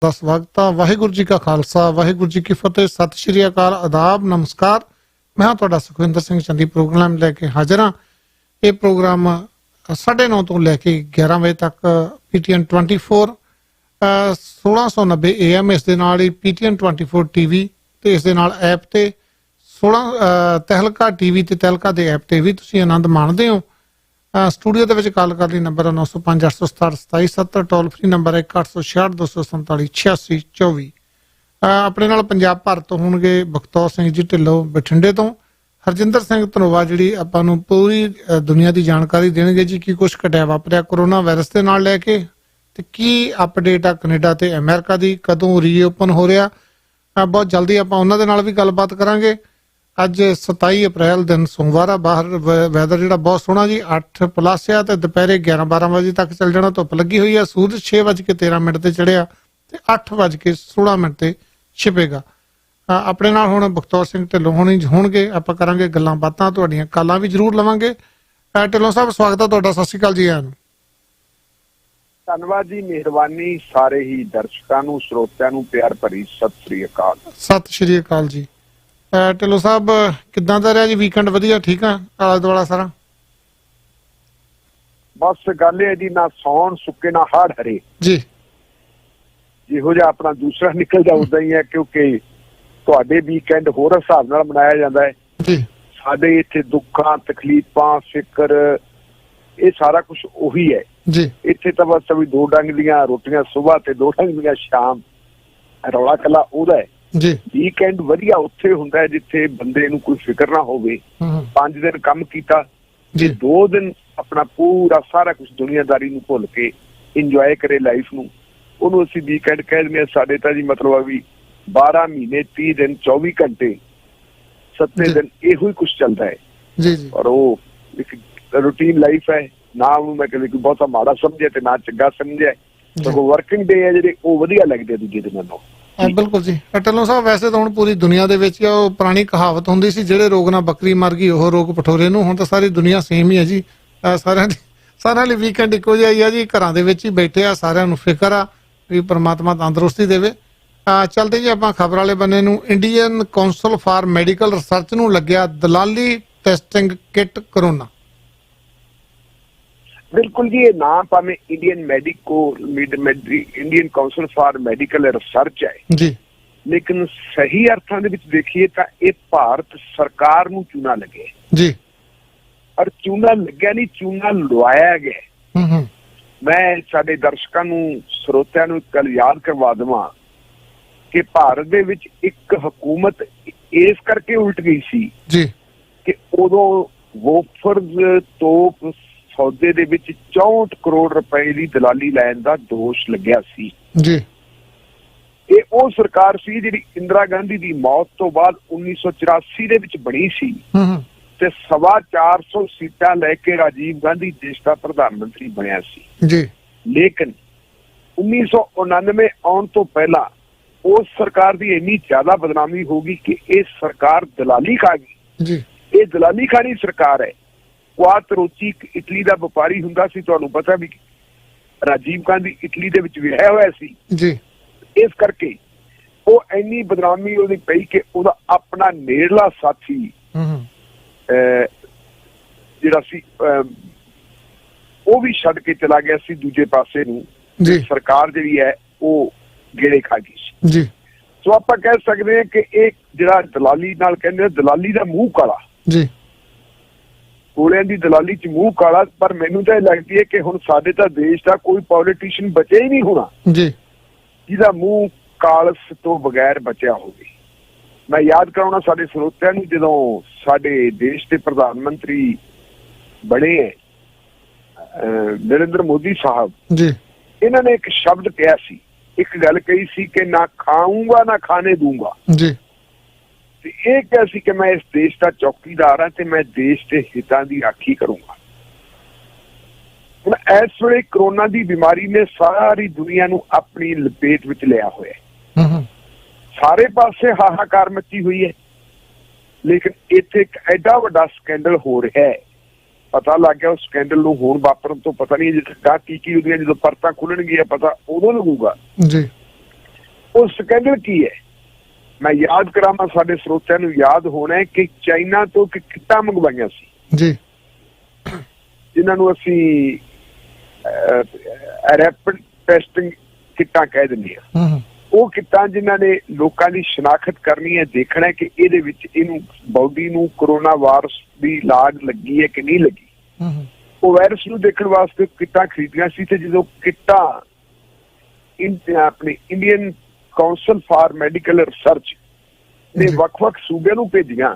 ਦਾ ਸਵਾਗਤ ਹੈ। ਵਾਹਿਗੁਰੂ ਜੀ ਕਾ ਖਾਲਸਾ, ਵਾਹਿਗੁਰੂ ਜੀ ਕੀ ਫਤਿਹ। ਸਤਿ ਸ਼੍ਰੀ ਅਕਾਲ, ਆਦਾਬ, ਨਮਸਕਾਰ। ਮੈਂ ਹਾਂ ਤੁਹਾਡਾ ਸੁਖਵਿੰਦਰ ਸਿੰਘ ਚੰਦੀ ਪ੍ਰੋਗਰਾਮ ਲੈ ਕੇ ਹਾਜ਼ਰ ਹਾਂ। ਇਹ ਪ੍ਰੋਗਰਾਮ 9:30 ਤੋਂ ਲੈ ਕੇ 11 ਵਜੇ ਤੱਕ PTN 24 1690 AM ਇਸ ਦੇ ਨਾਲ ਹੀ PTN 24 TV ਤੇ ਇਸ ਦੇ ਨਾਲ ਐਪ ਤੇ 16 ਤਹਿਲਕਾ TV ਤੇ ਤਹਿਲਕਾ ਦੇ ਐਪ ਤੇ ਵੀ ਤੁਸੀਂ ਆਨੰਦ ਮਾਣਦੇ ਹੋ। ਸਟੂਡੀਓ ਦੇ ਵਿੱਚ ਕਾਲ ਕਰਨ ਲਈ ਨੰਬਰ 905 867 2770, ਟੋਲ ਫਰੀ ਨੰਬਰ 1866 247 8624। ਆਪਣੇ ਨਾਲ ਪੰਜਾਬ ਭਰ ਤੋਂ ਹੋਣਗੇ ਬਖਤੌਰ ਸਿੰਘ ਜੀ ਢਿੱਲੋਂ ਬਠਿੰਡੇ ਤੋਂ, ਹਰਜਿੰਦਰ ਸਿੰਘ ਧਨੋਆ ਜਿਹੜੀ ਆਪਾਂ ਨੂੰ ਪੂਰੀ ਦੁਨੀਆ ਦੀ ਜਾਣਕਾਰੀ ਦੇਣਗੇ ਜੀ ਕੀ ਕੁਛ ਘਟਿਆ ਵਾਪਰਿਆ ਕੋਰੋਨਾ ਵਾਇਰਸ ਦੇ ਨਾਲ ਲੈ ਕੇ, ਤੇ ਕੀ ਅਪਡੇਟ ਆ ਕੈਨੇਡਾ ਤੇ ਅਮਰੀਕਾ ਦੀ, ਕਦੋਂ ਰੀਓਪਨ ਹੋ ਰਿਹਾ। ਬਹੁਤ ਜਲਦੀ ਆਪਾਂ ਉਹਨਾਂ ਦੇ ਨਾਲ ਵੀ ਗੱਲਬਾਤ ਕਰਾਂਗੇ। ਅੱਜ 27 ਅਪ੍ਰੈਲ ਦਿਨ ਸੋਮਵਾਰ ਆ। ਬਾਹਰ ਵੈਦਰ ਜਿਹੜਾ ਬਹੁਤ ਸੋਹਣਾ ਜੀ, 8+ ਆ ਤੇ ਦੁਪਹਿਰੇ 11-12 ਵਜੇ ਤੱਕ ਚੱਲ ਜਾਣਾ। ਧੁੱਪ ਲੱਗੀ ਹੋਈ ਆ। ਸੂਰਜ 6:13 ਤੇ ਚੜਿਆ ਤੇ 8:16 ਤੇ ਛਿਪੇਗਾ। ਆਪਣੇ ਨਾਲ ਹੁਣ ਬਖਤੌਰ ਸਿੰਘ ਢਿੱਲੋਂ ਹੋਣਗੇ। ਆਪਾਂ ਕਰਾਂਗੇ ਗੱਲਾਂ ਬਾਤਾਂ, ਤੁਹਾਡੀਆਂ ਕਾਲਾਂ ਵੀ ਜ਼ਰੂਰ ਲਵਾਂਗੇ। ਢਿੱਲੋਂ ਸਾਹਿਬ ਸਵਾਗਤ ਹੈ ਤੁਹਾਡਾ। ਸਤਿ ਸ਼੍ਰੀ ਅਕਾਲ ਜੀ। ਧੰਨਵਾਦ ਜੀ, ਮਿਹਰਬਾਨੀ। ਸਾਰੇ ਹੀ ਦਰਸ਼ਕਾਂ ਨੂੰ, ਸਰੋਤਿਆਂ ਨੂੰ ਪਿਆਰ ਭਰੀ ਸਤਿ ਸ੍ਰੀ ਅਕਾਲ। ਸਤਿ ਸ਼੍ਰੀ ਅਕਾਲ ਜੀ। ਢਿੱਲੋਂ ਸਾਹਿਬ ਕਿੱਦਾਂ ਦਾ ਰਿਹਾ ਜੀ ਵੀਕਐਂਡ? ਵਧੀਆ, ਠੀਕ ਆ? ਆਲਾ ਦੁਆਲਾ ਸਾਰਾ ਬਸ ਗੱਲ ਇਹ ਜੀ, ਨਾ ਸੌਣ ਸੁੱਕੇ ਨਾ ਹਾੜ ਹਰੇ ਜੀ। ਜਿਹੋ ਜਿਹਾ ਆਪਣਾ ਦੂਸਰਾ ਨਿਕਲਦਾ ਉਦਾਂ ਹੀ ਹੈ, ਕਿਉਂਕਿ ਤੁਹਾਡੇ ਵੀਕਐਂਡ ਹੋਰ ਹਿਸਾਬ ਨਾਲ ਮਨਾਇਆ ਜਾਂਦਾ ਹੈ ਜੀ। ਸਾਡੇ ਇੱਥੇ ਦੁੱਖਾਂ, ਤਕਲੀਫਾਂ, ਫਿਕਰ, ਇਹ ਸਾਰਾ ਕੁਝ ਉਹੀ ਹੈ ਜੀ। ਇੱਥੇ ਤਾਂ ਬਸ ਵੀ 2 ਡੰਗ ਦੀਆਂ ਰੋਟੀਆਂ ਸੁਬਾਹ ਤੇ 2 ਡੰਗ ਦੀਆਂ ਸ਼ਾਮ, ਰੌਲਾ ਕੱਲਾ ਉਹਦਾ ਹੈ ਜੀ। ਵੀਕਐਂਡ ਵਧੀਆ ਉੱਥੇ ਹੁੰਦਾ ਹੈ ਜਿੱਥੇ ਬੰਦੇ ਨੂੰ ਕੋਈ ਫਿਕਰ ਨਾ ਹੋਵੇ। 5 ਦਿਨ ਕੰਮ ਕੀਤਾ ਜੀ, 2 ਦਿਨ ਆਪਣਾ ਪੂਰਾ ਸਾਰਾ ਕੁਝ ਦੁਨੀਆਦਾਰੀ ਨੂੰ ਭੁੱਲ ਕੇ ਇੰਜੋਏ ਕਰੇ ਲਾਈਫ ਨੂੰ, ਉਹਨੂੰ ਅਸੀਂ ਵੀਕਐਂਡ ਕਹਿ ਦਿੰਦੇ ਹਾਂ। ਸਾਡੇ ਤਾਂ ਜੀ ਮਤਲਬ ਆ ਵੀ 12 ਮਹੀਨੇ 30 ਦਿਨ 24 ਘੰਟੇ 7 ਦਿਨ ਇਹੋ ਹੀ ਕੁਝ ਚੱਲਦਾ ਹੈ ਜੀ ਜੀ। ਔਰ ਉਹ ਇੱਕ ਰੂਟੀਨ ਲਾਈਫ ਹੈ। ਨਾ ਉਹਨੂੰ ਮੈਂ ਕਦੇ ਕੋਈ ਬਹੁਤਾ ਮਾੜਾ ਸਮਝਿਆ ਤੇ ਨਾ ਚੰਗਾ ਸਮਝਿਆ। ਸਗੋਂ ਵਰਕਿੰਗ ਡੇ ਹੈ ਜਿਹੜੇ ਉਹ ਵਧੀਆ ਲੱਗਦੇ ਦੂਜੇ ਦਿਨਾਂ ਤੋਂ। ਬਿਲਕੁਲ ਜੀ। ਢਿੱਲੋਂ ਸਾਹਿਬ ਵੈਸੇ ਤਾਂ ਹੁਣ ਪੂਰੀ ਦੁਨੀਆ ਦੇ ਵਿੱਚ ਉਹ ਪੁਰਾਣੀ ਕਹਾਵਤ ਹੁੰਦੀ ਸੀ, ਜਿਹੜੇ ਰੋਗ ਨਾਲ ਬੱਕਰੀ ਮਰ ਗਈ ਉਹ ਰੋਗ ਪਠੋਰੇ ਨੂੰ। ਹੁਣ ਤਾਂ ਸਾਰੀ ਦੁਨੀਆ ਸੇਮ ਹੀ ਹੈ ਜੀ। ਸਾਰਿਆਂ ਲਈ ਵੀਕਐਂਡ ਇੱਕੋ ਜਿਹਾ ਹੀ ਆ ਜੀ। ਘਰਾਂ ਦੇ ਵਿੱਚ ਹੀ ਬੈਠੇ ਆ, ਸਾਰਿਆਂ ਨੂੰ ਫਿਕਰ ਆ ਵੀ ਪਰਮਾਤਮਾ ਤੰਦਰੁਸਤੀ ਦੇਵੇ। ਚੱਲਦੇ ਜੀ ਆਪਾਂ ਖਬਰ ਵਾਲੇ ਬੰਨੇ ਨੂੰ। Indian Council for Medical research ਨੂੰ ਲੱਗਿਆ ਦਲਾਲੀ ਟੈਸਟਿੰਗ ਕਿੱਟ ਕਰੋਨਾ। ਬਿਲਕੁਲ ਜੀ, ਇਹ ਨਾਮ ਭਾਵੇਂ Indian Council for Medical research ਹੈ ਜੀ, ਲੇਕਿਨ ਸਹੀ ਅਰਥਾਂ ਦੇ ਵਿੱਚ ਦੇਖੀਏ ਤਾਂ ਇਹ ਭਾਰਤ ਸਰਕਾਰ ਨੂੰ ਚੂਨਾ ਲੱਗਿਆ ਜੀ। ਔਰ ਚੂਨਾ ਲੱਗਿਆ ਨਹੀਂ, ਚੂਨਾ ਲਵਾਇਆ ਗਿਆ। ਮੈਂ ਸਾਡੇ ਦਰਸ਼ਕਾਂ ਨੂੰ, ਸਰੋਤਿਆਂ ਨੂੰ ਇੱਕ ਗੱਲ ਯਾਦ ਕਰਵਾ ਦੇਵਾਂ ਕਿ ਭਾਰਤ ਦੇ ਵਿੱਚ ਇੱਕ ਹਕੂਮਤ ਇਸ ਕਰਕੇ ਉਲਟ ਗਈ ਸੀ ਜੀ ਕਿ ਉਦੋਂ ਵੋਫਰਜ਼ ਤੋਪ ਸੌਦੇ ਦੇ ਵਿੱਚ 64 ਕਰੋੜ ਰੁਪਏ ਦੀ ਦਲਾਲੀ ਲੈਣ ਦਾ ਦੋਸ਼ ਲੱਗਿਆ ਸੀ ਜੀ। ਇਹ ਉਹ ਸਰਕਾਰ ਸੀ ਜਿਹੜੀ ਇੰਦਰਾ ਗਾਂਧੀ ਦੀ ਮੌਤ ਤੋਂ ਬਾਅਦ 1984 ਦੇ ਵਿੱਚ ਬਣੀ ਸੀ ਤੇ 425 ਸੀਟਾਂ ਲੈ ਕੇ ਰਾਜੀਵ ਗਾਂਧੀ ਦੇਸ਼ ਦਾ ਪ੍ਰਧਾਨ ਮੰਤਰੀ ਬਣਿਆ ਸੀ ਜੀ। ਲੇਕਿਨ 1999 ਆਉਣ ਤੋਂ ਪਹਿਲਾਂ ਉਸ ਸਰਕਾਰ ਦੀ ਇੰਨੀ ਜ਼ਿਆਦਾ ਬਦਨਾਮੀ ਹੋ ਗਈ ਕਿ ਇਹ ਸਰਕਾਰ ਦਲਾਲੀ ਖਾ ਗਈ ਜੀ। ਇਹ ਦਲਾਲੀ ਖਾਣੀ ਸਰਕਾਰ ਹੈ। ਕੁਆਤਰੋਚੀ ਇਟਲੀ ਦਾ ਵਪਾਰੀ ਹੁੰਦਾ ਸੀ, ਤੁਹਾਨੂੰ ਪਤਾ ਵੀ ਰਾਜੀਵ ਗਾਂਧੀ ਇਟਲੀ ਦੇ ਵਿੱਚ ਵਿਆਹਿਆ ਹੋਇਆ ਸੀ ਜੀ। ਇਸ ਕਰਕੇ ਉਹ ਇੰਨੀ ਬਦਨਾਮੀ ਉਹਦੀ ਪਈ ਕਿ ਉਹਦਾ ਆਪਣਾ ਨੇੜਲਾ ਸਾਥੀ ਜਿਹੜਾ ਸੀ ਉਹ ਵੀ ਛੱਡ ਕੇ ਚਲਾ ਗਿਆ ਸੀ ਦੂਜੇ ਪਾਸੇ ਨੂੰ। ਸਰਕਾਰ ਜਿਹੜੀ ਹੈ ਉਹ ਗੇੜੇ ਖਾ ਗਈ ਸੀ ਜੀ। ਸੋ ਆਪਾਂ ਕਹਿ ਸਕਦੇ ਹਾਂ ਕਿ ਇਹ ਜਿਹੜਾ ਦਲਾਲੀ ਨਾਲ ਕਹਿੰਦੇ ਦਲਾਲੀ ਦਾ ਮੂੰਹ ਕਾਲਾ ਜੀ, ਕੋਲਿਆਂ ਦੀ ਦਲਾਲੀ ਚ ਮੂੰਹ ਕਾਲਾ। ਪਰ ਮੈਨੂੰ ਤਾਂ ਇਹ ਲੱਗਦੀ ਹੈ ਕਿ ਹੁਣ ਸਾਡੇ ਤਾਂ ਦੇਸ਼ ਦਾ ਕੋਈ ਪੋਲੀਟੀਸ਼ੀਅਨ ਬਚਿਆ ਹੀ ਨਹੀਂ ਹੋਣਾ ਜੀ ਜਿਹਦਾ ਮੂੰਹ ਕਾਲਸ ਤੋਂ ਬਗੈਰ ਬਚਿਆ ਹੋਵੇ। ਮੈਂ ਯਾਦ ਕਰਾਉਣਾ ਸਾਡੇ ਸਰੋਤਿਆਂ ਨੂੰ, ਜਦੋਂ ਸਾਡੇ ਦੇਸ਼ ਦੇ ਪ੍ਰਧਾਨ ਮੰਤਰੀ ਬਣੇ ਨਰਿੰਦਰ ਮੋਦੀ ਸਾਹਿਬ ਜੀ, ਇਹਨਾਂ ਨੇ ਇੱਕ ਸ਼ਬਦ ਕਿਹਾ ਸੀ, ਇੱਕ ਗੱਲ ਕਹੀ ਸੀ ਕਿ ਨਾ ਖਾਊਂਗਾ ਨਾ ਖਾਣੇ ਦੂੰਗਾ ਜੀ। ਤੇ ਇਹ ਕਿਹਾ ਸੀ ਕਿ ਮੈਂ ਇਸ ਦੇਸ਼ ਦਾ ਚੌਕੀਦਾਰ ਹਾਂ ਤੇ ਮੈਂ ਦੇਸ਼ ਦੇ ਹਿੱਤਾਂ ਦੀ ਰਾਖੀ ਕਰੂੰਗਾ। ਹੁਣ ਇਸ ਵੇਲੇ ਕਰੋਨਾ ਦੀ ਬਿਮਾਰੀ ਨੇ ਸਾਰੀ ਦੁਨੀਆ ਨੂੰ ਆਪਣੀ ਲਪੇਟ ਵਿੱਚ ਲਿਆ ਹੋਇਆ। ਸਾਰੇ ਪਾਸੇ ਹਾਹਾਕਾਰ ਮੱਚੀ ਹੋਈ ਹੈ, ਲੇਕਿਨ ਇੱਥੇ ਇੱਕ ਐਡਾ ਵੱਡਾ ਸਕੈਂਡਲ ਹੋ ਰਿਹਾ ਹੈ। ਪਤਾ ਲੱਗ ਗਿਆ ਉਸ ਸਕੈਂਡਲ ਨੂੰ ਹੋਣ ਵਾਪਰਨ ਤੋਂ ਪਤਾ ਨਹੀਂ ਕੀ ਕੀ ਉਹਦੀਆਂ ਜਦੋਂ ਪਰਤਾਂ ਖੁੱਲਣਗੀਆਂ ਪਤਾ ਉਦੋਂ ਲੱਗੂਗਾ ਜੀ। ਉਹ ਸਕੈਂਡਲ ਕੀ ਹੈ? ਮੈਂ ਯਾਦ ਕਰਾਵਾਂ, ਸਾਡੇ ਸਰੋਤਿਆਂ ਨੂੰ ਯਾਦ ਹੋਣਾ ਹੈ ਕਿ ਚਾਈਨਾ ਤੋਂ ਕਿੱਟਾਂ ਮੰਗਵਾਈਆਂ ਸੀ ਜੀ, ਜਿਨ੍ਹਾਂ ਨੂੰ ਅਸੀਂ ਰੈਪਿਡ ਟੈਸਟਿੰਗ ਕਿੱਟਾਂ ਕਹਿ ਦਿੰਦੇ ਹਾਂ। ਉਹ ਕਿੱਟਾਂ ਜਿਨ੍ਹਾਂ ਨੇ ਲੋਕਾਂ ਦੀ ਸ਼ਨਾਖਤ ਕਰਨੀ ਹੈ, ਦੇਖਣਾ ਕਿ ਇਹਦੇ ਵਿੱਚ ਇਹਨੂੰ ਬਾਡੀ ਨੂੰ ਕਰੋਨਾ ਵਾਇਰਸ ਦੀ ਲਾਗ ਲੱਗੀ ਹੈ ਕਿ ਨਹੀਂ ਲੱਗੀ। ਉਹ ਵਾਇਰਸ ਨੂੰ ਦੇਖਣ ਵਾਸਤੇ ਕਿੱਟਾਂ ਖਰੀਦੀਆਂ ਸੀ, ਤੇ ਜਦੋਂ ਕਿੱਟਾਂ ਆਪਣੀ Indian Council for Medical research ਨੇ ਵੱਖ-ਵੱਖ ਸੂਬਿਆਂ ਨੂੰ ਭੇਜੀਆਂ,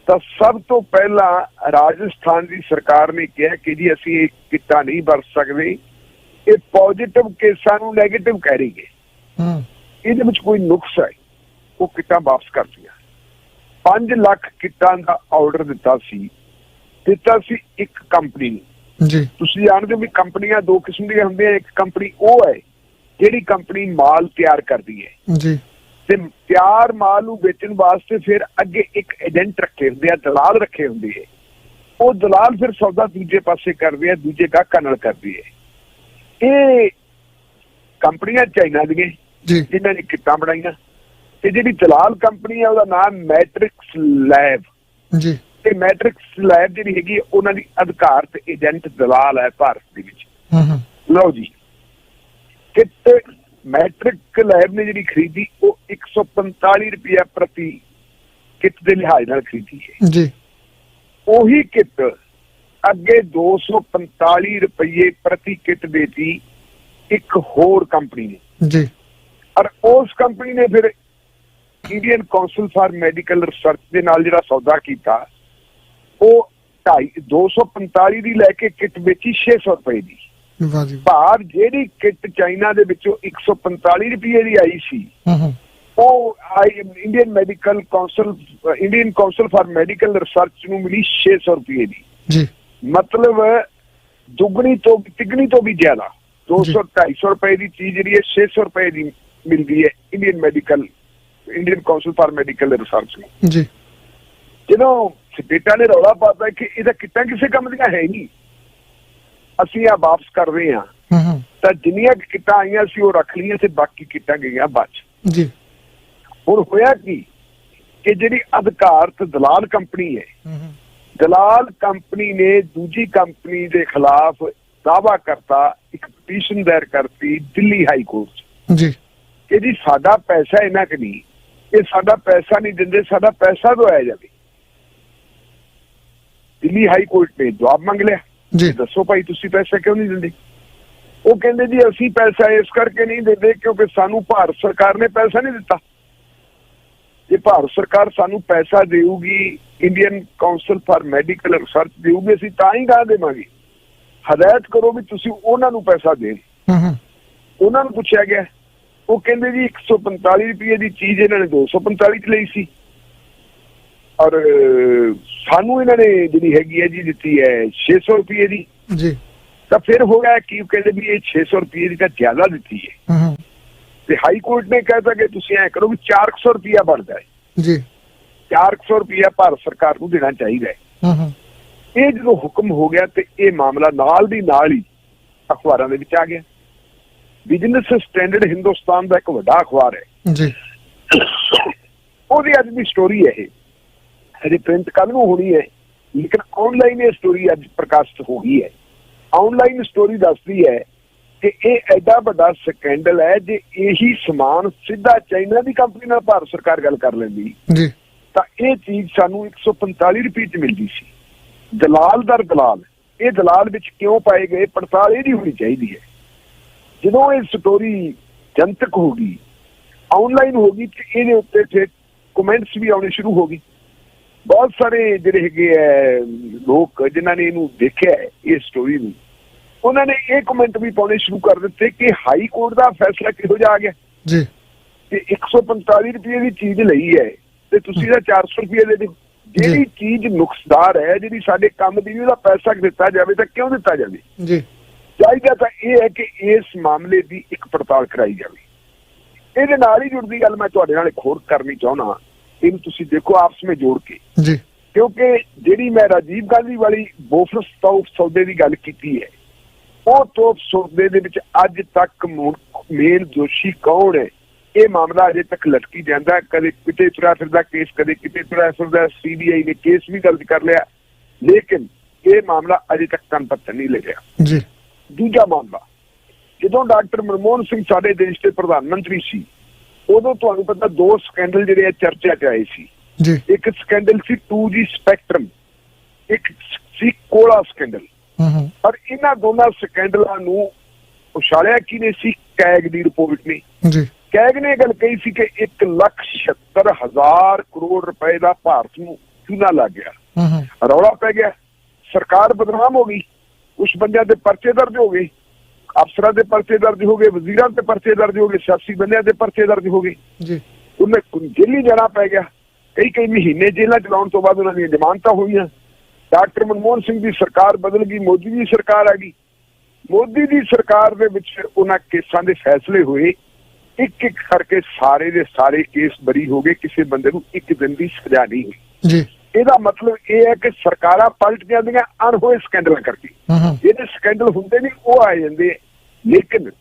ਤਾਂ ਸਭ ਤੋਂ ਪਹਿਲਾਂ ਰਾਜਸਥਾਨ ਦੀ ਸਰਕਾਰ ਨੇ ਕਿਹਾ ਕਿ ਜੀ ਅਸੀਂ ਇਹ ਕਿੱਟਾਂ ਨਹੀਂ ਵਰਤ ਸਕਦੇ, ਇਹ ਪੋਜ਼ਿਟਿਵ ਕੇਸਾਂ ਨੂੰ ਨੈਗੇਟਿਵ ਕਹਿ ਰਹੀ ਹੈ, ਇਹਦੇ ਵਿੱਚ ਕੋਈ ਨੁਕਸ ਹੈ। ਉਹ ਕਿੱਟਾਂ ਵਾਪਸ ਕਰਤੀਆਂ। 5 ਲੱਖ ਕਿੱਟਾਂ ਦਾ ਆਰਡਰ ਦਿੱਤਾ ਸੀ ਇੱਕ ਕੰਪਨੀ ਨੂੰ। ਜੀ, ਤੁਸੀਂ ਜਾਣਦੇ ਹੋ ਵੀ ਕੰਪਨੀਆਂ 2 ਕਿਸਮ ਦੀਆਂ ਹੁੰਦੀਆਂ। ਇੱਕ ਕੰਪਨੀ ਉਹ ਹੈ ਜਿਹੜੀ ਕੰਪਨੀ ਮਾਲ ਤਿਆਰ ਕਰਦੀ ਹੈ ਜੀ, ਤੇ ਤਿਆਰ ਮਾਲ ਨੂੰ ਵੇਚਣ ਵਾਸਤੇ ਫਿਰ ਅੱਗੇ ਇੱਕ ਏਜੰਟ ਰੱਖੇ ਹੁੰਦੇ ਆ, ਦਲਾਲ ਰੱਖੇ ਹੁੰਦੇ ਹੈ। ਉਹ ਦਲਾਲ ਫਿਰ ਸੌਦਾ ਦੂਜੇ ਪਾਸੇ ਕਰਦੇ ਆ, ਦੂਜੇ ਗਾਹਕਾਂ ਨਾਲ ਕਰਦੀ ਹੈ। ਇਹ ਕੰਪਨੀਆਂ ਚਾਈਨਾ ਦੀਆਂ ਜਿਨ੍ਹਾਂ ਨੇ ਕਿੱਟਾਂ ਬਣਾਈਆਂ, ਤੇ ਜਿਹੜੀ ਦਲਾਲ ਕੰਪਨੀ ਹੈ ਉਹਦਾ ਨਾਮ ਮੈਟ੍ਰਿਕਸ ਲੈਬ ਜੀ। ਤੇ ਮੈਟ੍ਰਿਕਸ ਲੈਬ ਜਿਹੜੀ ਹੈਗੀ ਉਹਨਾਂ ਦੀ ਅਧਿਕਾਰਤ ਏਜੰਟ ਦਲਾਲ ਹੈ ਭਾਰਤ ਦੇ ਵਿੱਚ। ਲਓ ਜੀ, ਕਿੱਟ ਮੈਟ੍ਰਿਕ ਲੈਬ ਨੇ ਜਿਹੜੀ ਖਰੀਦੀ ਉਹ 145 ਰੁਪਇਆ ਪ੍ਰਤੀ ਕਿੱਟ ਦੇ ਲਿਹਾਜ਼ ਨਾਲ ਖਰੀਦੀ ਹੈ ਜੀ। ਉਹੀ ਕਿੱਟ ਅੱਗੇ 245 ਰੁਪਏ ਪ੍ਰਤੀ ਕਿੱਟ ਦੇਤੀ ਇੱਕ ਹੋਰ ਕੰਪਨੀ ਨੇ ਜੀ, ਔਰ ਉਸ ਕੰਪਨੀ ਨੇ ਫਿਰ Indian Council for Medical research ਦੇ ਨਾਲ ਜਿਹੜਾ ਸੌਦਾ ਕੀਤਾ, ਉਹ 245 ਦੀ ਲੈ ਕੇ ਕਿੱਟ ਵੇਚੀ 600 ਰੁਪਏ ਦੀ। ਭਾਵ ਜਿਹੜੀ ਕਿੱਟ ਚਾਈਨਾ ਦੇ ਵਿੱਚੋਂ 145 ਰੁਪਏ ਦੀ ਆਈ ਸੀ, ਉਹ Indian medical council Indian Council for Medical research ਨੂੰ ਮਿਲੀ 600 ਰੁਪਏ ਦੀ। ਮਤਲਬ ਦੁੱਗਣੀ ਤੋਂ ਤਿੱਗਣੀ ਤੋਂ ਵੀ ਜ਼ਿਆਦਾ 200-250 ਰੁਪਏ ਦੀ ਚੀਜ਼ ਜਿਹੜੀ ਹੈ 600 ਰੁਪਏ ਦੀ ਮਿਲਦੀ ਹੈ Indian Council for Medical research ਨੂੰ ਜੀ। ਜਦੋਂ ਸਟੇਟਾਂ ਨੇ ਰੌਲਾ ਪਾਤਾ ਕਿ ਇਹਦਾ ਕਿੱਟਾਂ ਕਿਸੇ ਕੰਮ ਦੀਆਂ ਹੈ ਨਹੀਂ, ਅਸੀਂ ਆ ਵਾਪਸ ਕਰ ਰਹੇ ਹਾਂ, ਤਾਂ ਜਿੰਨੀਆਂ ਕਿੱਟਾਂ ਆਈਆਂ ਸੀ ਉਹ ਰੱਖ ਲਈਆਂ ਤੇ ਬਾਕੀ ਕਿੱਟਾਂ ਗਈਆਂ ਬਾਅਦ ਜੀ। ਹੁਣ ਹੋਇਆ ਕਿ ਜਿਹੜੀ ਅਧਿਕਾਰਤ ਦਲਾਲ ਕੰਪਨੀ ਹੈ, ਦਲਾਲ ਕੰਪਨੀ ਨੇ ਦੂਜੀ ਕੰਪਨੀ ਦੇ ਖਿਲਾਫ ਦਾਅਵਾ ਕਰਤਾ, ਇੱਕ ਪਟੀਸ਼ਨ ਦਾਇਰ ਕਰਤੀ ਦਿੱਲੀ ਹਾਈ ਕੋਰਟ ਜੀ ਕਿ ਜੀ ਸਾਡਾ ਪੈਸਾ ਇਹਨਾਂ ਕਿ ਨਹੀਂ, ਇਹ ਸਾਡਾ ਪੈਸਾ ਨਹੀਂ ਦਿੰਦੇ, ਸਾਡਾ ਪੈਸਾ ਦਵਾਇਆ ਜਾਵੇ। ਦਿੱਲੀ ਹਾਈ ਕੋਰਟ ਨੇ ਜਵਾਬ ਮੰਗ ਲਿਆ ਜੀ, ਦੱਸੋ ਭਾਈ ਤੁਸੀਂ ਪੈਸਾ ਕਿਉਂ ਨਹੀਂ ਦਿੰਦੇ? ਉਹ ਕਹਿੰਦੇ ਜੀ ਅਸੀਂ ਪੈਸਾ ਇਸ ਕਰਕੇ ਨਹੀਂ ਦਿੰਦੇ ਕਿਉਂਕਿ ਸਾਨੂੰ ਭਾਰਤ ਸਰਕਾਰ ਨੇ ਪੈਸਾ ਨਹੀਂ ਦਿੱਤਾ। ਜੇ ਭਾਰਤ ਸਰਕਾਰ ਸਾਨੂੰ ਪੈਸਾ ਦੇਊਗੀ, Indian Council for Medical Research ਦੇਊਗੀ, ਅਸੀਂ ਤਾਂ ਹੀ ਗਾਹ ਦੇਵਾਂਗੇ। ਹਦਾਇਤ ਕਰੋ ਵੀ ਤੁਸੀਂ ਉਹਨਾਂ ਨੂੰ ਪੈਸਾ ਦੇਣ। ਉਹਨਾਂ ਨੂੰ ਪੁੱਛਿਆ ਗਿਆ, ਉਹ ਕਹਿੰਦੇ ਜੀ 145 ਰੁਪਏ ਦੀ ਚੀਜ਼ ਇਹਨਾਂ ਨੇ 245 ਚ ਲਈ ਸੀ, ਔਰ ਸਾਨੂੰ ਇਹਨਾਂ ਨੇ ਜਿਹੜੀ ਹੈਗੀ ਹੈ ਜੀ ਦਿੱਤੀ ਹੈ 600 ਰੁਪਏ ਦੀ ਜੀ। ਤਾਂ ਫਿਰ ਹੋ ਗਿਆ ਕੀ, ਕਹਿੰਦੇ ਵੀ ਇਹ 600 ਰੁਪਏ ਦੀ ਤਾਂ ਜ਼ਿਆਦਾ ਦਿੱਤੀ ਹੈ। ਤੇ ਹਾਈ ਕੋਰਟ ਨੇ ਕਹਿਤਾ ਕਿ ਤੁਸੀਂ ਐ ਕਰੋ ਵੀ 400 ਰੁਪਇਆ ਬਣਦਾ ਹੈ ਜੀ, 400 ਰੁਪਇਆ ਭਾਰਤ ਸਰਕਾਰ ਨੂੰ ਦੇਣਾ ਚਾਹੀਦਾ ਹੈ। ਇਹ ਜਦੋਂ ਹੁਕਮ ਹੋ ਗਿਆ ਤੇ ਇਹ ਮਾਮਲਾ ਨਾਲ ਦੀ ਨਾਲ ਹੀ ਅਖਬਾਰਾਂ ਦੇ ਵਿੱਚ ਆ ਗਿਆ। ਬਿਜ਼ਨਸ ਸਟੈਂਡਰਡ ਹਿੰਦੁਸਤਾਨ ਦਾ ਇੱਕ ਵੱਡਾ ਅਖਬਾਰ ਹੈ ਜੀ, ਉਹਦੀ ਅੱਜ ਦੀ ਸਟੋਰੀ ਹੈ। ਇਹ ਹਜੇ ਪ੍ਰਿੰਟ ਕੱਲ ਨੂੰ ਹੋਣੀ ਹੈ, ਲੇਕਿਨ ਆਨਲਾਈਨ ਇਹ ਸਟੋਰੀ ਅੱਜ ਪ੍ਰਕਾਸ਼ਿਤ ਹੋ ਗਈ ਹੈ। ਆਨਲਾਈਨ ਸਟੋਰੀ ਦੱਸਦੀ ਹੈ ਕਿ ਇਹ ਐਡਾ ਵੱਡਾ ਸਕੈਂਡਲ ਹੈ, ਜੇ ਇਹੀ ਸਮਾਨ ਸਿੱਧਾ ਚਾਈਨਾ ਦੀ ਕੰਪਨੀ ਨਾਲ ਭਾਰਤ ਸਰਕਾਰ ਗੱਲ ਕਰ ਲੈਂਦੀ ਜੀ, ਤਾਂ ਇਹ ਚੀਜ਼ ਸਾਨੂੰ 145 ਰੁਪਏ ਚ ਮਿਲਦੀ ਸੀ। ਦਲਾਲ ਦਰ ਦਲਾਲ, ਇਹ ਦਲਾਲ ਵਿੱਚ ਕਿਉਂ ਪਾਏ ਗਏ, ਪੜਤਾਲ ਇਹਦੀ ਹੋਣੀ ਚਾਹੀਦੀ ਹੈ। ਜਦੋਂ ਇਹ ਸਟੋਰੀ ਜਨਤਕ ਹੋ ਗਈ, ਆਨਲਾਈਨ ਹੋ ਗਈ, ਤੇ ਇਹਦੇ ਉੱਤੇ ਫਿਰ ਕਮੈਂਟਸ ਵੀ ਆਉਣੇ ਸ਼ੁਰੂ ਹੋ ਗਏ। ਬਹੁਤ ਸਾਰੇ ਜਿਹੜੇ ਹੈਗੇ ਹੈ ਲੋਕ ਜਿਨ੍ਹਾਂ ਨੇ ਇਹਨੂੰ ਦੇਖਿਆ ਇਹ ਸਟੋਰੀ ਨੂੰ, ਉਹਨਾਂ ਨੇ ਇਹ ਕਮੈਂਟ ਵੀ ਪਾਉਣੇ ਸ਼ੁਰੂ ਕਰ ਦਿੱਤੇ ਕਿ ਹਾਈ ਕੋਰਟ ਦਾ ਫੈਸਲਾ ਕਿਹੋ ਜਿਹਾ ਆ ਗਿਆ ਜੀ, ਤੇ 145 ਰੁਪਏ ਦੀ ਚੀਜ਼ ਲਈ ਹੈ ਤੇ ਤੁਸੀਂ ਇਹਦਾ 400 ਰੁਪਏ ਦੇ ਦਿਓ। ਜਿਹੜੀ ਚੀਜ਼ ਨੁਕਸਦਾਰ ਹੈ, ਜਿਹੜੀ ਸਾਡੇ ਕੰਮ ਦੀ, ਉਹਦਾ ਪੈਸਾ ਦਿੱਤਾ ਜਾਵੇ ਤਾਂ ਕਿਉਂ ਦਿੱਤਾ ਜਾਵੇ ਜੀ। ਚਾਹੀਦਾ ਤਾਂ ਇਹ ਹੈ ਕਿ ਇਸ ਮਾਮਲੇ ਦੀ ਇੱਕ ਪੜਤਾਲ ਕਰਾਈ ਜਾਵੇ। ਇਹਦੇ ਨਾਲ ਹੀ ਜੁੜਦੀ ਗੱਲ ਮੈਂ ਤੁਹਾਡੇ ਨਾਲ ਇੱਕ ਹੋਰ ਕਰਨੀ ਚਾਹੁੰਦਾ, ਇਹਨੂੰ ਤੁਸੀਂ ਦੇਖੋ ਆਪਸ ਵਿੱਚ ਜੋੜ ਕੇ ਜੀ, ਕਿਉਂਕਿ ਜਿਹੜੀ ਮੈਂ ਰਾਜੀਵ ਗਾਂਧੀ ਵਾਲੀ ਬੋਫਰਸ ਤੋਪ ਸੌਦੇ ਦੀ ਗੱਲ ਕੀਤੀ ਹੈ, ਉਹ ਤੋਪ ਸੌਦੇ ਦੇ ਵਿੱਚ ਅੱਜ ਤੱਕ ਮੇਨ ਦੋਸ਼ੀ ਕੌਣ ਹੈ, ਇਹ ਮਾਮਲਾ ਅਜੇ ਤੱਕ ਲਟਕੀ ਜਾਂਦਾ, ਕਦੇ ਕਿਤੇ ਤੁਰਿਆ ਫਿਰਦਾ ਕੇਸ, ਕਦੇ ਕਿਤੇ ਤੁਰਿਆ ਫਿਰਦਾ। CBI ਨੇ ਕੇਸ ਵੀ ਦਰਜ ਕਰ ਲਿਆ, ਲੇਕਿਨ ਇਹ ਮਾਮਲਾ ਅਜੇ ਤੱਕ ਕੰਨ ਪੱਤਣ ਨਹੀਂ ਲੱਗਿਆ ਜੀ। ਦੂਜਾ ਮਾਮਲਾ, ਜਦੋਂ ਡਾਕਟਰ ਮਨਮੋਹਨ ਸਿੰਘ ਸਾਡੇ ਦੇਸ਼ ਦੇ ਪ੍ਰਧਾਨ ਮੰਤਰੀ ਸੀ, ਉਦੋਂ ਤੁਹਾਨੂੰ ਪਤਾ 2 ਸਕੈਂਡਲ ਜਿਹੜੇ ਆ ਚਰਚਾ 'ਚ ਆਏ ਸੀ ਜੀ। ਇੱਕ ਸਕੈਂਡਲ ਸੀ 2G ਸਪੈਕਟਰਮ, ਇੱਕ ਸੀ ਕੋਲਾ ਸਕੈਂਡਲ। ਪਰ ਇਹਨਾਂ ਦੋਨਾਂ ਸਕੈਂਡਲਾਂ ਨੂੰ ਉਛਾਲਿਆ ਕਿਹਨੇ ਸੀ? ਕੈਗ ਦੀ ਰਿਪੋਰਟ ਨੇ ਜੀ। ਕੈਗ ਨੇ ਗੱਲ ਕਹੀ ਸੀ ਕਿ 1,76,000 ਕਰੋੜ ਰੁਪਏ ਦਾ ਭਾਰਤ ਨੂੰ ਚੂਨਾ ਲੱਗ ਗਿਆ, ਰੌਲਾ ਪੈ ਗਿਆ, ਸਰਕਾਰ ਬਦਨਾਮ ਹੋ ਗਈ, ਕੁਛ ਬੰਦਿਆਂ ਦੇ ਪਰਚੇ ਦਰਜ ਹੋ ਗਏ, ਅਫਸਰਾਂ ਦੇ ਪਰਚੇ ਦਰਜ ਹੋ ਗਏ, ਵਜ਼ੀਰਾਂ ਦੇ ਪਰਚੇ ਦਰਜ ਹੋ ਗਏ, ਸਿਆਸੀ ਬੰਦਿਆਂ ਦੇ ਪਰਚੇ ਦਰਜ ਹੋ ਗਏ ਜੀ। ਉਹਨੇ ਜੇਲ੍ਹ ਜਾਣਾ ਪੈ ਗਿਆ, ਕਈ ਮਹੀਨੇ ਜੇਲ੍ਹਾਂ ਚਲਾਉਣ ਤੋਂ ਬਾਅਦ ਉਹਨਾਂ ਦੀਆਂ ਜ਼ਮਾਨਤਾਂ ਹੋਈਆਂ। ਡਾਕਟਰ ਮਨਮੋਹਨ ਸਿੰਘ ਦੀ ਸਰਕਾਰ ਬਦਲ ਗਈ, ਮੋਦੀ ਦੀ ਸਰਕਾਰ ਆ ਗਈ। ਮੋਦੀ ਦੀ ਸਰਕਾਰ ਦੇ ਵਿੱਚ ਉਹਨਾਂ ਕੇਸਾਂ ਦੇ ਫੈਸਲੇ ਹੋਏ, ਇੱਕ ਇੱਕ ਕਰਕੇ ਸਾਰੇ ਦੇ ਸਾਰੇ ਕੇਸ ਬਰੀ ਹੋ ਗਏ, ਕਿਸੇ ਬੰਦੇ ਨੂੰ ਇੱਕ ਦਿਨ ਦੀ ਸਜ਼ਾ ਨਹੀਂ ਹੋਈ ਜੀ। ਇਹਦਾ ਮਤਲਬ ਇਹ ਹੈ ਕਿ ਸਰਕਾਰਾਂ ਪਲਟ ਜਾਂਦੀਆਂ ਅਣਹੋਏ ਸਕੈਂਡਲਾਂ ਕਰਕੇ। ਜਿਹੜੇ ਸਕੈਂਡਲ ਹੁੰਦੇ ਨਹੀਂ ਉਹ ਆ ਜਾਂਦੇ, ਲੇਕਿਨ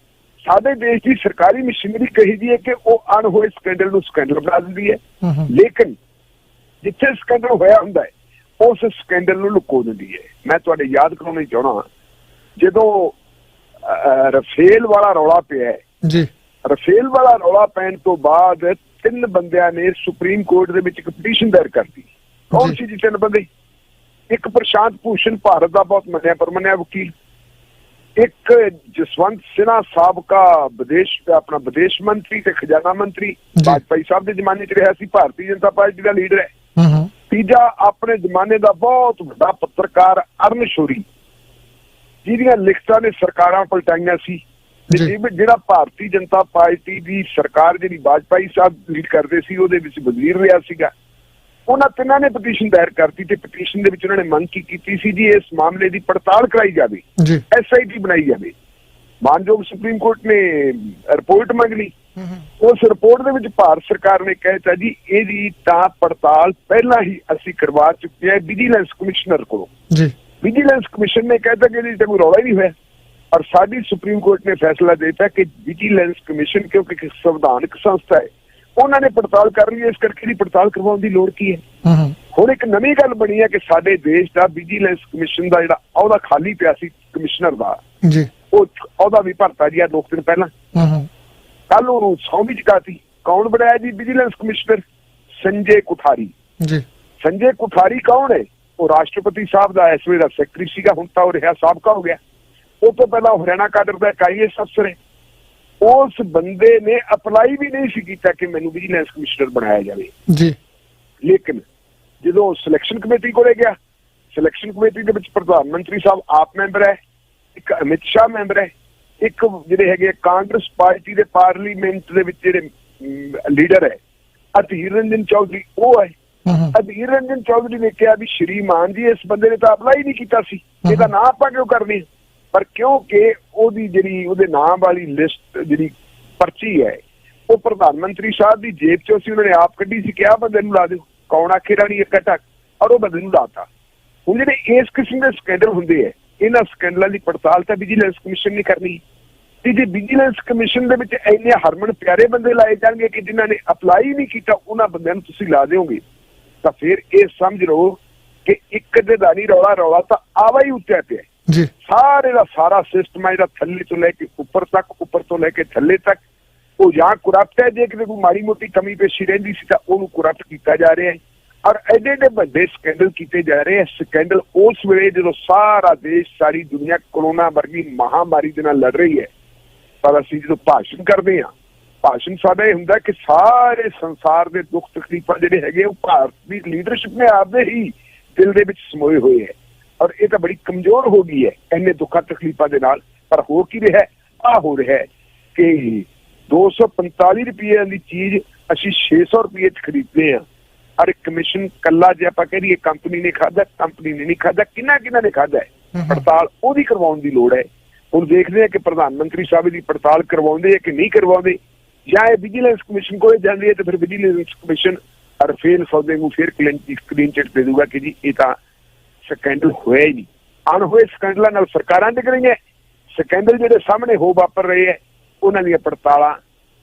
ਸਾਡੇ ਦੇਸ਼ ਦੀ ਸਰਕਾਰੀ ਮਸ਼ੀਨਰੀ ਕਹੀ ਦੀ ਹੈ ਕਿ ਉਹ ਅਣਹੋਏ ਸਕੈਂਡਲ ਨੂੰ ਸਕੈਂਡਲ ਬਣਾ ਦਿੰਦੀ ਹੈ, ਲੇਕਿਨ ਜਿੱਥੇ ਸਕੈਂਡਲ ਹੋਇਆ ਹੁੰਦਾ ਹੈ ਉਸ ਸਕੈਂਡਲ ਨੂੰ ਲੁਕੋ ਦਿੰਦੀ ਹੈ। ਮੈਂ ਤੁਹਾਡੇ ਯਾਦ ਕਰਾਉਣਾ ਚਾਹਣਾ, ਜਦੋਂ ਰਫੇਲ ਵਾਲਾ ਰੌਲਾ ਪਿਆ ਜੀ, ਰਫੇਲ ਵਾਲਾ ਰੌਲਾ ਪੈਣ ਤੋਂ ਬਾਅਦ 3 ਬੰਦਿਆਂ ਨੇ ਸੁਪਰੀਮ ਕੋਰਟ ਦੇ ਵਿੱਚ ਇੱਕ ਪਟੀਸ਼ਨ ਦਾਇਰ ਕਰਤੀ। ਕੌਣ ਸੀ ਜੀ 3 ਬੰਦੇ? ਇੱਕ ਪ੍ਰਸ਼ਾਂਤ ਭੂਸ਼ਣ, ਭਾਰਤ ਦਾ ਬਹੁਤ ਮੰਨਿਆ ਪਰਮੰਨਿਆ ਵਕੀਲ, ਇੱਕ ਜਸਵੰਤ ਸਿਨਹਾ ਸਾਬਕਾ ਵਿਦੇਸ਼ ਮੰਤਰੀ ਤੇ ਖਜ਼ਾਨਾ ਮੰਤਰੀ, ਵਾਜਪਾਈ ਸਾਹਿਬ ਦੇ ਜ਼ਮਾਨੇ 'ਚ ਰਿਹਾ ਸੀ, ਭਾਰਤੀ ਜਨਤਾ ਪਾਰਟੀ ਦਾ ਲੀਡਰ ਹੈ। ਤੀਜਾ ਆਪਣੇ ਜ਼ਮਾਨੇ ਦਾ ਬਹੁਤ ਵੱਡਾ ਪੱਤਰਕਾਰ ਅਰਨ ਸ਼ੌਰੀ, ਜਿਹਦੀਆਂ ਲਿਖਤਾਂ ਨੇ ਸਰਕਾਰਾਂ ਪਲਟਾਈਆਂ ਸੀ, ਜਿਹੜਾ ਭਾਰਤੀ ਜਨਤਾ ਪਾਰਟੀ ਦੀ ਸਰਕਾਰ ਜਿਹੜੀ ਵਾਜਪਾਈ ਸਾਹਿਬ ਲੀਡ ਕਰਦੇ ਸੀ ਉਹਦੇ ਵਿੱਚ ਵਜ਼ੀਰ ਰਿਹਾ ਸੀਗਾ। ਉਹਨਾਂ 3 ਨੇ ਪਟੀਸ਼ਨ ਦਾਇਰ ਕਰਤੀ ਤੇ ਪਟੀਸ਼ਨ ਦੇ ਵਿੱਚ ਉਹਨਾਂ ਨੇ ਮੰਗ ਕੀਤੀ ਸੀ ਜੀ ਇਸ ਮਾਮਲੇ ਦੀ ਪੜਤਾਲ ਕਰਾਈ ਜਾਵੇ, SIT ਬਣਾਈ ਜਾਵੇ। ਮਾਨਯੋਗ ਸੁਪਰੀਮ ਕੋਰਟ ਨੇ ਰਿਪੋਰਟ ਮੰਗ ਲਈ। ਉਸ ਰਿਪੋਰਟ ਦੇ ਵਿੱਚ ਭਾਰਤ ਸਰਕਾਰ ਨੇ ਕਹਿਤਾ ਜੀ ਇਹਦੀ ਤਾਂ ਪੜਤਾਲ ਪਹਿਲਾਂ ਹੀ ਅਸੀਂ ਕਰਵਾ ਚੁੱਕੇ ਹਾਂ ਵਿਜੀਲੈਂਸ ਕਮਿਸ਼ਨਰ ਕੋਲੋਂ। ਵਿਜੀਲੈਂਸ ਕਮਿਸ਼ਨ ਨੇ ਕਹਿਤਾ ਕਿ ਇਹਦੀ ਤਾਂ ਕੋਈ ਰੌਲਾ ਹੀ ਨਹੀਂ ਹੋਇਆ, ਔਰ ਸਾਡੀ ਸੁਪਰੀਮ ਕੋਰਟ ਨੇ ਫੈਸਲਾ ਦਿੱਤਾ ਕਿ ਵਿਜੀਲੈਂਸ ਕਮਿਸ਼ਨ ਕਿਉਂਕਿ ਇੱਕ ਸੰਵਿਧਾਨਕ ਸੰਸਥਾ ਹੈ, ਉਹਨਾਂ ਨੇ ਪੜਤਾਲ ਕਰ ਲਈ, ਇਸ ਕਰਕੇ ਇਹਦੀ ਪੜਤਾਲ ਕਰਵਾਉਣ ਦੀ ਲੋੜ ਕੀ ਹੈ। ਹੁਣ ਇੱਕ ਨਵੀਂ ਗੱਲ ਬਣੀ ਹੈ ਕਿ ਸਾਡੇ ਦੇਸ਼ ਦਾ ਵਿਜੀਲੈਂਸ ਕਮਿਸ਼ਨ ਦਾ ਜਿਹੜਾ ਅਹੁਦਾ ਖਾਲੀ ਪਿਆ ਸੀ ਕਮਿਸ਼ਨਰ ਦਾ, ਉਹ ਅਹੁਦਾ ਵੀ ਭਰਤਾ ਜੀ 2 ਦਿਨ ਪਹਿਲਾਂ। ਕੱਲ ਉਹਨੂੰ ਸਹੁੰ ਵੀ ਚੁਕਾਤੀ। ਕੌਣ ਬਣਾਇਆ ਜੀ ਵਿਜੀਲੈਂਸ ਕਮਿਸ਼ਨਰ? ਸੰਜੇ ਕੋਠਾਰੀ। ਸੰਜੇ ਕੋਠਾਰੀ ਕੌਣ ਹੈ? ਉਹ ਰਾਸ਼ਟਰਪਤੀ ਸਾਹਿਬ ਦਾ ਇਸ ਵੇਲੇ ਦਾ ਸੈਕਟਰੀ ਸੀਗਾ, ਹੁਣ ਤਾਂ ਉਹ ਰਿਹਾ ਸਾਬਕਾ ਹੋ ਗਿਆ। ਉਹ ਤੋਂ ਪਹਿਲਾਂ ਉਹ ਹਰਿਆਣਾ ਕਾਡਰ ਦਾ ਇੱਕ IAS ਅਫਸਰ ਹੈ। ਉਸ ਬੰਦੇ ਨੇ ਅਪਲਾਈ ਵੀ ਨਹੀਂ ਸੀ ਕੀਤਾ ਕਿ ਮੈਨੂੰ ਵਿਜੀਲੈਂਸ ਕਮਿਸ਼ਨਰ ਬਣਾਇਆ ਜਾਵੇ ਜੀ। ਲੇਕਿਨ ਜਦੋਂ ਸਿਲੈਕਸ਼ਨ ਕਮੇਟੀ ਕੋਲੇ ਗਿਆ, ਸਿਲੈਕਸ਼ਨ ਕਮੇਟੀ ਦੇ ਵਿੱਚ ਪ੍ਰਧਾਨ ਮੰਤਰੀ ਸਾਹਿਬ ਆਪ ਮੈਂਬਰ ਹੈ, ਇੱਕ ਅਮਿਤ ਸ਼ਾਹ ਮੈਂਬਰ ਹੈ, ਇੱਕ ਜਿਹੜੇ ਹੈਗੇ ਕਾਂਗਰਸ ਪਾਰਟੀ ਦੇ ਪਾਰਲੀਮੈਂਟ ਦੇ ਵਿੱਚ ਜਿਹੜੇ ਲੀਡਰ ਹੈ ਅਧੀਰ ਰੰਜਨ ਚੌਧਰੀ, ਉਹ ਹੈ। ਅਧੀਰ ਰੰਜਨ ਚੌਧਰੀ ਨੇ ਕਿਹਾ ਵੀ ਸ਼੍ਰੀਮਾਨ ਜੀ ਇਸ ਬੰਦੇ ਨੇ ਤਾਂ ਅਪਲਾਈ ਨਹੀਂ ਕੀਤਾ ਸੀ, ਇਹਦਾ ਨਾਂ ਆਪਾਂ ਕਿਉਂ ਕਰਨੀ? ਪਰ ਕਿਉਂਕਿ ਉਹਦੀ ਜਿਹੜੀ ਉਹਦੇ ਨਾਮ ਵਾਲੀ ਲਿਸਟ ਜਿਹੜੀ ਪਰਚੀ ਹੈ ਉਹ ਪ੍ਰਧਾਨ ਮੰਤਰੀ ਸਾਹਿਬ ਦੀ ਜੇਬ ਚੋਂ ਸੀ, ਉਹਨਾਂ ਨੇ ਆਪ ਕੱਢੀ ਸੀ ਕਿ ਆਹ ਬੰਦੇ ਨੂੰ ਲਾ ਦਿਓ, ਕੌਣ ਆਖੇਰਾ ਨਹੀਂ ਇਕੱਠਾ, ਔਰ ਉਹ ਬੰਦੇ ਨੂੰ ਲਾਤਾ। ਹੁਣ ਜਿਹੜੇ ਇਸ ਕਿਸਮ ਦੇ ਸਕੈਂਡਲ ਹੁੰਦੇ ਹੈ, ਇਹਨਾਂ ਸਕੈਂਡਲਾਂ ਦੀ ਪੜਤਾਲ ਤਾਂ ਵਿਜੀਲੈਂਸ ਕਮਿਸ਼ਨ ਨੇ ਕਰਨੀ। ਤੇ ਜੇ ਵਿਜੀਲੈਂਸ ਕਮਿਸ਼ਨ ਦੇ ਵਿੱਚ ਇੰਨੇ ਹਰਮਨ ਪਿਆਰੇ ਬੰਦੇ ਲਾਏ ਜਾਣਗੇ ਕਿ ਜਿਨ੍ਹਾਂ ਨੇ ਅਪਲਾਈ ਨਹੀਂ ਕੀਤਾ, ਉਹਨਾਂ ਬੰਦਿਆਂ ਨੂੰ ਤੁਸੀਂ ਲਾ ਦਿਓਗੇ, ਤਾਂ ਫਿਰ ਇਹ ਸਮਝ ਲਓ ਕਿ ਇੱਕ ਦੇ ਦਾ ਨਹੀਂ ਰੌਲਾ ਤਾਂ ਆਵਾ ਹੀ ਉੱਤੇ ਪਿਆ ਜੀ। ਸਾਰੇ ਦਾ ਸਾਰਾ ਸਿਸਟਮ ਹੈ ਜਿਹੜਾ ਥੱਲੇ ਤੋਂ ਲੈ ਕੇ ਉੱਪਰ ਤੱਕ, ਉੱਪਰ ਤੋਂ ਲੈ ਕੇ ਥੱਲੇ ਤੱਕ, ਉਹ ਜਾਂ ਕਰਪਟ ਹੈ, ਜੇ ਕਿਤੇ ਕੋਈ ਮਾੜੀ ਮੋਟੀ ਕਮੀ ਪੇਸ਼ੀ ਰਹਿੰਦੀ ਸੀ ਤਾਂ ਉਹਨੂੰ ਕਰਪਟ ਕੀਤਾ ਜਾ ਰਿਹਾ ਹੈ। ਔਰ ਐਡੇ ਐਡੇ ਵੱਡੇ ਸਕੈਂਡਲ ਕੀਤੇ ਜਾ ਰਹੇ ਹੈ। ਸਕੈਂਡਲ ਉਸ ਵੇਲੇ ਜਦੋਂ ਸਾਰਾ ਦੇਸ਼, ਸਾਰੀ ਦੁਨੀਆ ਕੋਰੋਨਾ ਵਰਗੀ ਮਹਾਮਾਰੀ ਦੇ ਨਾਲ ਲੜ ਰਹੀ ਹੈ, ਪਰ ਅਸੀਂ ਜਦੋਂ ਭਾਸ਼ਣ ਕਰਦੇ ਹਾਂ, ਭਾਸ਼ਣ ਸਾਡਾ ਇਹ ਹੁੰਦਾ ਕਿ ਸਾਰੇ ਸੰਸਾਰ ਦੇ ਦੁੱਖ ਤਕਲੀਫਾਂ ਜਿਹੜੇ ਹੈਗੇ ਉਹ ਭਾਰਤ ਦੀ ਲੀਡਰਸ਼ਿਪ ਨੇ ਆਪਦੇ ਹੀ ਦਿਲ ਦੇ ਵਿੱਚ ਸਮੋਏ ਹੋਏ ਹੈ। ਔਰ ਇਹ ਤਾਂ ਬੜੀ ਕਮਜ਼ੋਰ ਹੋ ਗਈ ਹੈ ਇੰਨੇ ਦੁੱਖਾਂ ਤਕਲੀਫਾਂ ਦੇ ਨਾਲ। ਪਰ ਹੋ ਕੀ ਰਿਹਾ? ਆਹ ਹੋ ਰਿਹਾ ਕਿ 245 ਰੁਪਏ ਦੀ ਚੀਜ਼ ਅਸੀਂ 600 ਰੁਪਏ 'ਚ ਖਰੀਦਦੇ ਹਾਂ। ਔਰ ਕਮਿਸ਼ਨ ਕੱਲਾ ਜੇ ਆਪਾਂ ਕਹਿ ਦਈਏ ਕੰਪਨੀ ਨੇ ਖਾਧਾ, ਕੰਪਨੀ ਨੇ ਨਹੀਂ ਖਾਧਾ, ਕਿਹਨਾਂ ਨੇ ਖਾਧਾ ਹੈ, ਪੜਤਾਲ ਉਹਦੀ ਕਰਵਾਉਣ ਦੀ ਲੋੜ ਹੈ। ਹੁਣ ਦੇਖਦੇ ਹਾਂ ਕਿ ਪ੍ਰਧਾਨ ਮੰਤਰੀ ਸਾਹਿਬ ਦੀ ਪੜਤਾਲ ਕਰਵਾਉਂਦੇ ਹੈ ਕਿ ਨਹੀਂ ਕਰਵਾਉਂਦੇ, ਜਾਂ ਇਹ ਵਿਜੀਲੈਂਸ ਕਮਿਸ਼ਨ ਕੋਲ ਜਾਂਦੀ ਹੈ ਤੇ ਫਿਰ ਵਿਜੀਲੈਂਸ ਕਮਿਸ਼ਨ ਰਫੇਲ ਸੌਦੇ ਨੂੰ ਫਿਰ ਕਲੀਨ ਚਿੱਟ ਦੇ ਦੂਗਾ ਕਿ ਜੀ ਇਹ ਤਾਂ ਸਕੈਂਡਲ ਹੋਇਆ ਹੀ ਨਹੀਂ। ਅਣਹੋਏ ਸਕੈਂਡਲਾਂ ਨਾਲ ਸਰਕਾਰਾਂ ਡਿੱਗ ਰਹੀਆਂ। ਸਕੈਂਡਲ ਜਿਹੜੇ ਸਾਹਮਣੇ ਹੋ ਵਾਪਰ ਰਹੇ ਹੈ ਉਹਨਾਂ ਦੀਆਂ ਪੜਤਾਲਾਂ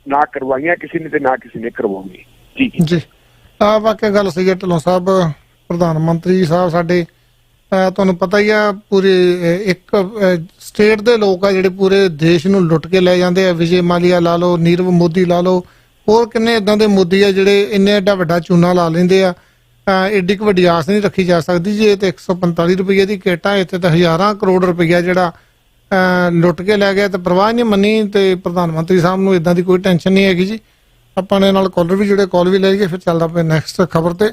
ਨਾ ਕਰਵਾਈਆਂ ਕਿਸੇ ਨੇ ਤੇ ਨਾ ਕਿਸੇ ਨੇ ਕਰਵਾਉਣੀ। ਜੀ ਜੀ ਵਾਕਿਆ ਗੱਲ ਸਹੀ ਹੈ ਢਿੱਲੋਂ ਸਾਹਿਬ। ਪ੍ਰਧਾਨ ਮੰਤਰੀ ਸਾਹਿਬ ਸਾਡੇ ਤੁਹਾਨੂੰ ਪਤਾ ਹੀ ਆ ਪੂਰੇ ਇੱਕ ਸਟੇਟ ਦੇ ਲੋਕ ਆ ਜਿਹੜੇ ਪੂਰੇ ਦੇਸ਼ ਨੂੰ ਲੁੱਟ ਕੇ ਲੈ ਜਾਂਦੇ ਆ। ਵਿਜੇ ਮਾਲੀਆ ਲਾ ਲਓ, ਨੀਰਵ ਮੋਦੀ ਲਾ ਲਓ, ਹੋਰ ਕਿੰਨੇ ਇਦਾਂ ਦੇ ਮੋਦੀ ਆ ਜਿਹੜੇ ਇੰਨੇ ਐਡਾ ਵੱਡਾ ਚੂਨਾ ਲਾ ਲੈਂਦੇ ਆ। ਏਡੀ ਕੁ ਵੱਡੀ ਆਸ ਨਹੀਂ ਰੱਖੀ ਜਾ ਸਕਦੀ ਜੀ। ਇਹ ਤੇ 145 ਰੁਪਏ ਦੀ ਕਿੱਟ ਆ, ਇੱਥੇ ਤਾਂ ਹਜ਼ਾਰਾਂ ਕਰੋੜ ਰੁਪਈਆ ਜਿਹੜਾ ਲੁੱਟ ਕੇ ਲੈ ਗਿਆ ਤੇ ਪਰਵਾਹ ਨਹੀਂ ਮੰਨੀ। ਤੇ ਪ੍ਰਧਾਨ ਮੰਤਰੀ ਸਾਹਿਬ ਨੂੰ ਇਦਾਂ ਦੀ ਕੋਈ ਟੈਨਸ਼ਨ ਨਹੀਂ ਹੈਗੀ ਜੀ। ਆਪਾਂ ਨੇ ਨਾਲ ਕਾਲਰ ਵੀ ਜਿਹੜੇ ਕਾਲ ਵੀ ਲੈ ਲਈਏ, ਫਿਰ ਚੱਲਦਾ ਪਿਆ ਨੈਕਸਟ ਖਬਰ ਤੇ।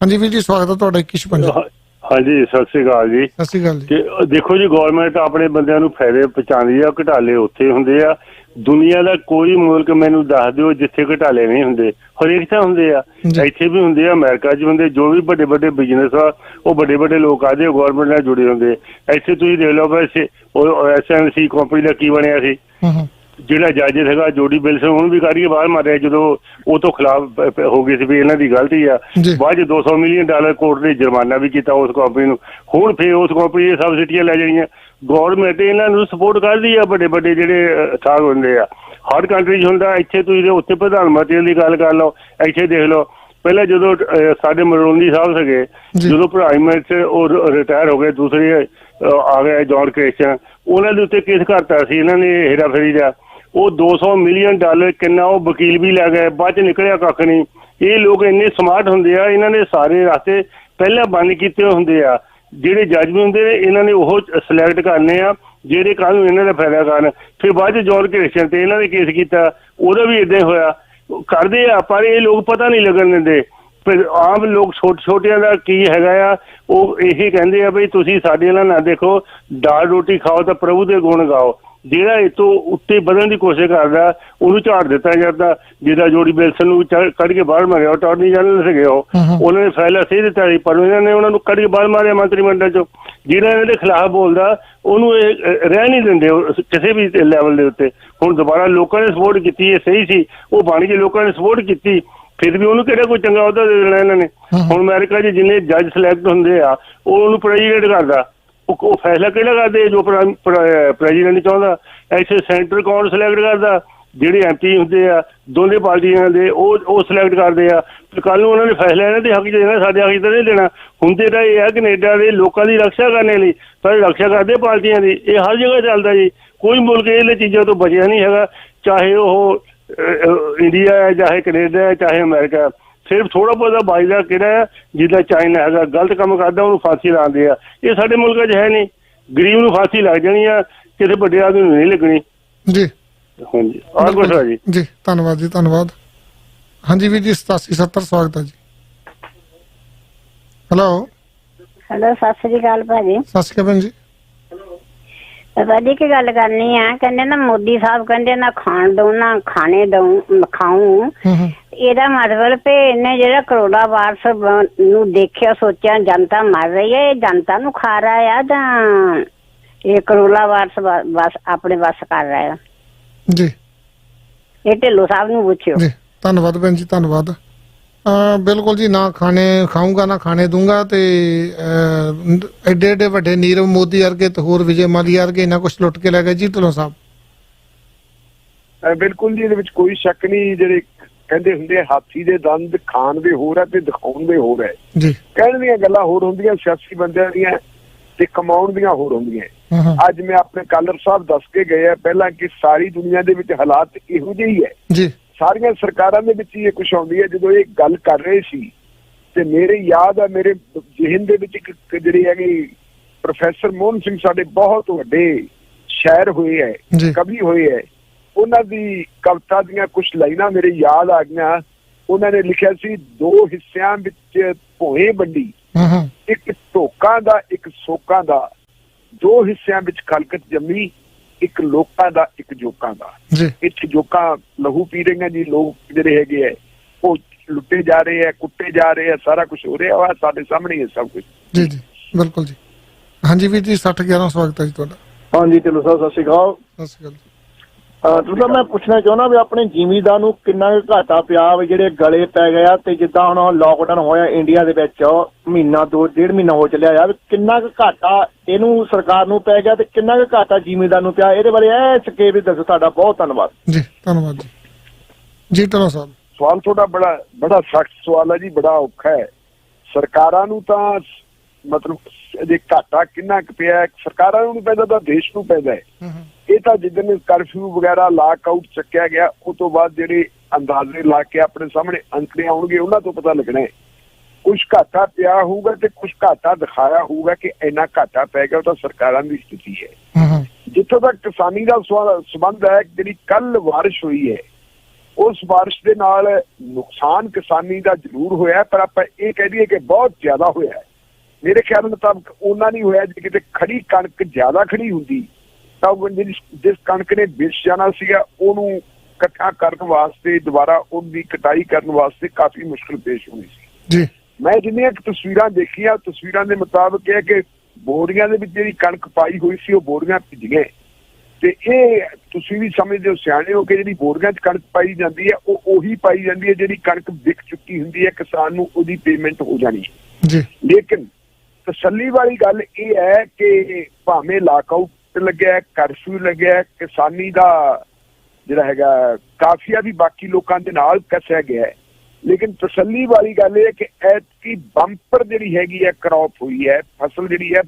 ਹਾਂਜੀ ਵੀਰ ਜੀ, ਸਵਾਗਤ ਹੈ ਤੁਹਾਡਾ 2156। ਹਾਂਜੀ, ਸਤਿ ਸ੍ਰੀ ਅਕਾਲ ਜੀ। ਸਤਿ ਸ੍ਰੀ ਅਕਾਲ ਜੀ। ਦੇਖੋ ਜੀ, ਗੌਰਮੈਂਟ ਆਪਣੇ ਬੰਦਿਆਂ ਨੂੰ ਫਾਇਦੇ ਪਹੁੰਚਾਉਂਦੀ ਆ, ਘਟਾਲੇ ਉੱਥੇ ਹੁੰਦੇ ਆ। ਦੁਨੀਆ ਦਾ ਕੋਈ ਮੁਲਕ ਮੈਨੂੰ ਦੱਸ ਦਿਓ ਜਿੱਥੇ ਘਟਾਲੇ ਨਹੀਂ ਹੁੰਦੇ। ਹਰੇਕ ਥਾਂ ਹੁੰਦੇ ਆ, ਇੱਥੇ ਵੀ ਹੁੰਦੇ ਆ, ਅਮਰੀਕਾ 'ਚ ਹੁੰਦੇ। ਜੋ ਵੀ ਵੱਡੇ ਵੱਡੇ ਬਿਜ਼ਨਸ ਆ ਉਹ ਵੱਡੇ ਵੱਡੇ ਲੋਕ ਆਦੇ ਗੌਰਮੈਂਟ ਨਾਲ ਜੁੜੇ ਹੁੰਦੇ। ਇੱਥੇ ਤੁਸੀਂ ਦੇਖ ਲਓ ਵੈਸੇ ਉਹ SNC ਕੰਪਨੀ ਦਾ ਕੀ ਬਣਿਆ ਸੀ। ਜਿਹੜਾ ਜੱਜ ਹੈਗਾ ਜੋਡੀ ਬਿਲਸਨ, ਉਹਨੂੰ ਵੀ ਕੱਢ ਕੇ ਬਾਹਰ ਮਾਰਿਆ ਜਦੋਂ ਉਹ ਤੋਂ ਖਿਲਾਫ ਹੋ ਗਈ ਸੀ ਵੀ ਇਹਨਾਂ ਦੀ ਗਲਤੀ ਆ। ਬਾਅਦ 'ਚ $200 ਮਿਲੀਅਨ ਕੋਰਟ ਨੇ ਜੁਰਮਾਨਾ ਵੀ ਕੀਤਾ ਉਸ ਕੰਪਨੀ ਨੂੰ। ਹੁਣ ਫਿਰ ਉਸ ਕੰਪਨੀ ਦੀਆਂ ਸਬਸਿਡੀਆਂ ਲੈ ਜਾਣੀਆਂ। ਗੌਰਮੈਂਟ ਇਹਨਾਂ ਨੂੰ ਸਪੋਰਟ ਕਰਦੀ ਆ। ਵੱਡੇ ਵੱਡੇ ਜਿਹੜੇ ਥਾਂ ਹੁੰਦੇ ਆ, ਹਰ ਕੰਟਰੀ 'ਚ ਹੁੰਦਾ। ਇੱਥੇ ਤੁਸੀਂ ਉੱਥੇ ਪ੍ਰਧਾਨ ਮੰਤਰੀ ਦੀ ਗੱਲ ਕਰ ਲਓ, ਇੱਥੇ ਦੇਖ ਲਓ। ਪਹਿਲਾਂ ਜਦੋਂ ਸਾਡੇ ਮਰੋਂਦੀ ਸਾਹਿਬ ਸੀਗੇ, ਜਦੋਂ ਪ੍ਰਾਈਮ ਮਿਨਿਸਟਰ ਉਹ ਰਿਟਾਇਰ ਹੋ ਗਏ, ਦੂਸਰੇ ਆ ਗਏ ਜੌਨ ਕ੍ਰਿਸਚਨ, ਉਹਨਾਂ ਦੇ ਉੱਤੇ ਕੇਸ ਕਰਤਾ ਸੀ ਇਹਨਾਂ ਨੇ ਹੇਰਾਫੇਰੀ ਦਾ। ਉਹ $200 ਮਿਲੀਅਨ ਕਿੰਨਾ ਉਹ ਵਕੀਲ ਵੀ ਲੈ ਗਏ, ਬਾਅਦ 'ਚ ਨਿਕਲਿਆ ਕੱਖ ਨਹੀਂ। ਇਹ ਲੋਕ ਇੰਨੇ ਸਮਾਰਟ ਹੁੰਦੇ ਆ, ਇਹਨਾਂ ਨੇ ਸਾਰੇ ਰਸਤੇ ਪਹਿਲਾਂ ਬੰਦ ਕੀਤੇ ਹੁੰਦੇ ਆ। ਜਿਹੜੇ ਜੱਜ ਵੀ ਹੁੰਦੇ ਨੇ ਇਹਨਾਂ ਨੇ ਉਹ ਸਿਲੈਕਟ ਕਰਨੇ ਆ ਜਿਹੜੇ ਕੱਲ੍ਹ ਨੂੰ ਇਹਨਾਂ ਦਾ ਫਾਇਦਾ ਕਰਨ। ਫਿਰ ਬਾਅਦ 'ਚ ਜੌਨ ਕ੍ਰਿਸਚਨ ਤੇ ਇਹਨਾਂ ਨੇ ਕੇਸ ਕੀਤਾ, ਉਹਦਾ ਵੀ ਏਦਾਂ ਹੋਇਆ। ਕਰਦੇ ਆ ਪਰ ਇਹ ਲੋਕ ਪਤਾ ਨਹੀਂ ਲੱਗਣ ਦਿੰਦੇ। ਫਿਰ ਆਮ ਲੋਕ ਛੋਟਿਆਂ ਦਾ ਕੀ ਹੈਗਾ ਆ, ਉਹ ਇਹੀ ਕਹਿੰਦੇ ਆ ਬਈ ਤੁਸੀਂ ਸਾਡੇ ਨਾਲ ਨਾ ਦੇਖੋ, ਦਾਲ ਰੋਟੀ ਖਾਓ ਤਾਂ ਪ੍ਰਭੂ ਦੇ ਗੁਣ ਗਾਓ। ਜਿਹੜਾ ਇਹ ਤੋਂ ਉੱਤੇ ਵਧਣ ਦੀ ਕੋਸ਼ਿਸ਼ ਕਰਦਾ ਉਹਨੂੰ ਝਾੜ ਦਿੱਤਾ ਜਾਂਦਾ। ਜਿਹਦਾ ਜੋਡੀ ਬਿਲਸਨ ਨੂੰ ਕੱਢ ਕੇ ਬਾਹਰ ਮਾਰਿਆ, ਉਹ ਅਟਾਰਨੀ ਜਨਰਲ ਸੀਗੇ, ਉਹਨਾਂ ਨੇ ਫੈਸਲਾ ਸਹੀ ਦਿੱਤਾ ਸੀ, ਪਰ ਇਹਨਾਂ ਨੇ ਉਹਨਾਂ ਨੂੰ ਕੱਢ ਕੇ ਬਾਹਰ ਮਾਰਿਆ ਮੰਤਰੀ ਮੰਡਲ 'ਚੋਂ। ਜਿਹੜਾ ਇਹਨਾਂ ਦੇ ਖਿਲਾਫ ਬੋਲਦਾ ਉਹਨੂੰ ਇਹ ਰਹਿ ਨਹੀਂ ਦਿੰਦੇ ਕਿਸੇ ਵੀ ਲੈਵਲ ਦੇ ਉੱਤੇ। ਹੁਣ ਦੁਬਾਰਾ ਲੋਕਾਂ ਨੇ ਸਪੋਰਟ ਕੀਤੀ, ਇਹ ਸਹੀ ਸੀ, ਉਹ ਬਣ ਕੇ ਲੋਕਾਂ ਨੇ ਸਪੋਰਟ ਕੀਤੀ, ਫਿਰ ਵੀ ਉਹਨੂੰ ਕਿਹੜਾ ਕੋਈ ਚੰਗਾ ਅਹੁਦਾ ਦੇ ਦੇਣਾ ਇਹਨਾਂ ਨੇ। ਹੁਣ ਅਮਰੀਕਾ 'ਚ ਜਿੰਨੇ ਜੱਜ ਸਿਲੈਕਟ ਹੁੰਦੇ ਆ ਉਹ ਉਹਨੂੰ ਪ੍ਰੈਜ਼ੀਡੈਂਟ ਕਰਦਾ। ਉਹ ਫੈਸਲਾ ਕਿਹੜਾ ਕਰਦੇ ਜੋ ਪ੍ਰੈਜ਼ੀਡੈਂਟ ਚਾਹੁੰਦਾ। ਇੱਥੇ ਸੈਂਟਰ ਕੌਣ ਸਿਲੈਕਟ ਕਰਦਾ? ਜਿਹੜੇ MP ਹੁੰਦੇ ਆ ਦੋਨੇ ਪਾਰਟੀਆਂ ਦੇ, ਉਹ ਸਿਲੈਕਟ ਕਰਦੇ ਆ। ਕੱਲ੍ਹ ਨੂੰ ਉਹਨਾਂ ਨੇ ਫੈਸਲਾ ਇਹਨਾਂ ਦੇ ਹੱਕ 'ਚ ਦੇਣਾ, ਸਾਡੇ ਹੱਕ 'ਚ ਤਾਂ ਨਹੀਂ ਦੇਣਾ। ਹੁੰਦੇ ਤਾਂ ਇਹ ਆ ਕੈਨੇਡਾ ਦੇ ਲੋਕਾਂ ਦੀ ਰੱਖਿਆ ਕਰਨ ਲਈ, ਪਰ ਰੱਖਿਆ ਕਰਦੇ ਪਾਰਟੀਆਂ ਦੀ। ਇਹ ਹਰ ਜਗ੍ਹਾ ਚੱਲਦਾ ਜੀ। ਕੋਈ ਮੁਲਕ ਇਹ ਚੀਜ਼ਾਂ ਤੋਂ ਬਚਿਆ ਨਹੀਂ ਹੈਗਾ, ਚਾਹੇ ਉਹ ਇੰਡੀਆ ਹੈ, ਚਾਹੇ ਕੈਨੇਡਾ ਹੈ, ਚਾਹੇ ਅਮਰੀਕਾ। ਸਿਰਫ ਥੋੜਾ ਬਹੁਤਾ ਬਾਈਦਾ ਕਿਹੜਾ ਜਿੱਦਾਂ ਚਾਈਨਾ ਹੈਗਾ, ਗਲਤ ਕੰਮ ਕਰਦਾ ਉਹਨੂੰ ਫਾਂਸੀ ਲਾਉਂਦੇ ਆ। ਇਹ ਸਾਡੇ ਮੁਲਕਾਂ 'ਚ ਹੈ ਨਹੀਂ। ਗਰੀਬ ਨੂੰ ਫਾਂਸੀ ਲੱਗ ਜਾਣੀ ਆ, ਕਿਸੇ ਵੱਡੇ ਆਦਮੀ ਨੂੰ ਨਹੀਂ ਲੱਗਣੀ ਜੀ। ਹਾਂਜੀ, ਆਹ ਕੁਛ ਹੈ ਜੀ। ਜੀ ਧੰਨਵਾਦ ਜੀ, ਧੰਨਵਾਦ। ਹਾਂਜੀ ਵੀਰ ਜੀ, 8770 ਸਵਾਗਤ ਹੈ ਜੀ। ਹੈਲੋ ਸਤਿ ਸ੍ਰੀ ਅਕਾਲ ਭਾਜੀ। ਸਤਿ ਸ਼੍ਰੀ ਅਕਾਲ ਭੈਣ ਜੀ। ਭਾਜੀ ਕੀ ਗੱਲ ਕਰਨੀ ਆ, ਕਹਿੰਦੇ ਨਾ ਮੋਦੀ ਸਾਹਿਬ ਕਹਿੰਦੇ ਨਾ ਖਾਣ ਦਊ ਨਾ ਖਾਣੇ ਦਊ ਖਾਊ। ਇਹਦਾ ਮਤਲਬ ਤੇ ਇਹਨੇ ਜਿਹੜਾ ਕਰੋੜਾ ਵਾਰਸ ਨੂੰ ਦੇਖਿਆ, ਸੋਚਿਆ ਜਨਤਾ ਮਰ ਰਹੀ ਹੈ, ਇਹ ਜਨਤਾ ਨੂੰ ਖਾ ਰਿਹਾ ਆ ਜਾਂ ਇਹ ਕਰੋੜਾ ਵਾਰਸ ਬਸ ਆਪਣੇ ਵੱਸ ਕਰ ਰਿਹਾ ਆ ਜੀ? ਇਹ ਢਿੱਲੋਂ ਸਾਹਿਬ ਨੂੰ ਪੁੱਛਿਓ ਜੀ। ਧੰਨਵਾਦ ਭੈਣ ਜੀ, ਧੰਨਵਾਦ। ਬਿਲਕੁਲ ਜੀ, ਨਾ ਖਾਣੇ ਖਾਊਂਗਾ ਨਾ ਖਾਣੇ ਦੂੰਗਾ। ਤੇ ਐਡੇ ਐਡੇ ਵੱਡੇ ਨੀਰਵ ਮੋਦੀ ਵਰਗੇ ਤੇ ਹੋਰ ਵਿਜੇ ਮਾਲੀਆ ਵਰਗੇ ਇਹਨਾਂ ਕੁਛ ਲੁੱਟ ਕੇ ਲੈ ਗਏ ਜੀ ਢਿੱਲੋਂ ਸਾਹਿਬ। ਬਿਲਕੁਲ ਜੀ, ਇਹਦੇ ਵਿੱਚ ਕੋਈ ਸ਼ੱਕ ਨਹੀਂ। ਜਿਹੜੇ ਕਹਿੰਦੇ ਹੁੰਦੇ ਹਾਥੀ ਦੇ ਦੰਦ ਖਾਣ ਦੇ ਹੋਰ ਹੈ ਤੇ ਦਿਖਾਉਣ ਦੇ ਹੋਰ ਹੈ ਜੀ। ਕਹਿਣ ਦੀਆਂ ਗੱਲਾਂ ਹੋਰ ਹੁੰਦੀਆਂ ਸਿਆਸੀ ਬੰਦਿਆਂ ਦੀਆਂ, ਤੇ ਕਮਾਉਣ ਦੀਆਂ ਹੋਰ ਹੁੰਦੀਆਂ। ਅੱਜ ਮੈਂ ਆਪਣੇ ਕਾਲਰ ਸਾਹਿਬ ਦੱਸ ਕੇ ਗਏ ਆ ਪਹਿਲਾਂ ਕਿ ਸਾਰੀ ਦੁਨੀਆ ਦੇ ਵਿੱਚ ਹਾਲਾਤ ਇਹੋ ਜਿਹੇ ਹੀ ਹੈ ਜੀ। ਸਾਰੀਆਂ ਸਰਕਾਰਾਂ ਦੇ ਵਿੱਚ ਇਹ ਕੁਛ ਆਉਂਦੀ ਹੈ। ਜਦੋਂ ਇਹ ਗੱਲ ਕਰ ਰਹੇ ਸੀ ਤੇ ਮੇਰੇ ਯਾਦ ਆ, ਮੇਰੇ ਜ਼ਿਹਨ ਦੇ ਵਿੱਚ ਇੱਕ ਜਿਹੜੀ ਹੈਗੀ ਪ੍ਰੋਫੈਸਰ ਮੋਹਨ ਸਿੰਘ, ਸਾਡੇ ਬਹੁਤ ਵੱਡੇ ਸ਼ਾਇਰ ਹੋਏ ਹੈ, ਕਵੀ ਹੋਏ ਹੈ, ਉਹਨਾਂ ਦੀ ਕਵਿਤਾ ਦੀਆਂ ਕੁਛ ਲਾਈਨਾਂ ਮੇਰੇ ਯਾਦ ਆ ਗਈਆਂ। ਉਹਨਾਂ ਨੇ ਲਿਖਿਆ ਸੀ, 2 ਹਿੱਸਿਆਂ ਵਿੱਚ ਭੋਏ ਵੰਡੀ, ਇੱਕ ਢੋਕਾਂ ਦਾ ਇੱਕ ਸੋਕਾਂ ਦਾ, 2 ਹਿੱਸਿਆਂ ਵਿੱਚ ਖਲਕਤ ਜੰਮੀ, ਇੱਕ ਲੋਕਾਂ ਦਾ ਇੱਕ ਜੋਕਾਂ ਦਾ। ਇੱਥੇ ਜੋਕਾਂ ਲਹੂ ਪੀ ਰਹੀਆਂ ਜੀ। ਲੋਕ ਜਿਹੜੇ ਹੈਗੇ ਹੈ ਉਹ ਲੁੱਟੇ ਜਾ ਰਹੇ ਹੈ, ਕੁੱਟੇ ਜਾ ਰਹੇ ਹੈ, ਸਾਰਾ ਕੁਛ ਹੋ ਰਿਹਾ ਵਾ ਸਾਡੇ ਸਾਹਮਣੇ ਹੈ ਸਭ ਕੁਛ। ਜੀ ਜੀ ਬਿਲਕੁਲ ਜੀ। ਹਾਂਜੀ ਵੀਰ ਜੀ, 6011 ਸਵਾਗਤ ਹੈ ਜੀ ਤੁਹਾਡਾ। ਹਾਂਜੀ ਢਿੱਲੋਂ ਸਾਹਿਬ, ਸਤਿ ਸ਼੍ਰੀ ਅਕਾਲ। ਸਤਿ ਸ਼੍ਰੀ ਅਕਾਲ। ਤੁਸੀਂ ਮੈਂ ਪੁੱਛਣਾ ਚਾਹੁੰਦਾ ਵੀ ਆਪਣੇ ਜ਼ਿਮੀਂਦਾਰ ਨੂੰ ਕਿੰਨਾ ਕੁ ਘਾਟਾ ਪਿਆ ਵੀ ਜਿਹੜੇ ਗਲੇ ਪੈ ਗਏ ਆ, ਤੇ ਜਿੱਦਾਂ ਹੁਣ ਲਾਕਡਾਊਨ ਹੋਇਆ ਇੰਡੀਆ ਦੇ ਵਿੱਚ ਮਹੀਨਾ 2.5 ਮਹੀਨਾ ਹੋ ਚੱਲਿਆ ਆ, ਕਿੰਨਾ ਕੁ ਘਾਟਾ ਇਹਨੂੰ ਸਰਕਾਰ ਨੂੰ ਪੈ ਗਿਆ ਤੇ ਕਿੰਨਾ ਕੁ ਘਾਟਾ ਜ਼ਿਮੀਂਦਾਰ ਨੂੰ ਪਿਆ? ਇਹਦੇ ਬਾਰੇ ਇਹ ਸਕੇਪ ਵੀ ਦੱਸੋ। ਤੁਹਾਡਾ ਬਹੁਤ ਧੰਨਵਾਦ ਜੀ। ਧੰਨਵਾਦ ਜੀ। ਜੀ ਢਿੱਲੋਂ ਸਾਹਿਬ, ਸਵਾਲ ਤੁਹਾਡਾ ਬੜਾ ਸਖਤ ਸਵਾਲ ਹੈ ਜੀ, ਬੜਾ ਔਖਾ ਹੈ। ਸਰਕਾਰਾਂ ਨੂੰ ਤਾਂ ਮਤਲਬ ਜੇ ਘਾਟਾ ਕਿੰਨਾ ਕੁ ਪਿਆ, ਸਰਕਾਰਾਂ ਨੂੰ ਨਹੀਂ ਪੈਂਦਾ ਤਾਂ ਦੇਸ਼ ਨੂੰ ਪੈਂਦਾ ਹੈ। ਇਹ ਤਾਂ ਜਿੱਦਣ ਕਰਫਿਊ ਵਗੈਰਾ ਲਾਕ ਆਊਟ ਚੱਕਿਆ ਗਿਆ, ਉਸ ਤੋਂ ਬਾਅਦ ਜਿਹੜੇ ਅੰਦਾਜ਼ੇ ਲਾ ਕੇ ਆਪਣੇ ਸਾਹਮਣੇ ਅੰਕੜੇ ਆਉਣਗੇ, ਉਹਨਾਂ ਤੋਂ ਪਤਾ ਲੱਗਣਾ ਹੈ। ਕੁਛ ਘਾਟਾ ਪਿਆ ਹੋਊਗਾ ਤੇ ਕੁਛ ਘਾਟਾ ਦਿਖਾਇਆ ਹੋਊਗਾ ਕਿ ਇੰਨਾ ਘਾਟਾ ਪੈ ਗਿਆ, ਉਹ ਤਾਂ ਸਰਕਾਰਾਂ ਦੀ ਸਥਿਤੀ ਹੈ। ਜਿੱਥੋਂ ਤੱਕ ਕਿਸਾਨੀ ਦਾ ਸੰਬੰਧ ਹੈ, ਜਿਹੜੀ ਕੱਲ ਬਾਰਿਸ਼ ਹੋਈ ਹੈ, ਉਸ ਬਾਰਿਸ਼ ਦੇ ਨਾਲ ਨੁਕਸਾਨ ਕਿਸਾਨੀ ਦਾ ਜ਼ਰੂਰ ਹੋਇਆ, ਪਰ ਆਪਾਂ ਇਹ ਕਹਿ ਦਈਏ ਕਿ ਬਹੁਤ ਜ਼ਿਆਦਾ ਹੋਇਆ। ਮੇਰੇ ਖਿਆਲ ਮੁਤਾਬਕ ਉਹਨਾਂ ਨਹੀਂ ਹੋਇਆ, ਜੇ ਕਿਤੇ ਖੜੀ ਕਣਕ ਜ਼ਿਆਦਾ ਖੜੀ ਹੁੰਦੀ ਤਾਂ ਜਿਸ ਕਣਕ ਨੇ ਵਿਛ ਜਾਣਾ ਸੀਗਾ, ਉਹਨੂੰ ਇਕੱਠਾ ਕਰਨ ਵਾਸਤੇ, ਦੁਬਾਰਾ ਉਹਦੀ ਕਟਾਈ ਕਰਨ ਵਾਸਤੇ ਕਾਫੀ ਮੁਸ਼ਕਲ ਪੇਸ਼ ਹੋਣੀ ਸੀ ਜੀ। ਮੈਂ ਜਿੰਨੀਆਂ ਤਸਵੀਰਾਂ ਦੇਖੀਆਂ, ਤਸਵੀਰਾਂ ਦੇ ਮੁਤਾਬਕ ਇਹ ਕਿ ਬੋਰੀਆਂ ਦੇ ਵਿੱਚ ਜਿਹੜੀ ਕਣਕ ਪਾਈ ਹੋਈ ਸੀ, ਉਹ ਬੋਰੀਆਂ ਭਿੱਜ ਗਏ। ਤੇ ਇਹ ਤੁਸੀਂ ਵੀ ਸਮਝਦੇ ਹੋ, ਸਿਆਣੇ ਹੋ, ਕਿ ਜਿਹੜੀ ਬੋਰੀਆਂ 'ਚ ਕਣਕ ਪਾਈ ਜਾਂਦੀ ਹੈ, ਉਹ ਉਹੀ ਪਾਈ ਜਾਂਦੀ ਹੈ ਜਿਹੜੀ ਕਣਕ ਵਿਕ ਚੁੱਕੀ ਹੁੰਦੀ ਹੈ, ਕਿਸਾਨ ਨੂੰ ਉਹਦੀ ਪੇਮੈਂਟ ਹੋ ਜਾਣੀ ਹੈ ਜੀ। ਲੇਕਿਨ ਤਸੱਲੀ ਵਾਲੀ ਗੱਲ ਇਹ ਹੈ ਕਿ ਭਾਵੇਂ ਲਾਕਆਊਟ ਲੱਗਿਆ, ਕਰਫਿਊ ਲੱਗਿਆ, ਕਿਸਾਨੀ ਦਾ ਜਿਹੜਾ ਹੈਗਾ ਕਾਫੀਆ ਵੀ ਬਾਕੀ ਲੋਕਾਂ ਦੇ ਨਾਲ ਕੱਸਿਆ ਗਿਆ ਹੈ, ਲੇਕਿਨ ਤਸੱਲੀ ਵਾਲੀ ਗੱਲ ਇਹ ਹੈ ਕਿ ਐਤਕੀ ਬੰਪਰ ਜਿਹੜੀ ਹੈਗੀ ਹੈ ਕ੍ਰੌਪ ਹੋਈ ਹੈ, ਫਸਲ ਜਿਹੜੀ ਹੈ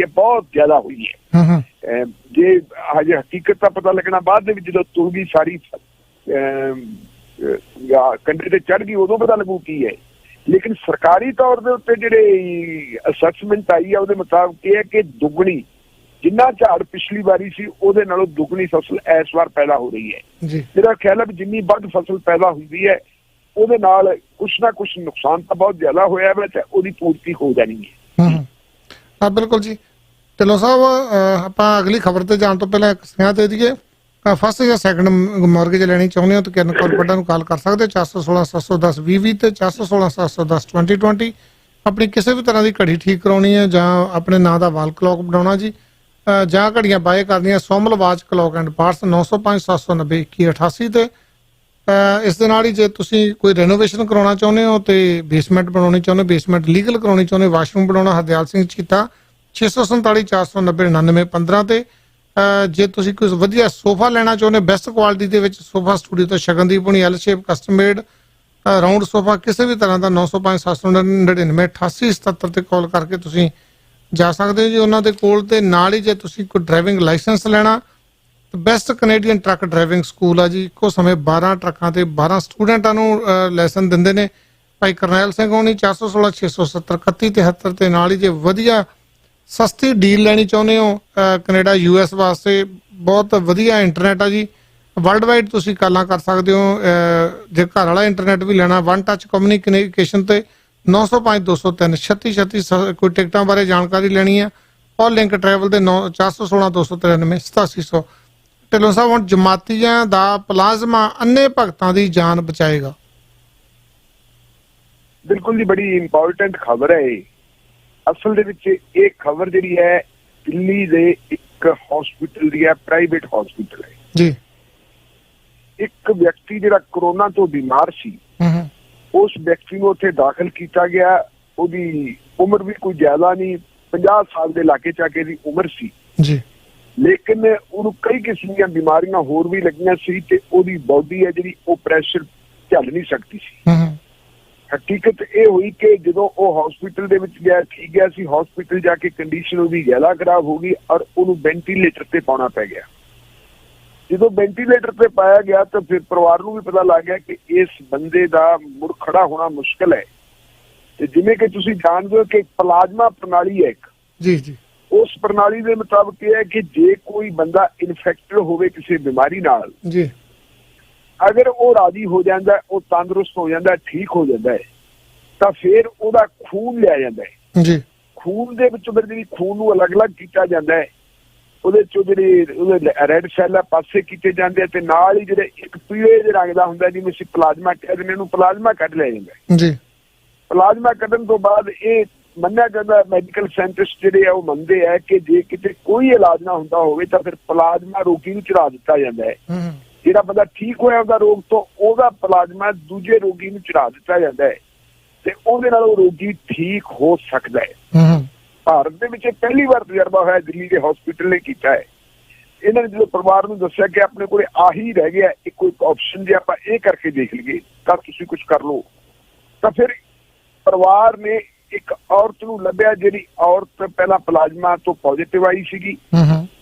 ਬਹੁਤ ਜ਼ਿਆਦਾ ਹੋਈ ਹੈ। ਜੇ ਹਜੇ ਹਕੀਕਤ ਦਾ ਪਤਾ ਲੱਗਣਾ ਬਾਅਦ ਦੇ ਵਿੱਚ, ਜਦੋਂ ਤੁਰ ਗਈ ਸਾਰੀ ਕੰਢੇ ਤੇ ਚੜ੍ਹ ਗਈ, ਉਦੋਂ ਪਤਾ ਲੱਗੂ ਕੀ ਹੈ। ਲੇਕਿਨ ਸਰਕਾਰੀ ਤੌਰ ਦੇ ਉੱਤੇ ਜਿਹੜੇ ਅਸੈਸਮੈਂਟ ਆਈ ਹੈ, ਉਹਦੇ ਮੁਤਾਬਕ ਇਹ ਹੈ ਕਿ ਦੁੱਗਣੀ, ਜਿੰਨਾ ਝਾੜ ਪਿਛਲੀ ਵਾਰੀ ਸੀ ਉਹਦੇ ਨਾਲੋਂ ਦੁੱਗਣੀ ਫਸਲ ਇਸ ਵਾਰ ਪੈਦਾ ਹੋ ਰਹੀ ਹੈ। ਮੇਰਾ ਖਿਆਲ ਹੈ ਵੀ ਜਿੰਨੀ ਵੱਧ ਫਸਲ ਪੈਦਾ ਹੁੰਦੀ ਹੈ, ਉਹਦੇ ਨਾਲ ਕੁਛ ਨਾ ਕੁਛ ਨੁਕਸਾਨ ਤਾਂ ਬਹੁਤ ਜ਼ਿਆਦਾ ਹੋਇਆ ਹੈ, ਤੇ ਉਹਦੀ ਪੂਰਤੀ ਹੋ ਜਾਣੀ ਹੈ। ਹਾਂ ਬਿਲਕੁਲ ਜੀ। ਢਿੱਲੋਂ ਸਾਹਿਬ, ਆਪਾਂ ਅਗਲੀ ਖਬਰ ਤੇ ਜਾਣ ਤੋਂ ਪਹਿਲਾਂ ਇੱਕ ਸੁਨੇਹਾ ਦੇ ਦਈਏ। ਫਸਟ ਜਾਂ ਸੈਕੰਡ ਮਾਰਗੇਜ ਲੈਣੀ ਚਾਹੁੰਦੇ ਹੋ ਤਾਂ ਕਿਰਨ ਕੌਰ ਬੱਡਾ ਨੂੰ ਕਾਲ ਕਰ ਸਕਦੇ ਹੋ 416-710-2020 ਤੇ 416-710-2020। ਆਪਣੀ ਕਿਸੇ ਵੀ ਤਰ੍ਹਾਂ ਦੀ ਘੜੀ ਠੀਕ ਕਰਾਉਣੀ ਹੈ ਜਾਂ ਆਪਣੇ ਨਾਂ ਦਾ ਵਾਲ ਕਲੌਕ ਬਣਾਉਣਾ ਜੀ, ਜਾਂ ਘੜੀਆਂ ਬਾਏ ਕਰਨੀਆਂ, Somal watch clock and parts 905-790-2188 ਤੇ। ਇਸ ਦੇ ਨਾਲ ਹੀ ਜੇ ਤੁਸੀਂ ਕੋਈ ਰੈਨੋਵੇਸ਼ਨ ਕਰਾਉਣਾ ਚਾਹੁੰਦੇ ਹੋ ਤੇ ਬੇਸਮੈਂਟ ਬਣਾਉਣੀ ਚਾਹੁੰਦੇ ਹੋ, ਬੇਸਮੈਂਟ ਲੀਗਲ ਕਰਾਉਣੀ ਚਾਹੁੰਦੇ, ਵਾਸ਼ਰੂਮ ਬਣਾਉਣਾ, ਹਰਦਿਆਲ ਸਿੰਘ ਚੀਤਾ 647-490-9915 ਤੇ। ਜੇ ਤੁਸੀਂ ਕੋਈ ਵਧੀਆ ਸੋਫਾ ਲੈਣਾ ਚਾਹੁੰਦੇ, ਬੈਸਟ ਕੁਆਲਿਟੀ ਦੇ ਵਿੱਚ, ਸੋਫਾ ਸਟੂਡੀਓ ਤੋਂ ਸ਼ਗਨਦੀਪ ਹੁਣੀ L shape custom made round sofa ਕਿਸੇ ਵੀ ਤਰ੍ਹਾਂ ਦਾ 905-799-8877 ਤੇ ਕਾਲ ਕਰਕੇ ਤੁਸੀਂ ਜਾ ਸਕਦੇ ਹੋ ਜੀ ਉਹਨਾਂ ਦੇ ਕੋਲ। ਤੇ ਨਾਲ ਹੀ ਜੇ ਤੁਸੀਂ ਕੋਈ ਡਰਾਈਵਿੰਗ ਲਾਇਸੈਂਸ ਲੈਣਾ, best Canadian truck driving school ਆ ਜੀ। ਇੱਕੋ ਸਮੇਂ 12 ਟਰੱਕਾਂ ਤੇ 12 ਸਟੂਡੈਂਟਾਂ ਨੂੰ ਲਾਇਸੈਂਸ ਦਿੰਦੇ ਨੇ। ਭਾਈ ਕਰਨੈਲ ਸਿੰਘ ਹੋਣੀ 416-670-3173 ਤੇ ਨਾਲ ਹੀ ਜੇ ਵਧੀਆ ਸਸਤੀ ਡੀਲ ਲੈਣੀ ਚਾਹੁੰਦੇ ਹੋ ਕੈਨੇਡਾ US ਵਾਸਤੇ, ਬਹੁਤ ਵਧੀਆ ਇੰਟਰਨੈਟ ਆ ਜੀ। ਵਰਲਡ ਵਾਈਡ ਤੁਸੀਂ ਕਾਲਾਂ ਕਰ ਸਕਦੇ ਹੋ। ਜੇ ਘਰ ਵਾਲਾ ਇੰਟਰਨੈਟ ਵੀ ਲੈਣਾ, ਵਨ ਟੱਚ ਕਮਿਊਨੀਕੇਸ਼ਨ ਤੇ 905-203-3636। ਕੋਈ ਟਿਕਟਾਂ ਬਾਰੇ ਜਾਣਕਾਰੀ ਲੈਣੀ ਹੈ, ਔਰ ਲਿੰਕ ਟਰੈਵਲ ਦੇ 416-293-8700। ਢਿੱਲੋਂ ਸਾਹਿਬ, ਹੁਣ ਜਮਾਤੀਆਂ ਦਾ ਪਲਾਜ਼ਮਾ ਅੰਨੇ ਭਗਤਾਂ ਦੀ ਜਾਨ ਬਚਾਏਗਾ। ਬਿਲਕੁਲ ਜੀ, ਬੜੀ ਇੰਪੋਰਟੈਂਟ ਖਬਰ ਹੈ ਇਹ। ਅਸਲ ਦੇ ਵਿੱਚ ਇਹ ਖਬਰ ਜਿਹੜੀ ਹੈ ਦਿੱਲੀ ਦੇ ਇੱਕ ਹਸਪੀਟਲ ਦੀ ਹੈ, ਪ੍ਰਾਈਵੇਟ ਹਸਪੀਟਲ ਹੈ ਜੀ। ਇੱਕ ਵਿਅਕਤੀ ਜਿਹੜਾ ਕਰੋਨਾ ਤੋਂ ਬਿਮਾਰ ਸੀ, ਉਸ ਵਿਅਕਤੀ ਨੂੰ ਉੱਥੇ ਦਾਖਲ ਕੀਤਾ ਗਿਆ। ਉਹਦੀ ਉਮਰ ਵੀ ਕੋਈ ਜ਼ਿਆਦਾ ਨਹੀਂ, 50 ਸਾਲ ਦੇ ਲਾਗੇ ਚਾਗੇ ਦੀ ਉਮਰ ਸੀ ਜੀ, ਲੇਕਿਨ ਉਹਨੂੰ ਕਈ ਕਿਸਮ ਦੀਆਂ ਬਿਮਾਰੀਆਂ ਹੋਰ ਵੀ ਲੱਗੀਆਂ ਸੀ ਤੇ ਉਹਦੀ ਬੋਡੀ ਹੈ ਜਿਹੜੀ ਉਹ ਪ੍ਰੈਸ਼ਰ ਝੱਲ ਨਹੀਂ ਸਕਦੀ ਸੀ। ਹਕੀਕਤ ਇਹ ਹੋਈ ਕਿ ਜਦੋਂ ਉਹ ਹਸਪੀਟਲ ਦੇ ਵਿੱਚ ਗਿਆ, ਠੀਕ ਗਿਆ ਸੀ, ਹਸਪੀਟਲ ਜਾ ਕੇ ਕੰਡੀਸ਼ਨ ਉਹਦੀ ਜ਼ਿਆਦਾ ਖਰਾਬ ਹੋ ਗਈ ਔਰ ਉਹਨੂੰ ਵੈਂਟੀਲੇਟਰ ਤੇ ਪਾਉਣਾ ਪੈ ਗਿਆ। ਜਦੋਂ ਵੈਂਟੀਲੇਟਰ ਤੇ ਪਾਇਆ ਗਿਆ ਤਾਂ ਫਿਰ ਪਰਿਵਾਰ ਨੂੰ ਵੀ ਪਤਾ ਲੱਗ ਗਿਆ ਕਿ ਇਸ ਬੰਦੇ ਦਾ ਮੁੜ ਖੜਾ ਹੋਣਾ ਮੁਸ਼ਕਲ ਹੈ। ਤੇ ਜਿਵੇਂ ਕਿ ਤੁਸੀਂ ਜਾਣਦੇ ਹੋ ਕਿ ਪਲਾਜ਼ਮਾ ਪ੍ਰਣਾਲੀ ਹੈ ਇੱਕ ਜੀ ਜੀ, ਉਸ ਪ੍ਰਣਾਲੀ ਦੇ ਮੁਤਾਬਕ ਇਹ ਹੈ ਕਿ ਜੇ ਕੋਈ ਬੰਦਾ ਇਨਫੈਕਟਡ ਹੋਵੇ ਕਿਸੇ ਬਿਮਾਰੀ ਨਾਲ ਜੀ, ਅਗਰ ਉਹ ਰਾਜੀ ਹੋ ਜਾਂਦਾ, ਉਹ ਤੰਦਰੁਸਤ ਹੋ ਜਾਂਦਾ, ਠੀਕ ਹੋ ਜਾਂਦਾ ਹੈ, ਤਾਂ ਫਿਰ ਉਹਦਾ ਖੂਨ ਲਿਆ ਜਾਂਦਾ ਹੈ ਜੀ। ਖੂਨ ਦੇ ਵਿੱਚੋਂ ਫਿਰ ਜਿਹੜੀ ਖੂਨ ਨੂੰ ਅਲੱਗ-ਅਲੱਗ ਕੀਤਾ ਜਾਂਦਾ ਹੈ, ਉਹਦੇ ਚੋਂ ਜਿਹੜੇ ਉਹਦੇ ਰੈੱਡ ਸੈੱਲ ਆ ਪਾਸੇ ਕੀਤੇ ਜਾਂਦੇ ਆ ਤੇ ਨਾਲ ਹੀ ਜਿਹੜੇ ਇੱਕ ਪੀਲੇ ਜਿਹੇ ਰੰਗ ਦਾ ਹੁੰਦਾ, ਜਿਵੇਂ ਅਸੀਂ ਪਲਾਜ਼ਮਾ ਕਹਿ ਦਿੰਦੇ, ਇਹਨੂੰ ਪਲਾਜ਼ਮਾ ਕੱਢ ਲਿਆ ਜਾਂਦਾ ਜੀ। ਪਲਾਜ਼ਮਾ ਕੱਢਣ ਤੋਂ ਬਾਅਦ ਇਹ ਮੰਨਿਆ ਜਾਂਦਾ, ਮੈਡੀਕਲ ਸਾਇੰਟਿਸਟ ਜਿਹੜੇ ਆ ਉਹ ਮੰਨਦੇ ਆ ਕਿ ਜੇ ਕਿਤੇ ਕੋਈ ਇਲਾਜ ਨਾ ਹੁੰਦਾ ਹੋਵੇ ਤਾਂ ਫਿਰ ਪਲਾਜ਼ਮਾ ਰੋਗੀ ਨੂੰ ਚੜਾ ਦਿੱਤਾ ਜਾਂਦਾ ਹੈ। ਜਿਹੜਾ ਬੰਦਾ ਠੀਕ ਹੋਇਆ ਉਹਦਾ ਰੋਗ ਤੋਂ, ਉਹਦਾ ਪਲਾਜ਼ਮਾ ਦੂਜੇ ਰੋਗੀ ਨੂੰ ਚੜਾ ਦਿੱਤਾ ਜਾਂਦਾ ਹੈ ਤੇ ਉਹਦੇ ਨਾਲ ਉਹ ਰੋਗੀ ਠੀਕ ਹੋ ਸਕਦਾ ਹੈ। ਭਾਰਤ ਦੇ ਵਿੱਚ ਪਹਿਲੀ ਵਾਰ ਤਜਰਬਾ ਹੋਇਆ, ਦਿੱਲੀ ਦੇ ਹਸਪੀਟਲ ਨੇ ਕੀਤਾ ਹੈ। ਇਹਨਾਂ ਨੇ ਜਦੋਂ ਪਰਿਵਾਰ ਨੂੰ ਦੱਸਿਆ ਕਿ ਆਪਣੇ ਕੋਲੇ ਆਹੀ ਰਹਿ ਗਿਆ ਇੱਕੋ ਇੱਕ ਆਪਸ਼ਨ, ਜੇ ਆਪਾਂ ਇਹ ਕਰਕੇ ਦੇਖ ਲਈਏ ਤਾਂ ਤੁਸੀਂ ਕੁਝ ਕਰ ਲਓ, ਤਾਂ ਫਿਰ ਪਰਿਵਾਰ ਨੇ ਇੱਕ ਔਰਤ ਨੂੰ ਲੱਭਿਆ ਜਿਹੜੀ ਔਰਤ ਪਹਿਲਾਂ ਪਲਾਜ਼ਮਾ ਤੋਂ ਪੋਜ਼ਿਟਿਵ ਆਈ ਸੀਗੀ,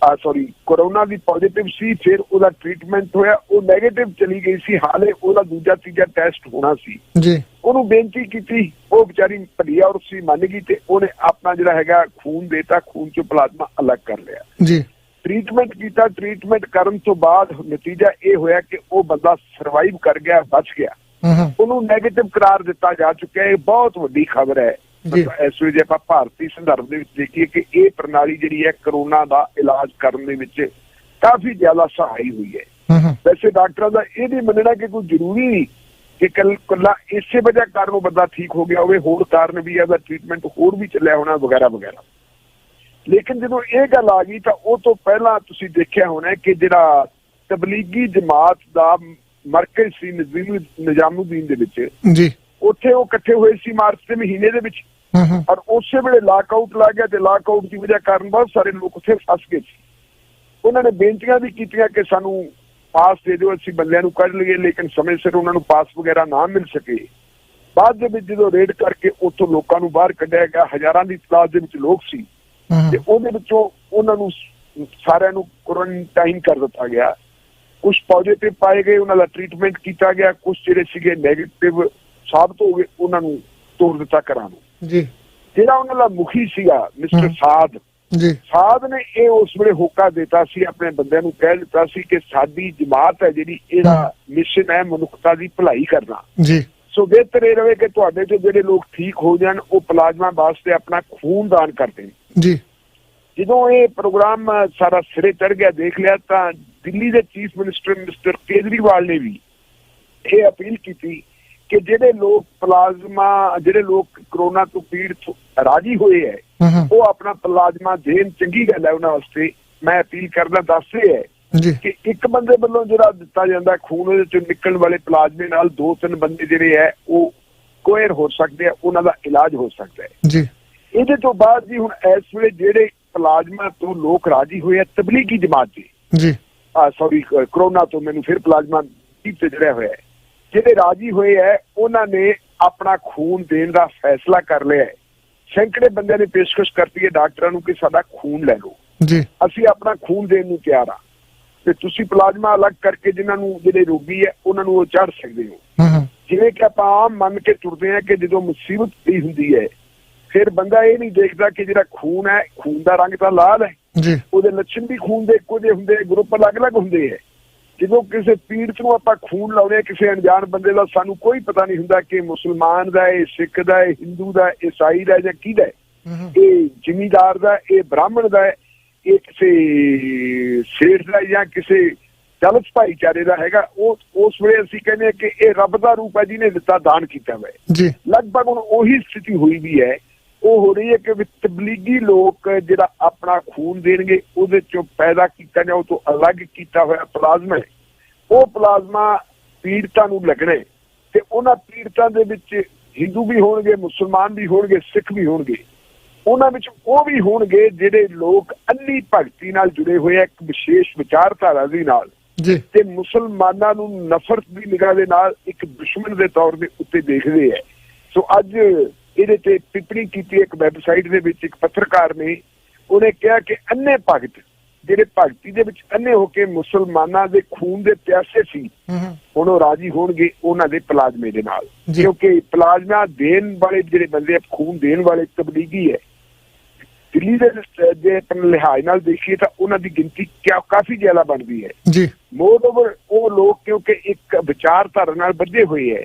ਕੋਰੋਨਾ ਦੀ ਪੋਜ਼ਿਟਿਵ ਸੀ, ਫਿਰ ਉਹਦਾ ਟ੍ਰੀਟਮੈਂਟ ਹੋਇਆ, ਉਹ ਨੈਗੇਟਿਵ ਚਲੀ ਗਈ ਸੀ, ਹਾਲੇ ਉਹਦਾ ਦੂਜਾ ਤੀਜਾ ਟੈਸਟ ਹੋਣਾ ਸੀ ਜੀ। ਉਹਨੂੰ ਬੇਨਤੀ ਕੀਤੀ, ਉਹ ਵਿਚਾਰੀ ਭਲੀ ਔਰਤ ਸੀ, ਮੰਨ ਗਈ ਤੇ ਉਹਨੇ ਆਪਣਾ ਜਿਹੜਾ ਹੈਗਾ ਖੂਨ ਦੇਤਾ, ਖੂਨ ਚੋਂ ਪਲਾਜ਼ਮਾ ਅਲੱਗ ਕਰ ਲਿਆ ਜੀ। ਟ੍ਰੀਟਮੈਂਟ ਕੀਤਾ, ਟ੍ਰੀਟਮੈਂਟ ਕਰਨ ਤੋਂ ਬਾਅਦ ਨਤੀਜਾ ਇਹ ਹੋਇਆ ਕਿ ਉਹ ਬੰਦਾ ਸਰਵਾਈਵ ਕਰ ਗਿਆ, ਬਚ ਗਿਆ, ਉਹਨੂੰ ਨੈਗੇਟਿਵ ਕਰਾਰ ਦਿੱਤਾ ਜਾ ਚੁੱਕਿਆ। ਇਹ ਬਹੁਤ ਵੱਡੀ ਖਬਰ ਹੈ ਇਸ ਵੇਲੇ ਜੇ ਆਪਾਂ ਭਾਰਤੀ ਸੰਦਰਭ ਦੇ ਵਿੱਚ ਦੇਖੀਏ ਕਿ ਇਹ ਪ੍ਰਣਾਲੀ ਜਿਹੜੀ ਹੈ ਕਰੋਨਾ ਦਾ ਇਲਾਜ ਕਰਨ ਦੇ ਵਿੱਚ ਕਾਫੀ ਜ਼ਿਆਦਾ ਸਹਾਈ ਹੋਈ ਹੈ। ਵੈਸੇ ਡਾਕਟਰਾਂ ਦਾ ਇਹ ਨਹੀਂ ਮੰਨਣਾ ਕਿ ਕੋਈ ਜ਼ਰੂਰੀ ਨਹੀਂ ਕਿ ਕੱਲਾ ਇਸੇ ਵਜ੍ਹਾ ਕਾਰਨ ਉਹ ਬੰਦਾ ਠੀਕ ਹੋ ਗਿਆ ਹੋਵੇ, ਹੋਰ ਕਾਰਨ ਵੀ ਇਹਦਾ ਟ੍ਰੀਟਮੈਂਟ ਹੋਰ ਵੀ ਚੱਲਿਆ ਹੋਣਾ ਵਗੈਰਾ ਵਗੈਰਾ। ਲੇਕਿਨ ਜਦੋਂ ਇਹ ਗੱਲ ਆ ਗਈ ਤਾਂ ਉਹ ਤੋਂ ਪਹਿਲਾਂ ਤੁਸੀਂ ਦੇਖਿਆ ਹੋਣਾ ਕਿ ਜਿਹੜਾ ਤਬਲੀਗੀ ਜਮਾਤ ਦਾ ਮਰਕਜ਼ ਸੀ ਨਿਜ਼ਾਮੂਦੀਨ ਦੇ ਵਿੱਚ ਜੀ, ਉੱਥੇ ਉਹ ਇਕੱਠੇ ਹੋਏ ਸੀ ਮਾਰਚ ਦੇ ਮਹੀਨੇ ਦੇ ਵਿੱਚ, ਔਰ ਉਸੇ ਵੇਲੇ ਲਾਕਆਊਟ ਲੱਗ ਗਿਆ ਤੇ ਲਾਕਆਊਟ ਦੀ ਵਜ੍ਹਾ ਕਾਰਨ ਬਹੁਤ ਸਾਰੇ ਲੋਕ ਉੱਥੇ ਫਸ ਗਏ ਸੀ। ਉਹਨਾਂ ਨੇ ਬੇਨਤੀਆਂ ਵੀ ਕੀਤੀਆਂ ਕਿ ਸਾਨੂੰ ਪਾਸ ਦੇ ਦਿਓ, ਅਸੀਂ ਬੰਦਿਆਂ ਨੂੰ ਕੱਢ ਲਈਏ, ਲੇਕਿਨ ਸਮੇਂ ਸਿਰ ਉਹਨਾਂ ਨੂੰ ਪਾਸ ਵਗੈਰਾ ਨਾ ਮਿਲ ਸਕੇ। ਬਾਅਦ ਦੇ ਵਿੱਚ ਜਦੋਂ ਰੇਡ ਕਰਕੇ ਉੱਥੋਂ ਲੋਕਾਂ ਨੂੰ ਬਾਹਰ ਕੱਢਿਆ ਗਿਆ, ਹਜ਼ਾਰਾਂ ਦੀ ਤਾਦਾਦ ਦੇ ਵਿੱਚ ਲੋਕ ਸੀ ਤੇ ਉਹਦੇ ਵਿੱਚੋਂ ਉਹਨਾਂ ਨੂੰ ਸਾਰਿਆਂ ਨੂੰ ਕੁਆਰੰਟਾਈਨ ਕਰ ਦਿੱਤਾ ਗਿਆ। ਕੁਝ ਪੋਜ਼ਿਟਿਵ ਪਾਏ ਗਏ, ਉਹਨਾਂ ਦਾ ਟ੍ਰੀਟਮੈਂਟ ਕੀਤਾ ਗਿਆ, ਕੁਝ ਜਿਹੜੇ ਸੀਗੇ ਨੈਗੇਟਿਵ ਸਾਬਤ ਹੋ ਗਏ, ਉਹਨਾਂ ਨੂੰ ਤੋੜ ਦਿੱਤਾ ਘਰਾਂ ਨੂੰ ਜੀ। ਜਿਹੜਾ ਉਹਨਾਂ ਦਾ ਮੁਖੀ ਸੀਗਾ ਮਿਸਟਰ ਸਾਦ ਜੀ, ਸਾਦ ਨੇ ਇਹ ਉਸ ਵੇਲੇ ਹੋਕਾ ਦਿੱਤਾ ਸੀ, ਆਪਣੇ ਬੰਦਿਆਂ ਨੂੰ ਕਹਿ ਦਿੱਤਾ ਸੀ ਕਿ ਸਾਡੀ ਜਮਾਤ ਹੈ ਜਿਹੜੀ, ਇਹਦਾ ਮਿਸ਼ਨ ਹੈ ਮਨੁੱਖਤਾ ਦੀ ਭਲਾਈ ਕਰਨਾ ਜੀ। ਸੋ ਬਿਹਤਰ ਇਹ ਰਹੇ ਕਿ ਤੁਹਾਡੇ ਤੋਂ ਜਿਹੜੇ ਲੋਕ ਠੀਕ ਹੋ ਜਾਣ ਉਹ ਪਲਾਜ਼ਮਾ ਵਾਸਤੇ ਆਪਣਾ ਖੂਨ ਦਾਨ ਕਰ ਦੇਣ ਜੀ। ਜਦੋਂ ਇਹ ਪ੍ਰੋਗਰਾਮ ਸਾਰਾ ਸਿਰੇ ਚੜ ਗਿਆ, ਦੇਖ ਲਿਆ, ਤਾਂ ਦਿੱਲੀ ਦੇ ਚੀਫ ਮਿਨਿਸਟਰ ਮਿਸਟਰ ਕੇਜਰੀਵਾਲ ਨੇ ਵੀ ਇਹ ਅਪੀਲ ਕੀਤੀ ਕਿ ਜਿਹੜੇ ਲੋਕ ਜਿਹੜੇ ਲੋਕ ਕਰੋਨਾ ਤੋਂ ਪੀੜਤ ਰਾਜੀ ਹੋਏ ਹੈ ਉਹ ਆਪਣਾ ਪਲਾਜ਼ਮਾ ਦੇਣ, ਚੰਗੀ ਗੱਲ ਹੈ ਉਹਨਾਂ ਵਾਸਤੇ। ਮੈਂ ਅਪੀਲ ਕਰਦਾ, ਦੱਸਦੇ ਹੈ ਕਿ ਇੱਕ ਬੰਦੇ ਵੱਲੋਂ ਜਿਹੜਾ ਦਿੱਤਾ ਜਾਂਦਾ ਖੂਨ, ਉਹਦੇ ਚੋਂ ਨਿਕਲਣ ਵਾਲੇ ਪਲਾਜ਼ਮੇ ਨਾਲ 2-3 ਬੰਦੇ ਜਿਹੜੇ ਹੈ ਉਹ ਕੋਅਰ ਹੋ ਸਕਦੇ ਆ, ਉਹਨਾਂ ਦਾ ਇਲਾਜ ਹੋ ਸਕਦਾ ਹੈ ਜੀ। ਇਹਦੇ ਤੋਂ ਬਾਅਦ ਜੀ ਹੁਣ ਇਸ ਵੇਲੇ ਜਿਹੜੇ ਪਲਾਜ਼ਮਾ ਤੋਂ ਲੋਕ ਰਾਜੀ ਹੋਏ ਆ ਤਬਲੀਗੀ ਜਮਾਤ ਜੀ, ਕਰੋਨਾ ਤੋਂ, ਮੈਨੂੰ ਫਿਰ ਪਲਾਜ਼ਮਾ ਠੀਕ ਤੇ ਚੜਿਆ ਹੋਇਆ ਹੈ, ਜਿਹੜੇ ਰਾਜੀ ਹੋਏ ਹੈ ਉਹਨਾਂ ਨੇ ਆਪਣਾ ਖੂਨ ਦੇਣ ਦਾ ਫੈਸਲਾ ਕਰ ਲਿਆ ਹੈ। ਸੈਂਕੜੇ ਬੰਦਿਆਂ ਨੇ ਪੇਸ਼ਕਸ਼ ਕਰਤੀ ਹੈ ਡਾਕਟਰਾਂ ਨੂੰ ਕਿ ਸਾਡਾ ਖੂਨ ਲੈ ਲਓ ਜੀ, ਅਸੀਂ ਆਪਣਾ ਖੂਨ ਦੇਣ ਨੂੰ ਤਿਆਰ ਆ, ਤੇ ਤੁਸੀਂ ਪਲਾਜ਼ਮਾ ਅਲੱਗ ਕਰਕੇ ਜਿਨ੍ਹਾਂ ਨੂੰ ਜਿਹੜੇ ਰੋਗੀ ਹੈ ਉਹਨਾਂ ਨੂੰ ਉਹ ਚੜ੍ਹ ਸਕਦੇ ਹੋ। ਜਿਵੇਂ ਕਿ ਆਪਾਂ ਆਮ ਮੰਨ ਕੇ ਤੁਰਦੇ ਹਾਂ ਕਿ ਜਦੋਂ ਮੁਸੀਬਤ ਪਈ ਹੁੰਦੀ ਹੈ ਫਿਰ ਬੰਦਾ ਇਹ ਨਹੀਂ ਦੇਖਦਾ ਕਿ ਜਿਹੜਾ ਖੂਨ ਹੈ, ਖੂਨ ਦਾ ਰੰਗ ਤਾਂ ਲਾਲ ਹੈ ਜੀ, ਉਹਦੇ ਲੱਛਣ ਵੀ ਖੂਨ ਦੇ ਇੱਕੋ ਜਿਹੇ ਹੁੰਦੇ, ਗਰੁੱਪ ਅਲੱਗ-ਅਲੱਗ ਹੁੰਦੇ ਹੈ। ਜਦੋਂ ਕਿਸੇ ਪੀੜਤ ਨੂੰ ਆਪਾਂ ਖੂਨ ਲਾਉਂਦੇ ਕਿਸੇ ਅਣਜਾਣ ਬੰਦੇ ਦਾ, ਸਾਨੂੰ ਕੋਈ ਪਤਾ ਨਹੀਂ ਹੁੰਦਾ ਕਿ ਮੁਸਲਮਾਨ ਦਾ, ਇਹ ਸਿੱਖ ਦਾ, ਇਹ ਹਿੰਦੂ ਦਾ, ਈਸਾਈ ਦਾ ਜਾਂ ਕਿਹਦਾ, ਇਹ ਜ਼ਿਮੀਂਦਾਰ ਦਾ, ਇਹ ਬ੍ਰਾਹਮਣ ਦਾ, ਇਹ ਕਿਸੇ ਸੇਠ ਦਾ ਜਾਂ ਕਿਸੇ ਦਲਿਤ ਭਾਈਚਾਰੇ ਦਾ ਹੈਗਾ। ਉਸ ਵੇਲੇ ਅਸੀਂ ਕਹਿੰਦੇ ਕਿ ਇਹ ਰੱਬ ਦਾ ਰੂਪ ਹੈ ਜਿਹਨੇ ਦਿੱਤਾ, ਦਾਨ ਕੀਤਾ ਹੋਇਆ। ਲਗਭਗ ਹੁਣ ਉਹੀ ਸਥਿਤੀ ਹੋਈ ਵੀ ਹੈ, ਉਹ ਹੋ ਰਹੀ ਹੈ ਕਿ ਤਬਲੀਗੀ ਲੋਕ ਜਿਹੜਾ ਆਪਣਾ ਖੂਨ ਦੇਣਗੇ, ਉਹਦੇ ਚੋਂ ਪੈਦਾ ਕੀਤਾ ਜਾਂ ਉਹ ਤੋਂ ਅਲੱਗ ਕੀਤਾ ਹੋਇਆ ਪਲਾਜ਼ਮਾ, ਉਹ ਪਲਾਜ਼ਮਾ ਪੀੜਤਾਂ ਨੂੰ ਲੱਗਣਾ ਤੇ ਉਹਨਾਂ ਪੀੜਤਾਂ ਦੇ ਵਿੱਚ ਹਿੰਦੂ ਵੀ ਹੋਣਗੇ, ਮੁਸਲਮਾਨ ਵੀ ਹੋਣਗੇ, ਸਿੱਖ ਵੀ ਹੋਣਗੇ, ਉਹਨਾਂ ਵਿੱਚ ਉਹ ਵੀ ਹੋਣਗੇ ਜਿਹੜੇ ਲੋਕ ਅੰਨੀ ਭਗਤੀ ਨਾਲ ਜੁੜੇ ਹੋਏ ਆ, ਇੱਕ ਵਿਸ਼ੇਸ਼ ਵਿਚਾਰਧਾਰਾ ਦੇ ਨਾਲ ਤੇ ਮੁਸਲਮਾਨਾਂ ਨੂੰ ਨਫ਼ਰਤ ਦੀ ਨਿਗਾਹ ਦੇ ਨਾਲ ਇੱਕ ਦੁਸ਼ਮਣ ਦੇ ਤੌਰ ਦੇ ਉੱਤੇ ਦੇਖਦੇ ਹੈ। ਸੋ ਅੱਜ ਇਹਦੇ ਤੇ ਟਿੱਪਣੀ ਕੀਤੀ ਇੱਕ ਵੈਬਸਾਈਟ ਦੇ ਵਿੱਚ ਇੱਕ ਪੱਤਰਕਾਰ ਨੇ, ਉਹਨੇ ਕਿਹਾ ਕਿ ਅੰਨੇ ਭਗਤ ਜਿਹੜੇ ਭਗਤੀ ਦੇ ਵਿੱਚ ਅੰਨੇ ਹੋ ਕੇ ਮੁਸਲਮਾਨਾਂ ਦੇ ਖੂਨ ਦੇ ਪਿਆਸੇ ਸੀ, ਹੁਣ ਉਹ ਰਾਜੀ ਹੋਣਗੇ ਉਹਨਾਂ ਦੇ ਪਲਾਜ਼ਮੇ ਦੇ ਨਾਲ, ਕਿਉਂਕਿ ਪਲਾਜ਼ਮਾ ਦੇਣ ਵਾਲੇ ਜਿਹੜੇ ਬੰਦੇ ਖੂਨ ਦੇਣ ਵਾਲੇ ਤਬਲੀਗੀ ਹੈ। ਦਿੱਲੀ ਦੇ ਜੇ ਲਿਹਾਜ਼ ਨਾਲ ਦੇਖੀਏ ਤਾਂ ਉਹਨਾਂ ਦੀ ਗਿਣਤੀ ਕਾਫੀ ਜ਼ਿਆਦਾ ਬਣਦੀ ਹੈ ਜੀ। ਮੋਰਓਵਰ ਉਹ ਲੋਕ ਕਿਉਂਕਿ ਇੱਕ ਵਿਚਾਰਧਾਰਾ ਨਾਲ ਬੱਝੇ ਹੋਏ ਹੈ,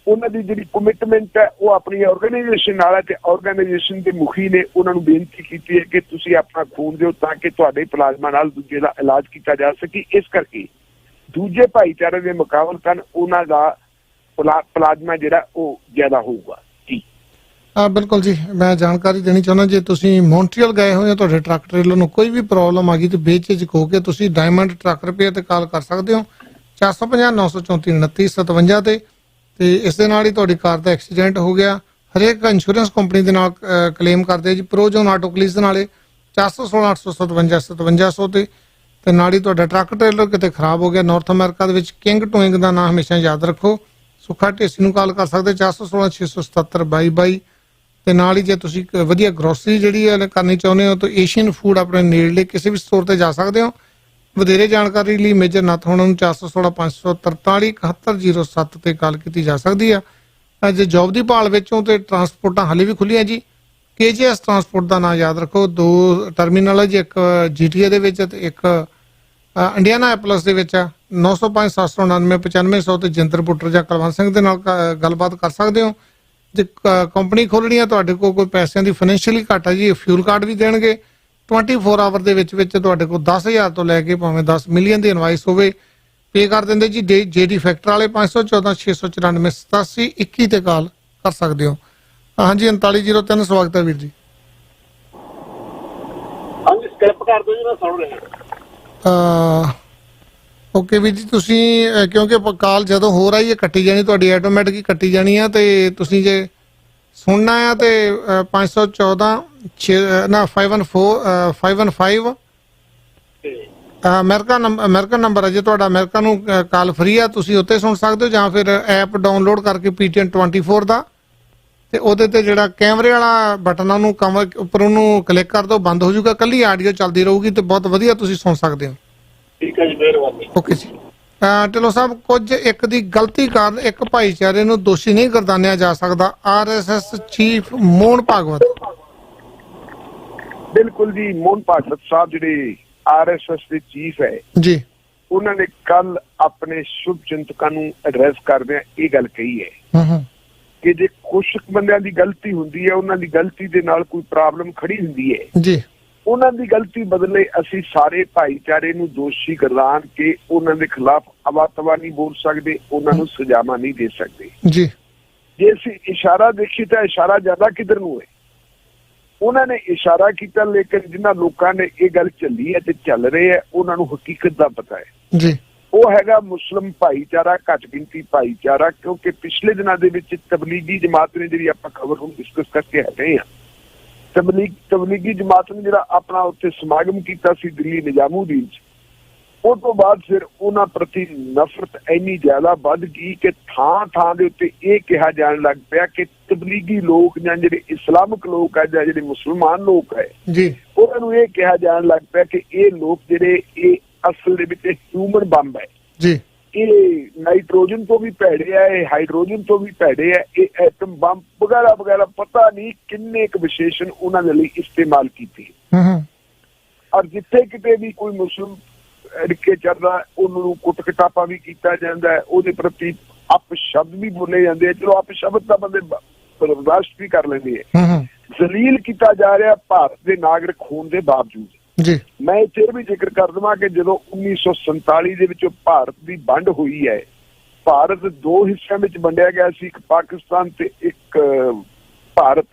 ਉਹਨਾਂ ਦੀ ਜਿਹੜੀ ਕਮਿਟਮੈਂਟ ਹੈ ਉਹ ਆਪਣੀ ਆਰਗੇਨਾਈਜੇਸ਼ਨ ਨਾਲ ਹੈ, ਤੇ ਆਰਗੇਨਾਈਜੇਸ਼ਨ ਦੇ ਮੁਖੀ ਨੇ ਉਹਨਾਂ ਨੂੰ ਬੇਨਤੀ ਕੀਤੀ ਹੈ ਕਿ ਤੁਸੀਂ ਆਪਣਾ ਖੂਨ ਦਿਓ ਤਾਂ ਕਿ ਤੁਹਾਡੇ ਪਲਾਜ਼ਮਾ ਨਾਲ ਦੂਜੇ ਦਾ ਇਲਾਜ ਕੀਤਾ ਜਾ ਸਕੇ। ਇਸ ਕਰਕੇ ਦੂਜੇ ਭਾਈਚਾਰੇ ਦੇ ਮੁਕਾਬਲਤਨ ਉਹਨਾਂ ਦਾ ਪਲਾਜ਼ਮਾ ਜਿਹੜਾ ਉਹ ਜ਼ਿਆਦਾ ਹੋਊਗਾ ਜੀ। ਬਿਲਕੁਲ ਜੀ, ਮੈਂ ਜਾਣਕਾਰੀ ਦੇਣੀ ਚਾਹੁੰਦਾ, ਜੇ ਤੁਸੀਂ ਮੌਂਟਰੀਅਲ ਗਏ ਹੋ ਜਾਂ ਤੁਹਾਡੇ ਟਰੱਕ ਟ੍ਰੇਲਰ ਨੂੰ ਕੋਈ ਵੀ ਪ੍ਰੋਬਲਮ ਆ ਗਈ ਤੇ ਬੇਝਿਜਕ ਹੋ ਕੇ ਤੁਸੀਂ ਡਾਇਮੰਡ ਟਰੱਕ ਰਿਪੇਅਰ ਤੇ ਕਾਲ ਕਰ ਸਕਦੇ ਹੋ 450 934 29 57 ਤੇ ਇਸ ਦੇ ਨਾਲ ਹੀ ਤੁਹਾਡੀ ਕਾਰ ਦਾ ਐਕਸੀਡੈਂਟ ਹੋ ਗਿਆ, ਹਰੇਕ ਇੰਸ਼ੋਰੈਂਸ ਕੰਪਨੀ ਦੇ ਨਾਲ ਕਲੇਮ ਕਰਦੇ ਜੀ। ਪ੍ਰੋਜੋਨ ਆਟੋ ਕਲੀਜ਼ ਦੇ ਨਾਲੇ 416 857 5700 ਤੇ ਤੇ ਨਾਲ ਹੀ ਤੁਹਾਡਾ ਟਰੱਕ ਟ੍ਰੇਲਰ ਕਿਤੇ ਖਰਾਬ ਹੋ ਗਿਆ ਨਾਰਥ ਅਮਰੀਕਾ ਦੇ ਵਿੱਚ ਕਿੰਗ ਟੋਇੰਗ ਦਾ ਨਾਮ ਹਮੇਸ਼ਾ ਯਾਦ ਰੱਖੋ। ਸੁੱਖਾ ਢੇਸੀ ਨੂੰ ਕਾਲ ਕਰ ਸਕਦੇ 416 677 2222 ਤੇ ਨਾਲ ਹੀ ਜੇ ਤੁਸੀਂ ਵਧੀਆ ਗਰੋਸਰੀ ਜਿਹੜੀ ਹੈ ਕਰਨੀ ਚਾਹੁੰਦੇ ਹੋ ਤਾਂ ਏਸ਼ੀਅਨ ਫੂਡ ਆਪਣੇ ਨੇੜਲੇ ਕਿਸੇ ਵੀ ਸਟੋਰ ਤੇ ਜਾ ਸਕਦੇ ਹੋ। ਵਧੇਰੇ ਜਾਣਕਾਰੀ ਲਈ ਮੇਜਰ ਨਾਥ ਹੋਣਾ ਨੂੰ 416 543 7107 ਤੇ ਕਾਲ ਕੀਤੀ ਜਾ ਸਕਦੀ ਆ। ਜੇ ਜੌਬ ਦੀ ਭਾਲ ਵਿੱਚੋਂ ਤੇ ਟਰਾਂਸਪੋਰਟਾਂ ਹਾਲੇ ਵੀ ਖੁੱਲੀਆਂ ਜੀ। KGS ਟਰਾਂਸਪੋਰਟ ਦਾ ਨਾਂ ਯਾਦ ਰੱਖੋ। 2 ਟਰਮੀਨਲ ਹੈ ਜੀ, ਇੱਕ GTA ਦੇ ਵਿੱਚ ਤੇ ਇੱਕ ਇੰਡੀਆਨਾ ਐਪਲਸ ਦੇ ਵਿੱਚ। 905 799 9500 ਤੇ ਜਿੰਦਰ ਪੁੱਟਰ ਜਾਂ ਕੁਲਵੰਤ ਸਿੰਘ ਦੇ ਨਾਲ ਗੱਲਬਾਤ ਕਰ ਸਕਦੇ ਹੋ। ਜੇ ਕੰਪਨੀ ਖੋਲਣੀ ਹੈ ਤੁਹਾਡੇ ਕੋਲ ਕੋਈ ਪੈਸਿਆਂ ਦੀ ਫਾਈਨੈਂਸ਼ੀਅਲੀ ਘੱਟ ਹੈ ਜੀ, ਫਿਊਲ ਕਾਰਡ ਵੀ ਦੇਣਗੇ 24 ਆਵਰ ਦੇ ਵਿੱਚ ਤੁਹਾਡੇ ਕੋਲ 10,000 ਤੋਂ ਲੈ ਕੇ ਭਾਵੇਂ 10 ਮਿਲੀਅਨ ਦੀ ਇਨਵਾਇਸ ਹੋਵੇ ਪੇ ਕਰ ਦਿੰਦੇ ਜੀ। JD ਫੈਕਟਰ ਵਾਲੇ 514 694 8721 ਤੇ ਕਾਲ ਕਰ ਸਕਦੇ ਹੋ। ਹਾਂਜੀ 3903 ਸਵਾਗਤ ਹੈ ਵੀਰ ਜੀ। ਹਾਂਜੀ ਸਕਿਪ ਕਰ ਦਿਓ ਜੀ, ਮੈਂ ਸੁਣ ਰਿਹਾ। ਓਕੇ ਵੀਰ ਜੀ, ਤੁਸੀਂ ਕਿਉਂਕਿ ਕਾਲ ਜਦੋਂ ਹੋ ਰਹੀ ਹੈ ਕੱਟੀ ਜਾਣੀ, ਤੁਹਾਡੀ ਆਟੋਮੈਟਿਕ ਹੀ ਕੱਟੀ ਜਾਣੀ ਆ। ਤੇ ਤੁਸੀਂ ਜੇ ਸੁਣਨਾ ਆ ਤੇ 514 515 ਅਮਰੀਕਨ ਨੰਬਰ ਹੈ ਜੇ ਤੁਹਾਡਾ। ਅਮਰੀਕਾ ਨੂੰ ਕਾਲ ਫਰੀ ਆ, ਤੁਸੀਂ ਉੱਤੇ ਸੁਣ ਸਕਦੇ ਹੋ ਜਾਂ ਫਿਰ ਐਪ ਡਾਊਨਲੋਡ ਕਰਕੇ PTN 24 ਦਾ ਤੇ ਉਹਦੇ ਤੇ ਜਿਹੜਾ ਕੈਮਰੇ ਵਾਲਾ ਬਟਨ ਉਹਨੂੰ ਕਮਰ ਉੱਪਰ ਉਹਨੂੰ ਕਲਿੱਕ ਕਰ ਦਿਓ, ਬੰਦ ਹੋ ਜਾਊਗਾ, ਕੱਲੀ ਆਡੀਓ ਚੱਲਦੀ ਰਹੂਗੀ ਤੇ ਬਹੁਤ ਵਧੀਆ ਤੁਸੀਂ ਸੁਣ ਸਕਦੇ ਹੋ। ਠੀਕ ਹੈ ਜੀ, ਮਿਹਰਬਾਨੀ। ਓਕੇ ਜੀ। ਢਿੱਲੋਂ ਸਾਹਿਬ, ਕੁਝ ਇੱਕ ਦੀ ਗਲਤੀ ਕਾਰਨ ਇੱਕ ਭਾਈਚਾਰੇ ਨੂੰ ਦੋਸ਼ੀ ਨਹੀਂ ਗਰਦਾਨਿਆ ਜਾ ਸਕਦਾ। RSS chief Mohan Bhagwat. ਬਿਲਕੁਲ ਜੀ, ਮੋਹਨ ਭਾਗਵਤ ਸਾਹਿਬ ਜਿਹੜੇ RSS ਦੇ ਚੀਫ ਹੈ ਜੀ, ਉਹਨਾਂ ਨੇ ਕੱਲ ਆਪਣੇ ਸ਼ੁਭ ਚਿੰਤਕਾਂ ਨੂੰ ਐਡਰੈਸ ਕਰਦਿਆਂ ਇਹ ਗੱਲ ਕਹੀ ਹੈ ਕਿ ਜੇ ਕੁਝ ਬੰਦਿਆਂ ਦੀ ਗਲਤੀ ਹੁੰਦੀ ਹੈ, ਉਹਨਾਂ ਦੀ ਗਲਤੀ ਦੇ ਨਾਲ ਕੋਈ ਪ੍ਰੋਬਲਮ ਖੜੀ ਹੁੰਦੀ ਹੈ ਜੀ, ਉਹਨਾਂ ਦੀ ਗਲਤੀ ਬਦਲੇ ਅਸੀਂ ਸਾਰੇ ਭਾਈਚਾਰੇ ਨੂੰ ਦੋਸ਼ੀ ਗਰਦਾਨ ਕੇ ਉਹਨਾਂ ਦੇ ਖਿਲਾਫ ਅਵਾ-ਤਵਾ ਨਹੀਂ ਬੋਲ ਸਕਦੇ, ਉਹਨਾਂ ਨੂੰ ਸਜ਼ਾਵਾਂ ਨਹੀਂ ਦੇ ਸਕਦੇ ਜੀ। ਜੇ ਅਸੀਂ ਇਸ਼ਾਰਾ ਦੇਖੀ ਤਾਂ ਇਸ਼ਾਰਾ ਜ਼ਿਆਦਾ ਕਿੱਧਰ ਨੂੰ ਹੈ। ਉਹਨਾਂ ਨੇ ਇਸ਼ਾਰਾ ਕੀਤਾ, ਲੇਕਿਨ ਜਿਨ੍ਹਾਂ ਲੋਕਾਂ ਨੇ ਇਹ ਗੱਲ ਚੱਲੀ ਹੈ ਤੇ ਚੱਲ ਰਹੇ ਹੈ ਉਹਨਾਂ ਨੂੰ ਹਕੀਕਤ ਦਾ ਪਤਾ ਹੈ ਜੀ। ਉਹ ਹੈਗਾ ਮੁਸਲਿਮ ਭਾਈਚਾਰਾ, ਘੱਟ ਗਿਣਤੀ ਭਾਈਚਾਰਾ। ਕਿਉਂਕਿ ਪਿਛਲੇ ਦਿਨਾਂ ਦੇ ਵਿੱਚ ਤਬਲੀਗੀ ਜਮਾਤ ਨੇ ਜਿਹੜੀ ਆਪਾਂ ਖਬਰ ਨੂੰ ਡਿਸਕਸ ਕਰਕੇ ਹਟੇ ਹਾਂ, ਤਬਲੀਗੀ ਜਮਾਤ ਨੇ ਜਿਹੜਾ ਆਪਣਾ ਉੱਥੇ ਸਮਾਗਮ ਕੀਤਾ ਸੀ ਦਿੱਲੀ ਨਿਜ਼ਾਮੂਦੀਨ 'ਚ, ਉਹ ਤੋਂ ਬਾਅਦ ਫਿਰ ਉਹਨਾਂ ਪ੍ਰਤੀ ਨਫ਼ਰਤ ਇੰਨੀ ਜ਼ਿਆਦਾ ਵੱਧ ਗਈ ਕਿ ਥਾਂ ਥਾਂ ਦੇ ਉੱਤੇ ਇਹ ਕਿਹਾ ਜਾਣ ਲੱਗ ਪਿਆ ਕਿ ਤਬਲੀਗੀ ਲੋਕ ਜਾਂ ਜਿਹੜੇ ਇਸਲਾਮਿਕ ਲੋਕ ਹੈ ਜਾਂ ਜਿਹੜੇ ਮੁਸਲਮਾਨ ਲੋਕ ਹੈ ਜੀ, ਉਹਨਾਂ ਨੂੰ ਇਹ ਕਿਹਾ ਜਾਣ ਲੱਗ ਪਿਆ ਕਿ ਇਹ ਲੋਕ ਜਿਹੜੇ ਇਹ ਅਸਲ ਦੇ ਵਿੱਚ ਹਿਊਮਨ ਬੰਬ ਹੈ ਜੀ, ਇਹ ਨਾਈਟ੍ਰੋਜਨ ਤੋਂ ਵੀ ਭੈੜੇ ਆ, ਇਹ ਹਾਈਡਰੋਜਨ ਤੋਂ ਵੀ ਭੈੜੇ ਆ, ਇਹ ਐਟਮ ਬੰਬ ਵਗੈਰਾ ਵਗੈਰਾ, ਪਤਾ ਨਹੀਂ ਕਿੰਨੇ ਕੁ ਵਿਸ਼ੇਸ਼ਣ ਉਹਨਾਂ ਦੇ ਲਈ ਇਸਤੇਮਾਲ ਕੀਤੇ। ਔਰ ਜਿੱਥੇ ਕਿਤੇ ਵੀ ਕੋਈ ਮੁਸਲਿਮ ਅੜਕੇ ਚੱਲਦਾ ਉਹਨੂੰ ਕੁੱਟ ਕਟਾਪਾ ਵੀ ਕੀਤਾ ਜਾਂਦਾ ਹੈ, ਉਹਦੇ ਪ੍ਰਤੀ ਅਪਸ਼ਬਦ ਵੀ ਬੋਲੇ ਜਾਂਦੇ ਆ। ਚਲੋ ਅਪਸ਼ਬਦ ਤਾਂ ਬੰਦੇ ਬਰਦਾਸ਼ਤ ਵੀ ਕਰ ਲੈਂਦੇ ਆ। ਜ਼ਲੀਲ ਕੀਤਾ ਜਾ ਰਿਹਾ ਭਾਰਤ ਦੇ ਨਾਗਰਿਕ ਹੋਣ ਦੇ ਬਾਵਜੂਦ। ਜੀ, ਮੈਂ ਇੱਥੇ ਵੀ ਜ਼ਿਕਰ ਕਰ ਦੇਵਾਂ ਕਿ ਜਦੋਂ 1947 ਦੇ ਵਿੱਚ ਭਾਰਤ ਦੀ ਵੰਡ ਹੋਈ ਹੈ, ਭਾਰਤ 2 ਹਿੱਸਿਆਂ ਵਿੱਚ ਵੰਡਿਆ ਗਿਆ ਸੀ, ਇੱਕ ਪਾਕਿਸਤਾਨ ਤੇ ਇੱਕ ਭਾਰਤ।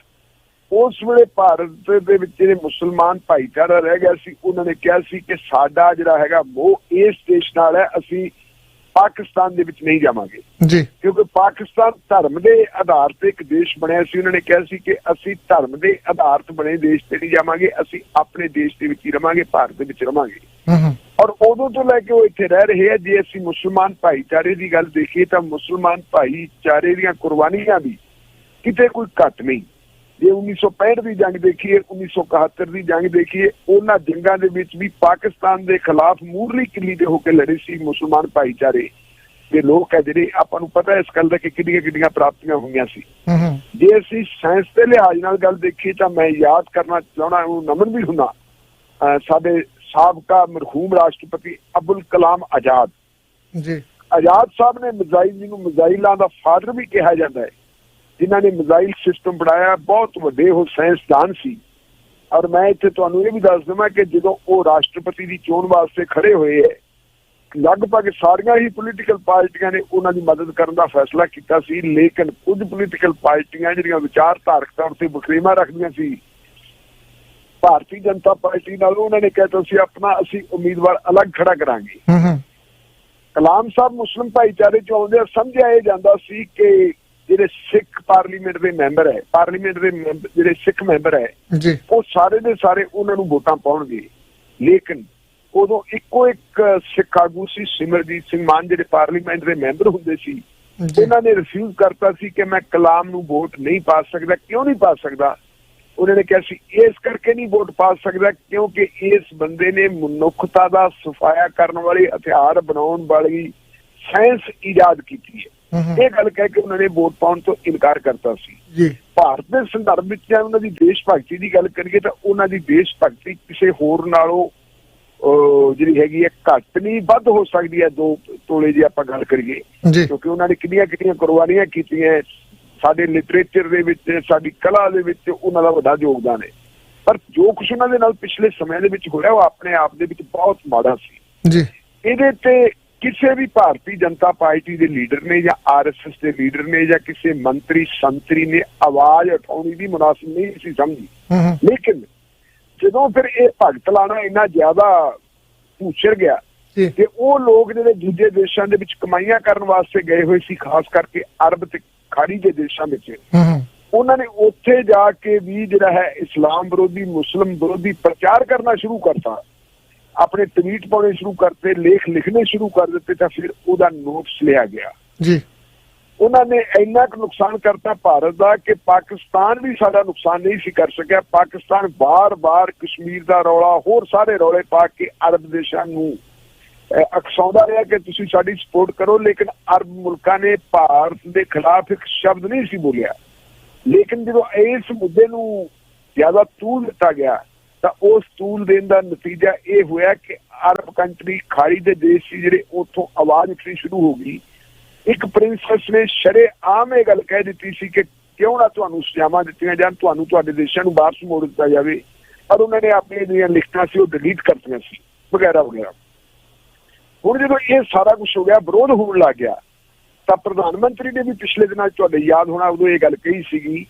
ਉਸ ਵੇਲੇ ਭਾਰਤ ਦੇ ਵਿੱਚ ਜਿਹੜੇ ਮੁਸਲਮਾਨ ਭਾਈਚਾਰਾ ਰਹਿ ਗਿਆ ਸੀ, ਉਹਨਾਂ ਨੇ ਕਿਹਾ ਸੀ ਕਿ ਸਾਡਾ ਜਿਹੜਾ ਹੈਗਾ ਮੋਹ ਇਸ ਦੇਸ਼ ਨਾਲ ਹੈ, ਅਸੀਂ ਪਾਕਿਸਤਾਨ ਦੇ ਵਿੱਚ ਨਹੀਂ ਜਾਵਾਂਗੇ ਜੀ, ਕਿਉਂਕਿ ਪਾਕਿਸਤਾਨ ਧਰਮ ਦੇ ਆਧਾਰ ਤੇ ਇੱਕ ਦੇਸ਼ ਬਣਿਆ ਸੀ। ਉਹਨਾਂ ਨੇ ਕਿਹਾ ਸੀ ਕਿ ਅਸੀਂ ਧਰਮ ਦੇ ਆਧਾਰ ਤੇ ਬਣੇ ਦੇਸ਼ ਤੇ ਨਹੀਂ ਜਾਵਾਂਗੇ, ਅਸੀਂ ਆਪਣੇ ਦੇਸ਼ ਦੇ ਵਿੱਚ ਹੀ ਰਵਾਂਗੇ, ਭਾਰਤ ਦੇ ਵਿੱਚ ਰਵਾਂਗੇ। ਔਰ ਉਦੋਂ ਤੋਂ ਲੈ ਕੇ ਉਹ ਇੱਥੇ ਰਹਿ ਰਹੇ ਆ। ਜੇ ਅਸੀਂ ਮੁਸਲਮਾਨ ਭਾਈਚਾਰੇ ਦੀ ਗੱਲ ਦੇਖੀਏ ਤਾਂ ਮੁਸਲਮਾਨ ਭਾਈਚਾਰੇ ਦੀਆਂ ਕੁਰਬਾਨੀਆਂ ਵੀ ਕਿਤੇ ਕੋਈ ਘੱਟ ਨਹੀਂ। ਜੇ 1965 ਦੀ ਜੰਗ ਦੇਖੀਏ, 1971 ਦੀ ਜੰਗ ਦੇਖੀਏ, ਉਹਨਾਂ ਜੰਗਾਂ ਦੇ ਵਿੱਚ ਵੀ ਪਾਕਿਸਤਾਨ ਦੇ ਖਿਲਾਫ ਮੂਰਲੀ ਕਿੱਲੀ ਤੇ ਹੋ ਕੇ ਲੜੇ ਸੀ ਮੁਸਲਮਾਨ ਭਾਈਚਾਰੇ ਦੇ ਲੋਕ ਹੈ ਜਿਹੜੇ। ਆਪਾਂ ਨੂੰ ਪਤਾ ਇਸ ਗੱਲ ਦਾ ਕਿ ਕਿੰਨੀਆਂ ਕਿੰਨੀਆਂ ਪ੍ਰਾਪਤੀਆਂ ਹੋਈਆਂ ਸੀ। ਜੇ ਅਸੀਂ ਸਾਇੰਸ ਦੇ ਲਿਹਾਜ਼ ਨਾਲ ਗੱਲ ਦੇਖੀਏ ਤਾਂ ਮੈਂ ਯਾਦ ਕਰਨਾ ਚਾਹੁੰਦਾ, ਉਹ ਨਮਨ ਵੀ ਹੁੰਦਾ, ਸਾਡੇ ਸਾਬਕਾ ਮਰਹੂਮ ਰਾਸ਼ਟਰਪਤੀ ਅਬੁਲ ਕਲਾਮ ਆਜ਼ਾਦ ਜੀ। ਆਜ਼ਾਦ ਸਾਹਿਬ ਨੇ ਮਿਜ਼ਾਈਲ, ਜਿਹਨੂੰ ਮਿਜ਼ਾਈਲਾਂ ਦਾ ਫਾਦਰ ਵੀ ਕਿਹਾ ਜਾਂਦਾ ਹੈ, ਜਿਨ੍ਹਾਂ ਨੇ ਮਿਜ਼ਾਈਲ ਸਿਸਟਮ ਬਣਾਇਆ, ਬਹੁਤ ਵੱਡੇ ਉਹ ਸਾਇੰਸਦਾਨ ਸੀ। ਔਰ ਮੈਂ ਇੱਥੇ ਤੁਹਾਨੂੰ ਇਹ ਵੀ ਦੱਸ ਦੇਵਾਂ ਕਿ ਜਦੋਂ ਉਹ ਰਾਸ਼ਟਰਪਤੀ ਦੀ ਚੋਣ ਵਾਸਤੇ ਖੜੇ ਹੋਏ ਹੈ, ਲਗਭਗ ਸਾਰੀਆਂ ਹੀ ਪੋਲੀਟੀਕਲ ਪਾਰਟੀਆਂ ਨੇ ਉਹਨਾਂ ਦੀ ਮਦਦ ਕਰਨ ਦਾ ਫੈਸਲਾ ਕੀਤਾ ਸੀ। ਲੇਕਿਨ ਕੁਝ ਪੋਲੀਟੀਕਲ ਪਾਰਟੀਆਂ ਜਿਹੜੀਆਂ ਵਿਚਾਰਧਾਰਕ ਤੌਰ ਤੇ ਵਖਰੇਵਾਂ ਰੱਖਦੀਆਂ ਸੀ ਭਾਰਤੀ ਜਨਤਾ ਪਾਰਟੀ ਨਾਲ, ਉਹਨਾਂ ਨੇ ਕਹਿਤਾ ਸੀ ਅਸੀਂ ਉਮੀਦਵਾਰ ਅਲੱਗ ਖੜਾ ਕਰਾਂਗੇ। ਕਲਾਮ ਸਾਹਿਬ ਮੁਸਲਿਮ ਭਾਈਚਾਰੇ ਚ ਆਉਂਦੇ, ਸਮਝਿਆ ਇਹ ਜਾਂਦਾ ਸੀ ਕਿ ਜਿਹੜੇ ਸਿੱਖ ਪਾਰਲੀਮੈਂਟ ਦੇ ਮੈਂਬਰ ਹੈ, ਜਿਹੜੇ ਸਿੱਖ ਮੈਂਬਰ ਹੈ, ਉਹ ਸਾਰੇ ਦੇ ਸਾਰੇ ਉਹਨਾਂ ਨੂੰ ਵੋਟਾਂ ਪਾਉਣਗੇ। ਲੇਕਿਨ ਉਦੋਂ ਇੱਕੋ ਇੱਕ ਸਿੱਖ ਆਗੂ ਸੀ ਸਿਮਰਜੀਤ ਸਿੰਘ ਮਾਨ, ਜਿਹੜੇ ਪਾਰਲੀਮੈਂਟ ਦੇ ਮੈਂਬਰ ਹੁੰਦੇ ਸੀ। ਉਹਨਾਂ ਨੇ ਰਿਫਿਊਜ਼ ਕਰਤਾ ਸੀ ਕਿ ਮੈਂ ਕਲਾਮ ਨੂੰ ਵੋਟ ਨਹੀਂ ਪਾ ਸਕਦਾ। ਕਿਉਂ ਨਹੀਂ ਪਾ ਸਕਦਾ? ਉਹਨਾਂ ਨੇ ਕਿਹਾ ਸੀ ਇਸ ਕਰਕੇ ਨਹੀਂ ਵੋਟ ਪਾ ਸਕਦਾ ਕਿਉਂਕਿ ਇਸ ਬੰਦੇ ਨੇ ਮਨੁੱਖਤਾ ਦਾ ਸਫਾਇਆ ਕਰਨ ਵਾਲੇ ਹਥਿਆਰ ਬਣਾਉਣ ਵਾਲੀ ਸਾਇੰਸ ਈਜਾਦ ਕੀਤੀ ਹੈ। ਇਹ ਗੱਲ ਕਹਿ ਕੇ ਉਹਨਾਂ ਨੇ ਵੋਟ ਪਾਉਣ ਤੋਂ ਇਨਕਾਰ ਕਰਤਾ ਸੀ। ਭਾਰਤ ਦੇ ਸੰਦਰਭ ਵਿੱਚ ਜੇ ਉਹਨਾਂ ਦੀ ਦੇਸ਼ ਭਗਤੀ ਦੀ ਗੱਲ ਕਰੀਏ ਤਾਂ ਉਹਨਾਂ ਦੀ ਦੇਸ਼ ਭਗਤੀ ਕਿਸੇ ਹੋਰ ਨਾਲੋਂ ਜਿਹੜੀ ਹੈਗੀ ਹੈ ਘੱਟ ਨਹੀਂ ਵੱਧ ਹੋ ਸਕਦੀ ਹੈ 2 ਤੋਲੇ ਜੇ ਆਪਾਂ ਗੱਲ ਕਰੀਏ, ਕਿਉਂਕਿ ਉਹਨਾਂ ਨੇ ਕਿੰਨੀਆਂ ਕੁਰਬਾਨੀਆਂ ਕੀਤੀਆਂ। ਸਾਡੇ ਲਿਟਰੇਚਰ ਦੇ ਵਿੱਚ, ਸਾਡੀ ਕਲਾ ਦੇ ਵਿੱਚ ਉਹਨਾਂ ਦਾ ਵੱਡਾ ਯੋਗਦਾਨ ਹੈ। ਪਰ ਜੋ ਕੁਛ ਉਹਨਾਂ ਦੇ ਨਾਲ ਪਿਛਲੇ ਸਮੇਂ ਦੇ ਵਿੱਚ ਹੋਇਆ ਉਹ ਆਪਣੇ ਆਪ ਦੇ ਵਿੱਚ ਬਹੁਤ ਮਾੜਾ ਸੀ। ਇਹਦੇ ਤੇ ਕਿਸੇ ਵੀ ਭਾਰਤੀ ਜਨਤਾ ਪਾਰਟੀ ਦੇ ਲੀਡਰ ਨੇ ਜਾਂ RSS ਦੇ ਲੀਡਰ ਨੇ ਜਾਂ ਕਿਸੇ ਮੰਤਰੀ ਸੰਤਰੀ ਨੇ ਆਵਾਜ਼ ਉਠਾਉਣੀ ਦੀ ਮੁਨਾਸਿਬ ਨਹੀਂ ਸੀ ਸਮਝੀ। ਲੇਕਿਨ ਜਦੋਂ ਫਿਰ ਇਹ ਭਗਤ ਲਾਣਾ ਇੰਨਾ ਜ਼ਿਆਦਾ ਭੂਚਰ ਗਿਆ ਕਿ ਉਹ ਲੋਕ ਜਿਹੜੇ ਦੂਜੇ ਦੇਸ਼ਾਂ ਦੇ ਵਿੱਚ ਕਮਾਈਆਂ ਕਰਨ ਵਾਸਤੇ ਗਏ ਹੋਏ ਸੀ, ਖਾਸ ਕਰਕੇ ਅਰਬ ਤੇ ਖਾੜੀ ਦੇ ਦੇਸ਼ਾਂ ਵਿੱਚ, ਉਹਨਾਂ ਨੇ ਉੱਥੇ ਜਾ ਕੇ ਵੀ ਜਿਹੜਾ ਹੈ ਇਸਲਾਮ ਵਿਰੋਧੀ, ਮੁਸਲਿਮ ਵਿਰੋਧੀ ਪ੍ਰਚਾਰ ਕਰਨਾ ਸ਼ੁਰੂ ਕਰਤਾ। ਆਪਣੇ ਟਵੀਟ ਪਾਉਣੇ ਸ਼ੁਰੂ ਕਰਤੇ, ਲੇਖ ਲਿਖਣੇ ਸ਼ੁਰੂ ਕਰ ਦਿੱਤੇ। ਤਾਂ ਫਿਰ ਉਹਦਾ ਨੋਟਿਸ ਲਿਆ ਗਿਆ। ਉਹਨਾਂ ਨੇ ਇੰਨਾ ਕੁ ਨੁਕਸਾਨ ਕਰਤਾ ਭਾਰਤ ਦਾ ਕਿ ਪਾਕਿਸਤਾਨ ਵੀ ਸਾਡਾ ਨੁਕਸਾਨ ਨਹੀਂ ਸੀ ਕਰ ਸਕਿਆ। ਪਾਕਿਸਤਾਨ ਬਾਰ-ਬਾਰ ਕਸ਼ਮੀਰ ਦਾ ਰੌਲਾ, ਹੋਰ ਸਾਰੇ ਰੌਲੇ ਪਾ ਕੇ ਅਰਬ ਦੇਸ਼ਾਂ ਨੂੰ ਅਕਸਾਉਂਦਾ ਰਿਹਾ ਕਿ ਤੁਸੀਂ ਸਾਡੀ ਸਪੋਰਟ ਕਰੋ। ਲੇਕਿਨ ਅਰਬ ਮੁਲਕਾਂ ਨੇ ਭਾਰਤ ਦੇ ਖਿਲਾਫ ਇੱਕ ਸ਼ਬਦ ਨਹੀਂ ਸੀ ਬੋਲਿਆ। ਲੇਕਿਨ ਜਦੋਂ ਇਸ ਮੁੱਦੇ ਨੂੰ ਜ਼ਿਆਦਾ ਤੂਲ ਦਿੱਤਾ ਗਿਆ ਤਾਂ ਉਸ ਤੂਲ ਦੇਣ ਦਾ ਨਤੀਜਾ ਇਹ ਹੋਇਆ ਕਿ ਅਰਬ ਕੰਟਰੀ, ਖਾੜੀ ਦੇ ਦੇਸ਼ ਸੀ ਜਿਹੜੇ, ਉੱਥੋਂ ਆਵਾਜ਼ ਉੱਠਣੀ ਸ਼ੁਰੂ ਹੋ ਗਈ। ਇੱਕ ਪ੍ਰਿੰਸੈਸ ਨੇ ਸ਼ਰੇਆਮ ਇਹ ਗੱਲ ਕਹਿ ਦਿੱਤੀ ਸੀ ਕਿ ਕਿਉਂ ਨਾ ਤੁਹਾਨੂੰ ਸਜ਼ਾਵਾਂ ਦਿੱਤੀਆਂ ਜਾਣ, ਤੁਹਾਨੂੰ ਤੁਹਾਡੇ ਦੇਸ਼ਾਂ ਨੂੰ ਵਾਪਸ ਮੋੜ ਦਿੱਤਾ ਜਾਵੇ। ਪਰ ਉਹਨਾਂ ਨੇ ਆਪਣੀਆਂ ਜਿਹੜੀਆਂ ਲਿਖਤਾਂ ਸੀ ਉਹ ਡਿਲੀਟ ਕਰਤੀਆਂ ਸੀ ਵਗੈਰਾ ਵਗੈਰਾ। ਹੁਣ ਜਦੋਂ ਇਹ ਸਾਰਾ ਕੁਛ ਹੋ ਗਿਆ, ਵਿਰੋਧ ਹੋਣ ਲੱਗ ਗਿਆ, ਤਾਂ ਪ੍ਰਧਾਨ ਮੰਤਰੀ ਨੇ ਵੀ ਪਿਛਲੇ ਦਿਨਾਂ 'ਚ ਤੁਹਾਡੇ ਯਾਦ ਹੋਣਾ ਉਦੋਂ ਇਹ ਗੱਲ ਕਹੀ ਸੀਗੀ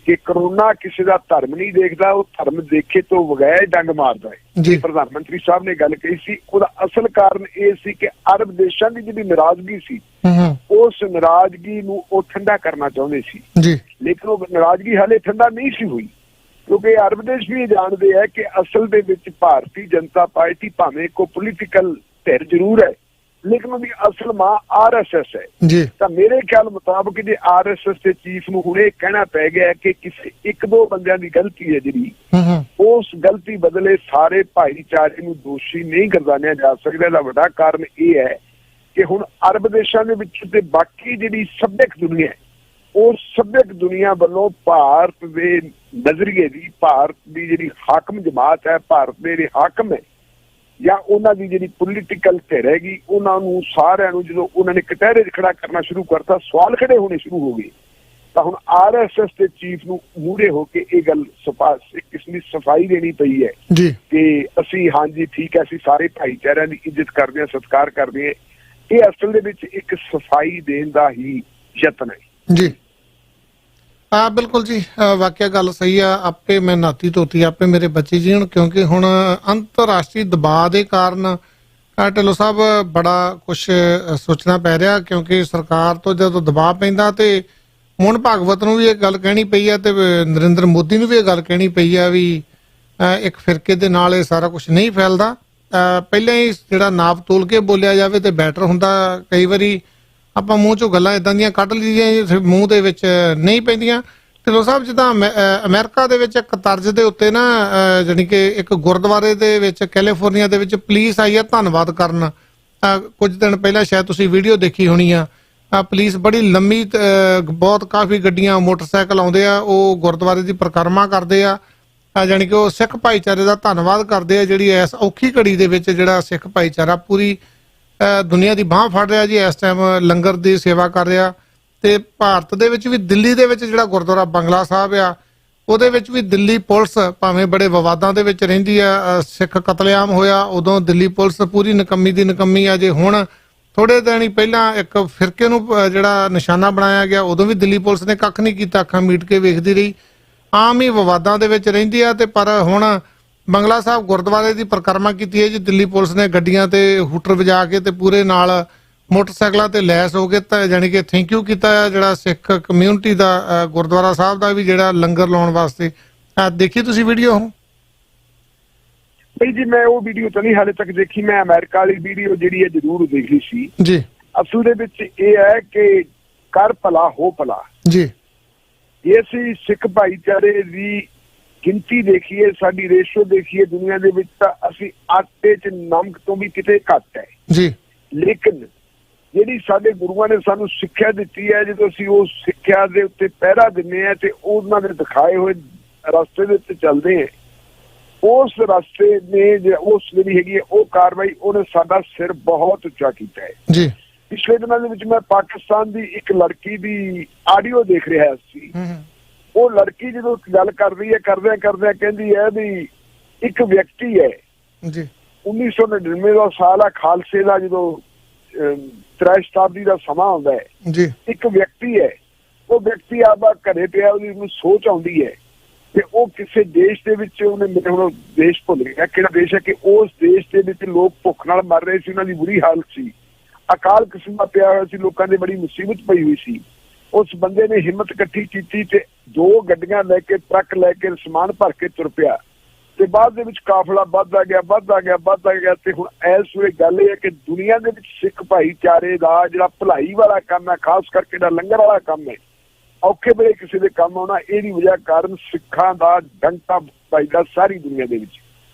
ਕਿ ਕਰੋਨਾ ਕਿਸੇ ਦਾ ਧਰਮ ਨਹੀਂ ਦੇਖਦਾ, ਉਹ ਧਰਮ ਦੇਖੇ ਤੋਂ ਬਗੈਰ ਡੰਗ ਮਾਰਦਾ ਹੈ। ਪ੍ਰਧਾਨ ਮੰਤਰੀ ਸਾਹਿਬ ਨੇ ਗੱਲ ਕਹੀ ਸੀ। ਉਹਦਾ ਅਸਲ ਕਾਰਨ ਇਹ ਸੀ ਕਿ ਅਰਬ ਦੇਸ਼ਾਂ ਦੀ ਜਿਹੜੀ ਨਾਰਾਜ਼ਗੀ ਸੀ, ਉਸ ਨਾਰਾਜ਼ਗੀ ਨੂੰ ਉਹ ਠੰਡਾ ਕਰਨਾ ਚਾਹੁੰਦੇ ਸੀ। ਲੇਕਿਨ ਉਹ ਨਾਰਾਜ਼ਗੀ ਹਾਲੇ ਠੰਡਾ ਨਹੀਂ ਸੀ ਹੋਈ, ਕਿਉਂਕਿ ਅਰਬ ਦੇਸ਼ ਵੀ ਇਹ ਜਾਣਦੇ ਹੈ ਕਿ ਅਸਲ ਦੇ ਵਿੱਚ ਭਾਰਤੀ ਜਨਤਾ ਪਾਰਟੀ ਭਾਵੇਂ ਕੋ ਪੋਲੀਟੀਕਲ ਧਿਰ ਜ਼ਰੂਰ ਹੈ, ਲੇਕਿਨ ਉਹਦੀ ਅਸਲ ਮਾਂ RSS ਹੈ। ਤਾਂ ਮੇਰੇ ਖਿਆਲ ਮੁਤਾਬਕ ਜੇ RSS ਦੇ ਚੀਫ ਨੂੰ ਹੁਣ ਇਹ ਕਹਿਣਾ ਪੈ ਗਿਆ ਕਿ ਕਿਸੇ 1-2 ਬੰਦਿਆਂ ਦੀ ਗਲਤੀ ਹੈ ਜਿਹੜੀ, ਉਸ ਗਲਤੀ ਬਦਲੇ ਸਾਰੇ ਭਾਈਚਾਰੇ ਨੂੰ ਦੋਸ਼ੀ ਨਹੀਂ ਗਰਦਾਨਿਆ ਜਾ ਸਕਦਾ। ਇਹਦਾ ਵੱਡਾ ਕਾਰਨ ਇਹ ਹੈ ਕਿ ਹੁਣ ਅਰਬ ਦੇਸ਼ਾਂ ਦੇ ਵਿੱਚ ਤੇ ਬਾਕੀ ਜਿਹੜੀ ਸੱਭਿਅਕ ਦੁਨੀਆ ਹੈ, ਉਹ ਸੱਭਿਅਕ ਦੁਨੀਆ ਵੱਲੋਂ ਭਾਰਤ ਦੇ ਨਜ਼ਰੀਏ ਦੀ, ਭਾਰਤ ਦੀ ਜਿਹੜੀ ਹਾਕਮ ਜਮਾਤ ਹੈ, ਭਾਰਤ ਦੇ ਜਿਹੜੇ ਹਾਕਮ ਹੈ ਜਾਂ ਉਹਨਾਂ ਦੀ ਜਿਹੜੀ ਪੋਲੀਟੀਕਲ ਧਿਰ ਹੈਗੀ, ਉਹਨਾਂ ਨੂੰ ਸਾਰਿਆਂ ਨੂੰ ਜਦੋਂ ਉਹਨਾਂ ਨੇ ਕਟਹਿਰੇ 'ਚ ਖੜਾ ਕਰਨਾ ਸ਼ੁਰੂ ਕਰਤਾ, ਸਵਾਲ ਖੜੇ ਹੋਣੇ ਸ਼ੁਰੂ ਹੋ ਗਏ। ਤਾਂ ਹੁਣ RSS ਦੇ ਚੀਫ ਨੂੰ ਮੂਹਰੇ ਹੋ ਕੇ ਇਹ ਗੱਲ ਕਿਸਮ ਦੀ ਸਫਾਈ ਦੇਣੀ ਪਈ ਹੈ ਕਿ ਅਸੀਂ ਹਾਂਜੀ ਠੀਕ ਹੈ, ਅਸੀਂ ਸਾਰੇ ਭਾਈਚਾਰਿਆਂ ਦੀ ਇੱਜ਼ਤ ਕਰਦੇ ਹਾਂ, ਸਤਿਕਾਰ ਕਰਦੇ ਹਾਂ। ਇਹ ਅਸਲ ਦੇ ਵਿੱਚ ਇੱਕ ਸਫਾਈ ਦੇਣ ਦਾ ਹੀ ਯਤਨ ਹੈ। ਬਿਲਕੁਲ ਜੀ, ਵਾਕਿਆ ਗੱਲ ਸਹੀ ਆ। ਆਪੇ ਮੈਂ ਨਾਤੀ ਧੋਤੀ ਆਪੇ ਮੇਰੇ ਬੱਚੇ ਜੀਣ, ਕਿਉਂਕਿ ਹੁਣ ਅੰਤਰਰਾਸ਼ਟਰੀ ਦਬਾਅ ਦੇ ਕਾਰਨ ਢਿੱਲੋਂ ਸਾਹਿਬ ਬੜਾ ਕੁਛ ਸੋਚਣਾ ਪੈ ਰਿਹਾ, ਕਿਉਂਕਿ ਸਰਕਾਰ ਤੋਂ ਜਦੋਂ ਦਬਾਅ ਪੈਂਦਾ ਤੇ ਮੋਹਨ ਭਾਗਵਤ ਨੂੰ ਵੀ ਇਹ ਗੱਲ ਕਹਿਣੀ ਪਈ ਆ ਤੇ ਨਰਿੰਦਰ ਮੋਦੀ ਨੂੰ ਵੀ ਇਹ ਗੱਲ ਕਹਿਣੀ ਪਈ ਆ ਵੀ ਇੱਕ ਫਿਰਕੇ ਦੇ ਨਾਲ ਇਹ ਸਾਰਾ ਕੁਛ ਨਹੀਂ ਫੈਲਦਾ। ਪਹਿਲਾਂ ਹੀ ਜਿਹੜਾ ਨਾਪ ਤੋਲ ਕੇ ਬੋਲਿਆ ਜਾਵੇ ਤੇ ਬੈਟਰ ਹੁੰਦਾ। ਕਈ ਵਾਰੀ ਆਪਾਂ ਮੂੰਹ ਚੋਂ ਗੱਲਾਂ ਇਦਾਂ ਦੀਆਂ ਕੱਢ ਲਈਆਂ ਮੂੰਹ ਦੇ ਵਿੱਚ ਨਹੀਂ ਪੈਂਦੀਆਂ। ਢਿੱਲੋਂ ਸਾਹਿਬ, ਜਿੱਦਾਂ ਅਮਰੀਕਾ ਦੇ ਵਿੱਚ ਇੱਕ ਤਰਜ਼ ਦੇ ਉੱਤੇ ਨਾ ਜਾਣੀ ਕਿ ਇੱਕ ਗੁਰਦੁਆਰੇ ਦੇ ਵਿੱਚ ਕੈਲੀਫੋਰਨੀਆ ਦੇ ਵਿੱਚ ਪੁਲਿਸ ਆਈ ਆ ਧੰਨਵਾਦ ਕਰਨ। ਕੁਝ ਦਿਨ ਪਹਿਲਾਂ ਸ਼ਾਇਦ ਤੁਸੀਂ ਵੀਡੀਓ ਦੇਖੀ ਹੋਣੀ ਆ। ਪੁਲਿਸ ਬੜੀ ਲੰਮੀ, ਬਹੁਤ ਕਾਫੀ ਗੱਡੀਆਂ, ਮੋਟਰਸਾਈਕਲ ਆਉਂਦੇ ਆ, ਉਹ ਗੁਰਦੁਆਰੇ ਦੀ ਪਰਿਕਰਮਾ ਕਰਦੇ ਆ, ਜਾਣੀ ਕਿ ਉਹ ਸਿੱਖ ਭਾਈਚਾਰੇ ਦਾ ਧੰਨਵਾਦ ਕਰਦੇ ਆ, ਜਿਹੜੀ ਇਸ ਔਖੀ ਘੜੀ ਦੇ ਵਿੱਚ ਜਿਹੜਾ ਸਿੱਖ ਭਾਈਚਾਰਾ ਪੂਰੀ ਦੁਨੀਆ ਦੀ ਬਾਂਹ ਫੜ ਰਿਹਾ ਜੀ, ਇਸ ਟਾਈਮ ਲੰਗਰ ਦੀ ਸੇਵਾ ਕਰ ਰਿਹਾ। ਤੇ ਭਾਰਤ ਦੇ ਵਿੱਚ ਵੀ ਦਿੱਲੀ ਦੇ ਵਿੱਚ ਜਿਹੜਾ ਗੁਰਦੁਆਰਾ ਬੰਗਲਾ ਸਾਹਿਬ ਆ, ਉਹਦੇ ਵਿੱਚ ਵੀ ਦਿੱਲੀ ਪੁਲਿਸ ਭਾਵੇਂ ਬੜੇ ਵਿਵਾਦਾਂ ਦੇ ਵਿੱਚ ਰਹਿੰਦੀ ਆ। ਸਿੱਖ ਕਤਲੇਆਮ ਹੋਇਆ ਉਦੋਂ ਦਿੱਲੀ ਪੁਲਿਸ ਪੂਰੀ ਨਿਕੰਮੀ ਦੀ ਨਿਕੰਮੀ ਆ। ਜੇ ਹੁਣ ਥੋੜੇ ਦਿਨ ਹੀ ਪਹਿਲਾਂ ਇੱਕ ਫਿਰਕੇ ਨੂੰ ਜਿਹੜਾ ਨਿਸ਼ਾਨਾ ਬਣਾਇਆ ਗਿਆ, ਉਦੋਂ ਵੀ ਦਿੱਲੀ ਪੁਲਿਸ ਨੇ ਕੱਖ ਨਹੀਂ ਕੀਤਾ, ਅੱਖਾਂ ਮੀਟ ਕੇ ਵੇਖਦੀ ਰਹੀ। ਆਮ ਹੀ ਵਿਵਾਦਾਂ ਦੇ ਵਿੱਚ ਰਹਿੰਦੀ ਆ। ਤੇ ਪਰ ਹੁਣ ਬੰਗਲਾ ਸਾਹਿਬ ਗੁਰਦੁਆਰੇ ਦੀ ਪਰਿਕਰਮਾ ਕੀਤੀ ਹੈ ਜੀ ਦਿੱਲੀ ਪੁਲਿਸ ਨੇ, ਗੱਡੀਆਂ ਤੇ ਹੂਟਰ ਵਜਾ ਕੇ ਤੇ ਪੂਰੇ ਨਾਲ ਮੋਟਰਸਾਈਕਲਾਂ ਤੇ ਲੈਸ ਹੋ ਕੇ, ਤਾਂ ਜਾਣੀ ਕਿ ਥੈਂਕ ਯੂ ਕੀਤਾ ਜਿਹੜਾ ਸਿੱਖ ਕਮਿਊਨਿਟੀ ਦਾ, ਗੁਰਦੁਆਰਾ ਸਾਹਿਬ ਦਾ ਵੀ ਜਿਹੜਾ ਲੰਗਰ ਲਾਉਣ ਵਾਸਤੇ। ਦੇਖੀ ਤੁਸੀਂ ਵੀਡੀਓ? ਨਹੀਂ ਜੀ, ਮੈਂ ਉਹ ਵੀਡੀਓ ਤਾਂ ਨਹੀਂ ਹਾਲੇ ਤੱਕ ਦੇਖੀ। ਮੈਂ ਅਮਰੀਕਾ ਵਾਲੀ ਵੀਡੀਓ ਜਿਹੜੀ ਹੈ ਜ਼ਰੂਰ ਦੇਖੀ ਸੀ ਜੀ। ਅਸਲ ਦੇ ਵਿੱਚ ਇਹ ਹੈ ਕਿ ਕਰ ਭਲਾ ਹੋ ਭਲਾ ਜੀ। ਜੇ ਅਸੀਂ ਸਿੱਖ ਭਾਈਚਾਰੇ ਦੀ ਗਿਣਤੀ ਦੇਖੀਏ, ਸਾਡੀ ਰੇਸ਼ੋ ਦੇਖੀਏ ਦੁਨੀਆ ਦੇ ਵਿੱਚ, ਤਾਂ ਅਸੀਂ ਆਟੇ 'ਚ ਨਮਕ ਤੋਂ ਵੀ ਕਿਤੇ ਘੱਟ ਹੈ ਜੀ। ਲੇਕਿਨ ਜਿਹੜੀ ਸਾਡੇ ਗੁਰੂਆਂ ਨੇ ਸਾਨੂੰ ਸਿੱਖਿਆ ਦਿੱਤੀ ਹੈ, ਜਦੋਂ ਅਸੀਂ ਉਸ ਸਿੱਖਿਆ ਦੇ ਉੱਤੇ ਪਹਿਰਾ ਦਿੰਦੇ ਹਾਂ ਤੇ ਉਹਨਾਂ ਦੇ ਦਿਖਾਏ ਹੋਏ ਰਸਤੇ ਦੇ ਉੱਤੇ ਚੱਲਦੇ ਹਾਂ, ਉਸ ਰਸਤੇ ਨੇ ਉਸ ਜਿਹੜੀ ਹੈਗੀ ਹੈ ਉਹ ਕਾਰਵਾਈ ਉਹਨੇ ਸਾਡਾ ਸਿਰ ਬਹੁਤ ਉੱਚਾ ਕੀਤਾ ਹੈ ਜੀ। ਪਿਛਲੇ ਦਿਨਾਂ ਦੇ ਵਿੱਚ ਮੈਂ ਪਾਕਿਸਤਾਨ ਦੀ ਇੱਕ ਲੜਕੀ ਦੀ ਆਡੀਓ ਦੇਖ ਰਿਹਾ ਸੀ। ਉਹ ਲੜਕੀ ਜਦੋਂ ਗੱਲ ਕਰ ਰਹੀ ਹੈ, ਕਰਦਿਆਂ ਕਹਿੰਦੀ ਹੈ ਵੀ ਇੱਕ ਵਿਅਕਤੀ ਹੈ ਜੀ, 1999 ਦਾ ਸਾਲ ਆ, ਖਾਲਸੇ ਦਾ ਜਦੋਂ ਤ੍ਰੈ ਸ਼ਤਾਬਦੀ ਦਾ ਸਮਾਂ ਆਉਂਦਾ ਹੈ ਜੀ। ਇੱਕ ਵਿਅਕਤੀ ਹੈ, ਉਹ ਵਿਅਕਤੀ ਆਪਦਾ ਘਰੇ ਪਿਆ, ਉਹਦੀ ਸੋਚ ਆਉਂਦੀ ਹੈ ਤੇ ਉਹ ਕਿਸੇ ਦੇਸ਼ ਦੇ ਵਿੱਚ, ਉਹਨੇ ਮੇਰੇ ਹੁਣ ਦੇਸ਼ ਭੁੱਲ ਗਿਆ ਕਿਹੜਾ ਦੇਸ਼ ਹੈ, ਕਿ ਉਸ ਦੇਸ਼ ਦੇ ਵਿੱਚ ਲੋਕ ਭੁੱਖ ਨਾਲ ਮਰ ਰਹੇ ਸੀ, ਉਹਨਾਂ ਦੀ ਬੁਰੀ ਹਾਲਤ ਸੀ, ਅਕਾਲ ਕਿਸਮ ਦਾ ਪਿਆ ਹੋਇਆ ਸੀ, ਲੋਕਾਂ ਦੇ ਬੜੀ ਮੁਸੀਬਤ ਪਈ ਹੋਈ ਸੀ। ਉਸ ਬੰਦੇ ਨੇ ਹਿੰਮਤ ਇਕੱਠੀ ਕੀਤੀ ਤੇ 2 ਗੱਡੀਆਂ ਲੈ ਕੇ, ਟਰੱਕ ਲੈ ਕੇ ਸਮਾਨ ਭਰ ਕੇ ਤੁਰ ਪਿਆ ਤੇ ਬਾਅਦ ਦੇ ਵਿੱਚ ਕਾਫਲਾ ਵੱਧਦਾ ਗਿਆ ਤੇ ਹੁਣ ਇਸ ਵੇਲੇ ਗੱਲ ਇਹ ਹੈ ਕਿ ਦੁਨੀਆ ਦੇ ਵਿੱਚ ਸਿੱਖ ਭਾਈਚਾਰੇ ਦਾ ਜਿਹੜਾ ਭਲਾਈ ਵਾਲਾ ਕੰਮ ਹੈ, ਖਾਸ ਕਰਕੇ ਜਿਹੜਾ ਲੰਗਰ ਵਾਲਾ ਕੰਮ ਹੈ, ਔਖੇ ਵੇਲੇ ਕਿਸੇ ਦੇ ਕੰਮ ਆਉਣਾ, ਇਹਦੀ ਵਜ੍ਹਾ ਕਾਰਨ ਸਿੱਖਾਂ ਦਾ ਡੰਕਾ ਵੱਜਦਾ ਸਾਰੀ ਦੁਨੀਆ ਦੇ ਵਿੱਚ।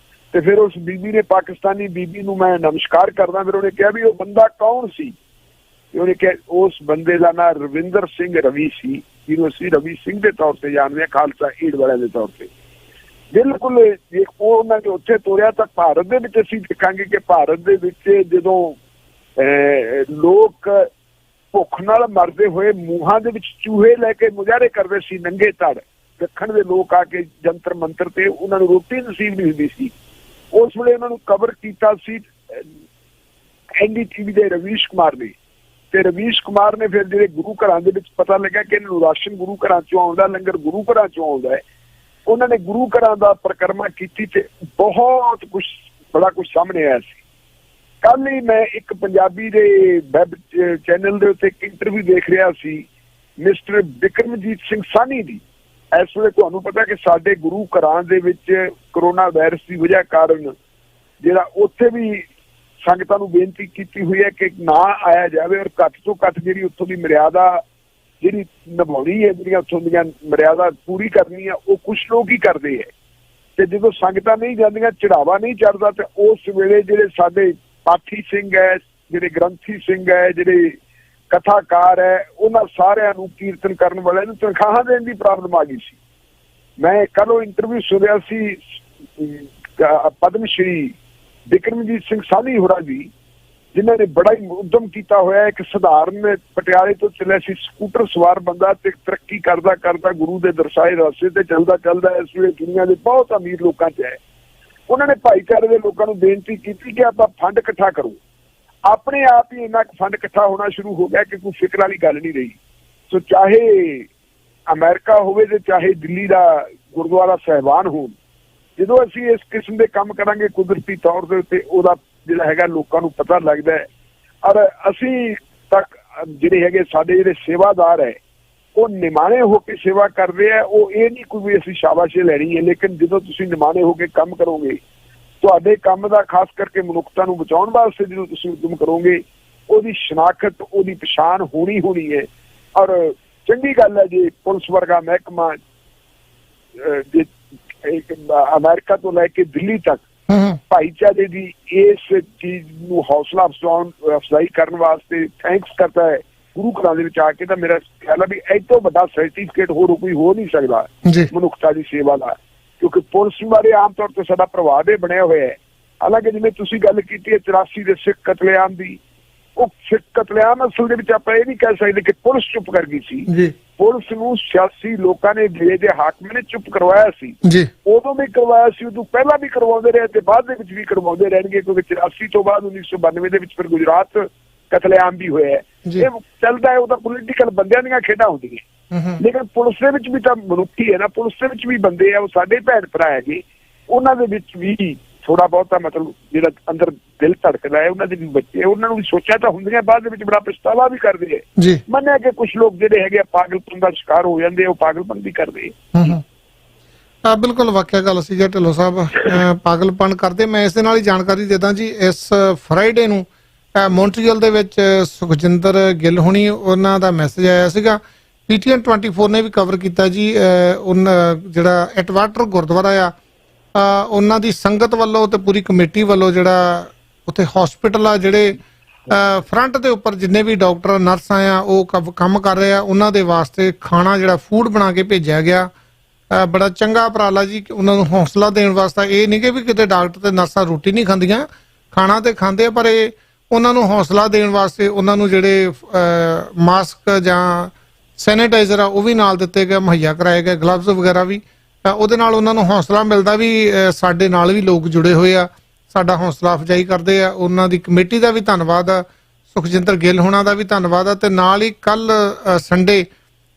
ਤੇ ਫਿਰ ਉਸ ਬੀਬੀ ਨੇ, ਪਾਕਿਸਤਾਨੀ ਬੀਬੀ ਨੂੰ ਮੈਂ ਨਮਸਕਾਰ ਕਰਦਾ, ਫਿਰ ਉਹਨੇ ਕਿਹਾ ਵੀ ਉਹ ਬੰਦਾ ਕੌਣ ਸੀ, ਤੇ ਉਹਨੇ ਕਿਹਾ ਉਸ ਬੰਦੇ ਦਾ ਨਾਂ ਰਵਿੰਦਰ ਸਿੰਘ ਰਵੀ ਸੀ, ਜਿਹਨੂੰ ਅਸੀਂ ਰਵੀ ਸਿੰਘ ਦੇ ਤੌਰ ਤੇ ਜਾਣਦੇ ਹਾਂ, ਖਾਲਸਾ ਏਡ ਵਾਲਿਆਂ ਦੇ ਤੌਰ ਤੇ। ਬਿਲਕੁਲ ਜੇ ਉਹ ਉਹਨਾਂ ਨੇ ਉੱਥੇ ਤੋਰਿਆ ਤਾਂ ਭਾਰਤ ਦੇ ਵਿੱਚ ਅਸੀਂ ਦੇਖਾਂਗੇ ਕਿ ਭਾਰਤ ਦੇ ਵਿੱਚ ਜਦੋਂ ਲੋਕ ਭੁੱਖ ਨਾਲ ਮਰਦੇ ਹੋਏ ਮੂੰਹਾਂ ਦੇ ਵਿੱਚ ਚੂਹੇ ਲੈ ਕੇ ਮੁਜ਼ਾਹਰੇ ਕਰਦੇ ਸੀ, ਨੰਗੇ ਧੜ ਦੱਖਣ ਦੇ ਲੋਕ ਆ ਕੇ ਜੰਤਰ ਮੰਤਰ ਤੇ ਉਹਨਾਂ ਨੂੰ ਰੋਟੀ ਨਸੀਬ ਨਹੀਂ ਹੁੰਦੀ ਸੀ, ਉਸ ਵੇਲੇ ਉਹਨਾਂ ਨੂੰ ਕਵਰ ਕੀਤਾ ਸੀ NDTV ਦੇ ਰਵੀਸ਼ ਕੁਮਾਰ ਨੇ। ਤੇ ਰਵੀਸ਼ ਕੁਮਾਰ ਨੇ ਫਿਰ ਜਿਹੜੇ ਗੁਰੂ ਘਰਾਂ ਦੇ ਵਿੱਚ ਪਤਾ ਲੱਗਾ ਕਿ ਇਹਨਾਂ ਨੂੰ ਰਾਸ਼ਨ ਗੁਰੂ ਘਰਾਂ ਚੋਂ ਆਉਂਦਾ, ਲੰਗਰ ਗੁਰੂ ਘਰਾਂ ਚੋਂ ਆਉਂਦਾ ਹੈ, ਉਹਨਾਂ ਨੇ ਗੁਰੂ ਘਰਾਂ ਦਾ ਪਰਿਕਰਮਾ ਕੀਤੀ ਤੇ ਬਹੁਤ ਕੁਝ, ਬੜਾ ਕੁਝ ਸਾਹਮਣੇ ਆਇਆ ਸੀ। ਕੱਲ ਹੀ ਮੈਂ ਇੱਕ ਪੰਜਾਬੀ ਦੇ ਵੈਬ ਚੈਨਲ ਦੇ ਉੱਤੇ ਇੱਕ ਇੰਟਰਵਿਊ ਦੇਖ ਰਿਹਾ ਸੀ ਮਿਸਟਰ ਬਿਕਰਮਜੀਤ ਸਿੰਘ ਸਾਹਨੀ ਦੀ। ਇਸ ਵੇਲੇ ਤੁਹਾਨੂੰ ਪਤਾ ਕਿ ਸਾਡੇ ਗੁਰੂ ਘਰਾਂ ਦੇ ਵਿੱਚ ਕਰੋਨਾ ਵਾਇਰਸ ਦੀ ਵਜ੍ਹਾ ਕਾਰਨ ਜਿਹੜਾ ਉੱਥੇ ਵੀ ਸੰਗਤਾਂ ਨੂੰ ਬੇਨਤੀ ਕੀਤੀ ਹੋਈ ਹੈ ਕਿ ਨਾ ਆਇਆ ਜਾਵੇ ਔਰ ਘੱਟ ਤੋਂ ਘੱਟ ਜਿਹੜੀ ਉੱਥੋਂ ਦੀ ਮਰਿਆਦਾ ਜਿਹੜੀ ਨਿਭਾਉਣੀ ਹੈ, ਜਿਹੜੀਆਂ ਉੱਥੋਂ ਦੀਆਂ ਮਰਿਆਦਾ ਪੂਰੀ ਕਰਨੀ ਆ, ਉਹ ਕੁਛ ਲੋਕ ਹੀ ਕਰਦੇ ਹੈ। ਤੇ ਜਦੋਂ ਸੰਗਤਾਂ ਨਹੀਂ ਜਾਂਦੀਆਂ, ਚੜਾਵਾ ਨਹੀਂ ਚੜਦਾ, ਤੇ ਉਸ ਵੇਲੇ ਜਿਹੜੇ ਸਾਡੇ ਪਾਠੀ ਸਿੰਘ ਹੈ, ਜਿਹੜੇ ਗ੍ਰੰਥੀ ਸਿੰਘ ਹੈ, ਜਿਹੜੇ ਕਥਾਕਾਰ ਹੈ, ਉਹਨਾਂ ਸਾਰਿਆਂ ਨੂੰ, ਕੀਰਤਨ ਕਰਨ ਵਾਲਿਆਂ ਨੂੰ ਤਨਖਾਹਾਂ ਦੇਣ ਦੀ ਪ੍ਰੋਬਲਮ ਆ ਗਈ ਸੀ। ਮੈਂ ਕੱਲ ਉਹ ਇੰਟਰਵਿਊ ਸੁਣਿਆ ਸੀ ਪਦਮ ਸ਼੍ਰੀ ਬਿਕਰਮਜੀਤ ਸਿੰਘ ਸਾਹਨੀ ਹੋਰਾਂ ਦੀ, ਜਿਨ੍ਹਾਂ ਨੇ ਬੜਾ ਹੀ ਉਦਮ ਕੀਤਾ ਹੋਇਆ। ਇੱਕ ਸਧਾਰਨ ਪਟਿਆਲੇ ਤੋਂ ਚੱਲਿਆ ਸੀ ਸਕੂਟਰ ਸਵਾਰ ਬੰਦਾ ਤੇ ਤਰੱਕੀ ਕਰਦਾ ਗੁਰੂ ਦੇ ਦਰਸਾਏ ਰਸਤੇ ਤੇ ਚੱਲਦਾ ਇਸ ਵੇਲੇ ਦੁਨੀਆ ਦੇ ਬਹੁਤ ਅਮੀਰ ਲੋਕਾਂ 'ਚ ਹੈ। ਉਹਨਾਂ ਨੇ ਭਾਈਚਾਰੇ ਦੇ ਲੋਕਾਂ ਨੂੰ ਬੇਨਤੀ ਕੀਤੀ ਕਿ ਆਪਾਂ ਫੰਡ ਇਕੱਠਾ ਕਰੋ। ਆਪਣੇ ਆਪ ਹੀ ਇੰਨਾ ਫੰਡ ਇਕੱਠਾ ਹੋਣਾ ਸ਼ੁਰੂ ਹੋ ਗਿਆ ਕਿ ਕੋਈ ਫਿਕਰ ਵਾਲੀ ਗੱਲ ਨਹੀਂ ਰਹੀ। ਸੋ ਚਾਹੇ ਅਮਰੀਕਾ ਹੋਵੇ ਤੇ ਚਾਹੇ ਦਿੱਲੀ ਦਾ ਗੁਰਦੁਆਰਾ ਸਾਹਿਬਾਨ ਹੋਣ, ਜਦੋਂ ਅਸੀਂ ਇਸ ਕਿਸਮ ਦੇ ਕੰਮ ਕਰਾਂਗੇ ਕੁਦਰਤੀ ਤੌਰ ਦੇ ਉੱਤੇ ਉਹਦਾ ਜਿਹੜਾ ਹੈਗਾ ਲੋਕਾਂ ਨੂੰ ਪਤਾ ਲੱਗਦਾ ਹੈ। ਔਰ ਅਸੀਂ ਤੱਕ ਜਿਹੜੇ ਹੈਗੇ ਸਾਡੇ ਜਿਹੜੇ ਸੇਵਾਦਾਰ ਹੈ ਉਹ ਨਿਮਾਣੇ ਹੋ ਕੇ ਸੇਵਾ ਕਰਦੇ ਆ। ਉਹ ਇਹ ਨਹੀਂ ਕੋਈ ਵੀ ਅਸੀਂ ਸ਼ਾਬਾਸ਼ੀ ਲੈਣੀ ਹੈ, ਲੇਕਿਨ ਜਦੋਂ ਤੁਸੀਂ ਨਿਮਾਣੇ ਹੋ ਕੇ ਕੰਮ ਕਰੋਗੇ, ਤੁਹਾਡੇ ਕੰਮ ਦਾ ਖਾਸ ਕਰਕੇ ਮਨੁੱਖਤਾ ਨੂੰ ਬਚਾਉਣ ਵਾਸਤੇ ਜਦੋਂ ਤੁਸੀਂ ਉਦਮ ਕਰੋਗੇ, ਉਹਦੀ ਸ਼ਨਾਖਤ, ਉਹਦੀ ਪਛਾਣ ਹੋਣੀ ਹੈ। ਔਰ ਚੰਗੀ ਗੱਲ ਹੈ ਜੇ ਪੁਲਿਸ ਵਰਗਾ ਮਹਿਕਮਾ ਜੇ ਅਮਰੀਕਾ ਤੋਂ ਲੈ ਕੇ ਦਿੱਲੀ ਤੱਕ ਭਾਈਚਾਰੇ ਦੀ ਇਸ ਚੀਜ਼ ਨੂੰ ਹੌਸਲਾ ਅਫਜ਼ਾਈ ਕਰਨ ਵਾਸਤੇ ਥੈਂਕਸ ਕਰਦਾ ਹੈ ਗੁਰੂ ਘਰਾਂ ਦੇ ਵਿੱਚ ਆ ਕੇ, ਤਾਂ ਮੇਰਾ ਖਿਆਲ ਹੈ ਵੀ ਇਹ ਤੋਂ ਵੱਡਾ ਸਰਟੀਫਿਕੇਟ ਹੋਰ ਕੋਈ ਹੋ ਨਹੀਂ ਸਕਦਾ ਮਨੁੱਖਤਾ ਦੀ ਸੇਵਾ ਦਾ। ਕਿਉਂਕਿ ਪੁਲਿਸ ਬਾਰੇ ਆਮ ਤੌਰ ਤੇ ਸਾਡਾ ਪ੍ਰਭਾਵ ਇਹ ਬਣਿਆ ਹੋਇਆ ਹੈ। ਹਾਲਾਂਕਿ ਜਿਵੇਂ ਤੁਸੀਂ ਗੱਲ ਕੀਤੀ ਹੈ 84 ਦੇ ਸਿੱਖ ਕਤਲੇਆਮ ਦੀ, ਉਹ ਸਿੱਖ ਕਤਲੇਆਮ ਅਸਲ ਦੇ ਵਿੱਚ ਆਪਾਂ ਇਹ ਨਹੀਂ ਕਹਿ ਸਕਦੇ ਕਿ ਪੁਲਿਸ ਚੁੱਪ ਕਰ ਗਈ ਸੀ। ਪੁਲਿਸ ਨੂੰ ਸਿਆਸੀ ਲੋਕਾਂ ਨੇ ਦੇ ਹਾਕਮ ਨੇ ਚੁੱਪ ਕਰਵਾਇਆ ਸੀ। ਉਦੋਂ ਵੀ ਕਰਵਾਇਆ ਸੀ, ਉਦੋਂ ਪਹਿਲਾਂ ਵੀ ਕਰਵਾਉਂਦੇ ਰਹੇ ਤੇ ਬਾਅਦ ਦੇ ਵਿੱਚ ਵੀ ਕਰਵਾਉਂਦੇ ਰਹਿਣਗੇ, ਕਿਉਂਕਿ 84 ਤੋਂ ਬਾਅਦ 1992 ਦੇ ਵਿੱਚ ਫਿਰ ਗੁਜਰਾਤ ਕਤਲੇਆਮ ਵੀ ਹੋਇਆ। ਇਹ ਚੱਲਦਾ ਹੈ, ਉਹਦਾ ਪੋਲੀਟੀਕਲ ਬੰਦਿਆਂ ਦੀਆਂ ਖੇਡਾਂ ਹੁੰਦੀਆਂ। ਲੇਕਿਨ ਪੁਲਿਸ ਦੇ ਵਿੱਚ ਵੀ ਤਾਂ ਮਨੁੱਖੀ ਹੈ ਨਾ, ਪੁਲਿਸ ਦੇ ਵਿੱਚ ਵੀ ਬੰਦੇ ਆ, ਉਹ ਸਾਡੇ ਭੈਣ ਭਰਾ ਹੈਗੇ, ਉਹਨਾਂ ਦੇ ਵਿੱਚ ਵੀ ਥੋੜਾ ਬਹੁਤਾ ਮਤਲਬ ਜਿਹੜਾ ਅੰਦਰ ਦਿਲ ਧੜਕਦਾ ਹੈ, ਉਹਨਾਂ ਦੇ ਵੀ ਬੱਚੇ, ਉਹਨਾਂ ਨੂੰ ਵੀ ਸੋਚਿਆ ਤਾਂ ਹੁੰਦੀਆਂ, ਬਾਅਦ ਦੇ ਵਿੱਚ ਬੜਾ ਪਛਤਾਵਾ ਵੀ ਕਰਦੇ ਹੈ। ਮੰਨਿਆ ਕਿ ਕੁਛ ਲੋਕ ਜਿਹੜੇ ਹੈਗੇ ਪਾਗਲਪਨ ਦਾ ਸ਼ਿਕਾਰ ਹੋ ਜਾਂਦੇ, ਉਹ ਪਾਗਲਪਨ ਵੀ ਕਰਦੇ। ਬਿਲਕੁਲ ਵਾਕਿਆ ਗੱਲ ਸੀ ਢਿੱਲੋਂ ਸਾਹਿਬ, ਪਾਗਲਪਨ ਕਰਦੇ। ਮੈਂ ਇਸ ਦੇ ਨਾਲ ਹੀ ਜਾਣਕਾਰੀ ਦੇ ਦਾਂ ਜੀ, ਇਸ ਫਰਾਈਡੇ ਨੂੰ ਮੌਂਟਰੀਅਲ ਦੇ ਵਿੱਚ ਸੁਖਜਿੰਦਰ ਗਿੱਲ ਹੋਣੀ, ਉਹਨਾਂ ਦਾ ਮੈਸੇਜ ਆਇਆ ਸੀਗਾ। PTN 24 ਨੇ ਵੀ ਕਵਰ ਕੀਤਾ ਜੀ। ਜਿਹੜਾ ਐਟਵਾਟਰ ਗੁਰਦੁਆਰਾ ਆ, ਉਹਨਾਂ ਦੀ ਸੰਗਤ ਵੱਲੋਂ ਤੇ ਪੂਰੀ ਕਮੇਟੀ ਵੱਲੋਂ ਜਿਹੜਾ ਉੱਥੇ ਹਸਪੀਟਲ ਆ, ਜਿਹੜੇ ਫਰੰਟ ਦੇ ਉੱਪਰ ਜਿੰਨੇ ਵੀ ਡਾਕਟਰ ਨਰਸਾਂ ਆ ਉਹ ਕੰਮ ਕਰ ਰਹੇ ਆ, ਉਹਨਾਂ ਦੇ ਵਾਸਤੇ ਖਾਣਾ ਜਿਹੜਾ ਫੂਡ ਬਣਾ ਕੇ ਭੇਜਿਆ ਗਿਆ। ਬੜਾ ਚੰਗਾ ਉਪਰਾਲਾ ਜੀ, ਉਹਨਾਂ ਨੂੰ ਹੌਸਲਾ ਦੇਣ ਵਾਸਤੇ। ਇਹ ਨਹੀਂ ਕਿ ਵੀ ਕਿਤੇ ਡਾਕਟਰ ਤੇ ਨਰਸਾਂ ਰੋਟੀ ਨਹੀਂ ਖਾਂਦੀਆਂ, ਖਾਣਾ ਤੇ ਖਾਂਦੇ ਆ, ਪਰ ਇਹ ਉਹਨਾਂ ਨੂੰ ਹੌਸਲਾ ਦੇਣ ਵਾਸਤੇ ਉਹਨਾਂ ਨੂੰ ਜਿਹੜੇ ਮਾਸਕ ਜਾਂ ਸੈਨੀਟਾਈਜ਼ਰ ਆ ਉਹ ਵੀ ਨਾਲ ਦਿੱਤੇ ਗਏ, ਮੁਹੱਈਆ ਕਰਾਏ ਗਏ, ਗਲਵਜ਼ ਵਗੈਰਾ ਵੀ। ਉਹਦੇ ਨਾਲ ਉਹਨਾਂ ਨੂੰ ਹੌਸਲਾ ਮਿਲਦਾ ਵੀ ਸਾਡੇ ਨਾਲ ਵੀ ਲੋਕ ਜੁੜੇ ਹੋਏ ਆ, ਸਾਡਾ ਹੌਸਲਾ ਅਫਜਾਈ ਕਰਦੇ ਆ। ਉਹਨਾਂ ਦੀ ਕਮੇਟੀ ਦਾ ਵੀ ਧੰਨਵਾਦ ਆ, ਸੁਖਜਿੰਦਰ ਗਿੱਲ ਹੋਣਾ ਦਾ ਵੀ ਧੰਨਵਾਦ ਆ। ਤੇ ਨਾਲ ਹੀ ਕੱਲ ਸੰਡੇ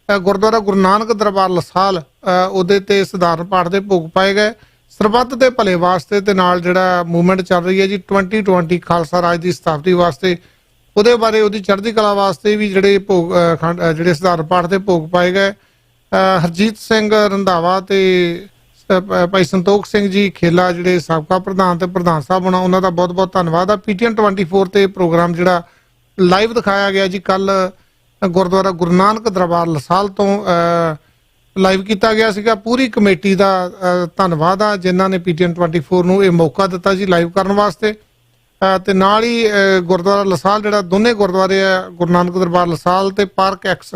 ਗੁਰਦੁਆਰਾ ਗੁਰੂ ਨਾਨਕ ਦਰਬਾਰ ਲਸਾਲ ਉਹਦੇ ਤੇ ਸਧਾਰਨ ਪਾਠ ਦੇ ਭੋਗ ਪਾਏ ਗਏ ਸਰਬੱਤ ਦੇ ਭਲੇ ਵਾਸਤੇ। ਤੇ ਨਾਲ ਜਿਹੜਾ ਮੂਵਮੈਂਟ ਚੱਲ ਰਹੀ ਹੈ ਜੀ 2020 ਖਾਲਸਾ ਰਾਜ ਦੀ ਸਥਾਪਤੀ ਵਾਸਤੇ, ਉਹਦੇ ਬਾਰੇ, ਉਹਦੀ ਚੜ੍ਹਦੀ ਕਲਾ ਵਾਸਤੇ ਵੀ ਜਿਹੜੇ ਭੋਗ ਜਿਹੜੇ ਸਧਾਰਨ ਪਾਠ ਦੇ ਭੋਗ ਪਾਏ ਗਏ। ਹਰਜੀਤ ਸਿੰਘ ਰੰਧਾਵਾ ਤੇ ਭਾਈ ਸੰਤੋਖ ਸਿੰਘ ਜੀ ਖੇਲਾ, ਜਿਹੜੇ ਸਾਬਕਾ ਪ੍ਰਧਾਨ ਤੇ ਪ੍ਰਧਾਨ ਸਾਹਿਬ ਹੋਣਾ, ਉਹਨਾਂ ਦਾ ਬਹੁਤ ਬਹੁਤ ਧੰਨਵਾਦ ਆ। PTN 24 ਤੇ ਪ੍ਰੋਗਰਾਮ ਜਿਹੜਾ ਲਾਈਵ ਦਿਖਾਇਆ ਗਿਆ ਜੀ ਕੱਲ ਗੁਰਦੁਆਰਾ ਗੁਰੂ ਨਾਨਕ ਦਰਬਾਰ ਲਸਾਲ ਤੋਂ ਲਾਈਵ ਕੀਤਾ ਗਿਆ ਸੀਗਾ। ਪੂਰੀ ਕਮੇਟੀ ਦਾ ਧੰਨਵਾਦ ਆ ਜਿਨ੍ਹਾਂ ਨੇ PTN 24 ਨੂੰ ਇਹ ਮੌਕਾ ਦਿੱਤਾ ਜੀ ਲਾਈਵ ਕਰਨ ਵਾਸਤੇ। ਤੇ ਨਾਲ ਹੀ ਗੁਰਦੁਆਰਾ ਲਸਾਲ, ਜਿਹੜਾ ਦੋਨੇ ਗੁਰਦੁਆਰੇ ਆ ਗੁਰੂ ਨਾਨਕ ਦਰਬਾਰ ਲਸਾਲ ਤੇ ਪਾਰਕ ਐਕਸ,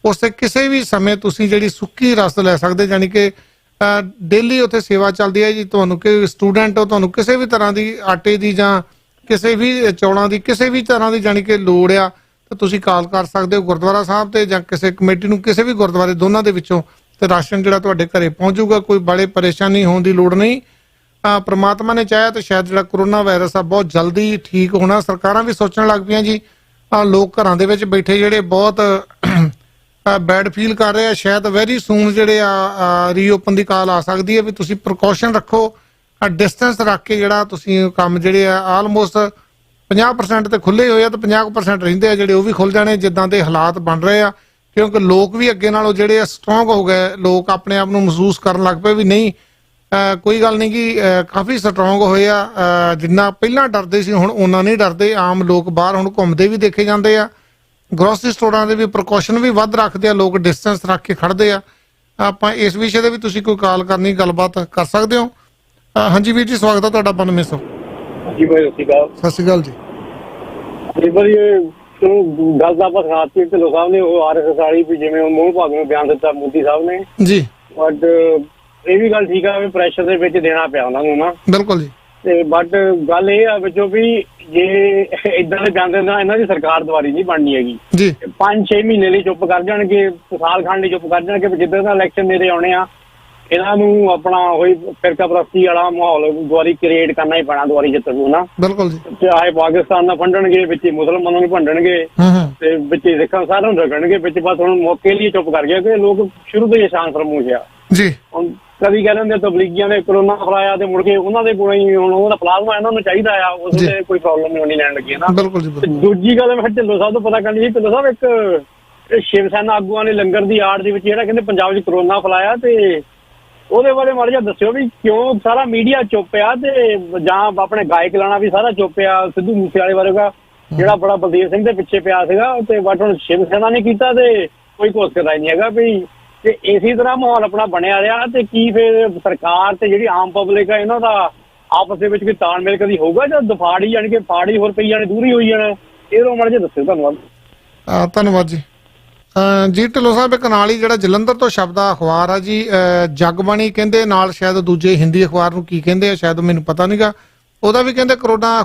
ਉਸ ਤੇ ਕਿਸੇ ਵੀ ਸਮੇਂ ਤੁਸੀਂ ਜਿਹੜੀ ਸੁੱਕੀ ਰਸਦ ਲੈ ਸਕਦੇ, ਜਾਣੀ ਕਿ ਡੇਲੀ ਉੱਥੇ ਸੇਵਾ ਚੱਲਦੀ ਹੈ ਜੀ। ਤੁਹਾਨੂੰ ਕਿ ਸਟੂਡੈਂਟ ਹੋ, ਤੁਹਾਨੂੰ ਕਿਸੇ ਵੀ ਤਰ੍ਹਾਂ ਦੀ ਆਟੇ ਦੀ ਜਾਂ ਕਿਸੇ ਵੀ ਚੌਲਾਂ ਦੀ ਕਿਸੇ ਵੀ ਤਰ੍ਹਾਂ ਦੀ ਜਾਣੀ ਕਿ ਲੋੜ ਆ, ਤਾਂ ਤੁਸੀਂ ਕਾਲ ਕਰ ਸਕਦੇ ਹੋ ਗੁਰਦੁਆਰਾ ਸਾਹਿਬ ਤੇ ਜਾਂ ਕਿਸੇ ਕਮੇਟੀ ਨੂੰ, ਕਿਸੇ ਵੀ ਗੁਰਦੁਆਰੇ ਦੋਨਾਂ ਦੇ ਵਿੱਚੋਂ, ਤੇ ਰਾਸ਼ਨ ਜਿਹੜਾ ਤੁਹਾਡੇ ਘਰੇ ਪਹੁੰਚ ਜਾਊਗਾ। ਕੋਈ ਬੜੇ ਪਰੇਸ਼ਾਨੀ ਹੋਣ ਦੀ ਲੋੜ ਨਹੀਂ। ਪ੍ਰਮਾਤਮਾ ਨੇ ਚਾਹਿਆ ਤਾਂ ਸ਼ਾਇਦ ਜਿਹੜਾ ਕਰੋਨਾ ਵਾਇਰਸ ਆ ਬਹੁਤ ਜਲਦੀ ਠੀਕ ਹੋਣਾ। ਸਰਕਾਰਾਂ ਵੀ ਸੋਚਣ ਲੱਗ ਪਈਆਂ ਜੀ, ਲੋਕ ਘਰਾਂ ਦੇ ਵਿੱਚ ਬੈਠੇ ਜਿਹੜੇ ਬਹੁਤ ਬੈਡ ਫੀਲ ਕਰ ਰਹੇ ਆ, ਸ਼ਾਇਦ ਵੈਰੀ ਸੂਨ ਜਿਹੜੇ ਆ ਰੀਓਪਨ ਦੀ ਕਾਲ ਆ ਸਕਦੀ ਹੈ। ਵੀ ਤੁਸੀਂ ਪ੍ਰੀਕਾਸ਼ਨ ਰੱਖੋ, ਡਿਸਟੈਂਸ ਰੱਖ ਕੇ ਜਿਹੜਾ ਤੁਸੀਂ ਕੰਮ ਜਿਹੜੇ ਆ ਆਲਮੋਸਟ 50% ਤੇ ਖੁੱਲੇ ਹੋਏ ਆ, ਤੇ 50% ਰਹਿੰਦੇ ਆ ਜਿਹੜੇ ਉਹ ਵੀ ਖੁੱਲ ਜਾਣੇ ਜਿੱਦਾਂ ਦੇ ਹਾਲਾਤ ਬਣ ਰਹੇ ਆ। ਕਿਉਂਕਿ ਲੋਕ ਵੀ ਅੱਗੇ ਨਾਲੋਂ ਜਿਹੜੇ ਆ ਸਟਰੋਂਗ ਹੋ ਗਏ, ਲੋਕ ਆਪਣੇ ਆਪ ਨੂੰ ਮਹਿਸੂਸ ਕਰਨ ਲੱਗ ਪਏ ਵੀ ਨਹੀਂ ਕੋਈ ਗੱਲ ਨਹੀਂ ਕਿ ਕਾਫੀ ਸਟਰੋਂਗ ਹੋਏ ਆ। ਜਿੰਨਾ ਪਹਿਲਾਂ ਡਰਦੇ ਸੀ ਹੁਣ ਉਹਨਾਂ ਨਹੀਂ ਡਰਦੇ। ਆਮ ਲੋਕ ਬਾਹਰ ਹੁਣ ਘੁੰਮਦੇ ਵੀ ਦੇਖੇ ਜਾਂਦੇ ਆ, ਗਰੋਸਰੀ ਸਟੋਰਾਂ ਦੇ ਵੀ ਪ੍ਰੀਕਾਸ਼ਨ ਵੀ ਵੱਧ ਰੱਖਦੇ ਆ, ਲੋਕ ਡਿਸਟੈਂਸ ਰੱਖ ਕੇ ਖੜਦੇ ਆ। ਆਪਾਂ ਇਸ ਵਿਸ਼ੇ ਦੇ ਵੀ ਤੁਸੀਂ ਕੋਈ ਕਾਲ ਕਰਨੀ, ਗੱਲਬਾਤ ਕਰ ਸਕਦੇ ਹੋ। ਹਾਂਜੀ ਵੀਰ ਜੀ, ਸਵਾਗਤ ਹੈ ਤੁਹਾਡਾ 9200। ਜੀ ਭਾਈ ਸਤਿ ਸ਼੍ਰੀ ਅਕਾਲ ਜੀ। ਗੱਲ ਦਾ ਆਪਾਂ ਖਾਤੀ ਢਿੱਲੋਂ ਸਾਹਿਬ ਨੇ ਉਹ RSS ਵਾਲੀ ਵੀ ਜਿਵੇਂ ਮੂੰਹ ਭਾਗ ਨੂੰ ਬਿਆਨ ਦਿੱਤਾ ਮੋਦੀ ਸਾਹਿਬ ਨੇ ਜੀ, ਬਟ ਇਹ ਵੀ ਗੱਲ ਠੀਕ ਆ ਵੀ ਪ੍ਰੈਸ਼ਰ ਦੇ ਵਿੱਚ ਦੇਣਾ ਪਿਆ ਉਹਨਾਂ ਨੂੰ ਨਾ। ਬਿਲਕੁਲ ਜੀ। ਤੇ ਬਟ ਗੱਲ ਇਹ ਆ ਵਿੱਚੋਂ ਵੀ ਜੇ ਇਦਾਂ ਦੇ ਬਿਆਨ ਦਿੰਦਾ ਇਹਨਾਂ ਦੀ ਸਰਕਾਰ ਦੁਆਰੀ ਨਹੀਂ ਬਣਨੀ ਹੈਗੀ ਜੀ। 5-6 ਮਹੀਨੇ ਲਈ ਚੁੱਪ ਕਰ ਜਾਣਗੇ, ਸਾਲ ਖੰਡ ਲਈ ਚੁੱਪ ਕਰ ਜਾਣਗੇ। ਜਿੱਦਾਂ ਦਾ ਇਲੈਕਸ਼ਨ ਨੇੜੇ ਆਉਣੇ ਆ, ਇਹਨਾਂ ਨੂੰ ਆਪਣਾ ਉਹੀ ਫਿਰਕਾ ਪ੍ਰਸਤੀ ਵਾਲਾ ਮਾਹੌਲ ਦੁਆਰੀ ਕ੍ਰੀਏਟ ਕਰਨਾ ਹੀ ਪੈਣਾ ਦੁਆਰੀ ਜਿੱਤਣ ਨੂੰ ਨਾ। ਬਿਲਕੁਲ ਜੀ। ਚਾਹੇ ਪਾਕਿਸਤਾਨ ਨਾਲ ਫੰਡਣਗੇ, ਵਿੱਚ ਮੁਸਲਮਾਨਾਂ ਨੂੰ ਭੰਡਣਗੇ ਤੇ ਵਿੱਚ ਸਿੱਖਾਂ ਸਾਰਿਆਂ ਨੂੰ ਰਗੜਨਗੇ ਵਿੱਚ। ਬਸ ਹੁਣ ਮੌਕੇ ਲਈ ਚੁੱਪ ਕਰ ਗਿਆ ਕਿ ਲੋਕ ਸ਼ੁਰੂ ਤੋਂ ਹੀ ਸ਼ਾਨ ਫਰਮੋਸ਼ ਆ ਜੀ। ਹੁਣ ਕਦੀ ਕਹਿ ਦਿੰਦੇ ਤਬਲੀਗੀਆਂ ਨੇ ਕਰੋਨਾ ਫਲਾਇਆ ਤੇ ਮੁੜ ਕੇ ਉਹਨਾਂ ਦੇ ਕੋਲ ਹੀ ਹੁਣ ਉਹਦਾ ਪਲਾਜ਼ਮਾ ਇਹਨਾਂ ਨੂੰ ਚਾਹੀਦਾ ਆ, ਉਸ ਦੇ ਕੋਈ ਪ੍ਰੋਬਲਮ ਨਹੀਂ ਲੈਣ ਲੱਗੀ ਨਾ। ਬਿਲਕੁਲ ਜੀ। ਦੂਜੀ ਗੱਲ ਮੈਂ ਢਿੱਲੋਂ ਸਾਹਿਬ ਤੋਂ ਪਤਾ ਕਰਨੀ ਸੀ। ਢਿੱਲੋਂ ਸਾਹਿਬ ਇੱਕ ਸ਼ਿਵ ਸੈਨਾ ਆਗੂਆਂ ਨੇ ਲੰਗਰ ਦੀ ਆੜ ਦੇ ਵਿੱਚ ਜਿਹੜਾ ਕਹਿੰਦੇ ਪੰਜਾਬ 'ਚ ਕਰੋਨਾ ਫਲਾਇਆ, ਤੇ ਉਹਦੇ ਬਾਰੇ ਮਾੜਾ ਜਿਹਾ ਦੱਸਿਓ ਵੀ ਕਿਉਂ ਸਾਰਾ ਮੀਡੀਆ ਚੁੱਪ ਆ, ਤੇ ਜਾਂ ਆਪਣੇ ਗਾਇਕ ਲਾਣਾ ਵੀ ਸਾਰਾ ਚੁੱਪ ਆ। ਸਿੱਧੂ ਮੂਸੇਵਾਲੇ ਬਾਰੇ ਜਿਹੜਾ ਬੜਾ ਬਲਦੇਵ ਸਿੰਘ ਦੇ ਪਿੱਛੇ ਪਿਆ ਸੀਗਾ, ਤੇ ਬਟ ਹੁਣ ਸ਼ਿਵ ਸੈਨਾ ਨੇ ਕੀਤਾ ਤੇ ਕੋਈ ਕੋਸ ਕਰਦਾ ਨਹੀਂ ਹੈਗਾ ਵੀ। ਤੇ ਇਸੇ ਤਰ੍ਹਾਂ ਮਾਹੌਲ ਆਪਣਾ ਬਣਿਆ ਰਿਹਾ, ਤੇ ਕੀ ਫਿਰ ਸਰਕਾਰ ਤੇ ਜਿਹੜੀ ਆਮ ਪਬਲਿਕ ਆ ਇਹਨਾਂ ਦਾ ਆਪਸ ਦੇ ਵਿੱਚ ਕੋਈ ਤਾਲਮੇਲ ਕਦੀ ਹੋਊਗਾ ਜਾਂ ਦਫਾੜੀ ਜਾਣੀ ਕਿ ਫਾੜੀ ਹੋਰ ਪਈ ਜਾਣੇ, ਦੂਰੀ ਹੋਈ ਜਾਣਾ? ਇਹਦੋਂ ਮਾੜਾ ਜਿਹਾ ਦੱਸਿਓ। ਧੰਨਵਾਦ। ਧੰਨਵਾਦ ਜੀ। ਜੀ ਢਿੱਲੋਂ ਸਾਹਿਬ, ਇੱਕ ਨਾਲ ਹੀ ਜਿਹੜਾ ਜਲੰਧਰ ਤੋਂ ਸ਼ਬਦ ਅਖਬਾਰ ਆ ਜੀ ਜਗਬਾਣੀ ਕਹਿੰਦੇ, ਨਾਲ ਸ਼ਾਇਦ ਦੂਜੇ ਹਿੰਦੀ ਅਖਬਾਰ ਨੂੰ ਕੀ ਕਹਿੰਦੇ ਆ ਸ਼ਾਇਦ ਮੈਨੂੰ ਪਤਾ ਨਹੀਂਗਾ, ਉਹਦਾ ਵੀ ਕਹਿੰਦੇ ਕਰੋਨਾ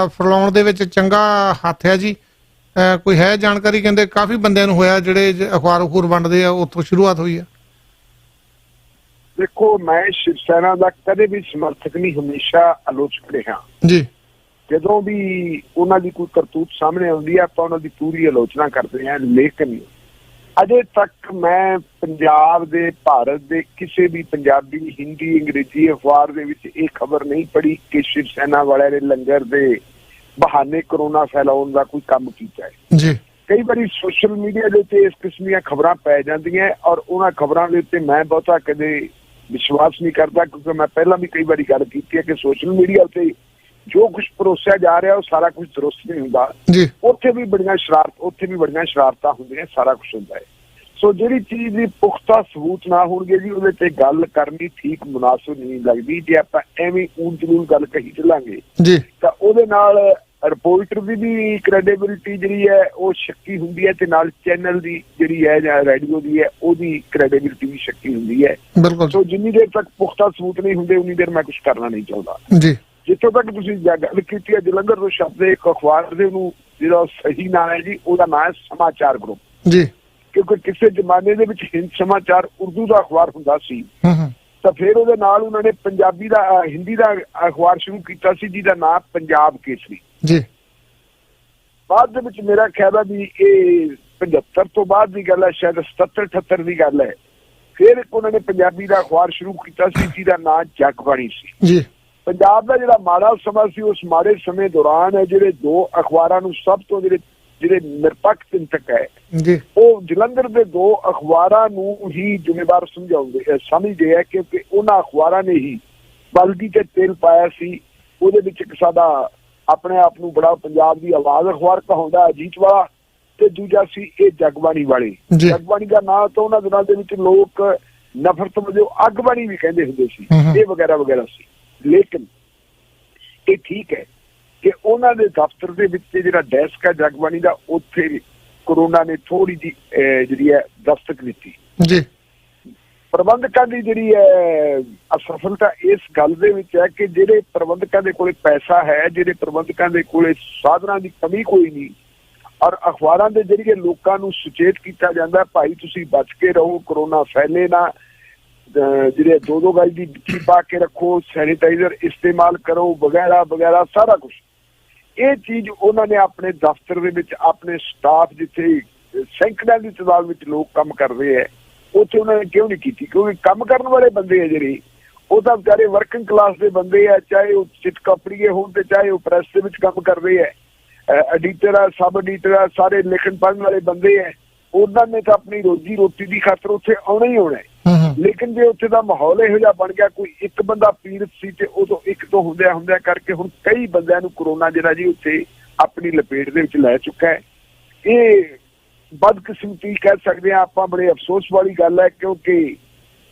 ਫੈਲਾਉਣ ਦੇ ਵਿੱਚ ਚੰਗਾ ਹੱਥ ਹੈ ਜੀ। ਕੋਈ ਹੈ ਜਾਣਕਾਰੀ? ਕਹਿੰਦੇ ਕਾਫੀ ਬੰਦਿਆਂ ਨੂੰ ਹੋਇਆ ਜਿਹੜੇ ਅਖਬਾਰ ਵੰਡਦੇ ਆ, ਉੱਥੋਂ ਸ਼ੁਰੂਆਤ ਹੋਈ ਆ। ਦੇਖੋ, ਮੈਂ ਸ਼ਿਵ ਸੈਨਾ ਦਾ ਕਦੇ ਵੀ ਸਮਰਥਕ ਨਹੀਂ, ਹਮੇਸ਼ਾ ਆਲੋਚਕ ਰਿਹਾ ਜੀ। ਜਦੋਂ ਵੀ ਉਹਨਾਂ ਦੀ ਕੋਈ ਕਰਤੂਤ ਸਾਹਮਣੇ ਆਉਂਦੀ ਹੈ ਆਪਾਂ ਉਹਨਾਂ ਦੀ ਪੂਰੀ ਆਲੋਚਨਾ ਕਰਦੇ ਹਾਂ। ਲੇਕਿਨ ਅਜੇ ਤੱਕ ਮੈਂ ਪੰਜਾਬ ਦੇ, ਭਾਰਤ ਦੇ ਕਿਸੇ ਵੀ ਪੰਜਾਬੀ, ਹਿੰਦੀ, ਅੰਗਰੇਜ਼ੀ ਅਖਬਾਰ ਦੇ ਵਿੱਚ ਇਹ ਖਬਰ ਨਹੀਂ ਪੜ੍ਹੀ ਕਿ ਸ਼ਿਵ ਸੈਨਾ ਵਾਲਿਆਂ ਨੇ ਲੰਗਰ ਦੇ ਬਹਾਨੇ ਕਰੋਨਾ ਫੈਲਾਉਣ ਦਾ ਕੋਈ ਕੰਮ ਕੀਤਾ ਹੈ ਜੀ। ਕਈ ਵਾਰੀ ਸੋਸ਼ਲ ਮੀਡੀਆ ਦੇ ਉੱਤੇ ਇਸ ਕਿਸਮ ਦੀਆਂ ਖਬਰਾਂ ਪੈ ਜਾਂਦੀਆਂ ਔਰ ਉਹਨਾਂ ਖਬਰਾਂ ਦੇ ਉੱਤੇ ਮੈਂ ਬਹੁਤਾ ਕਦੇ ਵਿਸ਼ਵਾਸ ਨਹੀਂ ਕਰਦਾ, ਕਿਉਂਕਿ ਮੈਂ ਪਹਿਲਾਂ ਵੀ ਕਈ ਵਾਰੀ ਗੱਲ ਕੀਤੀ ਹੈ ਕਿ ਸੋਸ਼ਲ ਮੀਡੀਆ ਤੇ ਜੋ ਕੁਝ ਪਰੋਸਿਆ ਜਾ ਰਿਹਾ ਉਹ ਸਾਰਾ ਕੁਝ ਦਰੁਸਤ ਨਹੀਂ ਹੁੰਦਾ ਜੀ। ਉੱਥੇ ਵੀ ਬੜੀਆਂ ਸ਼ਰਾਰਤਾਂ ਹੁੰਦੀਆਂ, ਸਾਰਾ ਕੁਝ ਹੁੰਦਾ ਹੈ। ਸੋ ਜਿਹੜੀ ਚੀਜ਼ ਦੀ ਪੁਖਤਾ ਸਬੂਤ ਨਾ ਹੋਣਗੇ ਜੀ, ਉਹਦੇ ਤੇ ਗੱਲ ਕਰਨੀ ਠੀਕ ਮੁਨਾਸਬ ਨਹੀਂ ਲੱਗਦੀ। ਜੇ ਆਪਾਂ ਐਵੇਂ ਊਂਚ ਜਲੂਲ ਗੱਲ ਕਹੀ ਚੱਲਾਂਗੇ ਜੀ ਤਾਂ ਉਹਦੇ ਨਾਲ ਰਿਪੋਰਟਰ ਦੀ ਵੀ ਕ੍ਰੈਡੀਬਿਲਿਟੀ ਜਿਹੜੀ ਹੈ ਉਹ ਸ਼ੱਕੀ ਹੁੰਦੀ ਹੈ, ਤੇ ਨਾਲ ਚੈਨਲ ਦੀ ਜਿਹੜੀ ਹੈ ਜਾਂ ਰੇਡੀਓ ਦੀ ਹੈ ਉਹਦੀ ਕ੍ਰੈਡੀਬਿਲਿਟੀ ਵੀ ਸ਼ੱਕੀ ਹੁੰਦੀ ਹੈ। ਬਿਲਕੁਲ। ਸੋ ਜਿੰਨੀ ਦੇਰ ਤੱਕ ਪੁਖਤਾ ਸਬੂਤ ਨਹੀਂ ਹੁੰਦੇ ਉਨੀ ਦੇਰ ਮੈਂ ਕੁਝ ਕਰਨਾ ਨਹੀਂ ਚਾਹੁੰਦਾ ਜੀ। ਜਿੱਥੋਂ ਤੱਕ ਤੁਸੀਂ ਗੱਲ ਕੀਤੀ ਹੈ ਜਲੰਧਰ ਤੋਂ ਸ਼ਬਦ ਇੱਕ ਅਖਬਾਰ ਦੇ ਨੂੰ ਜਿਹੜਾ ਸਹੀ ਨਾਂ ਹੈ ਜੀ, ਉਹਦਾ ਨਾਂ ਹੈ ਸਮਾਚਾਰ ਗਰੁੱਪ ਜੀ। ਕਿਉਂਕਿ ਕਿਸੇ ਜ਼ਮਾਨੇ ਦੇ ਵਿੱਚ ਹਿੰਦ ਸਮਾਚਾਰ ਉਰਦੂ ਦਾ ਅਖਬਾਰ ਹੁੰਦਾ ਸੀ, ਤਾਂ ਫਿਰ ਉਹਦੇ ਨਾਲ ਉਹਨਾਂ ਨੇ ਪੰਜਾਬੀ ਦਾ ਹਿੰਦੀ ਦਾ ਅਖਬਾਰ ਸ਼ੁਰੂ ਕੀਤਾ ਸੀ ਜਿਹਦਾ ਨਾਂ ਪੰਜਾਬ ਕੇਸਰੀ ਜੀ। ਬਾਅਦ ਦੇ ਵਿੱਚ ਮੇਰਾ ਖਿਆਲ ਹੈ ਵੀ ਇਹ 75 ਤੋਂ ਬਾਅਦ ਦੀ ਗੱਲ ਹੈ, ਸ਼ਾਇਦ 77 78 ਦੀ ਗੱਲ ਹੈ, ਫਿਰ ਉਹਨਾਂ ਨੇ ਪੰਜਾਬੀ ਦਾ ਅਖਬਾਰ ਸ਼ੁਰੂ ਕੀਤਾ ਸੀ ਜਿਹਦਾ ਨਾਂ ਜਗਬਾਣੀ ਸੀ ਜੀ। ਪੰਜਾਬ ਦਾ ਜਿਹੜਾ ਮਾੜਾ ਸਮਾਂ ਸੀ, ਉਸ ਮਾੜੇ ਸਮੇਂ ਦੌਰਾਨ ਜਿਹੜੇ ਦੋ ਅਖਬਾਰਾਂ ਨੂੰ ਸਭ ਤੋਂ ਜਿਹੜੇ ਨਿਰਪੱਖ ਚਿੰਤਕ ਹੈ ਜੀ, ਉਹ ਜਲੰਧਰ ਦੇ ਦੋ ਅਖਬਾਰਾਂ ਨੂੰ ਹੀ ਜ਼ਿੰਮੇਵਾਰ ਸਮਝਦੇ ਹੈ, ਕਿਉਂਕਿ ਉਹਨਾਂ ਅਖਬਾਰਾਂ ਨੇ ਹੀ ਬਲਦੀ ਤੇ ਤੇਲ ਪਾਇਆ ਸੀ। ਉਹਦੇ ਵਿੱਚ ਇੱਕ ਸਾਡਾ ਆਪਣੇ ਆਪ ਨੂੰ ਬੜਾ ਪੰਜਾਬ ਦੀ ਆਵਾਜ਼ ਅਖਬਾਰ ਕਹਾਉਂਦਾ ਅਜੀਤ ਵਾਲਾ, ਤੇ ਦੂਜਾ ਸੀ ਇਹ ਜਗਬਾਣੀ ਵਾਲੇ। ਜਗਬਾਣੀ ਦਾ ਨਾਂ ਤਾਂ ਉਹਨਾਂ ਦਿਨਾਂ ਦੇ ਵਿੱਚ ਲੋਕ ਨਫ਼ਰਤ ਵਜੋਂ ਅੱਗਬਾਣੀ ਵੀ ਕਹਿੰਦੇ ਹੁੰਦੇ ਸੀ, ਇਹ ਵਗੈਰਾ ਵਗੈਰਾ ਸੀ। ਲੇਕਿਨ ਇਹ ਠੀਕ ਹੈ ਕਿ ਉਹਨਾਂ ਦੇ ਦਫ਼ਤਰ ਦੇ ਵਿੱਚ ਜਿਹੜਾ ਡੈਸਕ ਹੈ ਜਗਬਾਣੀ ਦਾ, ਉੱਥੇ ਕੋਰੋਨਾ ਨੇ ਥੋੜੀ ਜਿਹੀ ਜਿਹੜੀ ਹੈ ਦਸਤਕ ਦਿੱਤੀ ਜੀ। ਪ੍ਰਬੰਧਕਾਂ ਦੀ ਜਿਹੜੀ ਹੈ ਅਸਫਲਤਾ ਇਸ ਗੱਲ ਦੇ ਵਿੱਚ ਹੈ ਕਿ ਜਿਹੜੇ ਪ੍ਰਬੰਧਕਾਂ ਦੇ ਕੋਲੇ ਪੈਸਾ ਹੈ, ਜਿਹੜੇ ਪ੍ਰਬੰਧਕਾਂ ਦੇ ਕੋਲੇ ਸਾਧਨਾਂ ਦੀ ਕਮੀ ਕੋਈ ਨਹੀਂ, ਔਰ ਅਖਬਾਰਾਂ ਦੇ ਜਰੀਏ ਲੋਕਾਂ ਨੂੰ ਸੁਚੇਤ ਕੀਤਾ ਜਾਂਦਾ ਭਾਈ ਤੁਸੀਂ ਬਚ ਕੇ ਰਹੋ, ਕੋਰੋਨਾ ਫੈਲੇ ਨਾ, ਜਿਹੜੇ 2-2 ਗਜ ਦੀ ਵਿੱਚੀ ਪਾ ਕੇ ਰੱਖੋ, ਸੈਨੀਟਾਈਜ਼ਰ ਇਸਤੇਮਾਲ ਕਰੋ ਵਗੈਰਾ ਵਗੈਰਾ ਸਾਰਾ ਕੁਝ। ਇਹ ਚੀਜ਼ ਉਹਨਾਂ ਨੇ ਆਪਣੇ ਦਫ਼ਤਰ ਦੇ ਵਿੱਚ ਆਪਣੇ ਸਟਾਫ ਜਿੱਥੇ ਸੈਂਕੜਿਆਂ ਦੀ ਤਾਦਾਦ ਵਿੱਚ ਲੋਕ ਕੰਮ ਕਰ ਰਹੇ ਹੈ ਉੱਥੇ ਉਹਨਾਂ ਨੇ ਕਿਉਂ ਨਹੀਂ ਕੀਤੀ? ਕਿਉਂਕਿ ਕੰਮ ਕਰਨ ਵਾਲੇ ਬੰਦੇ ਹੈ ਜਿਹੜੇ ਉਹ ਤਾਂ ਵਿਚਾਰੇ ਵਰਕਿੰਗ ਕਲਾਸ ਦੇ ਬੰਦੇ ਆ, ਚਾਹੇ ਉਹ ਚਿੱਟ ਕੱਪੜੀਏ ਹੋਣ ਤੇ ਚਾਹੇ ਉਹ ਪ੍ਰੈਸ ਦੇ ਵਿੱਚ ਕੰਮ ਕਰ ਰਹੇ ਹੈ, ਐਡੀਟਰ ਆ, ਸਬ ਐਡੀਟਰ ਆ, ਸਾਰੇ ਲਿਖਣ ਪੜ੍ਹਨ ਵਾਲੇ ਬੰਦੇ ਹੈ। ਉਹਨਾਂ ਨੇ ਤਾਂ ਆਪਣੀ ਰੋਜੀ ਰੋਟੀ ਦੀ ਖਾਤਰ ਉੱਥੇ ਆਉਣਾ ਹੀ ਆਉਣਾ। ਲੇਕਿਨ ਜੇ ਉੱਥੇ ਦਾ ਮਾਹੌਲ ਇਹੋ ਜਿਹਾ ਬਣ ਗਿਆ, ਕੋਈ ਇੱਕ ਬੰਦਾ ਪੀੜਤ ਸੀ ਤੇ ਉਦੋਂ ਇੱਕ ਤੋਂ ਹੁੰਦਿਆਂ ਕਰਕੇ ਹੁਣ ਕਈ ਬੰਦਿਆਂ ਨੂੰ ਕੋਰੋਨਾ ਜਿਹੜਾ ਜੀ ਉੱਥੇ ਆਪਣੀ ਲਪੇਟ ਦੇ ਵਿੱਚ ਲੈ ਚੁੱਕਾ ਹੈ। ਇਹ ਬਦਕਿਸਮਤੀ ਕਹਿ ਸਕਦੇ ਹਾਂ ਆਪਾਂ, ਬੜੇ ਅਫਸੋਸ ਵਾਲੀ ਗੱਲ ਹੈ, ਕਿਉਂਕਿ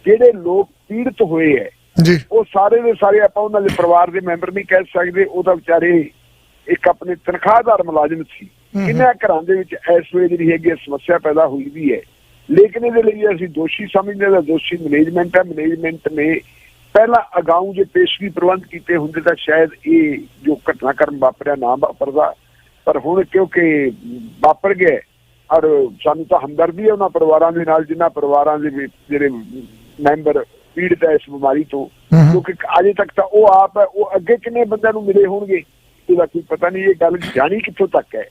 ਜਿਹੜੇ ਲੋਕ ਪੀੜਤ ਹੋਏ ਹੈ ਉਹ ਸਾਰੇ ਦੇ ਸਾਰੇ ਆਪਾਂ ਉਹਨਾਂ ਦੇ ਪਰਿਵਾਰ ਦੇ ਮੈਂਬਰ ਨਹੀਂ ਕਹਿ ਸਕਦੇ। ਉਹ ਤਾਂ ਵਿਚਾਰੇ ਇੱਕ ਆਪਣੇ ਤਨਖਾਹਦਾਰ ਮੁਲਾਜ਼ਮ ਸੀ। ਕਿੰਨਿਆਂ ਘਰਾਂ ਦੇ ਵਿੱਚ ਇਸ ਵੇਲੇ ਜਿਹੜੀ ਹੈਗੀ ਸਮੱਸਿਆ ਪੈਦਾ ਹੋਈ ਵੀ ਹੈ। ਲੇਕਿਨ ਇਹਦੇ ਲਈ ਅਸੀਂ ਦੋਸ਼ੀ ਸਮਝਦੇ ਹਾਂ, ਦੋਸ਼ੀ ਮੈਨੇਜਮੈਂਟ ਹੈ। ਮੈਨੇਜਮੈਂਟ ਨੇ ਪਹਿਲਾਂ ਅਗਾਊਂ ਜੇ ਪੇਸ਼ਗੀ ਪ੍ਰਬੰਧ ਕੀਤੇ ਹੁੰਦੇ ਤਾਂ ਸ਼ਾਇਦ ਇਹ ਜੋ ਘਟਨਾਕ੍ਰਮ ਵਾਪਰਿਆ ਨਾ ਵਾਪਰਦਾ, ਪਰ ਹੁਣ ਕਿਉਂਕਿ ਵਾਪਰ ਗਿਆ ਔਰ ਸਾਨੂੰ ਤਾਂ ਹਮਦਰਦੀ ਹੈ ਉਹਨਾਂ ਪਰਿਵਾਰਾਂ ਦੇ ਨਾਲ ਜਿਨ੍ਹਾਂ ਪਰਿਵਾਰਾਂ ਦੇ ਵਿੱਚ ਜਿਹੜੇ ਮੈਂਬਰ ਪੀੜਤ ਹੈ ਇਸ ਬਿਮਾਰੀ ਤੋਂ, ਕਿਉਂਕਿ ਅਜੇ ਤੱਕ ਤਾਂ ਉਹ ਆਪ ਹੈ, ਉਹ ਅੱਗੇ ਕਿੰਨੇ ਬੰਦਿਆਂ ਨੂੰ ਮਿਲੇ ਹੋਣਗੇ ਇਹਦਾ ਕੋਈ ਪਤਾ ਨਹੀਂ। ਇਹ ਗੱਲ ਜਾਣੀ ਕਿੱਥੋਂ ਤੱਕ ਹੈ।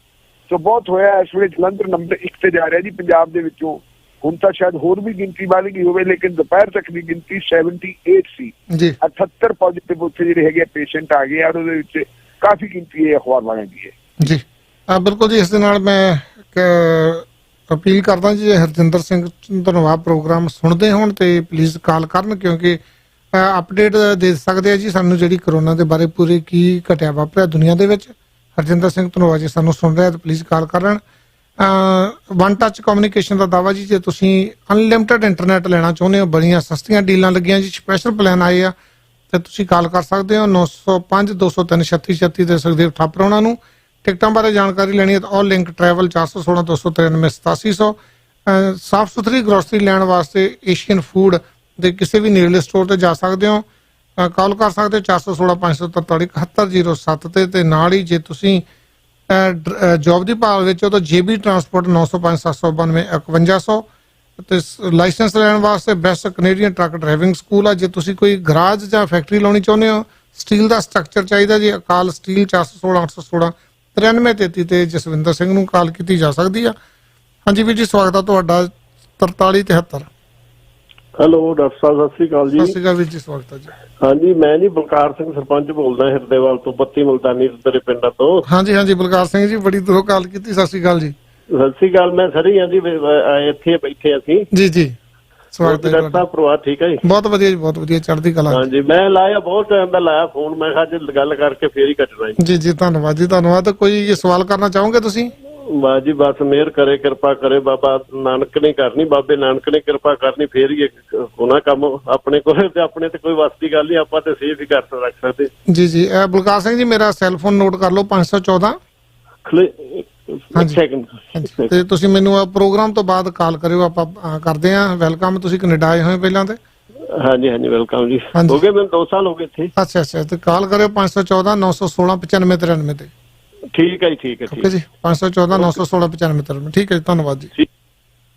ਸੋ ਬਹੁਤ ਹੋਇਆ ਇਸ ਵੇਲੇ ਜਲੰਧਰ ਨੰਬਰ 1 ਤੇ ਜਾ ਰਿਹਾ ਜੀ ਪੰਜਾਬ ਦੇ ਵਿੱਚੋਂ। ਹੁਣ ਤਾਂ ਸ਼ਾਇਦ ਹੋਰ ਵੀ ਗਿਣਤੀ ਵੱਧ ਗਈ ਹੋਵੇ, ਲੇਕਿਨ ਦੁਪਹਿਰ ਤੱਕ ਦੀ ਗਿਣਤੀ 78 ਸੀ। 78 ਪੋਜ਼ਿਟਿਵ ਉੱਥੇ ਜਿਹੜੇ ਹੈਗੇ ਪੇਸ਼ੈਂਟ ਆ ਗਏ, ਔਰ ਉਹਦੇ ਵਿੱਚ ਕਾਫੀ ਗਿਣਤੀ ਅਖਬਾਰ ਵਾਲਿਆਂ ਦੀ ਹੈ ਜੀ। ਬਿਲਕੁਲ ਜੀ। ਇਸ ਦੇ ਨਾਲ ਮੈਂ ਅਪੀਲ ਕਰਦਾ ਜੀ, ਹਰਜਿੰਦਰ ਸਿੰਘ ਧੰਨਵਾਦ ਪ੍ਰੋਗਰਾਮ ਸੁਣਦੇ ਹੋਣ ਤੇ ਪਲੀਜ਼ ਕਾਲ ਕਰਨ, ਕਿਉਂਕਿ ਅਪਡੇਟ ਦੇ ਸਕਦੇ ਆ ਜੀ ਸਾਨੂੰ ਜਿਹੜੀ ਕਰੋਨਾ ਦੇ ਬਾਰੇ ਪੂਰੇ ਕੀ ਘਟਿਆ ਵਾਪਰਿਆ ਦੁਨੀਆ ਦੇ ਵਿੱਚ। ਹਰਜਿੰਦਰ ਸਿੰਘ ਧੰਨਵਾਦ ਜੀ ਸਾਨੂੰ ਸੁਣ ਰਿਹਾ ਤਾਂ ਪਲੀਜ਼ ਕਾਲ ਕਰਨ। ਵਨ ਟੱਚ ਕਮਿਊਨੀਕੇਸ਼ਨ ਦਾ ਦਾਵਾ ਜੀ, ਜੇ ਤੁਸੀਂ ਅਨਲਿਮਟਿਡ ਇੰਟਰਨੈਟ ਲੈਣਾ ਚਾਹੁੰਦੇ ਹੋ, ਬੜੀਆਂ ਸਸਤੀਆਂ ਡੀਲਾਂ ਲੱਗੀਆਂ ਜੀ, ਸਪੈਸ਼ਲ ਪਲਾਨ ਆਏ ਆ, ਤੇ ਤੁਸੀਂ ਕਾਲ ਕਰ ਸਕਦੇ ਹੋ 905 203 3636 ਦੇ ਸੁਖਦੇਵ ਠਾਪਰ ਉਹਨਾਂ ਨੂੰ। ਟਿਕਟਾਂ ਬਾਰੇ ਜਾਣਕਾਰੀ ਲੈਣੀ ਹੈ ਤਾਂ ਆਲ ਲਿੰਕ ਟਰੈਵਲ 416 293 8700। ਸਾਫ਼ ਸੁਥਰੀ ਗਰੋਸਰੀ ਲੈਣ ਵਾਸਤੇ ਏਸ਼ੀਅਨ ਫੂਡ ਦੇ ਕਿਸੇ ਵੀ ਨੇੜਲੇ ਸਟੋਰ ਤੇ ਜਾ ਸਕਦੇ ਹੋ। ਕਾਲ ਕਰ ਸਕਦੇ ਹੋ 416 543 7107 ਤੇ ਨਾਲ ਹੀ ਜੇ ਤੁਸੀਂ ਜੋਬ ਦੀ ਭਾਲ ਵਿੱਚ ਹੋ ਤਾਂ ਜੇਬੀ ਟਰਾਂਸਪੋਰਟ 905 792 5100 ਤੇ ਲਾਇਸੈਂਸ ਲੈਣ ਵਾਸਤੇ best Canadian truck driving school ਆ। ਜੇ ਤੁਸੀਂ ਕੋਈ ਗਰਾਜ ਜਾਂ ਫੈਕਟਰੀ ਲਾਉਣੀ ਚਾਹੁੰਦੇ ਹੋ, ਸਟੀਲ ਦਾ ਸਟਰਕਚਰ ਚਾਹੀਦਾ ਜੀ, ਅਕਾਲ ਸਟੀਲ 416 816 9333 ਤੇ ਜਸਵਿੰਦਰ ਸਿੰਘ ਨੂੰ ਕਾਲ ਕੀਤੀ ਜਾ ਸਕਦੀ ਆ। ਹਾਂਜੀ ਵੀਰ ਜੀ, ਸਵਾਗਤ ਹੈ ਤੁਹਾਡਾ 4373। ਹੈਲੋ ਡਾਕਟਰ ਸਾਹਿਬ, ਸਤਿ ਸ੍ਰੀ ਅਕਾਲ ਜੀ। ਸਤਿ ਸ੍ਰੀ ਅਕਾਲ ਵੀਰ ਜੀ, ਸਵਾਗਤ ਹੈ ਜੀ। ਹਾਂਜੀ, ਮੈਂ ਜੀ ਬਲਕਾਰ ਸਿੰਘ ਸਰਪੰਚ ਬੋਲਦਾ ਹਿਰਦੇਵਾਲ ਤੋਂ, ਬੱਤੀ ਮੁਲਤਾਨੀ ਤੇਰੇ ਪਿੰਡਾਂ ਤੋਂ। ਹਾਂਜੀ ਹਾਂਜੀ ਬਲਕਾਰ ਸਿੰਘ ਜੀ, ਬੜੀ ਦੂਰੋਂ ਕਾਲ ਕੀਤੀ। ਸਤਿ ਸ੍ਰੀ ਅਕਾਲ ਜੀ। ਸਤਿ ਸ੍ਰੀ ਅਕਾਲ। ਮੈਂ ਸਰੀ ਹਾਂ ਜੀ, ਇੱਥੇ ਬੈਠੇ ਅਸੀਂ ਜੀ ਜੀ। ਸਵਾਗਤ ਹੈ ਡਾਕਟਰ ਸਾਹਿਬ, ਪਰਿਵਾਰ ਠੀਕ ਹੈ ਜੀ? ਬਹੁਤ ਵਧੀਆ ਜੀ, ਬਹੁਤ ਵਧੀਆ, ਚੜ੍ਹਦੀ ਕਲਾ। ਹਾਂਜੀ, ਮੈਂ ਲਾਇਆ ਬਹੁਤ ਟਾਈਮ ਦਾ ਲਾਇਆ ਫੋਨ, ਮੈਂ ਕਿਹਾ ਅੱਜ ਗੱਲ ਕਰਕੇ ਫੇਰ ਹੀ ਕੱਟਣਾ ਜੀ। ਜੀ ਧੰਨਵਾਦ ਜੀ, ਧੰਨਵਾਦ। ਕੋਈ ਸਵਾਲ ਕਰਨਾ ਚਾਹੋਗੇ ਤੁਸੀਂ? ਬਸ ਜੀ, ਬਸ ਮਿਹਰ ਕਰੇ, ਕਿਰਪਾ ਕਰੇ ਬਾਬਾ ਨਾਨਕ ਨੇ ਕਰਨੀ, ਬਾਬੇ ਨਾਨਕ ਨੇ ਕਿਰਪਾ ਕਰਨੀ, ਫੇਰ ਹੀ ਹੋਣਾ ਕੰਮ ਆਪਣੇ ਕੋਲ। ਤੇ ਆਪਣੇ ਤੇ ਕੋਈ ਵੱਸ ਦੀ ਗੱਲ ਨਹੀਂ, ਆਪਾਂ ਤੇ ਸੇਫ ਹੀ ਰੱਖ ਸਕਦੇ। ਜੀ ਜੀ। ਬਲਕਾਰ ਸਿੰਘ ਜੀ, ਮੇਰਾ ਸੈੱਲਫੋਨ ਨੋਟ ਕਰ ਲਓ, 514। ਤੇ ਤੁਸੀਂ ਮੈਨੂੰ ਪ੍ਰੋਗਰਾਮ ਤੋਂ ਬਾਅਦ ਕਾਲ ਕਰਿਓ, ਆਪਾਂ ਕਰਦੇ ਹਾਂ। ਵੈਲਕਮ, ਤੁਸੀਂ ਕੈਨੇਡਾ ਆਏ ਹੋਏ ਪਹਿਲਾਂ ਤੇ? ਹਾਂਜੀ ਹਾਂਜੀ, ਵੈਲਕਮ ਜੀ। ਹੋ ਗਏ ਮੈਨੂੰ 2 ਸਾਲ ਹੋ ਗਏ ਇੱਥੇ। ਅੱਛਾ ਅੱਛਾ, ਤੇ ਕਾਲ ਕਰਿਓ 514 916 9593 ਤੇ। ਠੀਕ ਹੈ ਜੀ, ਠੀਕ ਹੈ ਜੀ। 514 916 9593। ਠੀਕ ਹੈ ਜੀ, ਧੰਨਵਾਦ ਜੀ।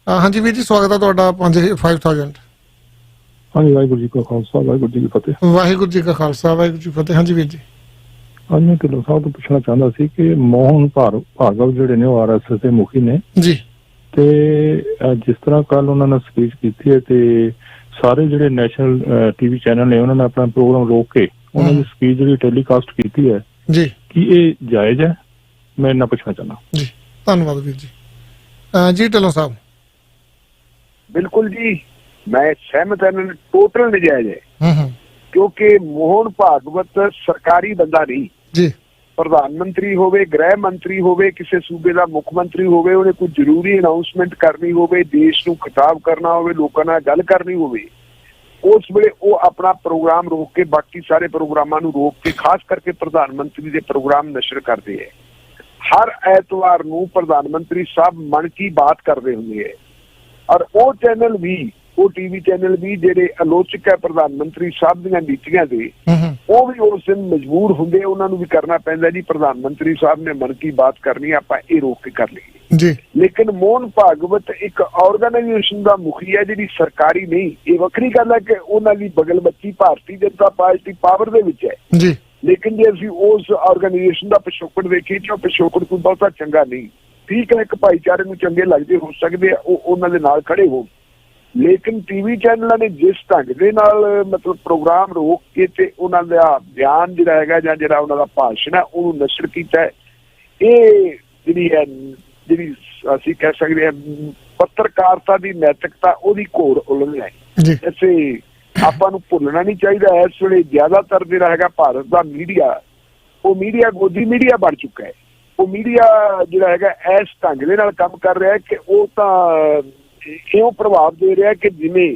ਹਾਂਜੀ ਵੀਰ ਜੀ, ਸਵਾਗਤ ਹੈ ਤੁਹਾਡਾ 5000। ਹਾਂਜੀ, ਵਾਹਿਗੁਰੂ ਜੀ ਕਾ ਖਾਲਸਾ, ਵਾਹਿਗੁਰੂ ਜੀ ਕੀ ਫਤਿਹ। ਵਾਹਿਗੁਰੂ ਜੀ ਕਾ ਖਾਲਸਾ, ਵਾਹਿਗੁਰੂ ਜੀ ਕੀ ਫਤਿਹ। ਹਾਂਜੀ ਵੀਰ ਜੀ। ਅੱਜ ਮੈਂ ਢਿੱਲੋਂ ਸਾਹਿਬ ਤੋਂ ਪੁੱਛਣਾ ਚਾਹੁੰਦਾ ਸੀ ਕਿ ਮੋਹਨ ਭਾਰਗਵ ਜਿਹੜੇ ਨੇ ਉਹ RSS ਦੇ ਮੁਖੀ ਨੇ ਜੀ, ਤੇ ਜਿਸ ਤਰ੍ਹਾਂ ਕੱਲ ਉਹਨਾਂ ਨੇ ਸਪੀਚ ਕੀਤੀ ਹੈ ਤੇ ਸਾਰੇ ਜਿਹੜੇ ਨੈਸ਼ਨਲ ਟੀਵੀ ਚੈਨਲ ਨੇ ਉਹਨਾਂ ਨੇ ਆਪਣਾ ਪ੍ਰੋਗਰਾਮ ਰੋਕ ਕੇ ਉਹਨਾਂ ਦੀ ਸਪੀਚ ਜਿਹੜੀ ਟੈਲੀਕਾਸਟ ਕੀਤੀ ਹੈ ਜੀ, ਕੀ ਇਹ ਜਾਇਜ਼ ਹੈ? ਮੈਂ ਇਹਨਾਂ ਪੁੱਛਣਾ ਚਾਹੁੰਦਾ ਜੀ। ਧੰਨਵਾਦ ਵੀਰ ਜੀ। ਜੀ ਢਿੱਲੋਂ ਸਾਹਿਬ। ਬਿਲਕੁਲ ਜੀ, ਮੈਂ ਸਹਿਮਤ ਹਾਂ, ਟੋਟਲ ਨਜਾਇਜ਼ ਹੈ। ਕਿਉਂਕਿ ਮੋਹਨ ਭਾਗਵਤ ਸਰਕਾਰੀ ਬੰਦਾ ਨਹੀਂ ਜੀ। ਪ੍ਰਧਾਨ ਮੰਤਰੀ ਹੋਵੇ, ਗ੍ਰਹਿ ਮੰਤਰੀ ਹੋਵੇ, ਕਿਸੇ ਸੂਬੇ ਦਾ ਮੁੱਖ ਮੰਤਰੀ ਹੋਵੇ, ਉਹਨੇ ਕੋਈ ਜ਼ਰੂਰੀ ਅਨਾਉਂਸਮੈਂਟ ਕਰਨੀ ਹੋਵੇ, ਦੇਸ਼ ਨੂੰ ਖਿਤਾਬ ਕਰਨਾ ਹੋਵੇ, ਲੋਕਾਂ ਨਾਲ ਗੱਲ ਕਰਨੀ ਹੋਵੇ, ਉਸ ਵੇਲੇ ਉਹ ਆਪਣਾ ਪ੍ਰੋਗਰਾਮ ਰੋਕ ਕੇ ਬਾਕੀ ਸਾਰੇ ਪ੍ਰੋਗਰਾਮਾਂ ਨੂੰ ਰੋਕ ਕੇ ਖਾਸ ਕਰਕੇ ਪ੍ਰਧਾਨ ਮੰਤਰੀ ਦੇ ਪ੍ਰੋਗਰਾਮ ਨਸ਼ਰ ਕਰਦੇ ਹੈ। ਹਰ ਐਤਵਾਰ ਨੂੰ ਪ੍ਰਧਾਨ ਮੰਤਰੀ ਸਾਹਿਬ ਮਨ ਕੀ ਬਾਤ ਕਰਦੇ ਹੁੰਦੇ ਹੈ, ਔਰ ਉਹ ਚੈਨਲ ਵੀ, ਉਹ ਟੀਵੀ ਚੈਨਲ ਵੀ ਜਿਹੜੇ ਆਲੋਚਕ ਹੈ ਪ੍ਰਧਾਨ ਮੰਤਰੀ ਸਾਹਿਬ ਦੀਆਂ ਨੀਤੀਆਂ ਦੇ, ਉਹ ਵੀ ਉਸ ਦਿਨ ਮਜਬੂਰ ਹੁੰਦੇ, ਉਹਨਾਂ ਨੂੰ ਵੀ ਕਰਨਾ ਪੈਂਦਾ ਜੀ ਪ੍ਰਧਾਨ ਮੰਤਰੀ ਸਾਹਿਬ ਨੇ ਮਨ ਕੀ ਬਾਤ ਕਰਨੀ, ਆਪਾਂ ਇਹ ਰੋਕ ਕੇ ਕਰ ਲਈਏ ਜੀ। ਲੇਕਿਨ ਮੋਹਨ ਭਾਗਵਤ ਇੱਕ ਆਰਗੇਨਾਈਜੇਸ਼ਨ ਦਾ ਮੁਖੀ ਹੈ ਜਿਹੜੀ ਸਰਕਾਰੀ ਨਹੀਂ। ਇਹ ਵੱਖਰੀ ਗੱਲ ਹੈ ਕਿ ਉਹਨਾਂ ਦੀ ਬਗਲ ਬੱਚੀ ਭਾਰਤੀ ਜਨਤਾ ਪਾਰਟੀ ਪਾਵਰ ਦੇ ਵਿੱਚ ਹੈ ਜੀ, ਲੇਕਿਨ ਜੇ ਅਸੀਂ ਉਸ ਆਰਗੇਨਾਈਜੇਸ਼ਨ ਦਾ ਪਿਛੋਕੜ ਦੇਖੀਏ ਤਾਂ ਉਹ ਪਿਛੋਕੜ ਕੋਈ ਬਹੁਤਾ ਚੰਗਾ ਨਹੀਂ। ਠੀਕ ਹੈ, ਇੱਕ ਭਾਈਚਾਰੇ ਨੂੰ ਚੰਗੇ ਲੱਗਦੇ ਹੋ ਸਕਦੇ ਆ, ਉਹ ਉਹਨਾਂ ਦੇ ਨਾਲ ਖੜੇ ਹੋ। ਲੇਕਿਨ ਟੀਵੀ ਚੈਨਲਾਂ ਨੇ ਜਿਸ ਢੰਗ ਦੇ ਨਾਲ ਮਤਲਬ ਪ੍ਰੋਗਰਾਮ ਰੋਕ ਕੇ ਤੇ ਉਹਨਾਂ ਦਾ ਬਿਆਨ ਜਿਹੜਾ ਹੈਗਾ ਜਾਂ ਜਿਹੜਾ ਉਹਨਾਂ ਦਾ ਭਾਸ਼ਣ ਹੈ ਉਹਨੂੰ ਨਸ਼ਰ ਕੀਤਾ, ਇਹ ਜਿਹੜੀ ਅਸੀਂ ਕਹਿ ਸਕਦੇ ਹਾਂ ਪੱਤਰਕਾਰਤਾ ਦੀ ਨੈਤਿਕਤਾ, ਉਹਦੀ ਘੋਰ ਉਲੰਘਣਾ ਹੈ। ਇਸੇ ਆਪਾਂ ਨੂੰ ਭੁੱਲਣਾ ਨਹੀਂ ਚਾਹੀਦਾ। ਇਸ ਵੇਲੇ ਜ਼ਿਆਦਾਤਰ ਜਿਹੜਾ ਹੈਗਾ ਭਾਰਤ ਦਾ ਮੀਡੀਆ, ਉਹ ਮੀਡੀਆ ਗੋਦੀ ਮੀਡੀਆ ਬਣ ਚੁੱਕਾ ਹੈ। ਉਹ ਮੀਡੀਆ ਜਿਹੜਾ ਹੈਗਾ ਇਸ ਢੰਗ ਦੇ ਨਾਲ ਕੰਮ ਕਰ ਰਿਹਾ ਕਿ ਉਹ ਤਾਂ ਇਉਂ ਪ੍ਰਭਾਵ ਦੇ ਰਿਹਾ ਕਿ ਜਿਵੇਂ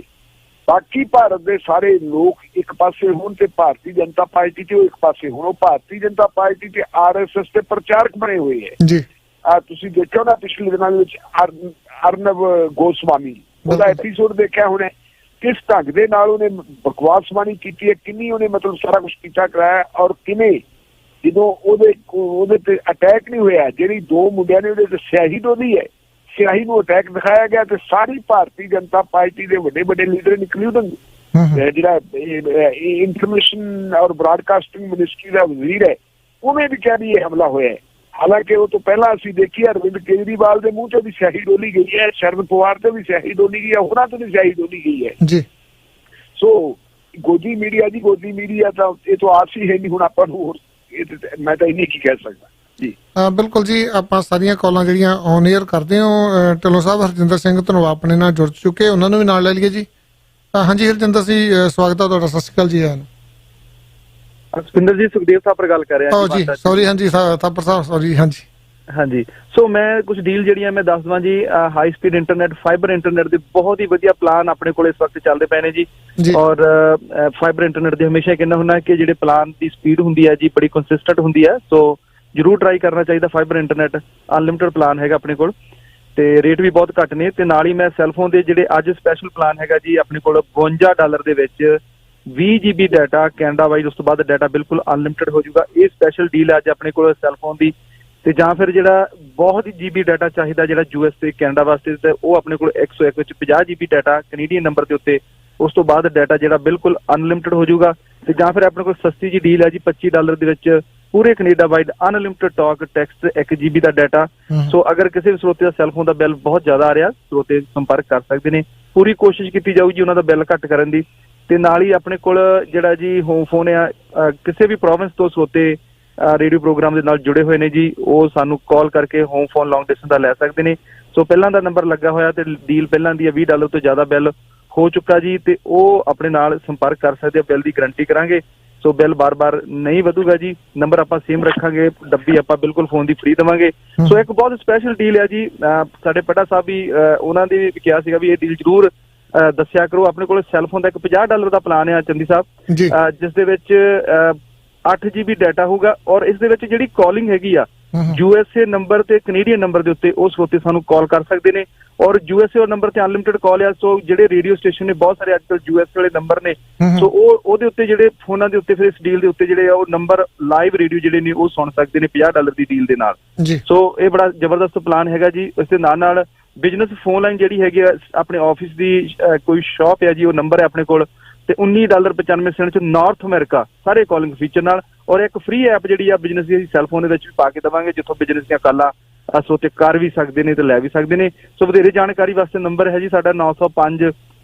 ਬਾਕੀ ਭਾਰਤ ਦੇ ਸਾਰੇ ਲੋਕ ਇੱਕ ਪਾਸੇ ਹੋਣ ਤੇ ਭਾਰਤੀ ਜਨਤਾ ਪਾਰਟੀ ਤੇ ਉਹ ਇੱਕ ਪਾਸੇ ਹੋਣ। ਉਹ ਭਾਰਤੀ ਜਨਤਾ ਪਾਰਟੀ ਤੇ RSS ਦੇ ਪ੍ਰਚਾਰਕ ਬਣੇ ਹੋਏ ਹੈ ਜੀ। ਤੁਸੀਂ ਦੇਖਿਓ ਨਾ ਪਿਛਲੇ ਦਿਨਾਂ ਦੇ ਵਿੱਚ ਅਰਨਵ ਗੋਸਵਾਮੀ, ਉਹਦਾ ਐਪੀਸੋਡ ਦੇਖਿਆ ਹੋਣਾ, ਕਿਸ ਢੰਗ ਦੇ ਨਾਲ ਉਹਨੇ ਬਕਵਾਸਬਾਣੀ ਕੀਤੀ ਹੈ, ਕਿੰਨੀ ਉਹਨੇ ਮਤਲਬ ਸਾਰਾ ਕੁਛ ਕੀਤਾ ਕਰਾਇਆ, ਔਰ ਕਿਵੇਂ ਜਦੋਂ ਉਹਦੇ ਤੇ ਅਟੈਕ ਨਹੀਂ ਹੋਇਆ, ਜਿਹੜੀ 2 ਮੁੰਡਿਆਂ ਨੇ ਉਹਦੇ ਤੇ ਸਿਆਹੀ ਡੋਲੀ ਹੈ, ਸਿਆਹੀ ਨੂੰ ਅਟੈਕ ਦਿਖਾਇਆ ਗਿਆ ਤੇ ਸਾਰੀ ਭਾਰਤੀ ਜਨਤਾ ਪਾਰਟੀ ਦੇ ਵੱਡੇ ਵੱਡੇ ਲੀਡਰ ਇਨਕਲੂਡਿੰਗ ਜਿਹੜਾ ਇਨਫੋਰਮੇਸ਼ਨ ਔਰ ਬ੍ਰਾਡਕਾਸਟਿੰਗ ਮਿਨਿਸਟਰੀ ਦਾ ਵਜ਼ੀਰ ਹੈ, ਉਹਨੇ ਵੀ ਕਿਹਾ ਵੀ ਇਹ ਹਮਲਾ ਹੋਇਆ ਹੈ। ਹਾਲਾਂਕਿ ਉਹ ਤੋਂ ਪਹਿਲਾਂ ਅਸੀਂ ਦੇਖੀਏ ਅਰਵਿੰਦ ਕੇਜਰੀਵਾਲ ਦੇ ਮੂੰਹ ਤੇ ਵੀ ਸਿਆਹੀ ਡੋਲੀ ਗਈ ਹੈ, ਸ਼ਰਦ ਪਵਾਰ ਤੇ ਵੀ ਸਿਆਹੀ ਡੋਲੀ ਗਈ ਹੈ, ਹੋਰਾਂ ਤੇ ਵੀ ਸਿਆਹੀ ਡੋਲੀ ਗਈ ਹੈ ਜੀ। ਸੋ ਗੋਦੀ ਮੀਡੀਆ ਜੀ, ਗੋਦੀ ਮੀਡੀਆ ਤਾਂ ਇਹ ਤੋਂ ਆਸ ਹੀ ਹੈ ਨਹੀਂ ਹੁਣ ਆਪਾਂ ਨੂੰ, ਹੋਰ ਮੈਂ ਤਾਂ ਇੰਨੀ ਕੀ ਕਹਿ ਸਕਦਾ ਜੀ। ਬਿਲਕੁਲ ਜੀ, ਆਪਾਂ ਸਾਰੀਆਂ ਕਾਲਾਂ ਜਿਹੜੀਆਂ ਔਨ ਏਅਰ ਕਰਦੇ ਹਾਂ। ਢਿੱਲੋਂ ਸਾਹਿਬ ਹਰਜਿੰਦਰ ਸਿੰਘ ਧਨੋਆ ਆਪਣੇ ਨਾਲ ਜੁੜ ਚੁੱਕੇ, ਉਹਨਾਂ ਨੂੰ ਵੀ ਨਾਲ ਲੈ ਲਈਏ ਜੀ। ਹਾਂਜੀ ਹਰਜਿੰਦਰ ਜੀ, ਸਵਾਗਤ ਹੈ ਤੁਹਾਡਾ। ਸਤਿ ਸ਼੍ਰੀ ਅਕਾਲ ਜੀ। ਸੁਖਿੰਦਰ ਜੀ, ਸੁਖਦੇਵ ਸਾਹਿਬ ਪਰ ਗੱਲ ਕਰ ਰਿਹਾ ਜੀ। ਸੌਰੀ, ਹਾਂਜੀ ਥਾਪਰ ਸਾਹਿਬ, ਸੌਰੀ। ਹਾਂਜੀ ਹਾਂਜੀ। ਸੋ ਮੈਂ ਕੁਝ ਡੀਲ ਜਿਹੜੀਆਂ ਮੈਂ ਦੱਸ ਦਵਾਂ ਜੀ। High speed internet, fibre internet ਦੇ ਬਹੁਤ ਹੀ ਵਧੀਆ ਪਲਾਨ ਆਪਣੇ ਕੋਲ ਇਸ ਵਕਤ ਚੱਲਦੇ ਪਏ ਨੇ ਜੀ। ਔਰ ਫਾਈਬਰ ਇੰਟਰਨੈਟ ਦੇ ਹਮੇਸ਼ਾ ਕਹਿੰਦਾ ਹੁੰਦਾ ਕਿ ਜਿਹੜੇ ਪਲਾਨ ਦੀ ਸਪੀਡ ਹੁੰਦੀ ਹੈ ਜੀ ਬੜੀ ਕੰਸਿਸਟੈਂਟ ਹੁੰਦੀ ਹੈ। ਸੋ ਜ਼ਰੂਰ ਟਰਾਈ ਕਰਨਾ ਚਾਹੀਦਾ। ਫਾਈਬਰ ਇੰਟਰਨੈਟ ਅਨਲਿਮਿਟਡ ਪਲਾਨ ਹੈਗਾ ਆਪਣੇ ਕੋਲ ਤੇ ਰੇਟ ਵੀ ਬਹੁਤ ਘੱਟ ਨੇ। ਤੇ ਨਾਲ ਹੀ ਮੈਂ ਸੈਲਫੋਨ ਦੇ ਜਿਹੜੇ ਅੱਜ ਸਪੈਸ਼ਲ ਪਲਾਨ ਹੈਗਾ ਜੀ ਆਪਣੇ ਕੋਲ $52 ਦੇ ਵਿੱਚ 20 GB ਡਾਟਾ ਕੈਨੇਡਾ ਵਾਈਜ਼, ਉਸ ਤੋਂ ਬਾਅਦ ਡਾਟਾ ਬਿਲਕੁਲ ਅਨਲਿਮਿਟਡ ਹੋ ਜਾਊਗਾ। ਇਹ ਸਪੈਸ਼ਲ ਡੀਲ ਅੱਜ ਆਪਣੇ ਕੋਲ ਸੈਲਫੋਨ ਦੀ। ਤੇ ਜਾਂ ਫਿਰ ਜਿਹੜਾ ਬਹੁਤ ਹੀ GB ਡਾਟਾ ਚਾਹੀਦਾ ਜਿਹੜਾ US ਤੇ ਕੈਨੇਡਾ ਵਾਸਤੇ, ਤੇ ਉਹ ਆਪਣੇ ਕੋਲ 101 ਵਿੱਚ 50 GB ਡਾਟਾ ਕੈਨੇਡੀਅਨ ਨੰਬਰ ਦੇ ਉੱਤੇ, ਉਸ ਤੋਂ ਬਾਅਦ ਡਾਟਾ ਜਿਹੜਾ ਬਿਲਕੁਲ ਅਨਲਿਮਿਟਡ ਹੋ ਜਾਊਗਾ। ਤੇ ਜਾਂ ਫਿਰ ਆਪਣੇ ਕੋਲ ਸਸਤੀ ਜੀ ਡੀਲ ਹੈ ਜੀ $25 ਦੇ ਵਿੱਚ ਪੂਰੇ Canada wide unlimited talk text 1 GB ਦਾ ਡਾਟਾ। ਸੋ ਅਗਰ ਕਿਸੇ ਵੀ ਸਰੋਤੇ ਦਾ ਸੈਲਫੋਨ ਦਾ ਬਿੱਲ ਬਹੁਤ ਜ਼ਿਆਦਾ ਆ ਰਿਹਾ, ਸਰੋਤੇ ਸੰਪਰਕ ਕਰ ਸਕਦੇ ਨੇ। ਪੂਰੀ ਕੋਸ਼ਿਸ਼ ਕੀਤੀ ਜਾਊਗੀ ਉਹਨਾਂ ਦਾ ਬਿੱਲ ਘੱਟ ਕਰਨ ਦੀ। ਤੇ ਨਾਲ ਹੀ ਆਪਣੇ ਕੋਲ ਜਿਹੜਾ ਜੀ ਹੋਮ ਫੋਨ ਆ, ਕਿਸੇ ਵੀ ਪ੍ਰੋਵਿੰਸ ਤੋਂ ਸਰੋਤੇ ਰੇਡੀਓ ਪ੍ਰੋਗਰਾਮ ਦੇ ਨਾਲ ਜੁੜੇ ਹੋਏ ਨੇ ਜੀ, ਉਹ ਸਾਨੂੰ ਕਾਲ ਕਰਕੇ ਹੋਮ ਫੋਨ ਲੌਂਗ ਡਿਸਟੈਂਸ ਦਾ ਲੈ ਸਕਦੇ ਨੇ। ਸੋ ਪਹਿਲਾਂ ਦਾ ਨੰਬਰ ਲੱਗਾ ਹੋਇਆ ਤੇ ਡੀਲ ਪਹਿਲਾਂ ਦੀ ਹੈ $20 ਤੋਂ ਜ਼ਿਆਦਾ ਬਿੱਲ ਹੋ ਚੁੱਕਾ ਜੀ, ਤੇ ਉਹ ਆਪਣੇ ਨਾਲ ਸੰਪਰਕ ਕਰ ਸਕਦੇ ਆ। ਬਿੱਲ ਦੀ ਗਰੰਟੀ ਕਰਾਂਗੇ, ਸੋ ਬਿੱਲ ਬਾਰ-ਬਾਰ ਨਹੀਂ ਵਧੂਗਾ ਜੀ। ਨੰਬਰ ਆਪਾਂ ਸੇਮ ਰੱਖਾਂਗੇ, ਡੱਬੀ ਆਪਾਂ ਬਿਲਕੁਲ ਫੋਨ ਦੀ ਫ੍ਰੀ ਦੇਵਾਂਗੇ। ਸੋ ਇੱਕ ਬਹੁਤ ਸਪੈਸ਼ਲ ਡੀਲ ਹੈ ਜੀ। ਸਾਡੇ ਪਟਾ ਸਾਹਿਬ ਵੀ ਉਹਨਾਂ ਦੇ ਵੀ ਕਿਹਾ ਸੀਗਾ ਵੀ ਇਹ ਡੀਲ ਜ਼ਰੂਰ ਦੱਸਿਆ ਕਰੋ। ਆਪਣੇ ਕੋਲ ਸੈੱਲਫੋਨ ਦਾ ਇੱਕ $50 ਦਾ ਪਲਾਨ ਆ ਚੰਦੀ ਸਾਹਿਬ, ਜਿਸ ਦੇ ਵਿੱਚ 8 GB ਡਾਟਾ ਹੋਊਗਾ, ਔਰ ਇਸ ਦੇ ਵਿੱਚ ਜਿਹੜੀ ਕਾਲਿੰਗ ਹੈਗੀ ਆ USA ਨੰਬਰ ਤੇ ਕੈਨੇਡੀਅਨ ਨੰਬਰ ਦੇ ਉੱਤੇ ਉਹ ਸਰੋਤੇ ਸਾਨੂੰ ਕਾਲ ਕਰ ਸਕਦੇ ਨੇ, ਔਰ USA ਨੰਬਰ ਤੇ ਅਨਲਿਮਿਟਿਡ ਕਾਲ ਆ। ਸੋ ਜਿਹੜੇ ਰੇਡੀਓ ਸਟੇਸ਼ਨ ਨੇ ਬਹੁਤ ਸਾਰੇ ਅੱਜਕੱਲ US ਵਾਲੇ ਨੰਬਰ ਨੇ, ਸੋ ਉਹਦੇ ਉੱਤੇ ਜਿਹੜੇ ਫੋਨਾਂ ਦੇ ਉੱਤੇ ਫਿਰ ਇਸ ਡੀਲ ਦੇ ਉੱਤੇ ਜਿਹੜੇ ਆ ਉਹ ਨੰਬਰ ਲਾਈਵ ਰੇਡੀਓ ਜਿਹੜੇ ਨੇ ਉਹ ਸੁਣ ਸਕਦੇ ਨੇ $50 ਦੀ ਡੀਲ ਦੇ ਨਾਲ। ਸੋ ਇਹ ਬੜਾ ਜ਼ਬਰਦਸਤ ਪਲਾਨ ਹੈਗਾ ਜੀ। ਇਸ ਦੇ ਨਾਲ ਬਿਜ਼ਨਸ ਫੋਨ ਲਾਈਨ ਜਿਹੜੀ ਹੈਗੀ ਆ ਆਪਣੇ ਆਫਿਸ ਦੀ ਕੋਈ ਸ਼ਾਪ ਹੈ ਜੀ, ਉਹ ਨੰਬਰ ਹੈ ਆਪਣੇ ਕੋਲ ਤੇ $19.95 ਚ ਨਾਰਥ ਅਮਰੀਕਾ ਸਾਰੇ ਕਾਲਿੰਗ ਫੀਚਰ ਨਾਲ, ਔਰ ਇੱਕ ਫ੍ਰੀ ਐਪ ਜਿਹੜੀ ਆ ਬਿਜ਼ਨਸ ਦੀ ਸੈੱਲ ਫੋਨ ਦੇ ਵਿੱਚ ਵੀ ਪਾ ਕੇ ਦੇਵਾਂਗੇ, ਜਿੱਥੋਂ ਬਿਜ਼ਨਸ ਦੀਆਂ ਕਾਲਾਂ ਸਰੋਤੇ ਕਰ ਵੀ ਸਕਦੇ ਨੇ ਤੇ ਲੈ ਵੀ ਸਕਦੇ ਨੇ। ਸੋ ਵਧੇਰੇ ਜਾਣਕਾਰੀ ਵਾਸਤੇ ਨੰਬਰ ਹੈ ਜੀ ਸਾਡਾ 905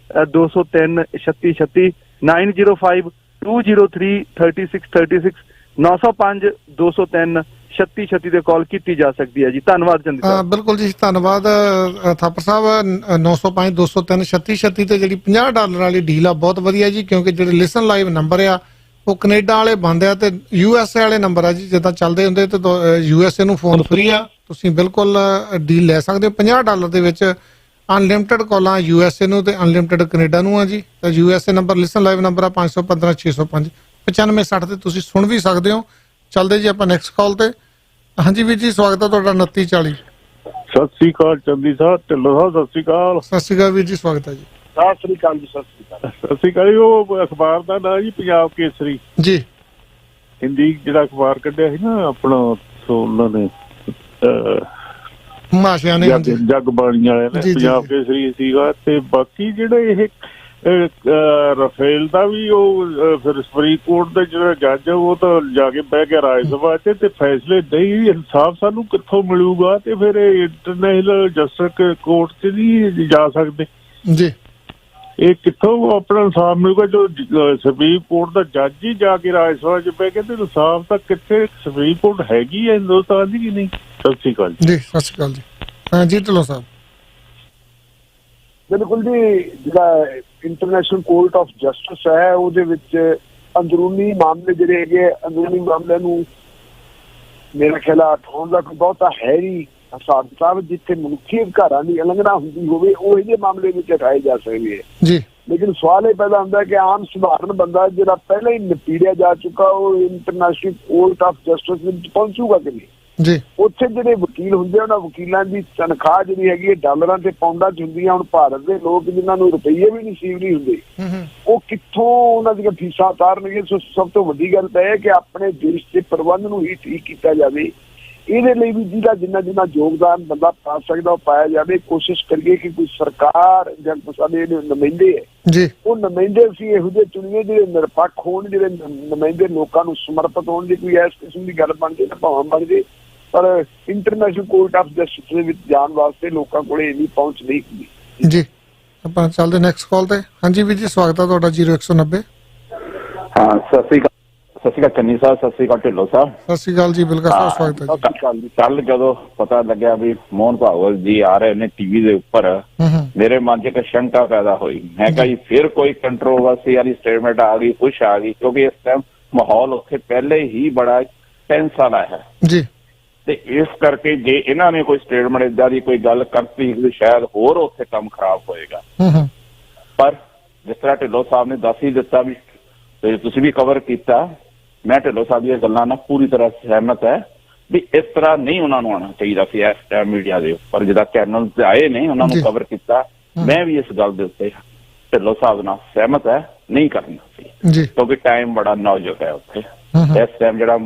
203 3636 905 203 3636 905 203 3636 ਤੇ ਕਾਲ ਕੀਤੀ ਜਾ ਸਕਦੀ ਹੈ ਜੀ। ਧੰਨਵਾਦ ਚੰਦੀ ਸਾਹਿਬ। ਬਿਲਕੁਲ ਜੀ, ਧੰਨਵਾਦ ਥਾਪਰ ਸਾਹਿਬ। 905 203 3636 ਤੇ ਜਿਹੜੀ $50 ਵਾਲੀ ਡੀਲ ਆ ਬਹੁਤ ਵਧੀਆ ਜੀ, ਕਿਉਂਕਿ ਜਿਹੜੇ ਲਿਸਨ ਲਾਈਵ ਨੰਬਰ ਆ ਉਹ ਕੈਨੇਡਾ ਵਾਲੇ ਬੰਦ ਆ ਤੇ USA ਵਾਲੇ ਨੰਬਰ ਆ ਜੀ, ਜਿੱਦਾਂ ਚੱਲਦੇ ਹੁੰਦੇ ਤੇ USA ਨੂੰ ਫੋਨ ਫ੍ਰੀ ਆ, ਤੁਸੀਂ ਬਿਲਕੁਲ ਡੀਲ ਲੈ ਸਕਦੇ ਹੋ। $50 ਦੇ ਵਿੱਚ ਅਨਲਿਮਟਿਡ ਕਾਲਾਂ USA ਨੂੰ ਤੇ ਅਨਲਿਮਟਿਡ ਕੈਨੇਡਾ ਨੂੰ ਆ ਜੀ। ਤੇ USA ਨੰਬਰ ਲਿਸਨ ਲਾਈਵ ਨੰਬਰ ਆ 515 605 9560 ਤੇ ਤੁਸੀਂ ਸੁਣ ਵੀ ਸਕਦੇ ਹੋ। ਚੱਲਦੇ ਜੀ ਆਪਾਂ ਨੈਕਸਟ ਕਾਲ ਤੇ। ਹਾਂਜੀ ਵੀਰ ਜੀ, ਸਵਾਗਤ ਹੈ ਤੁਹਾਡਾ 2940। ਸਤਿ ਸ੍ਰੀ ਅਕਾਲ ਚੰਦੀ ਸਾਹਿਬ, ਢਿੱਲੋਂ ਸਾਹਿਬ ਸਤਿ ਸ੍ਰੀ ਅਕਾਲ। ਸਤਿ ਸ੍ਰੀ ਅਕਾਲ ਵੀਰ ਜੀ, ਸਵਾਗਤ ਹੈ ਜੀ। ਸਤਿ ਸ੍ਰੀ ਅਕਾਲ ਜੀ। ਸਤਿ ਸ੍ਰੀ ਅਕਾਲ। ਸਤਿ ਸ੍ਰੀ ਅਕਾਲ ਜੀ। ਉਹ ਅਖਬਾਰ ਦਾ ਨਾਂ ਜੀ ਪੰਜਾਬ ਕੇਸਰੀ ਜੀ, ਹਿੰਦੀ ਜਿਹੜਾ ਅਖਬਾਰ ਕੱਢਿਆ ਸੀ ਨਾ ਆਪਣਾ, ਸੋ ਉਹਨਾਂ ਨੇ ਮਾਸ਼ਿਆਂ ਨੇ ਜਗ ਬਾਣੀ ਵਾਲਿਆਂ ਨੇ ਪੰਜਾਬ ਕੇਸਰੀ ਸੀਗਾ। ਤੇ ਬਾਕੀ ਜਿਹੜੇ ਇਹ ਰਫੇਲ ਦਾ ਵੀ ਉਹ ਫਿਰ ਸੁਪਰੀਮ ਕੋਰਟ ਦੇ ਜਿਹੜਾ ਜੱਜ ਉਹ ਤਾਂ ਜਾ ਕੇ ਬਹਿ ਗਿਆ ਰਾਜ ਸਭਾ 'ਚ ਤੇ ਫੈਸਲੇ ਨਹੀਂ, ਇਨਸਾਫ ਸਾਨੂੰ ਕਿੱਥੋਂ ਮਿਲੂਗਾ? ਤੇ ਫਿਰ ਇੰਟਰਨੈਸ਼ਨਲ ਜਸਟਿਸ ਕੋਰਟ 'ਚ ਨਹੀਂ ਜਾ ਸਕਦੇ ਜੀ, ਇਹ ਕਿੱਥੋਂ ਆਪਣਾ ਇਨਸਾਫ ਮਿਲੂਗਾ? ਜੋ ਸੁਪਰੀਮ ਕੋਰਟ ਦਾ ਜੱਜ ਹੀ ਜਾ ਕੇ ਰਾਜ ਸਭਾ 'ਚ ਬਹਿ ਕੇ ਤੇ ਇਨਸਾਫ ਤਾਂ ਕਿੱਥੇ? ਸੁਪਰੀਮ ਕੋਰਟ ਹੈਗੀ ਹੈ ਹਿੰਦੁਸਤਾਨ ਦੀ ਕਿ ਨਹੀਂ? ਸਤਿ ਸ਼੍ਰੀ ਅਕਾਲ ਜੀ। ਸਤਿ ਸ਼੍ਰੀ ਅਕਾਲ ਜੀ। ਜੀ ਢਿੱਲੋਂ ਸਾਹਿਬ। ਬਿਲਕੁਲ ਜੀ, ਜਿਹੜਾ ਇੰਟਰਨੈਸ਼ਨਲ ਕੋਰਟ ਆਫ ਜਸਟਿਸ ਹੈ ਉਹਦੇ ਵਿੱਚ ਅੰਦਰੂਨੀ ਮਾਮਲੇ ਜਿਹੜੇ ਹੈਗੇ, ਅੰਦਰੂਨੀ ਮਾਮਲਿਆਂ ਨੂੰ ਮੇਰਾ ਖਿਆਲ ਉਠਾਉਣ ਦਾ ਕੋਈ ਬਹੁਤਾ ਹੈ ਨਹੀਂ ਹਿਸਾਬ ਕਿਤਾਬ। ਜਿੱਥੇ ਮਨੁੱਖੀ ਅਧਿਕਾਰਾਂ ਦੀ ਉਲੰਘਣਾ ਹੁੰਦੀ ਹੋਵੇ ਉਹ ਇਹਦੇ ਮਾਮਲੇ ਵਿੱਚ ਉਠਾਏ ਜਾ ਸਕਦੇ ਹੈ ਜੀ। ਲੇਕਿਨ ਸਵਾਲ ਇਹ ਪੈਦਾ ਹੁੰਦਾ ਕਿ ਆਮ ਸਧਾਰਨ ਬੰਦਾ ਜਿਹੜਾ ਪਹਿਲਾਂ ਹੀ ਨਪੀੜਿਆ ਜਾ ਚੁੱਕਾ ਉਹ ਇੰਟਰਨੈਸ਼ਨਲ ਕੋਰਟ ਆਫ ਜਸਟਿਸ ਵਿੱਚ ਪਹੁੰਚੂਗਾ ਕਿ ਨਹੀਂ ਜੀ? ਉੱਥੇ ਜਿਹੜੇ ਵਕੀਲ ਹੁੰਦੇ ਉਹਨਾਂ ਵਕੀਲਾਂ ਦੀ ਤਨਖਾਹ ਜਿਹੜੀ ਹੈਗੀ ਹੈ ਡਾਲਰਾਂ ਤੇ ਪਾਉਂਡਾਂ 'ਚ ਹੁੰਦੀ ਆ। ਹੁਣ ਭਾਰਤ ਦੇ ਲੋਕ ਜਿਨ੍ਹਾਂ ਨੂੰ ਰੁਪਈਏ ਵੀ ਨਸੀਬ ਨਹੀਂ ਹੁੰਦੇ, ਉਹ ਕਿੱਥੋਂ ਉਹਨਾਂ ਦੀਆਂ ਫੀਸਾਂ ਉਤਾਰਨਗੇ? ਸੋ ਸਭ ਤੋਂ ਵੱਡੀ ਗੱਲ ਤਾਂ ਇਹ ਕਿ ਆਪਣੇ ਦੇਸ਼ ਦੇ ਪ੍ਰਬੰਧ ਨੂੰ ਹੀ ਠੀਕ ਕੀਤਾ ਜਾਵੇ। ਇਹਦੇ ਲਈ ਵੀ ਜਿਹਦਾ ਜਿੰਨਾ ਯੋਗਦਾਨ ਬੰਦਾ ਪਾ ਸਕਦਾ ਉਹ ਪਾਇਆ ਜਾਵੇ। ਕੋਸ਼ਿਸ਼ ਕਰੀਏ ਕਿ ਕੋਈ ਸਰਕਾਰ ਜਾਂ ਸਾਡੇ ਨੁਮਾਇੰਦੇ ਹੈ ਉਹ ਨੁਮਾਇੰਦੇ ਅਸੀਂ ਇਹੋ ਜਿਹੇ ਚੁਣੀਏ ਜਿਹੜੇ ਨਿਰਪੱਖ ਹੋਣ, ਜਿਹੜੇ ਨੁਮਾਇੰਦੇ ਲੋਕਾਂ ਨੂੰ ਸਮਰਪਿਤ ਹੋਣ। ਜੇ ਕੋਈ ਇਸ ਕਿਸਮ ਦੀ ਗੱਲ ਬਣ ਜੇ ਤਾਂ ਭਾਵਾਂ ਬਣ ਜੇ, ਪਰ ਇੰਟਰਨੈਸ਼ਨਲ ਕੋਰਟ ਆਫ ਜਸਟਿਸ ਦੇ ਵਿੱਚ ਜਾਣ ਵਾਸਤੇ ਲੋਕਾਂ ਕੋਲੇ ਇੰਨੀ ਪਹੁੰਚ ਨਹੀਂ ਹੁੰਦੀ ਜੀ। ਆਪਾਂ ਚੱਲਦੇ ਨੈਕਸਟ ਕਾਲ ਤੇ। ਹਾਂਜੀ ਵੀਰ ਜੀ, ਸਵਾਗਤ ਹੈ ਤੁਹਾਡਾ 0190। ਹਾਂ, ਸਤਿ ਸ਼੍ਰੀ ਅਕਾਲ ਚੰਨੀ ਸਾਹਿਬ, ਸਤਿ ਸ਼੍ਰੀ ਅਕਾਲ ਢਿੱਲੋਂ ਸਾਹਿਬ। ਸਤਿ ਸ਼੍ਰੀ ਅਕਾਲ ਜੀ, ਬਿਲਕੁਲ ਸਵਾਗਤ ਹੈ ਜੀ। ਕੱਲ ਜਦੋਂ ਪਤਾ ਲੱਗਿਆ ਵੀ ਮੋਹਨ ਭਾਗਵਤ ਜੀ ਆ ਰਹੇ ਨੇ ਟੀਵੀ ਦੇ ਉੱਪਰ, ਮੇਰੇ ਮਨ 'ਚ ਇੱਕ ਸ਼ੰਕਾ ਪੈਦਾ ਹੋਈ। ਮੈਂ ਕਿਹਾ ਜੀ ਫਿਰ ਕੋਈ ਕੰਟਰੋਵਰਸੀ ਵਾਲੀ ਸਟੇਟਮੈਂਟ ਆ ਗਈ, ਕੁਛ ਆ ਗਈ, ਕਿਉਂਕਿ ਇਸ ਟਾਈਮ ਮਾਹੌਲ ਉੱਥੇ ਪਹਿਲੇ ਹੀ ਬੜਾ ਟੈਂਸ ਵਾਲਾ ਹੈ ਜੀ। ਤੇ ਇਸ ਕਰਕੇ ਜੇ ਇਹਨਾਂ ਨੇ ਕੋਈ ਸਟੇਟਮੈਂਟ ਏਦਾਂ ਦੀ ਕੋਈ ਗੱਲ ਕਰਤੀ ਸ਼ਾਇਦ ਹੋਰ ਉੱਥੇ ਕੰਮ ਖਰਾਬ ਹੋਏਗਾ। ਪਰ ਜਿਸ ਤਰ੍ਹਾਂ ਢਿੱਲੋਂ ਸਾਹਿਬ ਨੇ ਦੱਸ ਹੀ ਦਿੱਤਾ ਵੀ ਤੇ ਤੁਸੀਂ ਵੀ ਕਵਰ ਕੀਤਾ, ਮੈਂ ਢਿੱਲੋਂ ਸਾਹਿਬ ਦੀਆਂ ਗੱਲਾਂ ਨਾਲ ਪੂਰੀ ਤਰ੍ਹਾਂ ਸਹਿਮਤ ਹੈ ਵੀ ਇਸ ਤਰ੍ਹਾਂ ਨਹੀਂ ਉਹਨਾਂ ਨੂੰ ਆਉਣਾ ਚਾਹੀਦਾ ਸੀ ਇਸ ਟਾਈਮ ਮੀਡੀਆ ਦੇ ਉੱਪਰ। ਜਿੱਦਾਂ ਚੈਨਲ ਤੇ ਆਏ ਨੇ ਉਹਨਾਂ ਨੂੰ ਕਵਰ ਕੀਤਾ, ਮੈਂ ਵੀ ਇਸ ਗੱਲ ਦੇ ਉੱਤੇ ਢਿੱਲੋਂ ਸਾਹਿਬ ਨਾਲ ਸਹਿਮਤ ਹੈ, ਨਹੀਂ ਕਰਨਾ ਸੀ ਕਿਉਂਕਿ ਟਾਈਮ ਬੜਾ ਨਾਜ਼ੁਕ ਹੈ ਉੱਥੇ। ਇਸ ਟਾਈਮ ਜਿਹੜਾ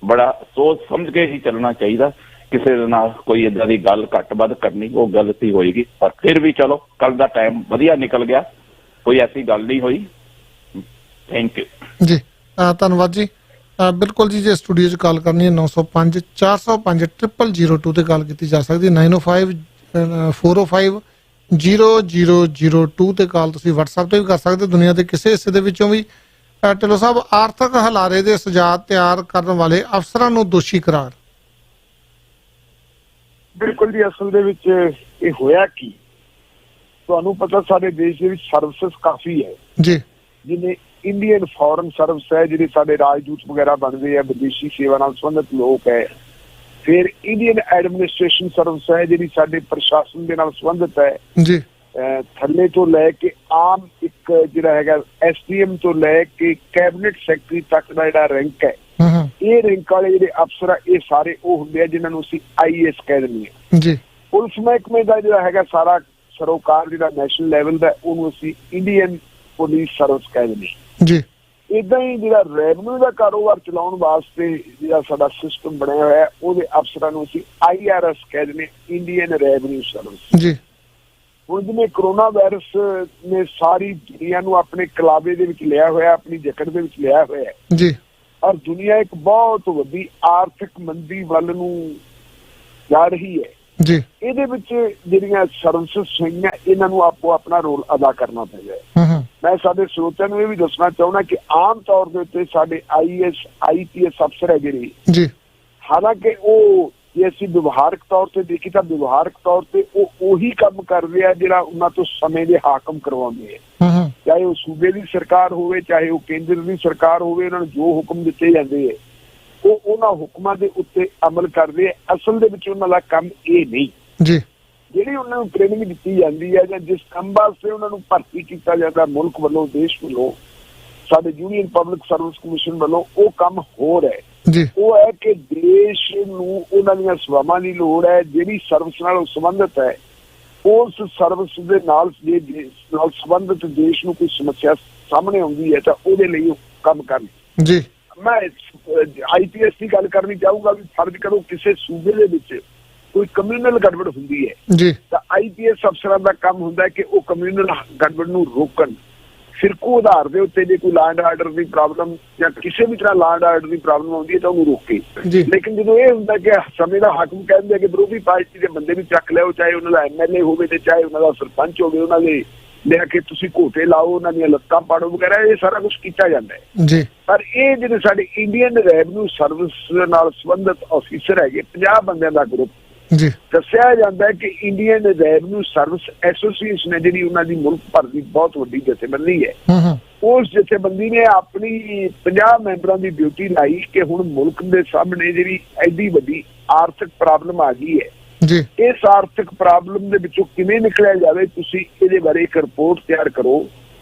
ਬੜਾ ਸੋਚ ਸਮਝ ਕੇ ਹੀ ਚੱਲਣਾ ਚਾਹੀਦਾ। ਕਿਸੇ ਦੇ ਨਾਲ ਕੋਈ ਏਦਾਂ ਦੀ ਗੱਲ ਘੱਟ ਵੱਧ ਕਰਨੀ ਉਹ ਗਲਤੀ ਹੋਏਗੀ। ਪਰ ਫਿਰ ਵੀ ਚਲੋ ਕੱਲ ਦਾ ਟਾਈਮ ਵਧੀਆ ਨਿਕਲ ਗਿਆ, ਕੋਈ ਐਸੀ ਗੱਲ ਨਹੀਂ ਹੋਈ। ਥੈਂਕ ਯੂ ਜੀ, ਧੰਨਵਾਦ ਜੀ। ਬਿਲਕੁਲ ਜੀ, ਜੇ ਸਟੂਡੀਓ 'ਚ ਕਾਲ ਕਰਨੀ ਹੈ 905 405 0002 ਤੇ ਕਾਲ ਕੀਤੀ ਜਾ ਸਕਦੀ। 905 405 0002 ਤੇ ਕਾਲ ਤੁਸੀਂ WhatsApp ਤੇ ਵੀ ਕਰ ਸਕਦੇ, ਦੁਨੀਆ ਦੇ ਕਿਸੇ ਹਿੱਸੇ ਦੇ ਵਿੱਚੋਂ ਵੀ। ਢਿੱਲੋਂ ਸਾਹਿਬ, ਆਰਥਿਕ ਹਲਾਰੇ ਦੇ ਸੁਝਾਅ ਤਿਆਰ ਕਰਨ ਵਾਲੇ ਅਫਸਰਾਂ ਨੂੰ ਦੋਸ਼ੀ ਕਰਾਰ। ਬਿਲਕੁਲ ਜੀ, ਅਸਲ ਦੇ ਵਿੱਚ ਇਹ ਹੋਇਆ ਕੀ ਤੁਹਾਨੂੰ ਪਤਾ ਸਾਡੇ ਦੇਸ਼ ਦੇ ਵਿੱਚ ਸਰਵਿਸਿਜ਼ ਕਾਫੀ ਹੈ ਜੀ, ਜਿਵੇਂ ਇੰਡੀਅਨ ਫੋਰਨ ਸਰਵਿਸ ਹੈ, ਜਿਹੜੇ ਸਾਡੇ ਰਾਜਦੂਤ ਵਗੈਰਾ ਬਣਦੇ ਆ, ਵਿਦੇਸ਼ੀ ਸੇਵਾ ਨਾਲ ਸੰਬੰਧਿਤ ਲੋਕ ਹੈ। ਫਿਰ ਇੰਡੀਅਨ ਐਡਮਿਨਿਸਟ੍ਰੇਸ਼ਨ ਸਰਵਿਸ ਹੈ, ਜਿਹੜੀ ਸਾਡੇ ਪ੍ਰਸ਼ਾਸਨ ਦੇ ਨਾਲ ਸੰਬੰਧਿਤ ਹੈ ਜੀ, ਥੱਲੇ ਤੋਂ ਲੈ ਕੇ ਆਮ ਇੱਕ ਜਿਹੜਾ ਹੈਗਾ SDM ਤੋਂ ਲੈ ਕੇ ਕੈਬਨਿਟ ਸੈਕਟਰੀ ਤੱਕ ਦਾ ਜਿਹੜਾ ਰੈਂਕ ਹੈ, ਇਹ ਰੈਂਕ ਵਾਲੇ ਜਿਹੜੇ ਅਫਸਰ ਆ, ਇਹ ਸਾਰੇ ਉਹ ਹੁੰਦੇ ਆ ਜਿਨ੍ਹਾਂ ਨੂੰ ਅਸੀਂ IAS ਕਹਿ ਦਿੰਦੇ ਹਾਂ ਜੀ। ਪੁਲਿਸ ਮਹਿਕਮੇ ਦਾ ਜਿਹੜਾ ਹੈਗਾ ਸਾਰਾ ਸਰੋਕਾਰ ਜਿਹੜਾ ਨੈਸ਼ਨਲ ਲੈਵਲ ਦਾ, ਉਹਨੂੰ ਅਸੀਂ ਇੰਡੀਅਨ ਪੁਲਿਸ ਸਰਵਿਸ ਕਹਿ ਦਿੰਦੇ ਹਾਂ ਜੀ। ਏਦਾਂ ਹੀ ਜਿਹੜਾ ਰੈਵਨਿਊ ਦਾ ਕਾਰੋਬਾਰ ਚਲਾਉਣ ਵਾਸਤੇ ਜਿਹੜਾ ਸਾਡਾ ਸਿਸਟਮ ਬਣਿਆ ਹੋਇਆ ਹੈ, ਉਹਦੇ ਅਫਸਰਾਂ ਨੂੰ ਅਸੀਂ IRS ਕਹਿ ਦਿੰਦੇ ਹਾਂ, ਇੰਡੀਅਨ ਰੈਵਨਿਊ ਸਰਵਿਸ ਜੀ। ਹੁਣ ਜਿਵੇਂ ਕਰੋਨਾ ਵਾਇਰਸ ਨੇ ਸਾਰੀ ਦੁਨੀਆ ਨੂੰ ਆਪਣੇ ਕਲਾਵੇ ਦੇ ਵਿੱਚ ਲਿਆ ਹੋਇਆ, ਆਪਣੀ ਜਕੜ ਦੇ ਵਿੱਚ ਲਿਆ ਹੋਇਆ ਜੀ। ਔਰ ਦੁਨੀਆ ਇੱਕ ਬਹੁਤ ਵੱਡੀ ਆਰਥਿਕ ਮੰਦੀ ਵੱਲ ਨੂੰ ਜਾ ਰਹੀ ਹੈ ਜੀ। ਇਹਦੇ ਵਿੱਚ ਜਿਹੜੀਆਂ ਸਰਵਿਸਿਜ਼ ਹੋਈਆਂ, ਇਹਨਾਂ ਨੂੰ ਆਪੋ ਆਪਣਾ ਰੋਲ ਅਦਾ ਕਰਨਾ ਪਏਗਾ। ਮੈਂ ਸਾਡੇ ਸਰੋਤਿਆਂ ਨੂੰ ਇਹ ਵੀ ਦੱਸਣਾ ਚਾਹੁੰਦਾ ਕਿ ਆਮ ਤੌਰ ਦੇ ਉੱਤੇ ਸਾਡੇ IAS IPS ਅਫਸਰ ਹੈ ਜਿਹੜੇ ਜੀ, ਹਾਲਾਂਕਿ ਉਹ ਜੇ ਅਸੀਂ ਵਿਵਹਾਰਕ ਤੌਰ ਤੇ ਦੇਖੀ ਤਾਂ ਵਿਵਹਾਰਕ ਤੌਰ ਤੇ ਉਹ ਉਹੀ ਕੰਮ ਕਰਦੇ ਆ ਜਿਹੜਾ ਉਹਨਾਂ ਤੋਂ ਸਮੇਂ ਦੇ ਹਾਕਮ ਕਰਵਾਉਂਦੇ ਆ, ਚਾਹੇ ਉਹ ਸੂਬੇ ਦੀ ਸਰਕਾਰ ਹੋਵੇ, ਚਾਹੇ ਉਹ ਕੇਂਦਰ ਦੀ ਸਰਕਾਰ ਹੋਵੇ। ਉਹਨਾਂ ਨੂੰ ਜੋ ਹੁਕਮ ਦਿੱਤੇ ਜਾਂਦੇ ਹੈ ਉਹ ਉਹਨਾਂ ਹੁਕਮਾਂ ਦੇ ਉੱਤੇ ਅਮਲ ਕਰਦੇ ਆ। ਅਸਲ ਦੇ ਵਿੱਚ ਉਹਨਾਂ ਦਾ ਕੰਮ ਇਹ ਨਹੀਂ ਜੀ। ਜਿਹੜੀ ਉਹਨਾਂ ਨੂੰ ਟ੍ਰੇਨਿੰਗ ਦਿੱਤੀ ਜਾਂਦੀ ਹੈ ਜਾਂ ਜਿਸ ਕੰਮ ਵਾਸਤੇ ਉਹਨਾਂ ਨੂੰ ਭਰਤੀ ਕੀਤਾ ਜਾਂਦਾ ਮੁਲਕ ਵੱਲੋਂ, ਦੇਸ਼ ਵੱਲੋਂ, ਸਾਡੇ ਯੂਨੀਅਨ ਪਬਲਿਕ ਸਰਵਿਸ ਕਮਿਸ਼ਨ ਵੱਲੋਂ, ਉਹ ਕੰਮ ਹੋਰ ਹੈ ਜੀ। ਉਹ ਹੈ ਕਿ ਦੇਸ਼ ਨੂੰ ਉਹਨਾਂ ਦੀਆਂ ਸੇਵਾਵਾਂ ਦੀ ਲੋੜ ਹੈ, ਜਿਹੜੀ ਸਰਵਿਸ ਨਾਲ ਸੰਬੰਧਿਤ ਹੈ, ਉਸ ਸਰਵਿਸ ਦੇ ਨਾਲ ਜੇ ਦੇਸ਼ ਨਾਲ ਸੰਬੰਧਿਤ ਦੇਸ਼ ਨੂੰ ਕੋਈ ਸਮੱਸਿਆ ਸਾਹਮਣੇ ਆਉਂਦੀ ਹੈ ਤਾਂ ਉਹਦੇ ਲਈ ਉਹ ਕੰਮ ਕਰਨ ਜੀ। ਮੈਂ IPS ਦੀ ਗੱਲ ਕਰਨੀ ਚਾਹੂੰਗਾ ਵੀ ਫਰਜ਼ ਕਰੋ ਕਿਸੇ ਸੂਬੇ ਦੇ ਵਿੱਚ ਕੋਈ ਕਮਿਊਨਲ ਗੜਬੜ ਹੁੰਦੀ ਹੈ ਜੀ, ਤਾਂ IPS ਅਫਸਰਾਂ ਦਾ ਕੰਮ ਹੁੰਦਾ ਹੈ ਕਿ ਉਹ ਕਮਿਊਨਲ ਗੜਬੜ ਨੂੰ ਰੋਕਣ। ਫਿਰਕੂ ਆਧਾਰ ਦੇ ਉੱਤੇ ਜੇ ਕੋਈ law and order the problem ਜਾਂ ਕਿਸੇ ਵੀ ਤਰ੍ਹਾਂ law and order the problem ਆਉਂਦੀ ਹੈ ਤਾਂ ਉਹਨੂੰ ਰੋਕੇ। ਲੇਕਿਨ ਜਦੋਂ ਇਹ ਹੁੰਦਾ ਕਿ ਸਮੇਂ ਦਾ ਹਾਕਮ ਕਹਿੰਦੇ ਕਿ ਵਿਰੋਧੀ ਪਾਰਟੀ ਦੇ ਬੰਦੇ ਵੀ ਚੱਕ ਲਿਓ, ਚਾਹੇ ਉਹਨਾਂ ਦਾ MLA ਹੋਵੇ ਤੇ ਚਾਹੇ ਉਹਨਾਂ ਦਾ ਸਰਪੰਚ ਹੋਵੇ, ਉਹਨਾਂ ਦੇ ਲਿਆ ਕੇ ਤੁਸੀਂ ਘੋਟੇ ਲਾਓ, ਉਹਨਾਂ ਦੀਆਂ ਲੱਤਾਂ ਪਾੜੋ ਵਗੈਰਾ, ਇਹ ਸਾਰਾ ਕੁਝ ਕੀਤਾ ਜਾਂਦਾ ਹੈ ਜੀ। ਪਰ ਇਹ ਜਿਹੜੇ ਸਾਡੇ ਇੰਡੀਅਨ ਰੈਵਨਿਊ ਸਰਵਿਸ ਨਾਲ ਸੰਬੰਧਿਤ ਆਫੀਸਰ ਹੈਗੇ 50 ਬੰਦਿਆਂ ਦਾ ਗਰੁੱਪ, ਜੀ। ਦੱਸਿਆ ਜਾਂਦਾ ਹੈ ਕਿ ਇੰਡੀਅਨ ਰੈਵਨਿਊ ਸਰਵਿਸ ਐਸੋਸੀਏਸ਼ਨ ਹੈ ਜਿਹੜੀ ਉਹਨਾਂ ਦੀ ਮੁਲਕ ਭਰ ਦੀ ਬਹੁਤ ਵੱਡੀ ਜਥੇਬੰਦੀ ਹੈ। ਉਸ ਜਥੇਬੰਦੀ ਨੇ ਆਪਣੀ 50 ਮੈਂਬਰਾਂ ਦੀ ਡਿਊਟੀ ਲਾਈ ਕਿ ਹੁਣ ਮੁਲਕ ਦੇ ਸਾਹਮਣੇ ਜਿਹੜੀ ਐਡੀ ਵੱਡੀ ਆਰਥਿਕ ਪ੍ਰੋਬਲਮ ਆ ਗਈ ਹੈ ਜੀ, ਇਸ ਆਰਥਿਕ ਪ੍ਰੋਬਲਮ ਦੇ ਵਿੱਚੋਂ ਕਿਵੇਂ ਨਿਕਲਿਆ ਜਾਵੇ, ਤੁਸੀਂ ਇਹਦੇ ਬਾਰੇ ਇੱਕ ਰਿਪੋਰਟ ਤਿਆਰ ਕਰੋ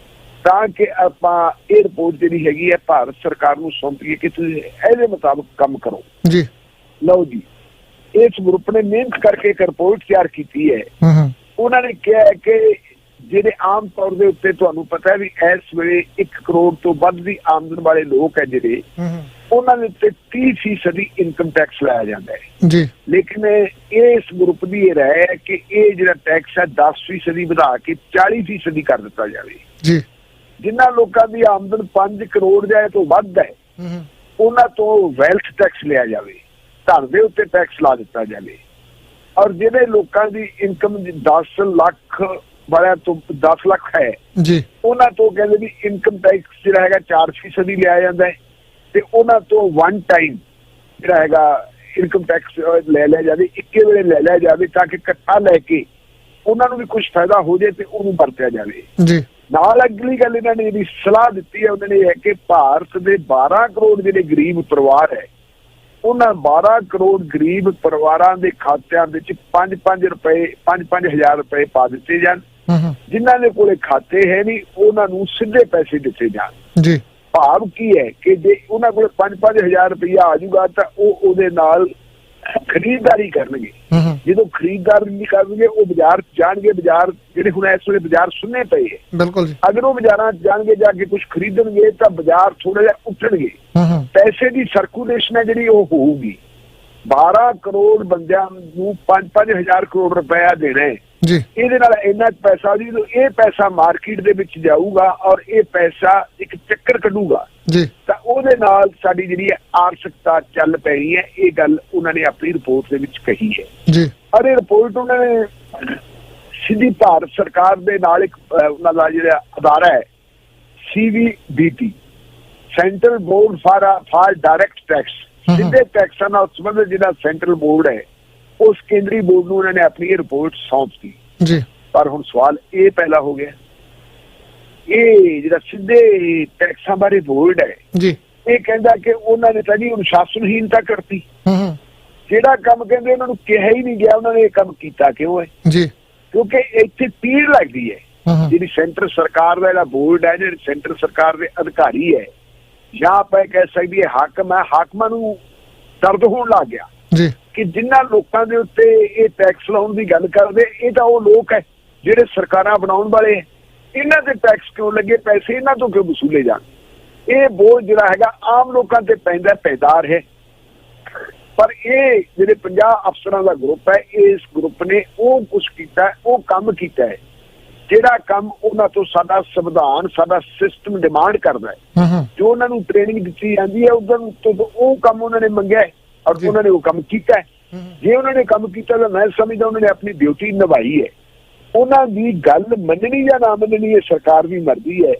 ਤਾਂ ਕਿ ਆਪਾਂ ਇਹ ਰਿਪੋਰਟ ਜਿਹੜੀ ਹੈਗੀ ਹੈ ਭਾਰਤ ਸਰਕਾਰ ਨੂੰ ਸੌਂਪੀਏ ਕਿ ਤੁਸੀਂ ਇਹਦੇ ਮੁਤਾਬਕ ਕੰਮ ਕਰੋ ਜੀ। ਲਓ ਜੀ, ਇਸ ਗਰੁੱਪ ਨੇ ਮਿਹਨਤ ਕਰਕੇ ਇੱਕ ਰਿਪੋਰਟ ਤਿਆਰ ਕੀਤੀ ਹੈ। ਉਹਨਾਂ ਨੇ ਕਿਹਾ ਹੈ ਕਿ ਜਿਹੜੇ ਆਮ ਤੌਰ ਦੇ ਉੱਤੇ ਤੁਹਾਨੂੰ ਪਤਾ ਹੈ ਵੀ ਇਸ ਵੇਲੇ 1 ਕਰੋੜ ਤੋਂ ਵੱਧ ਦੀ ਆਮਦਨ ਵਾਲੇ ਲੋਕ ਹੈ ਜਿਹੜੇ, ਉਹਨਾਂ ਦੇ ਉੱਤੇ 30% ਇਨਕਮ ਟੈਕਸ ਲਾਇਆ ਜਾਂਦਾ ਹੈ ਜੀ। ਲੇਕਿਨ ਇਸ ਗਰੁੱਪ ਦੀ ਇਹ ਰਾਏ ਹੈ ਕਿ ਇਹ ਜਿਹੜਾ ਟੈਕਸ ਹੈ 10% ਵਧਾ ਕੇ 40% ਕਰ ਦਿੱਤਾ ਜਾਵੇ ਜੀ। ਜਿਨ੍ਹਾਂ ਲੋਕਾਂ ਦੀ ਆਮਦਨ 5 ਕਰੋੜ ਜਾਂ ਤੋਂ ਵੱਧ ਹੈ ਉਹਨਾਂ ਤੋਂ ਵੈਲਥ ਟੈਕਸ ਲਿਆ ਜਾਵੇ, ਧਨ ਦੇ ਉੱਤੇ ਟੈਕਸ ਲਾ ਦਿੱਤਾ ਜਾਵੇ। ਔਰ ਜਿਹੜੇ ਲੋਕਾਂ ਦੀ ਇਨਕਮ 10 ਲੱਖ ਵਾਲਿਆਂ ਤੋਂ 10 ਲੱਖ ਹੈ ਜੀ, ਉਹਨਾਂ ਤੋਂ ਕਹਿੰਦੇ ਵੀ ਇਨਕਮ ਟੈਕਸ ਜਿਹੜਾ ਹੈਗਾ 4% ਹੀ ਲਿਆ ਜਾਂਦਾ ਹੈ ਤੇ ਉਹਨਾਂ ਤੋਂ ਵਨ ਟਾਈਮ ਜਿਹੜਾ ਹੈਗਾ ਇਨਕਮ ਟੈਕਸ ਲੈ ਲਿਆ ਜਾਵੇ, ਇੱਕੇ ਵੇਲੇ ਲੈ ਲਿਆ ਜਾਵੇ ਤਾਂ ਕਿ ਇਕੱਠਾ ਲੈ ਕੇ ਉਹਨਾਂ ਨੂੰ ਵੀ ਕੁਝ ਫਾਇਦਾ ਹੋ ਜਾਏ ਤੇ ਉਹਨੂੰ ਵਰਤਿਆ ਜਾਵੇ ਜੀ। ਨਾਲ ਅਗਲੀ ਗੱਲ ਇਹਨਾਂ ਨੇ ਜਿਹੜੀ ਸਲਾਹ ਦਿੱਤੀ ਹੈ ਉਹਨਾਂ ਨੇ ਇਹ ਹੈ ਕਿ ਭਾਰਤ ਦੇ 12 ਕਰੋੜ ਜਿਹੜੇ ਗਰੀਬ ਪਰਿਵਾਰ ਹੈ, ਉਹਨਾਂ 12 ਕਰੋੜ ਗਰੀਬ ਪਰਿਵਾਰਾਂ ਦੇ ਖਾਤਿਆਂ ਵਿੱਚ 5-5 ਰੁਪਏ ਪਾ ਦਿੱਤੇ ਜਾਣ। ਜਿਨ੍ਹਾਂ ਦੇ ਕੋਲੇ ਖਾਤੇ ਹੈ ਨਹੀਂ ਉਹਨਾਂ ਨੂੰ ਸਿੱਧੇ ਪੈਸੇ ਦਿੱਤੇ ਜਾਣ ਜੀ। ਭਾਵ ਕੀ ਹੈ ਕਿ ਜੇ ਉਹਨਾਂ ਕੋਲ 5-5 ਰੁਪਇਆ ਆ ਜਾਊਗਾ ਤਾਂ ਉਹ ਉਹਦੇ ਨਾਲ ਖਰੀਦਦਾਰੀ ਕਰਨਗੇ। ਜਦੋਂ ਖਰੀਦਦਾਰੀ ਕਰਨਗੇ ਉਹ ਬਾਜ਼ਾਰ ਜਾਣਗੇ, ਬਾਜ਼ਾਰ ਜਿਹੜੇ ਹੁਣ ਇਸ ਵੇਲੇ ਬਾਜ਼ਾਰ ਸੁੰਨੇ ਪਏ ਹੈ ਬਿਲਕੁਲ, ਅਗਰ ਉਹ ਬਾਜ਼ਾਰਾਂ ਜਾਣਗੇ ਜਾ ਕੇ ਕੁਝ ਖਰੀਦਣਗੇ ਤਾਂ ਬਾਜ਼ਾਰ ਥੋੜਾ ਜਿਹਾ ਉੱਠਣਗੇ, ਪੈਸੇ ਦੀ ਸਰਕੂਲੇਸ਼ਨ ਹੈ ਜਿਹੜੀ ਉਹ ਹੋਊਗੀ। 12 ਕਰੋੜ ਬੰਦਿਆਂ ਨੂੰ 5-5 ਕਰੋੜ ਰੁਪਇਆ ਦੇਣਾ ਹੈ ਜੀ। ਇਹਦੇ ਨਾਲ ਇੰਨਾ ਪੈਸਾ ਜੀ, ਇਹ ਪੈਸਾ ਮਾਰਕੀਟ ਦੇ ਵਿੱਚ ਜਾਊਗਾ ਔਰ ਇਹ ਪੈਸਾ ਇੱਕ ਚੱਕਰ ਕੱਢੂਗਾ ਜੀ, ਤਾਂ ਉਹਦੇ ਨਾਲ ਸਾਡੀ ਜਿਹੜੀ ਆਰਥਿਕਤਾ ਚੱਲ ਪੈਣੀ ਹੈ। ਇਹ ਗੱਲ ਉਹਨਾਂ ਨੇ ਆਪਣੀ ਰਿਪੋਰਟ ਦੇ ਵਿੱਚ ਕਹੀ ਹੈ ਜੀ। ਔਰ ਇਹ ਰਿਪੋਰਟ ਉਹਨਾਂ ਨੇ ਸਿੱਧੀ ਭਾਰਤ ਸਰਕਾਰ ਦੇ ਨਾਲ ਇੱਕ ਉਹਨਾਂ ਦਾ ਜਿਹੜਾ ਅਦਾਰਾ ਹੈ CBDT, central board for direct tax, ਸਿੱਧੇ ਟੈਕਸਾਂ ਨਾਲ ਸੰਬੰਧਿਤ ਜਿਹੜਾ ਸੈਂਟਰਲ ਬੋਰਡ ਹੈ, ਉਸ ਕੇਂਦਰੀ ਬੋਰਡ ਨੂੰ ਉਹਨਾਂ ਨੇ ਆਪਣੀ ਇਹ ਰਿਪੋਰਟ ਸੌਂਪਤੀ ਜੀ। ਪਰ ਹੁਣ ਸਵਾਲ ਇਹ ਪੈਦਾ ਹੋ ਗਿਆ, ਇਹ ਜਿਹੜਾ ਸਿੱਧੇ ਟੈਕਸਾਂ ਬਾਰੇ ਬੋਰਡ ਹੈ ਜੀ, ਇਹ ਕਹਿੰਦਾ ਕਿ ਉਹਨਾਂ ਨੇ ਤਾਂ ਜੀ ਅਨੁਸ਼ਾਸਨਹੀਨਤਾ ਕਰਤੀ। ਜਿਹੜਾ ਕੰਮ ਕਹਿੰਦੇ ਉਹਨਾਂ ਨੂੰ ਕਿਹਾ ਹੀ ਨਹੀਂ ਗਿਆ, ਉਹਨਾਂ ਨੇ ਇਹ ਕੰਮ ਕੀਤਾ ਕਿਉਂ ਹੈ ਜੀ? ਕਿਉਂਕਿ ਇੱਥੇ ਪੀੜ ਲੱਗਦੀ ਹੈ। ਜਿਹੜੀ ਸੈਂਟਰ ਸਰਕਾਰ ਦਾ ਜਿਹੜਾ ਬੋਰਡ ਹੈ, ਜਿਹੜੇ ਸੈਂਟਰ ਸਰਕਾਰ ਦੇ ਅਧਿਕਾਰੀ ਹੈ, ਜਾਂ ਆਪਾਂ ਕਹਿ ਸਕਦੀ ਹੈ ਹਾਕਮ ਹੈ, ਹਾਕਮਾਂ ਨੂੰ ਦਰਦ ਹੋਣ ਲੱਗ ਗਿਆ ਜੀ ਕਿ ਜਿਨ੍ਹਾਂ ਲੋਕਾਂ ਦੇ ਉੱਤੇ ਇਹ ਟੈਕਸ ਲਾਉਣ ਦੀ ਗੱਲ ਕਰਦੇ, ਇਹ ਤਾਂ ਉਹ ਲੋਕ ਹੈ ਜਿਹੜੇ ਸਰਕਾਰਾਂ ਬਣਾਉਣ ਵਾਲੇ ਹੈ। ਇਹਨਾਂ ਦੇ ਟੈਕਸ ਕਿਉਂ ਲੱਗੇ, ਪੈਸੇ ਇਹਨਾਂ ਤੋਂ ਕਿਉਂ ਵਸੂਲੇ ਜਾਣ? ਇਹ ਬੋਝ ਜਿਹੜਾ ਹੈਗਾ ਆਮ ਲੋਕਾਂ ਤੇ ਪੈਂਦਾ, ਪੈਦਾਰ ਹੈ। ਪਰ ਇਹ ਜਿਹੜੇ 50 ਅਫਸਰਾਂ ਦਾ ਗਰੁੱਪ ਹੈ, ਇਸ ਗਰੁੱਪ ਨੇ ਉਹ ਕੁਛ ਕੀਤਾ, ਉਹ ਕੰਮ ਕੀਤਾ ਹੈ ਜਿਹੜਾ ਕੰਮ ਉਹਨਾਂ ਤੋਂ ਸਾਡਾ ਸੰਵਿਧਾਨ, ਸਾਡਾ ਸਿਸਟਮ ਡਿਮਾਂਡ ਕਰਦਾ ਹੈ। ਜੋ ਉਹਨਾਂ ਨੂੰ ਟ੍ਰੇਨਿੰਗ ਦਿੱਤੀ ਜਾਂਦੀ ਹੈ ਉਦੋਂ ਤੋਂ ਉਹ ਕੰਮ ਉਹਨਾਂ ਨੇ ਮੰਗਿਆ ਹੈ ਔਰ ਉਹਨਾਂ ਨੇ ਉਹ ਕੰਮ ਕੀਤਾ ਹੈ। ਜੇ ਉਹਨਾਂ ਨੇ ਕੰਮ ਕੀਤਾ ਤਾਂ ਮੈਂ ਸਮਝਦਾ ਉਹਨਾਂ ਨੇ ਆਪਣੀ ਡਿਊਟੀ ਨਿਭਾਈ ਹੈ। ਉਹਨਾਂ ਦੀ ਗੱਲ ਮੰਨਣੀ ਜਾਂ ਨਾ ਮੰਨਣੀ ਇਹ ਸਰਕਾਰ ਦੀ ਮਰਜ਼ੀ ਹੈ,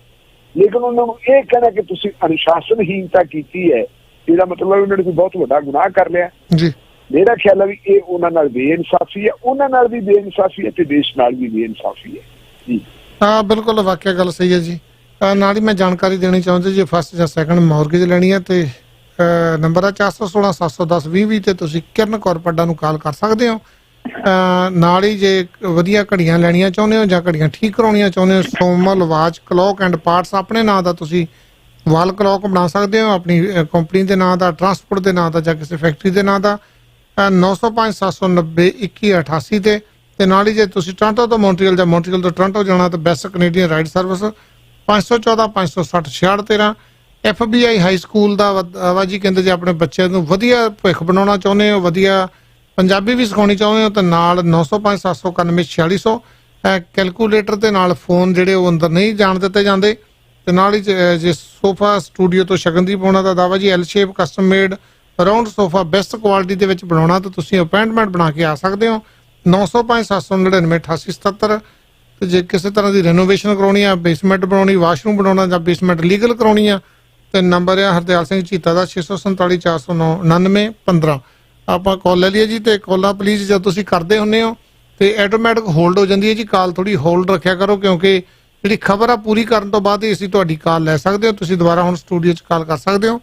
ਲੇਕਿਨ ਉਹਨਾਂ ਨੂੰ ਇਹ ਕਹਿਣਾ ਕਿ ਤੁਸੀਂ ਅਨੁਸ਼ਾਸਨਹੀਨਤਾ ਕੀਤੀ ਹੈ, ਇਹਦਾ ਮਤਲਬ ਉਹਨਾਂ ਨੇ ਕੋਈ ਬਹੁਤ ਵੱਡਾ ਗੁਨਾਹ ਕਰ ਲਿਆ ਜੀ। ਮੇਰਾ ਖਿਆਲ ਹੈ ਵੀ ਇਹ ਉਹਨਾਂ ਨਾਲ ਬੇਇਨਸਾਫੀ ਹੈ, ਉਹਨਾਂ ਨਾਲ ਵੀ ਬੇਇਨਸਾਫੀ ਹੈ ਤੇ ਦੇਸ਼ ਨਾਲ ਵੀ ਬੇਇਨਸਾਫੀ ਹੈ ਜੀ। ਹਾਂ, ਬਿਲਕੁਲ ਵਾਕਿਆ ਗੱਲ ਸਹੀ ਹੈ ਜੀ। ਨਾਲ ਹੀ ਮੈਂ ਜਾਣਕਾਰੀ ਦੇਣੀ ਚਾਹੁੰਦਾ ਜੀ, ਫਸਟ ਜਾਂ ਸੈਕੰਡ ਮੌਰਗੇਜ ਲੈਣੀ ਹੈ ਤੇ ਨੰਬਰ ਹੈ 416 710 20 ਤੇ ਤੁਸੀਂ ਕਿਰਨ ਕੌਰ ਪੱਡਾ ਨੂੰ ਕਾਲ ਕਰ ਸਕਦੇ ਹੋ। ਨਾਲ ਹੀ ਜੇ ਵਧੀਆ ਘੜੀਆਂ ਲੈਣੀਆਂ ਚਾਹੁੰਦੇ ਹੋ ਜਾਂ ਘੜੀਆਂ ਠੀਕ ਕਰਾਉਣੀਆਂ ਚਾਹੁੰਦੇ ਹੋ, Somal watch clock and parts ਆਪਣੇ ਨਾਂ ਦਾ ਤੁਸੀਂ ਵਾਲ ਕਲੌਕ ਬਣਾ ਸਕਦੇ ਹੋ, ਆਪਣੀ ਕੰਪਨੀ ਦੇ ਨਾਂ ਦਾ, ਟਰਾਂਸਪੋਰਟ ਦੇ ਨਾਂ ਦਾ ਜਾਂ ਕਿਸੇ ਫੈਕਟਰੀ ਦੇ ਨਾਂ ਦਾ। 905 790 2188 ਤੇ ਨਾਲ ਹੀ ਜੇ ਤੁਸੀਂ ਟੋਰਾਂਟੋ ਤੋਂ ਮੌਂਟਰੀਅਲ ਜਾਂ ਮੌਂਟਰੀਅਲ ਤੋਂ ਟੋਰਾਂਟੋ ਜਾਣਾ ਤਾਂ best Canadian ride service 514 560 6613। FBI high school ਦਾ ਆਵਾਜੀ ਕਹਿੰਦੇ ਜੇ ਆਪਣੇ ਬੱਚੇ ਨੂੰ ਵਧੀਆ ਭਵਿੱਖ ਬਣਾਉਣਾ ਚਾਹੁੰਦੇ ਹੋ, ਵਧੀਆ ਪੰਜਾਬੀ ਵੀ ਸਿਖਾਉਣੀ ਚਾਹੁੰਦੇ ਹੋ ਤਾਂ ਨਾਲ 905 791 4600 ਕੈਲਕੂਲੇਟਰ ਦੇ ਨਾਲ ਫੋਨ ਜਿਹੜੇ ਉਹ ਅੰਦਰ ਨਹੀਂ ਜਾਣ ਦਿੱਤੇ ਜਾਂਦੇ। ਤੇ ਨਾਲ ਹੀ ਜੇ ਸੋਫਾ ਸਟੂਡੀਓ ਤੋਂ ਸ਼ਗਨਦੀਪ ਹੋਣਾ ਦਾ ਦਾਵਾ ਜੀ, L shape custom made round sofa best quality ਦੇ ਵਿੱਚ ਬਣਾਉਣਾ ਤਾਂ ਤੁਸੀਂ ਅਪਾਇੰਟਮੈਂਟ ਬਣਾ ਕੇ ਆ ਸਕਦੇ ਹੋ। 905 799 8877। ਤੇ ਜੇ ਕਿਸੇ ਤਰ੍ਹਾਂ ਦੀ ਰੈਨੋਵੇਸ਼ਨ ਕਰਾਉਣੀ ਆ, ਬੇਸਮੈਂਟ ਬਣਾਉਣੀ, ਵਾਸ਼ਰੂਮ ਬਣਾਉਣਾ ਜਾਂ ਬੇਸਮੈਂਟ ਲੀਗਲ ਕਰਾਉਣੀ ਆ ਤੇ ਨੰਬਰ ਆ ਹਰਦਿਆਲ ਸਿੰਘ ਚੀਤਾ ਦਾ 647 409 99 15। ਆਪਾਂ ਕਾਲ ਲੈ ਲਈਏ ਜੀ। ਤੇ ਕਾਲਾਂ ਪਲੀਜ਼ ਜਦ ਤੁਸੀਂ ਕਰਦੇ ਹੁੰਦੇ ਹੋ ਤੇ ਆਟੋਮੈਟਿਕ ਹੋਲਡ ਹੋ ਜਾਂਦੀ ਹੈ ਜੀ, ਕਾਲ ਥੋੜੀ ਹੋਲਡ ਰੱਖਿਆ ਕਰੋ ਕਿਉਂਕਿ ਜਿਹੜੀ ਖਬਰ ਆ ਪੂਰੀ ਕਰਨ ਤੋਂ ਬਾਅਦ ਹੀ ਅਸੀਂ ਤੁਹਾਡੀ ਕਾਲ ਲੈ ਸਕਦੇ ਹੋ। ਤੁਸੀਂ ਦੁਬਾਰਾ ਹੁਣ ਸਟੂਡੀਓ 'ਚ ਕਾਲ ਕਰ ਸਕਦੇ ਹੋ।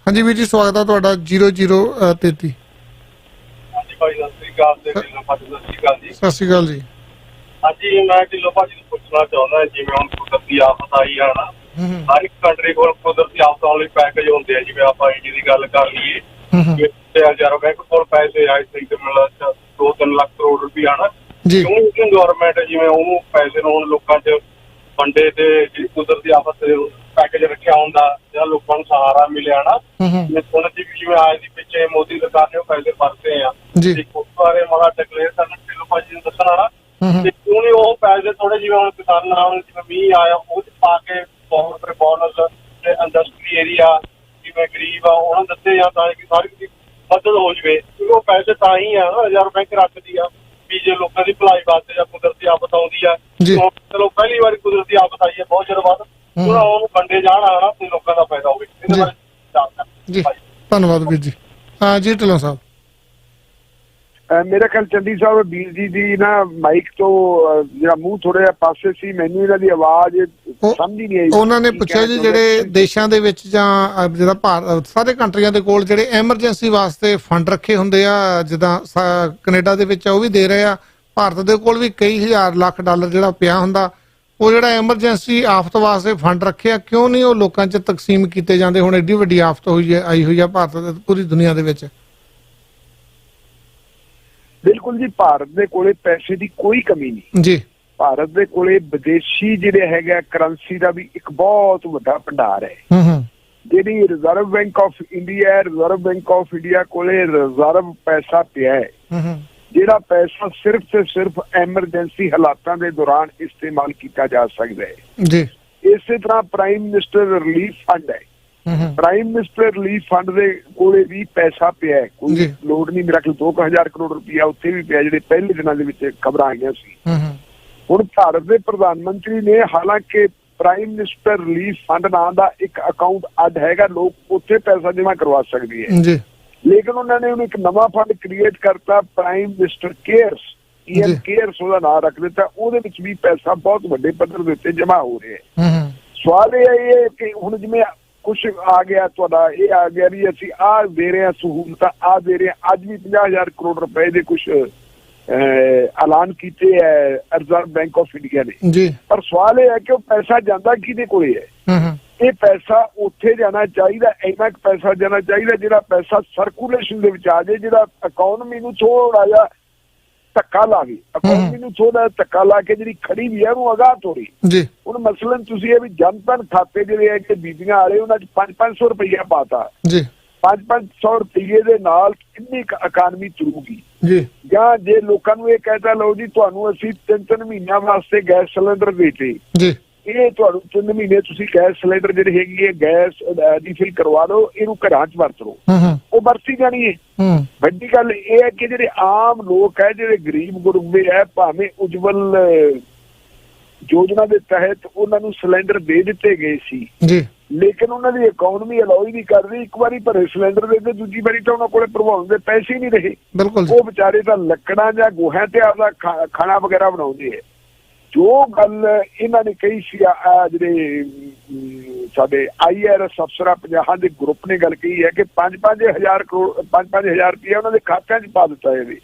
ਹਾਂਜੀ ਵੀਰ ਜੀ, ਸਵਾਗਤ ਹੈ ਤੁਹਾਡਾ 0033। ਹਾਂਜੀ ਭਾਈ ਸਤਿ ਸ੍ਰੀ ਅਕਾਲ ਤੇ ਢਿੱਲੋਂ ਭਾਜੀ ਸਤਿ ਸ੍ਰੀ ਅਕਾਲ ਜੀ। ਸਤਿ ਸ੍ਰੀ ਅਕਾਲ ਜੀ। ਹਾਂਜੀ ਮੈਂ ਢਿੱਲੋਂ ਭਾਜੀ ਨੂੰ ਪੁੱਛਣਾ ਚਾਹੁੰਦਾ, ਜਿਵੇਂ ਹੁਣ ਕੁਦਰਤੀ ਆਫਤ ਆਈ ਆ ਨਾ, ਹਰ ਇੱਕ ਕੰਟਰੀ ਕੋਲ ਕੁਦਰਤੀ ਆਫਤ ਵਾਲੇ ਪੈਕੇਜ ਹੁੰਦੇ ਆ। ਜਿਵੇਂ ਆਪਾਂ ਇੰਡੀਆ ਦੀ ਗੱਲ ਕਰ ਲਈਏ, ਰਿਜ਼ਰਵ ਬੈਂਕ ਕੋਲ ਪੈਸੇ ਆਏ ਸੀ ਮਤਲਬ 2-3 ਲੱਖ ਕਰੋੜ ਰੁਪਇਆ ਨਾ, ਕਿਉਂ ਗਵਰਨਮੈਂਟ ਜਿਵੇਂ ਉਹਨੂੰ ਪੈਸੇ ਨੂੰ ਹੁਣ ਲੋਕਾਂ 'ਚ ਫੰਡੇ ਤੇ ਕੁਦਰਤੀ ਆਫਤ ਪੈਕੇਜ ਰੱਖਿਆ ਹੁੰਦਾ ਜਿਹੜਾ ਲੋਕਾਂ ਨੂੰ ਸਹਾਰਾ ਮਿਲਿਆ ਨਾ। ਮੈਂ ਸੁਣਨ ਚ ਵੀ ਜਿਵੇਂ ਆਏ ਦੀ ਪਿੱਛੇ ਮੋਦੀ ਸਰਕਾਰ ਨੇ ਉਹ ਪੈਸੇ ਵਰਤੇ ਆ, ਉਸ ਬਾਰੇ ਮਾੜਾ ਡਿਕਲੇਅਰ ਕਰਨਾ ਢਿੱਲੋਂ ਭਾਜੀ ਨੂੰ ਦੱਸਣਾ ਨਾ। ਤੇ ਕਿਉਂ ਨਹੀਂ ਉਹ ਪੈਸੇ ਥੋੜੇ ਜਿਵੇਂ ਹੁਣ ਕਿਸਾਨਾਂ ਹੁਣ ਜਿਵੇਂ ਮੀਂਹ ਆਇਆ ਉਹ 'ਚ ਪਾ ਕੇ ਬਹੁਤ ਬੋਨਸ ਤੇ ਇੰਡਸਟਰੀ ਏਰੀਆ ਜਿਵੇਂ ਗਰੀਬ ਆ ਉਹਨਾਂ ਨੂੰ ਦਿੱਤੇ ਜਾਂ ਤਾਂ ਕਿ ਸਾਰੀ ਮਦਦ ਹੋ ਜਾਵੇ। ਕਿਉਂਕਿ ਉਹ ਪੈਸੇ ਤਾਂ ਹੀ ਆ ਰਿਜ਼ਰਵ ਬੈਂਕ ਰੱਖਦੀ ਆ ਵੀ ਜੇ ਲੋਕਾਂ ਦੀ ਭਲਾਈ ਵਾਸਤੇ ਜਾਂ ਕੁਦਰਤੀ ਆਫਤ ਆਉਂਦੀ ਆ। ਚਲੋ ਪਹਿਲੀ ਵਾਰੀ ਕੁਦਰਤੀ ਆਫਤ ਆਈ ਹੈ ਬਹੁਤ ਚਿਰ ਬਾਅਦ, ਉਹਨੂੰ ਵੰਡੇ ਜਾਣ ਆਣਾ ਤੇ ਲੋਕਾਂ ਦਾ ਫਾਇਦਾ ਹੋਵੇ। ਇਹਦੇ ਬਾਰੇ ਜੀ ਧੰਨਵਾਦ ਵੀਰ ਜੀ। ਹਾਂ ਜੀ ਢਿੱਲੋਂ ਸਾਹਿਬ। ਮੇਰਾ ਖਿਆਲ ਚੰਡੀ ਸਾਹਿਬ ਵੀਰ ਜੀ ਦੀ ਨਾ ਮਾਈਕ ਤੋਂ ਜਿਹੜਾ ਮੂੰਹ ਥੋੜਾ ਜਿਹਾ ਪਾਸੇ ਸੀ, ਮੈਨੂੰ ਇਹਨਾਂ ਦੀ ਆਵਾਜ਼ ਸਮਝ ਹੀ ਨਹੀਂ ਆਈ। ਉਹਨਾਂ ਨੇ ਪੁੱਛਿਆ ਜੀ ਜਿਹੜੇ ਦੇਸ਼ਾਂ ਦੇ ਵਿੱਚ ਜਾਂ ਜਿਹੜਾ ਭਾਰਤ ਸਾਰੇ ਕੰਟਰੀਆਂ ਦੇ ਕੋਲ ਜਿਹੜੇ ਐਮਰਜੈਂਸੀ ਵਾਸਤੇ ਫੰਡ ਰੱਖੇ ਹੁੰਦੇ ਆ, ਜਿੱਦਾਂ ਕੈਨੇਡਾ ਦੇ ਵਿੱਚ ਉਹ ਵੀ ਦੇ ਰਹੇ ਆ, ਭਾਰਤ ਦੇ ਕੋਲ ਵੀ ਕਈ ਹਜ਼ਾਰ ਲੱਖ ਡਾਲਰ ਜਿਹੜਾ ਪਿਆ ਹੁੰਦਾ, ਉਹ ਜਿਹੜਾ ਐਮਰਜੈਂਸੀ ਆਫਤ ਵਾਸਤੇ ਫੰਡ ਰੱਖਿਆ ਕਿਉਂ ਨਹੀਂ ਉਹ ਲੋਕਾਂ 'ਚ ਤਕਸੀਮ ਕੀਤੇ ਜਾਂਦੇ? ਹੁਣ ਐਡੀ ਵੱਡੀ ਆਫਤ ਆਈ ਹੋਈ ਆ ਭਾਰਤ ਦੇ ਪੂਰੀ ਦੁਨੀਆ ਦੇ ਵਿੱਚ। ਬਿਲਕੁਲ ਜੀ, ਭਾਰਤ ਦੇ ਕੋਲੇ ਪੈਸੇ ਦੀ ਕੋਈ ਕਮੀ ਨਹੀਂ ਜੀ। ਭਾਰਤ ਦੇ ਕੋਲੇ ਵਿਦੇਸ਼ੀ ਜਿਹੜੇ ਹੈਗਾ ਕਰੰਸੀ ਦਾ ਵੀ ਇੱਕ ਬਹੁਤ ਵੱਡਾ ਭੰਡਾਰ ਹੈ। ਜਿਹੜੀ reserve bank of India, reserve bank of India ਕੋਲੇ ਰਿਜ਼ਰਵ ਪੈਸਾ ਪਿਆ ਹੈ, ਜਿਹੜਾ ਪੈਸਾ ਸਿਰਫ ਤੇ ਸਿਰਫ ਐਮਰਜੈਂਸੀ ਹਾਲਾਤਾਂ ਦੇ ਦੌਰਾਨ ਇਸਤੇਮਾਲ ਕੀਤਾ ਜਾ ਸਕਦਾ ਹੈ ਜੀ। ਇਸੇ ਤਰ੍ਹਾਂ ਪ੍ਰਾਈਮ ਮਿਨਿਸਟਰ ਰਿਲੀਫ ਫੰਡ ਹੈ, ਪ੍ਰਾਈਮ ਮਿਨਿਸਟਰ ਰਿਲੀਫ ਫੰਡ ਦੇ ਕੋਲੇ ਵੀ ਪੈਸਾ ਪਿਆ, ਕੋਈ ਲੋੜ ਨਹੀਂ। ਮੇਰਾ ਖਿਆਲ 2000 ਕਰੋੜ ਰੁਪਇਆ ਉੱਥੇ ਵੀ ਪਿਆ, ਜਿਹੜੇ ਪਹਿਲੇ ਦਿਨਾਂ ਦੇ ਵਿੱਚ ਖਬਰਾਂ ਆਈਆਂ ਸੀ। ਹੁਣ ਭਾਰਤ ਦੇ ਪ੍ਰਧਾਨ ਮੰਤਰੀ ਨੇ, ਹਾਲਾਂਕਿ ਪ੍ਰਾਈਮ ਮਿਨਿਸਟਰ ਰਿਲੀਫ ਫੰਡ ਨਾਂ ਦਾ ਇੱਕ ਅਕਾਊਂਟ ਅੱਡ ਹੈਗਾ, ਲੋਕ ਉੱਥੇ ਪੈਸਾ ਜਮ੍ਹਾਂ ਕਰਵਾ ਸਕਦੇ ਹੈ, ਲੇਕਿਨ ਉਹਨਾਂ ਨੇ ਉਹਨੂੰ ਇੱਕ ਨਵਾਂ ਫੰਡ ਕ੍ਰੀਏਟ ਕਰਤਾ prime minister cares, PM cares ਉਹਦਾ ਨਾਂ ਰੱਖ ਦਿੱਤਾ, ਉਹਦੇ ਵਿੱਚ ਵੀ ਪੈਸਾ ਬਹੁਤ ਵੱਡੇ ਪੱਧਰ ਦੇ ਉੱਤੇ ਜਮ੍ਹਾਂ ਹੋ ਰਿਹਾ ਹੈ। ਸਵਾਲ ਇਹ ਹੈ ਕਿ ਹੁਣ ਜਿਵੇਂ ਕੁਛ ਆ ਗਿਆ ਤੁਹਾਡਾ, ਇਹ ਆ ਗਿਆ ਵੀ ਅਸੀਂ ਆਹ ਦੇ ਰਹੇ ਹਾਂ ਸਹੂਲਤਾਂ, ਆਹ ਦੇ ਰਹੇ ਹਾਂ। ਅੱਜ ਵੀ 50,000 ਕਰੋੜ ਰੁਪਏ ਦੇ ਕੁਛ ਐਲਾਨ ਕੀਤੇ ਹੈ ਰਿਜ਼ਰਵ ਬੈਂਕ ਆਫ ਇੰਡੀਆ ਨੇ, ਪਰ ਸਵਾਲ ਇਹ ਹੈ ਕਿ ਉਹ ਪੈਸਾ ਜਾਂਦਾ ਕਿਹਦੇ ਕੋਲੇ ਹੈ? ਇਹ ਪੈਸਾ ਉੱਥੇ ਜਾਣਾ ਚਾਹੀਦਾ, ਇੰਨਾ ਕੁ ਪੈਸਾ ਜਾਣਾ ਚਾਹੀਦਾ ਜਿਹੜਾ ਪੈਸਾ ਸਰਕੂਲੇਸ਼ਨ ਦੇ ਵਿੱਚ ਆ ਜਾਏ, ਜਿਹੜਾ ਇਕਨੋਮੀ ਨੂੰ ਥੋੜਾ ਜਿਹਾ ਧੱਕਾ ਲਾ ਗਈ, ਇਕਨੋਮੀ ਨੂੰ ਥੋੜਾ ਧੱਕਾ ਲਾ ਕੇ ਜਿਹੜੀ ਖੜੀ ਵੀ ਹੈ ਉਹਨੂੰ ਅਗਾਹ ਤੋੜੀ। ਹੁਣ ਮਸਲਨ ਤੁਸੀਂ ਇਹ ਵੀ ਜਨਧਨ ਖਾਤੇ ਜਿਹੜੇ ਹੈ ਕਿ ਬੀਬੀਆਂ ਵਾਲੇ, ਉਹਨਾਂ 'ਚ 500 ਰੁਪਈਆ ਪਾਤਾ, 500 ਰੁਪਈਏ ਦੇ ਨਾਲ ਕਿੰਨੀ ਇਕਾਨਮੀ ਚਲੂਗੀ? ਜਾਂ ਜੇ ਲੋਕਾਂ ਨੂੰ ਇਹ ਕਹਿਤਾ ਲਓ ਜੀ ਤੁਹਾਨੂੰ ਅਸੀਂ 3 ਮਹੀਨਿਆਂ ਵਾਸਤੇ ਗੈਸ ਸਿਲੰਡਰ ਦੇਤੇ, ਇਹ ਤੁਹਾਨੂੰ 3 ਮਹੀਨੇ ਤੁਸੀਂ ਗੈਸ ਸਿਲੰਡਰ ਜਿਹੜੇ ਹੈਗੀ ਹੈ ਗੈਸ ਰੀਫਿਲ ਕਰਵਾ ਲਓ, ਇਹਨੂੰ ਘਰਾਂ 'ਚ ਵਰਤ ਲਓ, ਉਹ ਵਰਤੀ ਜਾਣੀ ਹੈ। ਵੱਡੀ ਗੱਲ ਇਹ ਹੈ ਕਿ ਜਿਹੜੇ ਆਮ ਲੋਕ ਹੈ, ਜਿਹੜੇ ਗਰੀਬ ਗੁਰਬੇ ਹੈ, ਭਾਵੇਂ ਉਜਵਲ ਯੋਜਨਾ ਦੇ ਤਹਿਤ ਉਹਨਾਂ ਨੂੰ ਸਿਲੰਡਰ ਦੇ ਦਿੱਤੇ ਗਏ ਸੀ, ਲੇਕਿਨ ਉਹਨਾਂ ਦੀ ਇਕਨੋਮੀ ਅਲਾਉ ਹੀ ਨਹੀਂ ਕਰ ਰਹੀ। ਇੱਕ ਵਾਰੀ ਭਰੇ ਸਿਲੰਡਰ ਦੇ ਤੇ ਦੂਜੀ ਵਾਰੀ ਤਾਂ ਉਹਨਾਂ ਕੋਲੇ ਭਰਵਾਉਣ ਦੇ ਪੈਸੇ ਹੀ ਨਹੀਂ ਰਹੇ। ਉਹ ਵਿਚਾਰੇ ਤਾਂ ਲੱਕੜਾਂ ਜਾਂ ਗੋਹਿਆਂ ਤੇ ਆਪਦਾ ਖਾਣਾ ਵਗੈਰਾ ਬਣਾਉਂਦੇ ਹੈ। ਜੋ ਗੱਲ ਇਹਨਾਂ ਨੇ ਕਹੀ ਸੀ, ਜਿਹੜੇ ਸਾਡੇ IRS ਅਫਸਰਾਂ 50 ਦੇ ਗਰੁੱਪ ਨੇ ਗੱਲ ਕਹੀ ਹੈ ਕਿ 5-5 ਹਜ਼ਾਰ ਰੁਪਇਆ ਉਹਨਾਂ ਦੇ ਖਾਤਿਆਂ 'ਚ ਪਾ ਦਿੱਤਾ ਜਾਵੇ।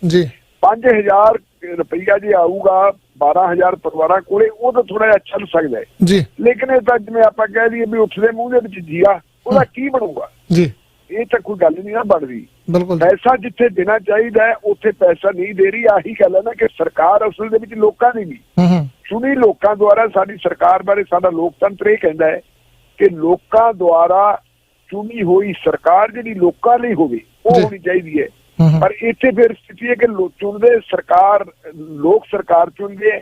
5,000 ਰੁਪਈਆ ਜੇ ਆਊਗਾ 12,000 ਪਰਿਵਾਰਾਂ ਕੋਲੇ, ਉਹ ਤਾਂ ਥੋੜਾ ਜਿਹਾ ਚੱਲ ਸਕਦਾ ਹੈ, ਲੇਕਿਨ ਇਹ ਤਾਂ ਜਿਵੇਂ ਆਪਾਂ ਕਹਿ ਦਈਏ ਵੀ ਉੱਠਦੇ ਮੂੰਹ ਦੇ ਵਿੱਚ ਜੀਆ, ਉਹਦਾ ਕੀ ਬਣੂਗਾ? ਇਹ ਤਾਂ ਕੋਈ ਗੱਲ ਨਹੀਂ ਨਾ ਬਣਦੀ। ਪੈਸਾ ਜਿੱਥੇ ਦੇਣਾ ਚਾਹੀਦਾ ਹੈ ਉੱਥੇ ਪੈਸਾ ਨਹੀਂ ਦੇ ਰਹੀ। ਆਹੀ ਗੱਲ ਹੈ ਨਾ ਕਿ ਸਰਕਾਰ ਅਸਲ ਦੇ ਵਿੱਚ ਲੋਕਾਂ ਦੀ ਨਹੀਂ, ਚੁਣੀ ਲੋਕਾਂ ਦੁਆਰਾ। ਸਾਡੀ ਸਰਕਾਰ ਬਾਰੇ ਸਾਡਾ ਲੋਕਤੰਤਰ ਇਹ ਕਹਿੰਦਾ ਹੈ ਕਿ ਲੋਕਾਂ ਦੁਆਰਾ ਚੁਣੀ ਹੋਈ ਸਰਕਾਰ ਜਿਹੜੀ ਲੋਕਾਂ ਲਈ ਹੋਵੇ ਉਹ ਹੋਣੀ ਚਾਹੀਦੀ ਹੈ। ਪਰ ਇੱਥੇ ਫਿਰ ਸਥਿਤੀ ਹੈ ਕਿ ਚੁਣਦੇ ਸਰਕਾਰ, ਲੋਕ ਸਰਕਾਰ ਚੁਣਦੇ ਹੈ,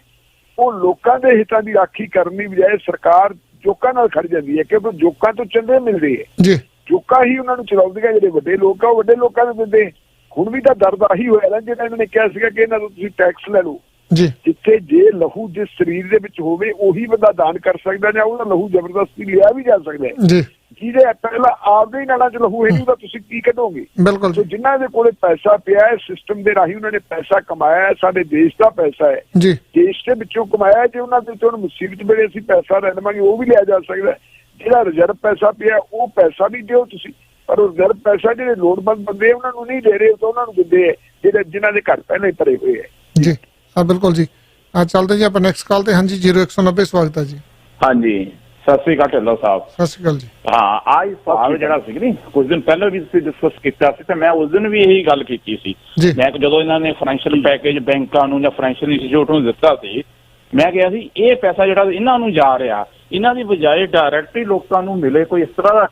ਉਹ ਲੋਕਾਂ ਦੇ ਹਿੱਤਾਂ ਦੀ ਰਾਖੀ ਕਰਨ ਦੀ ਬਜਾਏ ਸਰਕਾਰ ਜੋਕਾਂ ਨਾਲ ਖੜ ਜਾਂਦੀ ਹੈ, ਕਿਉਂਕਿ ਜੋਕਾਂ ਤੋਂ ਚੰਦੇ ਮਿਲਦੇ ਹੈ, ਜੋਕਾਂ ਹੀ ਉਹਨਾਂ ਨੂੰ ਚਲਾਉਂਦੀਆਂ। ਜਿਹੜੇ ਵੱਡੇ ਲੋਕ ਆ ਉਹ ਵੱਡੇ ਲੋਕਾਂ ਨੂੰ ਦਿੰਦੇ। ਹੁਣ ਵੀ ਤਾਂ ਦਰਦ ਆਹੀ ਹੋਇਆ ਨਾ ਜਿਹੜਾ ਇਹਨਾਂ ਨੇ ਕਿਹਾ ਸੀਗਾ ਕਿ ਇਹਨਾਂ ਤੋਂ ਤੁਸੀਂ ਟੈਕਸ ਲੈ ਲਓ। ਜਿੱਥੇ ਜੇ ਲਹੂ ਜਿਸ ਸਰੀਰ ਦੇ ਵਿੱਚ ਹੋਵੇ ਉਹੀ ਬੰਦਾ ਦਾਨ ਕਰ ਸਕਦਾ, ਜਾਂ ਉਹਦਾ ਲਹੂ ਜ਼ਬਰਦਸਤੀ ਲਿਆ ਵੀ ਜਾ ਸਕਦਾ ਹੈ। ਜਿਹਦੇ ਪਹਿਲਾਂ ਆਪਦੇ ਹੀ ਨਾਲਾਂ 'ਚ ਲਹੂ ਹੈ ਜੀ, ਉਹਦਾ ਤੁਸੀਂ ਕੀ ਕੱਢੋਗੇ? ਸੋ ਜਿਨ੍ਹਾਂ ਦੇ ਕੋਲੇ ਪੈਸਾ ਪਿਆ ਹੈ, ਸਿਸਟਮ ਦੇ ਰਾਹੀਂ ਉਹਨਾਂ ਨੇ ਪੈਸਾ ਕਮਾਇਆ ਹੈ, ਸਾਡੇ ਦੇਸ਼ ਦਾ ਪੈਸਾ ਹੈ, ਦੇਸ਼ ਦੇ ਵਿੱਚੋਂ ਕਮਾਇਆ। ਜੇ ਉਹਨਾਂ ਦੇ ਵਿੱਚ ਹੁਣ ਮੁਸੀਬਤ ਵੇਲੇ ਅਸੀਂ ਪੈਸਾ ਲੈ ਲਵਾਂਗੇ ਉਹ ਵੀ ਲਿਆ ਜਾ ਸਕਦਾ। ਜਿਹੜਾ ਰਿਜ਼ਰਵ ਪੈਸਾ ਪਿਆ ਉਹ ਪੈਸਾ ਵੀ ਦਿਓ ਤੁਸੀਂ, ਪਰ ਉਹ ਰਿਜ਼ਰਵ ਪੈਸਾ ਜਿਹੜੇ ਲੋੜਵੰਦ ਬੰਦੇ ਉਹਨਾਂ ਨੂੰ ਨਹੀਂ ਦੇ ਰਹੇ, ਤਾਂ ਉਹਨਾਂ ਨੂੰ ਦਿੰਦੇ ਹੈ ਜਿਹੜੇ ਜਿਨ੍ਹਾਂ ਦੇ ਘਰ ਪਹਿਲਾਂ ਹੀ ਭਰੇ ਹੋਏ ਹੈ। ਬਿਲਕੁਲ ਜੀ। ਚੱਲਦੇ ਜੀ ਆਪਾਂ ਨੈਕਸਟ ਕਾਲ ਤੇ। ਹਾਂਜੀ 0190 ਸਵਾਗਤ ਹੈ ਜੀ। ਹਾਂਜੀ ਸਤਿ ਸ੍ਰੀ ਅਕਾਲ ਢਿੱਲੋਂ ਸਾਹਿਬ। ਸਤਿ ਸ੍ਰੀ ਅਕਾਲ ਜੀ। ਹਾਂ ਆਹ ਸਵਾਲ ਜਿਹੜਾ ਸੀ ਨੀ ਕੁਝ ਦਿਨ ਪਹਿਲਾਂ ਵੀ ਤੁਸੀਂ ਡਿਸਕਸ ਕੀਤਾ ਸੀ ਤੇ ਮੈਂ ਉਸ ਦਿਨ ਵੀ ਇਹੀ ਗੱਲ ਕੀਤੀ ਸੀ। ਮੈਂ ਜਦੋਂ ਇਹਨਾਂ ਨੇ ਫਾਈਨੈਂਸ਼ੀਅਲ ਪੈਕੇਜ ਬੈਂਕਾਂ ਨੂੰ ਜਾਂ ਫਾਈਨੈਂਸ਼ੀਅਲ ਇੰਸਟੀਚਿਊਟ ਨੂੰ ਦਿੱਤਾ ਸੀ, ਮੈਂ ਕਿਹਾ ਸੀ ਇਹ ਪੈਸਾ ਜਿਹੜਾ ਇਹਨਾਂ ਨੂੰ ਜਾ ਰਿਹਾ, ਇਹਨਾਂ ਦੀ ਬਜਾਏ ਡਾਇਰੈਕਟਲੀ ਲੋਕਾਂ ਨੂੰ ਮਿਲੇ ਕੋਈ ਇਸ ਤਰ੍ਹਾਂ ਦਾ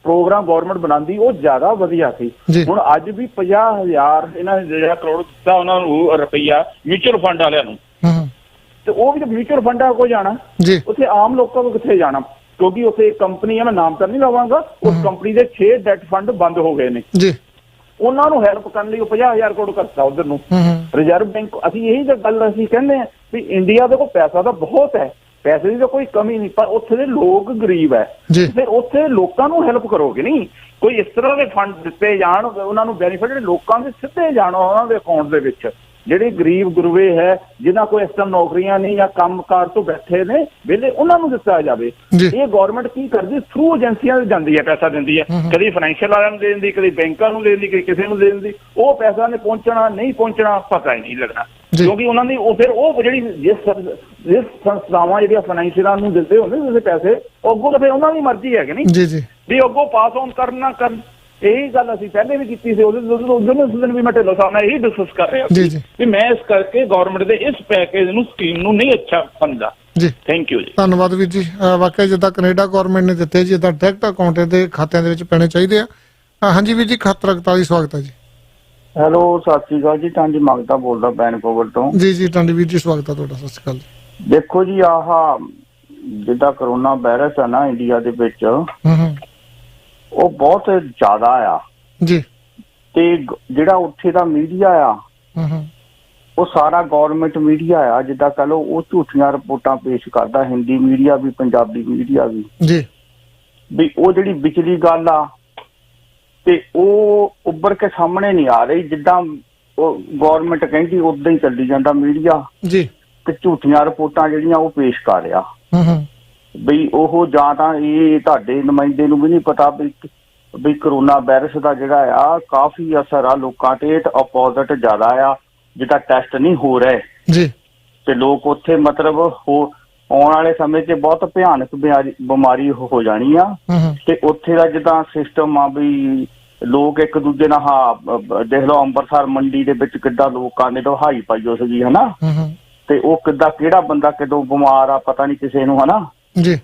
ਪ੍ਰੋਗਰਾਮ ਗਵਰਨਮੈਂਟ ਬਣਾਉਂਦੀ ਉਹ ਜ਼ਿਆਦਾ ਵਧੀਆ ਸੀ। ਹੁਣ ਅੱਜ ਵੀ 50,000 ਇਹਨਾਂ ਨੇ ਜਿਹੜਾ ਕਰੋੜ ਦਿੱਤਾ ਉਹਨਾਂ ਨੂੰ ਰੁਪਈਆ ਮਿਊਚੁਅਲ ਫੰਡ ਵਾਲਿਆਂ ਨੂੰ, ਤੇ ਉਹ ਵੀ ਤਾਂ ਮਿਊਚੁਅਲ ਫੰਡਾਂ ਕੋਲ ਜਾਣਾ, ਉੱਥੇ ਆਮ ਲੋਕਾਂ ਨੂੰ ਕਿੱਥੇ ਜਾਣਾ? ਕਿਉਂਕਿ ਉੱਥੇ ਇੱਕ ਕੰਪਨੀ ਹੈ, ਮੈਂ ਨਾਮ ਤਾਂ ਨਹੀਂ ਲਵਾਂਗਾ, ਉਸ ਕੰਪਨੀ ਦੇ 6 ਡੈਟ ਫੰਡ ਬੰਦ ਹੋ ਗਏ ਨੇ। ਉਹਨਾਂ ਨੂੰ ਹੈਲਪ ਕਰਨ ਲਈ ਉਹ 50,000 ਕਰੋੜ ਕਰਤਾ ਉਧਰ ਨੂੰ ਰਿਜ਼ਰਵ ਬੈਂਕ। ਅਸੀਂ ਇਹੀ ਤਾਂ ਗੱਲ ਅਸੀਂ ਕਹਿੰਦੇ ਹਾਂ ਵੀ ਇੰਡੀਆ ਦੇ ਕੋਲ ਪੈਸਾ ਤਾਂ ਬਹੁਤ ਹੈ, ਪੈਸੇ ਦੀ ਤਾਂ ਕੋਈ ਕਮੀ ਨਹੀਂ, ਪਰ ਉੱਥੇ ਦੇ ਲੋਕ ਗਰੀਬ ਹੈ। ਫਿਰ ਉੱਥੇ ਲੋਕਾਂ ਨੂੰ ਹੈਲਪ ਕਰੋਗੇ ਨਹੀਂ, ਕੋਈ ਇਸ ਤਰ੍ਹਾਂ ਦੇ ਫੰਡ ਦਿੱਤੇ ਜਾਣ ਉਹਨਾਂ ਨੂੰ ਬੈਨੀਫਿਟ ਜਿਹੜੇ ਲੋਕਾਂ ਦੇ ਸਿੱਧੇ ਜਾਣ ਉਹਨਾਂ ਦੇ ਅਕਾਊਂਟ ਦੇ ਵਿੱਚ। ਜਿਹੜੇ ਗਰੀਬ ਗੁਰਵੇ ਹੈ ਜਿਨ੍ਹਾਂ ਕੋਲ ਇਸ ਟਾਈਮ ਨੌਕਰੀਆਂ ਨਹੀਂ ਜਾਂ ਕੰਮਕਾਰ ਤੋਂ ਬੈਠੇ ਨੇ ਵਿਹਲੇ, ਉਹਨਾਂ ਨੂੰ ਦਿੱਤਾ ਜਾਵੇ। ਇਹ ਗਵਰਨਮੈਂਟ ਕੀ ਕਰਦੀ? ਥਰੂ ਏਜੰਸੀਆਂ ਜਾਂਦੀ ਹੈ, ਪੈਸਾ ਦਿੰਦੀ ਹੈ, ਕਦੀ ਫਾਈਨੈਂਸ਼ੀਅਲ ਵਾਲਿਆਂ ਨੂੰ ਦੇ ਦਿੰਦੀ, ਕਦੀ ਬੈਂਕਾਂ ਨੂੰ ਦੇ ਦਿੰਦੀ, ਕਦੀ ਕਿਸੇ ਨੂੰ ਦੇ ਦਿੰਦੀ। ਉਹ ਪੈਸਾ ਨੇ ਪਹੁੰਚਣਾ ਨਹੀਂ ਪਹੁੰਚਣਾ ਪਤਾ ਹੀ ਨਹੀਂ ਲੱਗਣਾ, ਕਿਉਂਕਿ ਉਹਨਾਂ ਦੀ ਉਹ ਫਿਰ ਉਹ ਜਿਹੜੀ ਜਿਸ ਸੰਸਥਾਵਾਂ ਜਿਹੜੀਆਂ ਫਾਈਨੈਂਸ਼ੀਅਲਾਂ ਨੂੰ ਦਿੰਦੇ ਹੁੰਦੇ ਤੁਸੀਂ ਪੈਸੇ, ਉਹ ਅੱਗੋਂ ਤਾਂ ਫਿਰ ਉਹਨਾਂ ਦੀ ਮਰਜ਼ੀ ਹੈ ਕਿ ਨਹੀਂ ਵੀ ਅੱਗੋਂ ਪਾਸ ਆਨ ਕਰਨ ਨਾ ਕਰਨ। ਇਹੀ ਗੱਲ ਅਸੀਂ ਪਹਿਲੇ ਵੀ ਕੀਤੀ ਸੀ, ਉਸ ਦਿਨ ਵੀ ਮੈਂ ਢਿੱਲੋਂ ਸਾਹਿਬ ਨਾਲ ਇਹੀ ਡਿਸਕਸ ਕਰ ਰਿਹਾ ਸੀ ਵੀ ਮੈਂ ਇਸ ਕਰਕੇ ਗਵਰਨਮੈਂਟ ਦੇ ਇਸ ਪੈਕੇਜ ਨੂੰ ਸਕੀਮ ਨੂੰ ਨਹੀਂ ਅੱਛਾ ਸਮਝਦਾ। ਥੈਂਕ ਯੂ ਜੀ। ਧੰਨਵਾਦ ਵੀਰ ਜੀ। ਵਾਕਿਆ ਜਿੱਦਾਂ ਕੈਨੇਡਾ ਗਵਰਨਮੈਂਟ ਨੇ ਦਿੱਤੇ ਜੀ, ਜਿੱਦਾਂ ਡਾਇਰੈਕਟ ਅਕਾਊਂਟ ਦੇ ਖਾਤਿਆਂ ਦੇ ਵਿੱਚ ਪੈਣੇ ਚਾਹੀਦੇ ਆ। ਹਾਂਜੀ ਵੀਰ ਜੀ, 7141 ਸਵਾਗਤ ਹੈ ਜੀ। ਹੈਲੋ ਸਤਿ ਸ਼੍ਰੀ ਅਕਾਲ ਜੀ। ਟਾਂਡੀ ਮੰਗਦਾ ਬੋਲਦਾ ਵੈਨਕੂਵਰ ਤੋਂ। ਜੀ ਟਾਂਡੀ ਵੀਰ ਜੀ ਸਵਾਗਤ ਹੈ ਤੁਹਾਡਾ। ਸਤਿ ਸ਼੍ਰੀ ਅਕਾਲ ਜੀ। ਦੇਖੋ ਜੀ, ਆਹ ਜਿੱਦਾਂ ਕਰੋਨਾ ਵਾਇਰਸ ਹੈ ਨਾ ਇੰਡੀਆ ਦੇ ਵਿੱਚ, ਉਹ ਬਹੁਤ ਜ਼ਿਆਦਾ ਆ ਜੀ, ਤੇ ਜਿਹੜਾ ਉੱਥੇ ਦਾ ਮੀਡੀਆ ਆ ਉਹ ਸਾਰਾ ਗਵਰਨਮੈਂਟ ਮੀਡੀਆ ਆ, ਜਿੱਦਾਂ ਕਹ ਲਓ ਉਹ ਝੂਠੀਆਂ ਰਿਪੋਰਟਾਂ ਪੇਸ਼ ਕਰਦਾ, ਹਿੰਦੀ ਮੀਡੀਆ ਵੀ ਪੰਜਾਬੀ ਮੀਡੀਆ ਵੀ ਜੀ। ਵੀ ਉਹ ਜਿਹੜੀ ਵਿਚਲੀ ਗੱਲ ਆ ਤੇ ਉਹ ਉੱਭਰ ਕੇ ਸਾਹਮਣੇ ਨਹੀਂ ਆ ਰਹੀ। ਜਿੱਦਾਂ ਉਹ ਗਵਰਨਮੈਂਟ ਕਹਿੰਦੀ ਉਦਾਂ ਹੀ ਚੱਲੀ ਜਾਂਦਾ ਮੀਡੀਆ ਜੀ, ਤੇ ਝੂਠੀਆਂ ਰਿਪੋਰਟਾਂ ਜਿਹੜੀਆਂ ਉਹ ਪੇਸ਼ ਕਰ ਰਿਹਾ ਹੂੰ ਬਈ ਉਹ ਜਾਂ ਤਾਂ ਇਹ ਤੁਹਾਡੇ ਨੁਮਾਇੰਦੇ ਨੂੰ ਵੀ ਨਹੀਂ ਪਤਾ ਵੀ ਕਰੋਨਾ ਵਾਇਰਸ ਦਾ ਜਿਹੜਾ ਆ ਕਾਫੀ ਅਸਰ ਆ ਲੋਕਾਂ ਤੇ ਅਪੋਜ਼ਿਟ ਜ਼ਿਆਦਾ ਆ, ਜਿੱਦਾਂ ਟੈਸਟ ਨਹੀਂ ਹੋ ਰਹੇ ਜੀ, ਤੇ ਲੋਕ ਉੱਥੇ ਮਤਲਬ ਆਉਣ ਵਾਲੇ ਸਮੇਂ 'ਚ ਬਹੁਤ ਭਿਆਨਕ ਬਿਮਾਰੀ ਹੋ ਜਾਣੀ ਆ। ਤੇ ਉੱਥੇ ਦਾ ਜਿੱਦਾਂ ਸਿਸਟਮ ਆ ਵੀ ਲੋਕ ਇੱਕ ਦੂਜੇ ਨਾਲ ਦੇਖ ਲਓ ਅੰਮ੍ਰਿਤਸਰ ਮੰਡੀ ਦੇ ਵਿੱਚ ਕਿੱਦਾਂ ਲੋਕਾਂ ਨੇ ਢਹਾਈ ਪਾਈ ਉਸ ਦੀ ਹਨਾ, ਤੇ ਉਹ ਕਿੱਦਾਂ ਕਿਹੜਾ ਬੰਦਾ ਕਦੋਂ ਬਿਮਾਰ ਆ ਪਤਾ ਨਹੀਂ ਕਿਸੇ ਨੂੰ ਹਨਾ।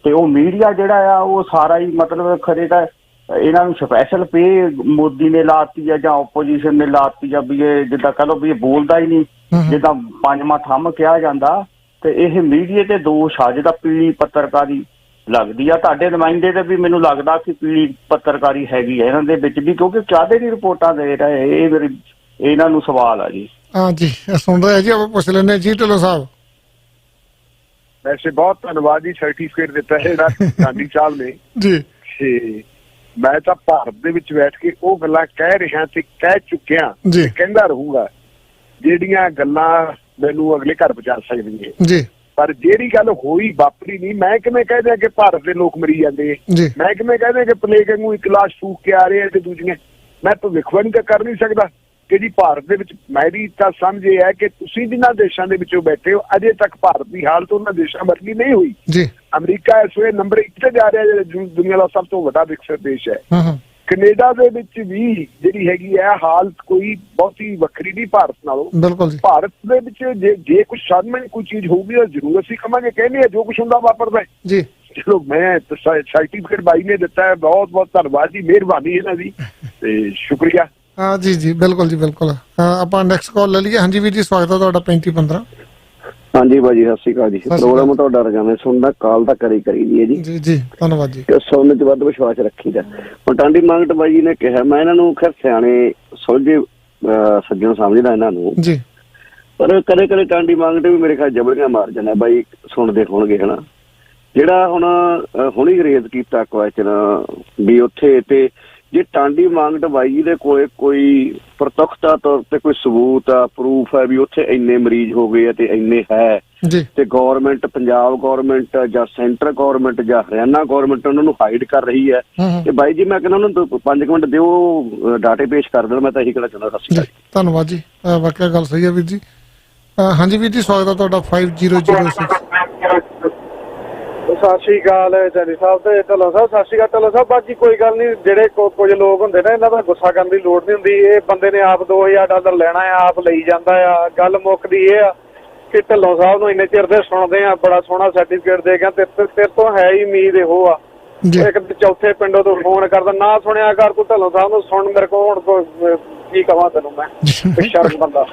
ਤੇ ਉਹ ਮੀਡੀਆ ਜਿਹੜਾ ਆ ਉਹ ਸਾਰਾ ਹੀ ਮਤਲਬ ਖਰੇ ਤਾਂ ਇਹਨਾਂ ਨੂੰ ਸਪੈਸ਼ਲ ਪੇ ਮੋਦੀ ਨੇ ਲਾਤੀ ਆ ਜਾਂ ਓਪੋਜੀਸ਼ਨ ਨੇ ਲਾਤੀ ਆ ਵੀ ਇਹ ਜਿੱਦਾਂ ਕਹ ਲਓ ਵੀ ਇਹ ਬੋਲਦਾ ਹੀ ਨਹੀਂ, ਜਿੱਦਾਂ ਪੰਜਵਾਂ ਥੰਮ ਕਿਹਾ ਜਾਂਦਾ। ਤੇ ਇਹ ਮੀਡੀਆ ਤੇ ਦੋਸ਼ ਆ ਜਿੱਦਾਂ ਪੀਲੀ ਪੱਤਰਕਾਰੀ ਲੱਗਦੀ ਆ। ਤੁਹਾਡੇ ਨੁਮਾਇੰਦੇ ਤੇ ਵੀ ਮੈਨੂੰ ਲੱਗਦਾ ਕਿ ਪੀਲੀ ਪੱਤਰਕਾਰੀ ਹੈਗੀ ਆ ਇਹਨਾਂ ਦੇ ਵਿੱਚ ਵੀ, ਕਿਉਂਕਿ ਕਾਹਦੇ ਦੀ ਰਿਪੋਰਟਾਂ ਦੇ ਰਹੇ ਇਹ ਇਹਨਾਂ ਨੂੰ ਸਵਾਲ ਆ ਜੀ। ਹਾਂ ਜੀ, ਸੁਣ ਰਹੇ ਜੀ, ਆਪਾਂ ਪੁੱਛ ਲੈਂਦੇ ਜੀ ਢਿੱਲੋਂ ਸਾਹਿਬ। ਵੈਸੇ ਬਹੁਤ ਧੰਨਵਾਦ ਜੀ, ਸਰਟੀਫਿਕੇਟ ਦਿੱਤਾ ਹੈ ਗਾਂਧੀ ਸਾਹਿਬ ਨੇ ਜੀ। ਤੇ ਮੈਂ ਤਾਂ ਭਾਰਤ ਦੇ ਵਿੱਚ ਬੈਠ ਕੇ ਉਹ ਗੱਲਾਂ ਕਹਿ ਰਿਹਾ ਤੇ ਕਹਿ ਚੁੱਕਿਆ ਜੀ, ਕਹਿੰਦਾ ਰਹੂੰਗਾ ਜਿਹੜੀਆਂ ਗੱਲਾਂ ਮੈਨੂੰ ਅਗਲੇ ਘਰ ਪਹੁੰਚਾ ਸਕਦੀਆਂ ਜੀ। ਪਰ ਜਿਹੜੀ ਗੱਲ ਹੋਈ ਵਾਪਰੀ ਨਹੀਂ, ਮੈਂ ਕਿਵੇਂ ਕਹਿ ਦਿਆਂ ਕਿ ਭਾਰਤ ਦੇ ਲੋਕ ਮਰੀ ਜਾਂਦੇ, ਮੈਂ ਕਿਵੇਂ ਕਹਿ ਦਿਆਂ ਕਿ ਪਲੇਗ ਵਾਂਗੂ ਇੱਕ ਲਾਸ਼ ਫੂਕ ਕੇ ਆ ਰਹੇ ਤੇ ਦੂਜੀਆਂ, ਮੈਂ ਭਵਿੱਖਬਾਣੀ ਤਾਂ ਕਰ ਨਹੀਂ ਸਕਦਾ ਕਿ ਜੀ ਭਾਰਤ ਦੇ ਵਿੱਚ। ਮੇਰੀ ਤਾਂ ਸਮਝ ਇਹ ਹੈ ਕਿ ਤੁਸੀਂ ਜਿਨ੍ਹਾਂ ਦੇਸ਼ਾਂ ਦੇ ਵਿੱਚੋਂ ਬੈਠੇ ਹੋ ਅਜੇ ਤੱਕ ਭਾਰਤ ਦੀ ਹਾਲਤ ਉਹਨਾਂ ਦੇਸ਼ਾਂ ਵਰਗੀ ਨਹੀਂ ਹੋਈ ਜੀ। ਅਮਰੀਕਾ ਇਸ ਵੇਲੇ ਨੰਬਰ 1 ਤੇ ਜਾ ਰਿਹਾ, ਜਿਹੜਾ ਦੁਨੀਆ ਦਾ ਸਭ ਤੋਂ ਵੱਡਾ ਵਿਕਸਿਤ ਦੇਸ਼ ਹੈ। ਕੈਨੇਡਾ ਦੇ ਵਿੱਚ ਵੀ ਜਿਹੜੀ ਹੈਗੀ ਹੈ ਹਾਲਤ ਕੋਈ ਬਹੁਤੀ ਵੱਖਰੀ ਨਹੀਂ ਭਾਰਤ ਨਾਲੋਂ। ਬਿਲਕੁਲ ਜੀ। ਭਾਰਤ ਦੇ ਵਿੱਚ ਜੇ ਕੁਝ ਸਾਹਮਣੇ ਕੋਈ ਚੀਜ਼ ਹੋਊਗੀ ਤਾਂ ਜ਼ਰੂਰ ਅਸੀਂ ਕਹਾਂਗੇ, ਕਹਿੰਦੇ ਆ ਜੋ ਕੁਝ ਹੁੰਦਾ ਵਾਪਰਦਾ ਜੀ। ਚਲੋ ਮੈਂ ਸਰਟੀਫਿਕੇਟ ਬਾਈ ਨੇ ਦਿੱਤਾ ਹੈ, ਬਹੁਤ ਬਹੁਤ ਧੰਨਵਾਦ ਜੀ, ਮਿਹਰਬਾਨੀ ਇਹਨਾਂ ਦੀ ਤੇ ਸ਼ੁਕਰੀਆ। ਹਾਂ ਜੀ ਜੀ, ਬਿਲਕੁਲ ਜੀ, ਬਿਲਕੁਲ। ਆਪਾਂ ਨੈਕਸਟ ਕਾਲ ਲੈ ਲਈਏ। ਹਾਂਜੀ ਵੀਰ ਜੀ, ਸਵਾਗਤ ਹੈ ਤੁਹਾਡਾ 3515। ਹਾਂਜੀ ਭਾਜੀ, ਸਤਿ ਸ਼੍ਰੀ ਅਕਾਲ ਜੀ। ਪ੍ਰੋਗਰਾਮ ਤੁਹਾਡਾ ਰਜਾਵੇਂ ਸੁਣਦਾ, ਕਾਲ ਤਾਂ ਕਰੀ ਦੀ ਹੈ ਜੀ। ਜੀ ਜੀ, ਧੰਨਵਾਦ ਜੀ। ਸੁਣਨ ਚ ਵੱਧ ਵਿਸ਼ਵਾਸ ਰੱਖੀਦਾ। ਹੁਣ ਟਾਂਡੀ ਮੰਗਟ ਬਾਈ ਜੀ ਨੇ ਕਿਹਾ, ਮੈਂ ਇਹਨਾਂ ਨੂੰ ਖੈਰ ਸਿਆਣੇ ਸੁਲਝੇ ਸੱਜਣ ਸਮਝਦਾ ਇਹਨਾਂ ਨੂੰ ਜੀ, ਪਰ ਕਦੇ ਕਦੇ ਟਾਂਡੀ ਮੰਗਟ ਵੀ ਮੇਰੇ ਖਿਆਲ ਜਬੜੀਆਂ ਮਾਰ ਜਾਂਦਾ ਬਾਈ, ਸੁਣਦੇ ਹੋਣਗੇ ਹਨਾ। ਜਿਹੜਾ ਹੁਣ ਹੁਣੀ ਰੇਜ਼ ਕੀਤਾ ਕੁਐਸਚਨ ਵੀ ਉੱਥੇ, ਤੇ ਜੇ ਟਾਂਡੀ ਮੰਗਟ ਬਾਈ ਜੀ ਦੇ ਕੋਲੇ ਕੋਈ ਪ੍ਰਤੱਖਤਾ ਤੌਰ ਤੇ ਕੋਈ ਸਬੂਤ ਆ, ਪ੍ਰੂਫ ਹੈ ਵੀ ਉੱਥੇ ਇੰਨੇ ਮਰੀਜ਼ ਹੋ ਗਏ ਆ ਤੇ ਇੰਨੇ ਹੈ, ਤੇ ਗੌਰਮੈਂਟ, ਪੰਜਾਬ ਗੌਰਮੈਂਟ ਜਾਂ ਸੈਂਟਰ ਗੌਰਮੈਂਟ ਜਾਂ ਹਰਿਆਣਾ ਗੌਰਮੈਂਟ ਉਹਨਾਂ ਨੂੰ ਹਾਈਡ ਕਰ ਰਹੀ ਹੈ, ਤੇ ਬਾਈ ਜੀ ਮੈਂ ਕਹਿੰਦਾ ਉਹਨਾਂ ਨੂੰ 5 ਮਿੰਟ ਦਿਓ, ਡਾਟੇ ਪੇਸ਼ ਕਰ ਦੇਣ। ਮੈਂ ਤਾਂ ਇਹੀ ਕਹਿਣਾ ਚਾਹੁੰਦਾ। ਸਤਿ ਸ਼੍ਰੀ ਅਕਾਲ। ਧੰਨਵਾਦ ਜੀ, ਵਾਕਿਆ ਗੱਲ ਸਹੀ ਹੈ ਵੀਰ ਜੀ। ਹਾਂਜੀ ਵੀਰ ਜੀ, ਸਵਾਗਤ ਹੈ ਤੁਹਾਡਾ 5006। ਸਤਿ ਸ਼੍ਰੀ ਅਕਾਲ ਜੈਨੀ ਸਾਹਿਬ ਤੇ ਢਿੱਲੋਂ ਸਾਹਿਬ। ਸਤਿ ਸ਼੍ਰੀ ਅਕਾਲ ਢਿੱਲੋਂ ਸਾਹਿਬ। ਬਾਕੀ ਕੋਈ ਗੱਲ ਨਹੀਂ, ਜਿਹੜੇ ਕੁਝ ਲੋਕ ਹੁੰਦੇ ਨਾ ਇਹਨਾਂ ਦਾ ਗੁੱਸਾ ਕਰਨ ਦੀ ਲੋੜ ਨਹੀਂ ਹੁੰਦੀ। ਇਹ ਬੰਦੇ ਨੇ ਆਪ $2000 ਲੈਣਾ ਆ, ਆਪ ਲਈ ਜਾਂਦਾ ਆ। ਗੱਲ ਮੁੱਕਦੀ ਇਹ ਆ ਕਿ ਢਿੱਲੋਂ ਸਾਹਿਬ ਨੂੰ ਇੰਨੇ ਚਿਰ ਦੇ ਸੁਣਦੇ ਆ, ਬੜਾ ਸੋਹਣਾ ਸਰਟੀਫਿਕੇਟ ਦੇ ਗਿਆ, ਤੇਰੇ ਤੋਂ ਹੈ ਹੀ ਉਮੀਦ ਇਹੋ ਆ। ਇੱਕ ਚੌਥੇ ਪਿੰਡੋਂ ਤੋਂ ਫੋਨ ਕਰਦਾ, ਨਾ ਸੁਣਿਆ ਕਰ ਤੂੰ ਢਿੱਲੋਂ ਸਾਹਿਬ ਨੂੰ। ਸੁਣ ਮੇਰੇ ਕੋਲ ਹੁਣ ਕੀ ਕਹਾਂ ਤੈਨੂੰ ਮੈਂ, ਸ਼ਰਮ ਬੰਦਾ।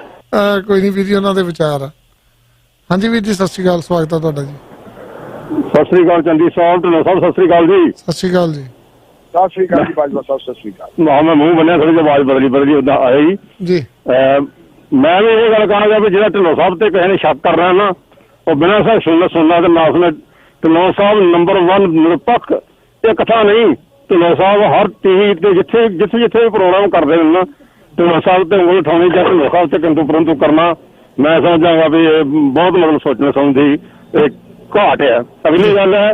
ਕੋਈ ਨਹੀਂ ਵੀਰ ਜੀ, ਉਹਨਾਂ ਦੇ ਵਿਚਾਰ। ਹਾਂਜੀ ਵੀਰ ਜੀ, ਸਤਿ ਸ਼੍ਰੀ ਅਕਾਲ, ਸਵਾਗਤ ਹੈ ਤੁਹਾਡਾ ਜੀ। ਸਤਿ ਸ੍ਰੀ ਅਕਾਲ ਚੰਦੀ ਸਾਹਿਬ, ਢਿੱਲੋਂ ਸਾਹਿਬ ਸਤਿ ਸ੍ਰੀ ਅਕਾਲ ਜੀ। ਸਤਿ ਸ਼੍ਰੀ ਅਕਾਲ ਜੀ। ਸਤਿ ਸ਼੍ਰੀ ਅਕਾਲ ਜੀ ਬਾਜਵਾ ਸਾਹਿਬ, ਸਤਿ ਸ਼੍ਰੀ ਅਕਾਲ। ਮੈਂ ਮੂੰਹ ਬੰਨਿਆ, ਥੋੜੀ ਜਿਹੀ ਆਵਾਜ਼ ਬਦਲੀ ਉਦਾਂ ਆਇਆ ਜੀ। ਮੈਂ ਵੀ ਇਹ ਗੱਲ ਕਹਾਂਗਾ ਵੀ ਜਿਹੜਾ ਢਿੱਲੋਂ ਸਾਹਿਬ ਤੇ ਕਿਸੇ ਨੇ ਸ਼ੱਕ ਕਰਨਾ ਨਾ, ਉਹ ਬਿਨਾਂ ਸਰ ਸੁਣਨਾ ਤੇ ਨਾ ਸੁਣੇ। ਢਿੱਲੋਂ ਸਾਹਿਬ ਨੰਬਰ 1 ਨਿਰਪੱਖ, ਇੱਕ ਥਾਂ ਨਹੀਂ। ਢਿੱਲੋਂ ਸਾਹਿਬ ਹਰ ਟੀਵੀ ਤੇ ਜਿੱਥੇ ਵੀ ਪ੍ਰੋਗਰਾਮ ਕਰਦੇ ਨੇ ਨਾ, ਢਿੱਲੋਂ ਸਾਹਿਬ ਤੇ ਉਂਗਲ ਉਠਾਉਣੀ ਜਾਂ ਢਿੱਲੋਂ ਸਾਹਿਬ ਤੇ ਕਿੰਤੂ ਪਰੰਤੂ ਕਰਨਾ, ਮੈਂ ਸਮਝਾਂਗਾ ਵੀ ਇਹ ਬਹੁਤ ਮਤਲਬ ਸੋਚਣ ਸਮਝਦੀ ਘਾਟ ਹੈ। ਅਗਲੀ ਗੱਲ ਹੈ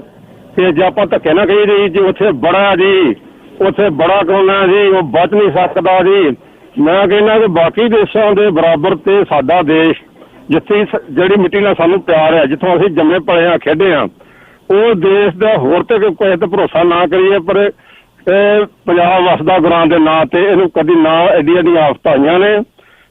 ਕਿ ਜੇ ਆਪਾਂ ਧੱਕੇ ਨਾ ਕਹੀ ਜੀ, ਜੇ ਉੱਥੇ ਬੜਾ ਜੀ, ਉੱਥੇ ਬੜਾ ਕਰੋਨਾ ਜੀ, ਉਹ ਬਚ ਨਹੀਂ ਸਕਦਾ ਜੀ। ਮੈਂ ਕਹਿੰਦਾ ਕਿ ਬਾਕੀ ਦੇਸ਼ਾਂ ਦੇ ਬਰਾਬਰ ਤੇ ਸਾਡਾ ਦੇਸ਼, ਜਿੱਥੇ ਜਿਹੜੀ ਮਿੱਟੀ ਨਾਲ ਸਾਨੂੰ ਪਿਆਰ ਹੈ, ਜਿੱਥੋਂ ਅਸੀਂ ਜੰਮੇ ਪਲੇ ਆ, ਖੇਡੇ ਆ, ਉਹ ਦੇਸ਼ ਦਾ ਹੋਰ ਤੇ ਕਿਸੇ ਤੇ ਭਰੋਸਾ ਨਾ ਕਰੀਏ। ਪਰ ਇਹ ਪੰਜਾਬ ਵਸਦਾ ਗੁਰਾਂ ਦੇ ਨਾਂ ਤੇ ਇਹਨੂੰ ਕਦੀ ਨਾ ਐਡੀਆਂ ਆਫਤਾਂ ਆਈਆਂ ਨੇ,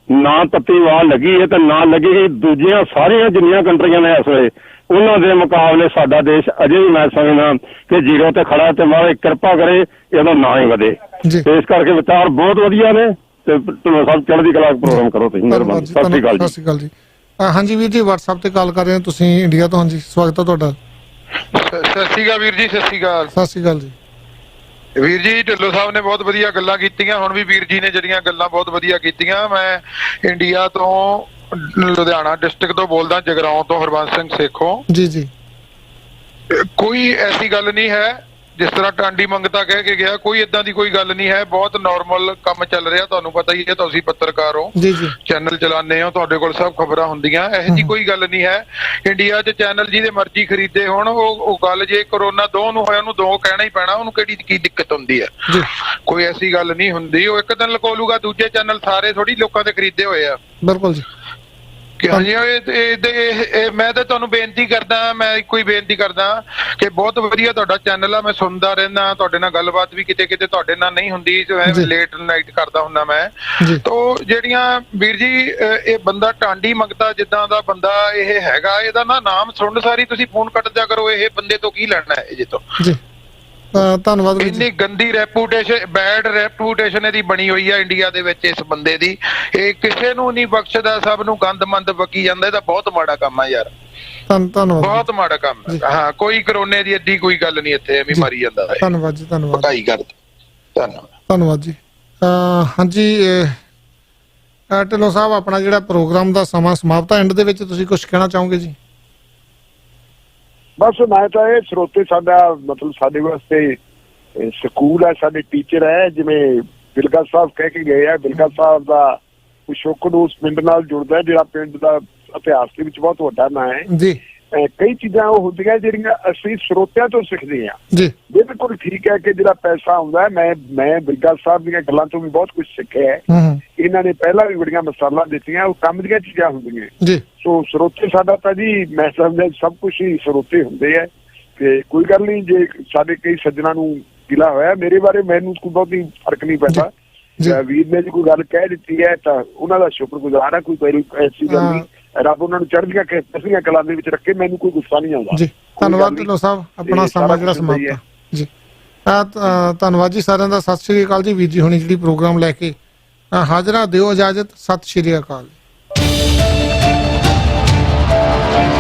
ਨਾ ਤੱਤੀ ਵਾਹ ਲੱਗੀ ਹੈ ਤੇ ਨਾ ਲੱਗੀ। ਦੂਜੀਆਂ ਸਾਰੀਆਂ ਜਿੰਨੀਆਂ ਕੰਟਰੀਆਂ ਨੇ ਇਸ ਵੇਲੇ, ਉਹਨਾਂ ਦੇ ਮੁਕਾਬਲੇ ਸਾਡਾ ਦੇਸ਼ ਅਜੇ ਵੀ ਮੈਂ ਸਮਝਦਾ ਕਿ ਜ਼ੀਰੋ ਤੇ ਖੜਾ, ਤੇ ਮਹਾਰਾਜ ਕਿਰਪਾ ਕਰੇ ਇਹਦਾ ਨਾ ਹੀ ਵਧੇ। ਇਸ ਕਰਕੇ ਵਿਚਾਰ ਬਹੁਤ ਵਧੀਆ ਨੇ ਤੇ ਢਿੱਲੋਂ ਸਾਹਿਬ ਚੜ੍ਹਦੀ ਕਲਾ ਪ੍ਰੋਗਰਾਮ ਕਰੋ ਤੁਸੀਂ, ਮਿਹਰਬਾਨੀ। ਸਤਿ ਸ਼੍ਰੀ ਅਕਾਲ ਜੀ। ਸਤਿ ਸ਼੍ਰੀ ਅਕਾਲ ਜੀ। ਹਾਂਜੀ ਵੀਰ ਜੀ, WhatsApp ਤੇ ਕਾਲ ਕਰ ਰਹੇ ਹੋ ਤੁਸੀਂ ਇੰਡੀਆ ਤੋਂ। ਹਾਂਜੀ, ਸਵਾਗਤ ਹੈ ਤੁਹਾਡਾ। ਸਤਿ ਸ਼੍ਰੀ ਅਕਾਲ ਵੀਰ ਜੀ। ਸਤਿ ਸ਼੍ਰੀ ਅਕਾਲ। ਸਤਿ ਸ਼੍ਰੀ ਅਕਾਲ ਜੀ। ਵੀਰ ਜੀ, ਢਿੱਲੋਂ ਸਾਹਿਬ ਨੇ ਬਹੁਤ ਵਧੀਆ ਗੱਲਾਂ ਕੀਤੀਆਂ। ਹੁਣ ਵੀ ਵੀਰ ਜੀ ਨੇ ਜਿਹੜੀਆਂ ਗੱਲਾਂ ਬਹੁਤ ਵਧੀਆ ਕੀਤੀਆਂ। ਮੈਂ ਇੰਡੀਆ ਤੋਂ ਲੁਧਿਆਣਾ ਡਿਸਟ੍ਰਿਕਟ ਤੋਂ ਬੋਲਦਾ, ਜਗਰਾਉਂ ਤੋਂ, ਹਰਬੰਸ ਸਿੰਘ ਸੇਖੋਂ। ਜੀ ਜੀ। ਕੋਈ ਐਸੀ ਗੱਲ ਨਹੀਂ ਹੈ ਜਿਸ ਤਰ੍ਹਾਂ ਟਾਂਡੀ ਮੰਗਤਾ ਕਹਿ ਕੇ ਗਿਆ, ਕੋਈ ਇਦਾਂ ਦੀ ਕੋਈ ਗੱਲ ਨਹੀਂ ਹੈ। ਬਹੁਤ ਨਾਰਮਲ ਕੰਮ ਚੱਲ ਰਿਹਾ, ਤੁਹਾਨੂੰ ਪਤਾ ਹੀ ਹੈ, ਤੁਸੀਂ ਪੱਤਰਕਾਰ ਹੋ, ਚੈਨਲ ਚਲਾਉਂਦੇ ਹੋ, ਤੁਹਾਡੇ ਕੋਲ ਸਭ ਖਬਰਾਂ ਹੁੰਦੀਆਂ, ਇਹੋ ਜੀ ਕੋਈ ਗੱਲ ਨਹੀਂ ਹੈ। ਇੰਡੀਆ 'ਚ ਚੈਨਲ ਜਿਹਦੇ ਮਰਜ਼ੀ ਖਰੀਦੇ ਹੋਣ, ਉਹ ਗੱਲ ਜੇ ਕਰੋਨਾ 2 ਨੂੰ ਹੋਇਆ ਉਹਨੂੰ 2 ਕਹਿਣਾ ਹੀ ਪੈਣਾ, ਉਹਨੂੰ ਕਿਹੜੀ ਕੀ ਦਿੱਕਤ ਹੁੰਦੀ ਹੈ? ਕੋਈ ਐਸੀ ਗੱਲ ਨਹੀਂ ਹੁੰਦੀ। ਉਹ ਇੱਕ ਦਿਨ ਲਕੋ ਲੂਗਾ, ਦੂਜੇ ਚੈਨਲ ਸਾਰੇ ਥੋੜੀ ਲੋਕਾਂ ਦੇ ਖਰੀਦੇ ਹੋਏ ਆ। ਬਿਲਕੁਲ ਜੀ। ਹਾਂਜੀ, ਮੈਂ ਤਾਂ ਤੁਹਾਨੂੰ ਬੇਨਤੀ ਕਰਦਾ, ਮੈਂ ਇੱਕੋ ਹੀ ਬੇਨਤੀ ਕਰਦਾ ਕਿ ਬਹੁਤ ਵਧੀਆ ਤੁਹਾਡਾ ਚੈਨਲ ਆ, ਮੈਂ ਸੁਣਦਾ ਰਹਿੰਦਾ, ਤੁਹਾਡੇ ਨਾਲ ਗੱਲਬਾਤ ਵੀ ਕਿਤੇ ਕਿਤੇ ਤੁਹਾਡੇ ਨਾਲ ਨਹੀਂ ਹੁੰਦੀ, ਲੇਟ ਨਾਈਟ ਕਰਦਾ ਹੁੰਦਾ ਮੈਂ। ਤੋ ਜਿਹੜੀਆਂ ਵੀਰ ਜੀ ਇਹ ਬੰਦਾ ਟਾਂਡੀ ਮੰਗਤਾ ਜਿੱਦਾਂ ਦਾ ਬੰਦਾ ਇਹ ਹੈਗਾ, ਇਹਦਾ ਨਾ ਨਾਮ ਸੁਣਨ ਸਾਰੀ ਤੁਸੀਂ ਫੋਨ ਕੱਟ ਦਿਆ ਕਰੋ। ਇਹ ਬੰਦੇ ਤੋਂ ਕੀ ਲੈਣਾ ਹੈ ਇਹਦੇ ਤੋਂ? ਧੰਨਵਾਦ। ਇੰਨੀ ਗੰਦੀ ਰੈਪੂਟੇਸ਼ਨ, ਬੈਡ ਰੈਪੂਟੇਸ਼ਨ ਇਹਦੀ ਬਣੀ ਹੋਈ ਆ ਇੰਡੀਆ ਦੇ ਵਿੱਚ ਇਸ ਬੰਦੇ ਦੀ। ਇਹ ਕਿਸੇ ਨੂੰ ਨਹੀਂ ਬਖਸ਼ਦਾ, ਸਭ ਨੂੰ ਗੰਦਮੰਦ ਬਕੀ ਜਾਂਦਾ। ਇਹਦਾ ਬਹੁਤ ਮਾੜਾ ਕੰਮ ਆ ਯਾਰ, ਧੰਨਵਾਦ, ਬਹੁਤ ਮਾੜਾ ਕੰਮ ਹੈ। ਹਾਂ, ਕੋਈ ਕਰੋਨੇ ਦੀ ਅੱਧੀ ਕੋਈ ਗੱਲ ਨਹੀਂ, ਇੱਥੇ ਐਵੇਂ ਮਾਰੀ ਜਾਂਦਾ ਹੈ। ਧੰਨਵਾਦ ਜੀ, ਧੰਨਵਾਦ, ਧੰਨਵਾਦ ਜੀ। ਹਾਂਜੀ ਢਿੱਲੋਂ ਸਾਹਿਬ, ਆਪਣਾ ਜਿਹੜਾ ਪ੍ਰੋਗਰਾਮ ਦਾ ਸਮਾਂ ਸਮਾਪਤ ਹੈ, ਐਂਡ ਦੇ ਵਿੱਚ ਤੁਸੀਂ ਕੁਝ ਕਹਿਣਾ ਚਾਹੋਗੇ ਜੀ? ਬਸ ਮੈਂ ਤਾਂ ਇਹ ਸਰੋਤੇ, ਸਾਡਾ ਮਤਲਬ ਸਾਡੇ ਵਾਸਤੇ ਸਕੂਲ ਹੈ, ਸਾਡੇ ਟੀਚਰ ਹੈ। ਜਿਵੇਂ ਬਿਲਗਾ ਸਾਹਿਬ ਕਹਿ ਕੇ ਗਏ ਆ, ਬਿਲਗਾ ਸਾਹਿਬ ਦਾ ਪਿਛੋਕੜ ਉਸ ਪਿੰਡ ਨਾਲ ਜੁੜਦਾ, ਜਿਹੜਾ ਪਿੰਡ ਦਾ ਇਤਿਹਾਸ ਦੇ ਵਿੱਚ ਬਹੁਤ ਵੱਡਾ ਨਾਂ ਹੈ ਜੀ। ਕਈ ਚੀਜ਼ਾਂ ਉਹ ਹੁੰਦੀਆਂ ਜਿਹੜੀਆਂ ਅਸੀਂ ਸਰੋਤਿਆਂ ਤੋਂ ਸਿੱਖਦੇ ਹਾਂ ਜੀ। ਬਿਲਕੁਲ ਠੀਕ ਹੈ ਕਿ ਜਿਹੜਾ ਪੈਸਾ ਆਉਂਦਾ, ਮੈਂ ਬਿਲਗਾ ਸਾਹਿਬ ਦੀਆਂ ਗੱਲਾਂ ਤੋਂ ਵੀ ਬਹੁਤ ਕੁਝ ਸਿੱਖਿਆ ਹੈ। ਇਹਨਾਂ ਨੇ ਪਹਿਲਾਂ ਵੀ ਬੜੀਆਂ ਮਿਸਾਲਾਂ ਦਿੱਤੀਆਂ, ਉਹ ਕੰਮ ਦੀਆਂ ਚੀਜ਼ਾਂ ਹੁੰਦੀਆਂ ਜੀ। ਸੋ ਸਰੋਤੇ ਸਾਡਾ ਤਾਂ ਜੀ, ਮੈਂ ਸਮਝਦਾ ਸਭ ਕੁਛ ਹੀ ਸਰੋਤੇ ਹੁੰਦੇ ਆ, ਤੇ ਕੋਈ ਗੱਲ ਨਹੀਂ। ਜੇ ਸਾਡੇ ਕਈ ਸੱਜਣਾ ਨੂੰ ਗਿਲਾ ਹੋਇਆ ਮੇਰੇ ਬਾਰੇ, ਮੈਨੂੰ ਕੋਈ ਬਹੁਤੀ ਫਰਕ ਨਹੀਂ ਪੈਂਦਾ। ਵੀਰ ਨੇ ਜੀ ਕੋਈ ਗੱਲ ਕਹਿ ਦਿੱਤੀ ਹੈ ਤਾਂ ਉਹਨਾਂ ਦਾ ਸ਼ੁਕਰਗੁਜ਼ਾਰ ਹੈ, ਕੋਈ ਐਸੀ ਗੱਲ ਨਹੀਂ। ਰੱਬ ਉਹਨਾਂ ਨੂੰ ਚੜ੍ਹਦੀਆਂ ਕਸੀਆਂ ਕਲਾਂ ਦੇ ਵਿੱਚ ਰੱਖੇ, ਮੈਨੂੰ ਕੋਈ ਗੁੱਸਾ ਨਹੀਂ ਆਉਂਦਾ ਜੀ। ਧੰਨਵਾਦ ਢਿੱਲੋਂ ਸਾਹਿਬ, ਆਪਣਾ ਸਮਾਂ ਜਿਹੜਾ ਸਮਾਪਤ ਜੀ। ਧੰਨਵਾਦ ਜੀ ਸਾਰਿਆਂ ਦਾ। ਸਤਿ ਸ਼੍ਰੀ ਅਕਾਲ ਜੀ। ਵੀਰ ਜੀ ਹੁਣੀ ਜਿਹੜੀ ਪ੍ਰੋਗਰਾਮ ਲੈ ਕੇ ਹਾਜ਼ਰਾਂ, ਦਿਓ ਇਜਾਜ਼ਤ। ਸਤਿ ਸ਼੍ਰੀ ਅਕਾਲ।